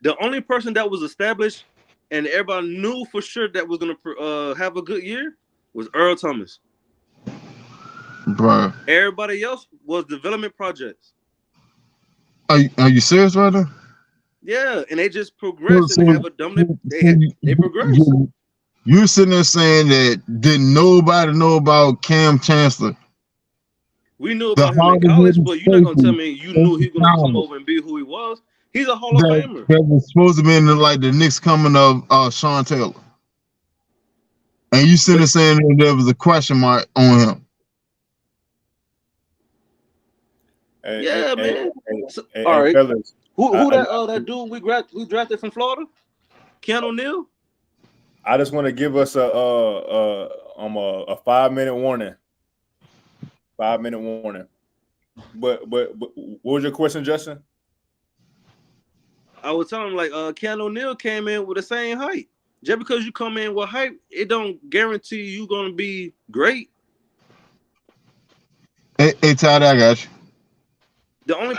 The only person that was established and everybody knew for sure that was gonna have a good year was Earl Thomas. Bro, everybody else was development projects. Are you serious right now? Yeah, and they just progressed and have a dominant. They progressed. You're sitting there saying that didn't nobody know about Cam Chancellor? We knew about him in college, but you're not gonna tell me you knew he was gonna come over and be who he was. He's a Hall of Famer. That was supposed to be in like the next coming of Sean Taylor. And you sitting there saying that there was a question mark on him. Man. All right. Fellas, who that dude we drafted from Florida? Keanu Neal? I just want to give us a 5-minute warning. 5-minute warning. But what was your question, Justin? I was telling him like Keanu Neal came in with the same height. Just because you come in with height, it don't guarantee you gonna be great. Hey Todd, I got you. The only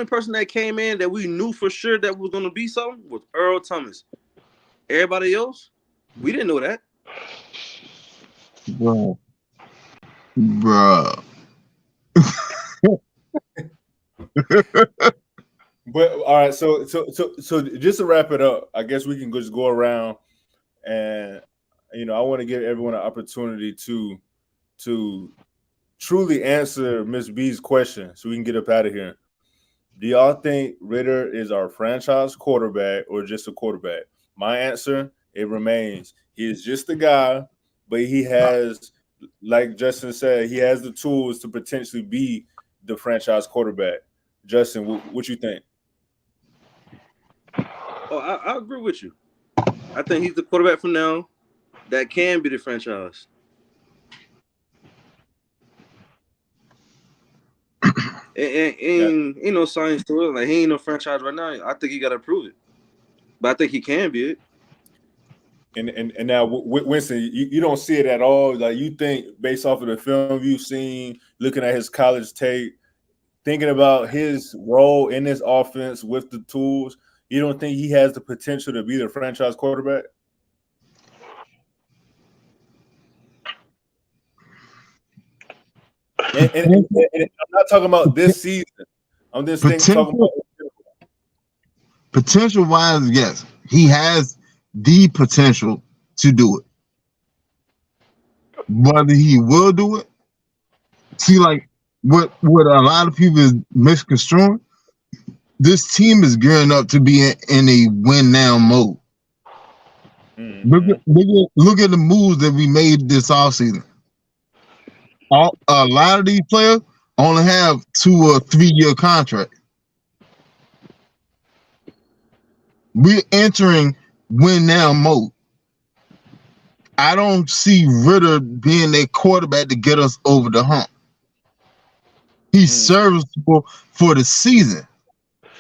person that came in that we knew for sure that was gonna be something was Earl Thomas. Everybody else, we didn't know that. Bro. But all right, so just to wrap it up, I guess we can just go around and I want to give everyone an opportunity to truly answer Miss B's question so we can get up out of here. Do y'all think Ridder is our franchise quarterback or just a quarterback? My answer, it remains. He is just a guy, but he has, like Justin said, he has the tools to potentially be the franchise quarterback. Justin, what you think? Oh, I agree with you. I think he's the quarterback for now that can be the franchise. And ain't no science to it. Like he ain't no franchise right now. I think he got to prove it, but I think he can be it. And now, Winston, you don't see it at all. Like you think based off of the film you've seen, looking at his college tape, thinking about his role in this offense with the tools, you don't think he has the potential to be the franchise quarterback? And I'm not talking about this season. I'm just talking about. Potential wise, yes, he has the potential to do it. Whether he will do it, see, like what a lot of people is misconstruing. This team is gearing up to be in a win now mode. Look at the moves that we made this offseason. A lot of these players only have 2 or 3 year contracts. We're entering win now mode. I don't see Ritter being a quarterback to get us over the hump. He's serviceable for the season.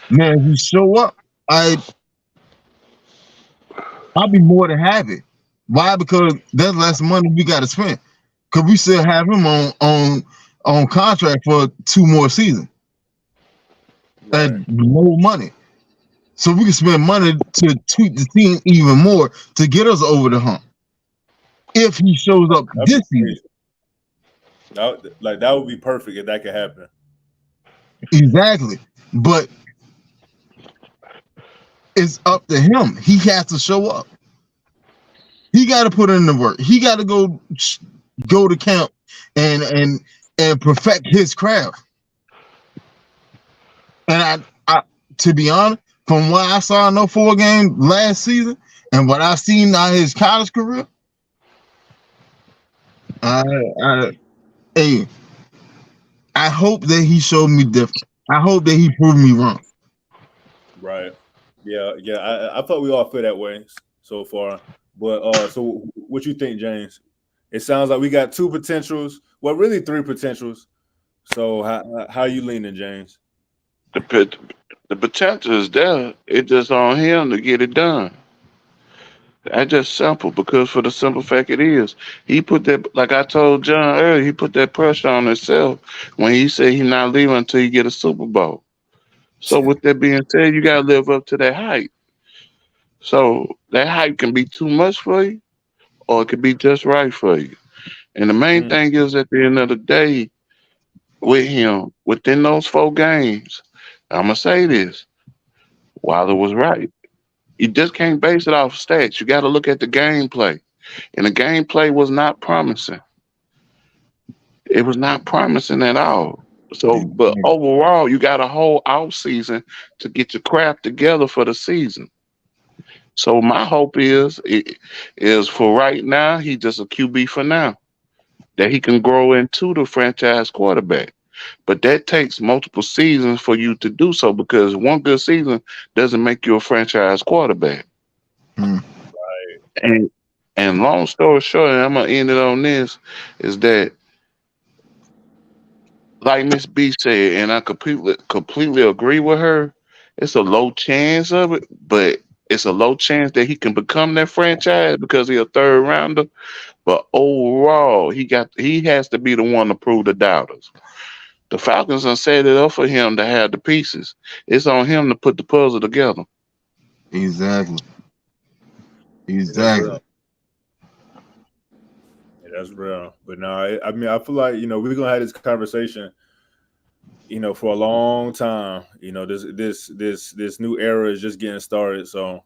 Now, if he show up, I'll be more than happy. Why? Because that's less money we got to spend. Because we still have him on contract for 2 more seasons at low money. So we can spend money to tweak the team even more to get us over the hump. If he shows up this season. That would be perfect if that could happen. Exactly. But it's up to him. He has to show up. He got to put in the work. He got to go to camp and perfect his craft. And I to be honest, from what I saw in those 4 games last season and what I've seen out of his college career, I hope that he showed me different. I hope that he proved me wrong. Right. Yeah. I thought we all feel that way so far. But so what you think, James? It sounds like we got 2 potentials. Well, really 3 potentials. So how you leaning, James? The potential is there. It's just on him to get it done. That's just simple, because for the simple fact it is, he put that, like I told John earlier, he put that pressure on himself when he said he's not leaving until you get a Super Bowl. So with that being said, you got to live up to that hype. So that hype can be too much for you, or it could be just right for you. And the main thing is, at the end of the day, with him, within those 4 games, I'm going to say this, Wilder was right. You just can't base it off stats. You got to look at the gameplay. And the gameplay was not promising. It was not promising at all. So, but overall, you got a whole off season to get your crap together for the season. So my hope is for right now, he's just a QB for now, that he can grow into the franchise quarterback. But that takes multiple seasons for you to do so, because one good season doesn't make you a franchise quarterback. Right. And long story short, and I'm gonna end it on this, is that, like Miss B said, and I completely agree with her, it's a low chance of it, but it's a low chance that he can become that franchise because he's a 3rd rounder. But overall, he has to be the one to prove the doubters. The Falcons done set it up for him to have the pieces. It's on him to put the puzzle together. Exactly. Yeah, that's real. But no, I mean, I feel like, we're gonna have this conversation, for a long time. This new era is just getting started. So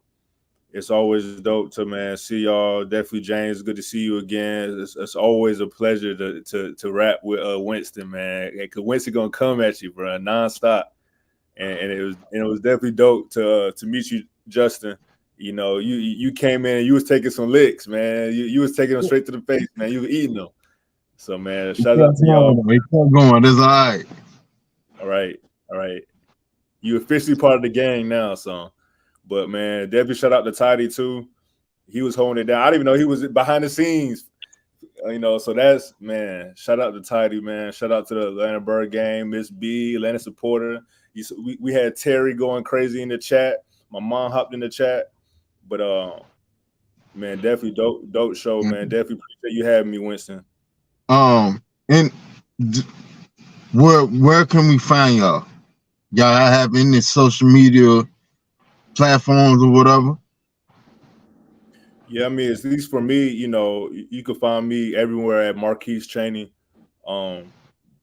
it's always dope to see y'all. Definitely, James, good to see you again. It's always a pleasure to rap with Winston, man. Because Winston gonna come at you, bro, nonstop. And it was definitely dope to meet you, Justin. You came in and you was taking some licks, man. You was taking them straight to the face, man. You were eating them. So, man, shout out to y'all. Keep going. That's all right. All right. You officially part of the gang now, so. But, man, definitely shout out to Tidy, too. He was holding it down. I didn't even know he was behind the scenes. So that's, man, shout out to Tidy, man. Shout out to the Atlanta Bird game, Miss B, Atlanta supporter. We had Terry going crazy in the chat. My mom hopped in the chat. But, man, definitely dope show, man. Definitely appreciate you having me, Winston. And where can we find y'all? Y'all have any social media platforms or whatever? Yeah, I mean, at least for me, you can find me everywhere at Marquise Cheney. I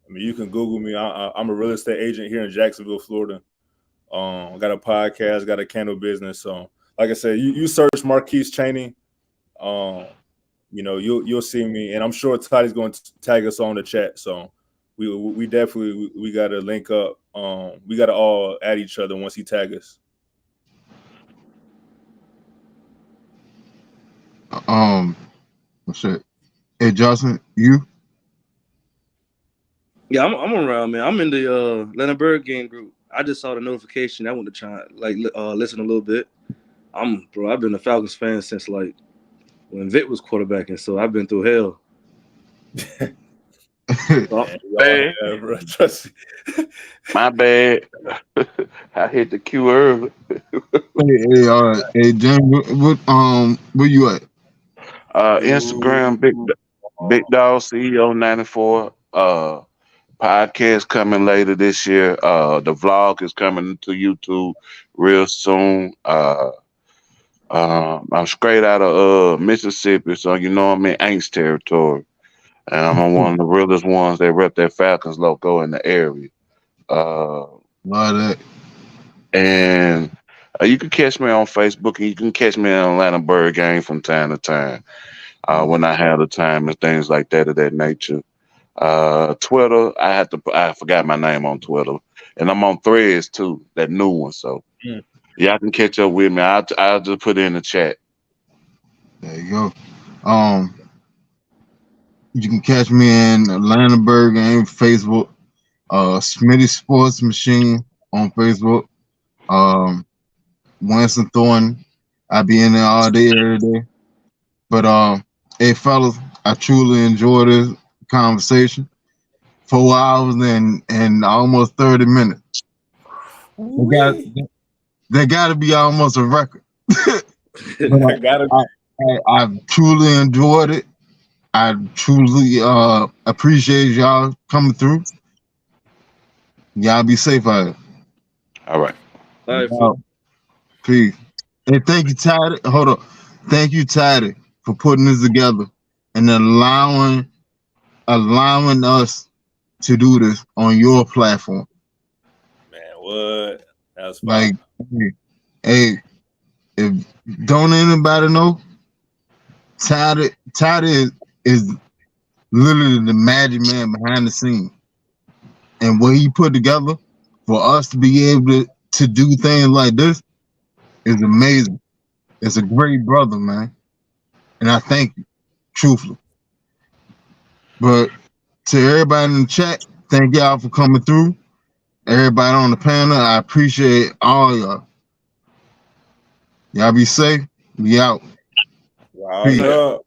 mean, you can Google me. I'm a real estate agent here in Jacksonville, Florida. Got a podcast, got a candle business. So, like I said, you search Marquise Chaney, you'll see me, and I'm sure Toddy's going to tag us on the chat. So we definitely we got to link up. We got to all add each other once he tag us. Shit. Hey, Johnson, you? Yeah, I'm around, man. I'm in the Atlanta Bird game group. I just saw the notification. I want to try listen a little bit. I've been a Falcons fan since like when Vic was quarterbacking, so I've been through hell. Bad. Bro, trust me. My bad. I hit the queue early. Hey, James, where you at? Instagram, Big Dog CEO 94. Podcast coming later this year. The vlog is coming to YouTube real soon. I'm straight out of Mississippi, so you know I'm in Aints territory. And I'm one of the realest ones that rep that Falcons logo in the area. Love that. And you can catch me on Facebook, and you can catch me in Atlanta Bird game from time to time when I have the time and things like that of that nature. Twitter, I forgot my name on Twitter, and I'm on Threads too, that new one. So y'all can catch up with me. I'll just put it in the chat. There you go. You can catch me in Atlanta Bird game Facebook, Smitty Sports Machine on Facebook, Winston Thornton. I be in there all day, every day. But hey, fellas, I truly enjoy this conversation. 4 hours and almost 30 minutes. They got to be almost a record. I've truly enjoyed it. I truly appreciate y'all coming through. Y'all be safe out here. All right. Peace. And thank you, Taddy. Hold on. Thank you, Taddy, for putting this together and allowing us to do this on your platform. Man, what? That's like, hey, if don't anybody know, Taddy is literally the magic man behind the scene. And what he put together for us to be able to do things like this is amazing. It's a great brother, man. And I thank you, truthfully. But to everybody in the chat, thank y'all for coming through. Everybody on the panel, I appreciate all y'all. Y'all be safe. We out. Wow.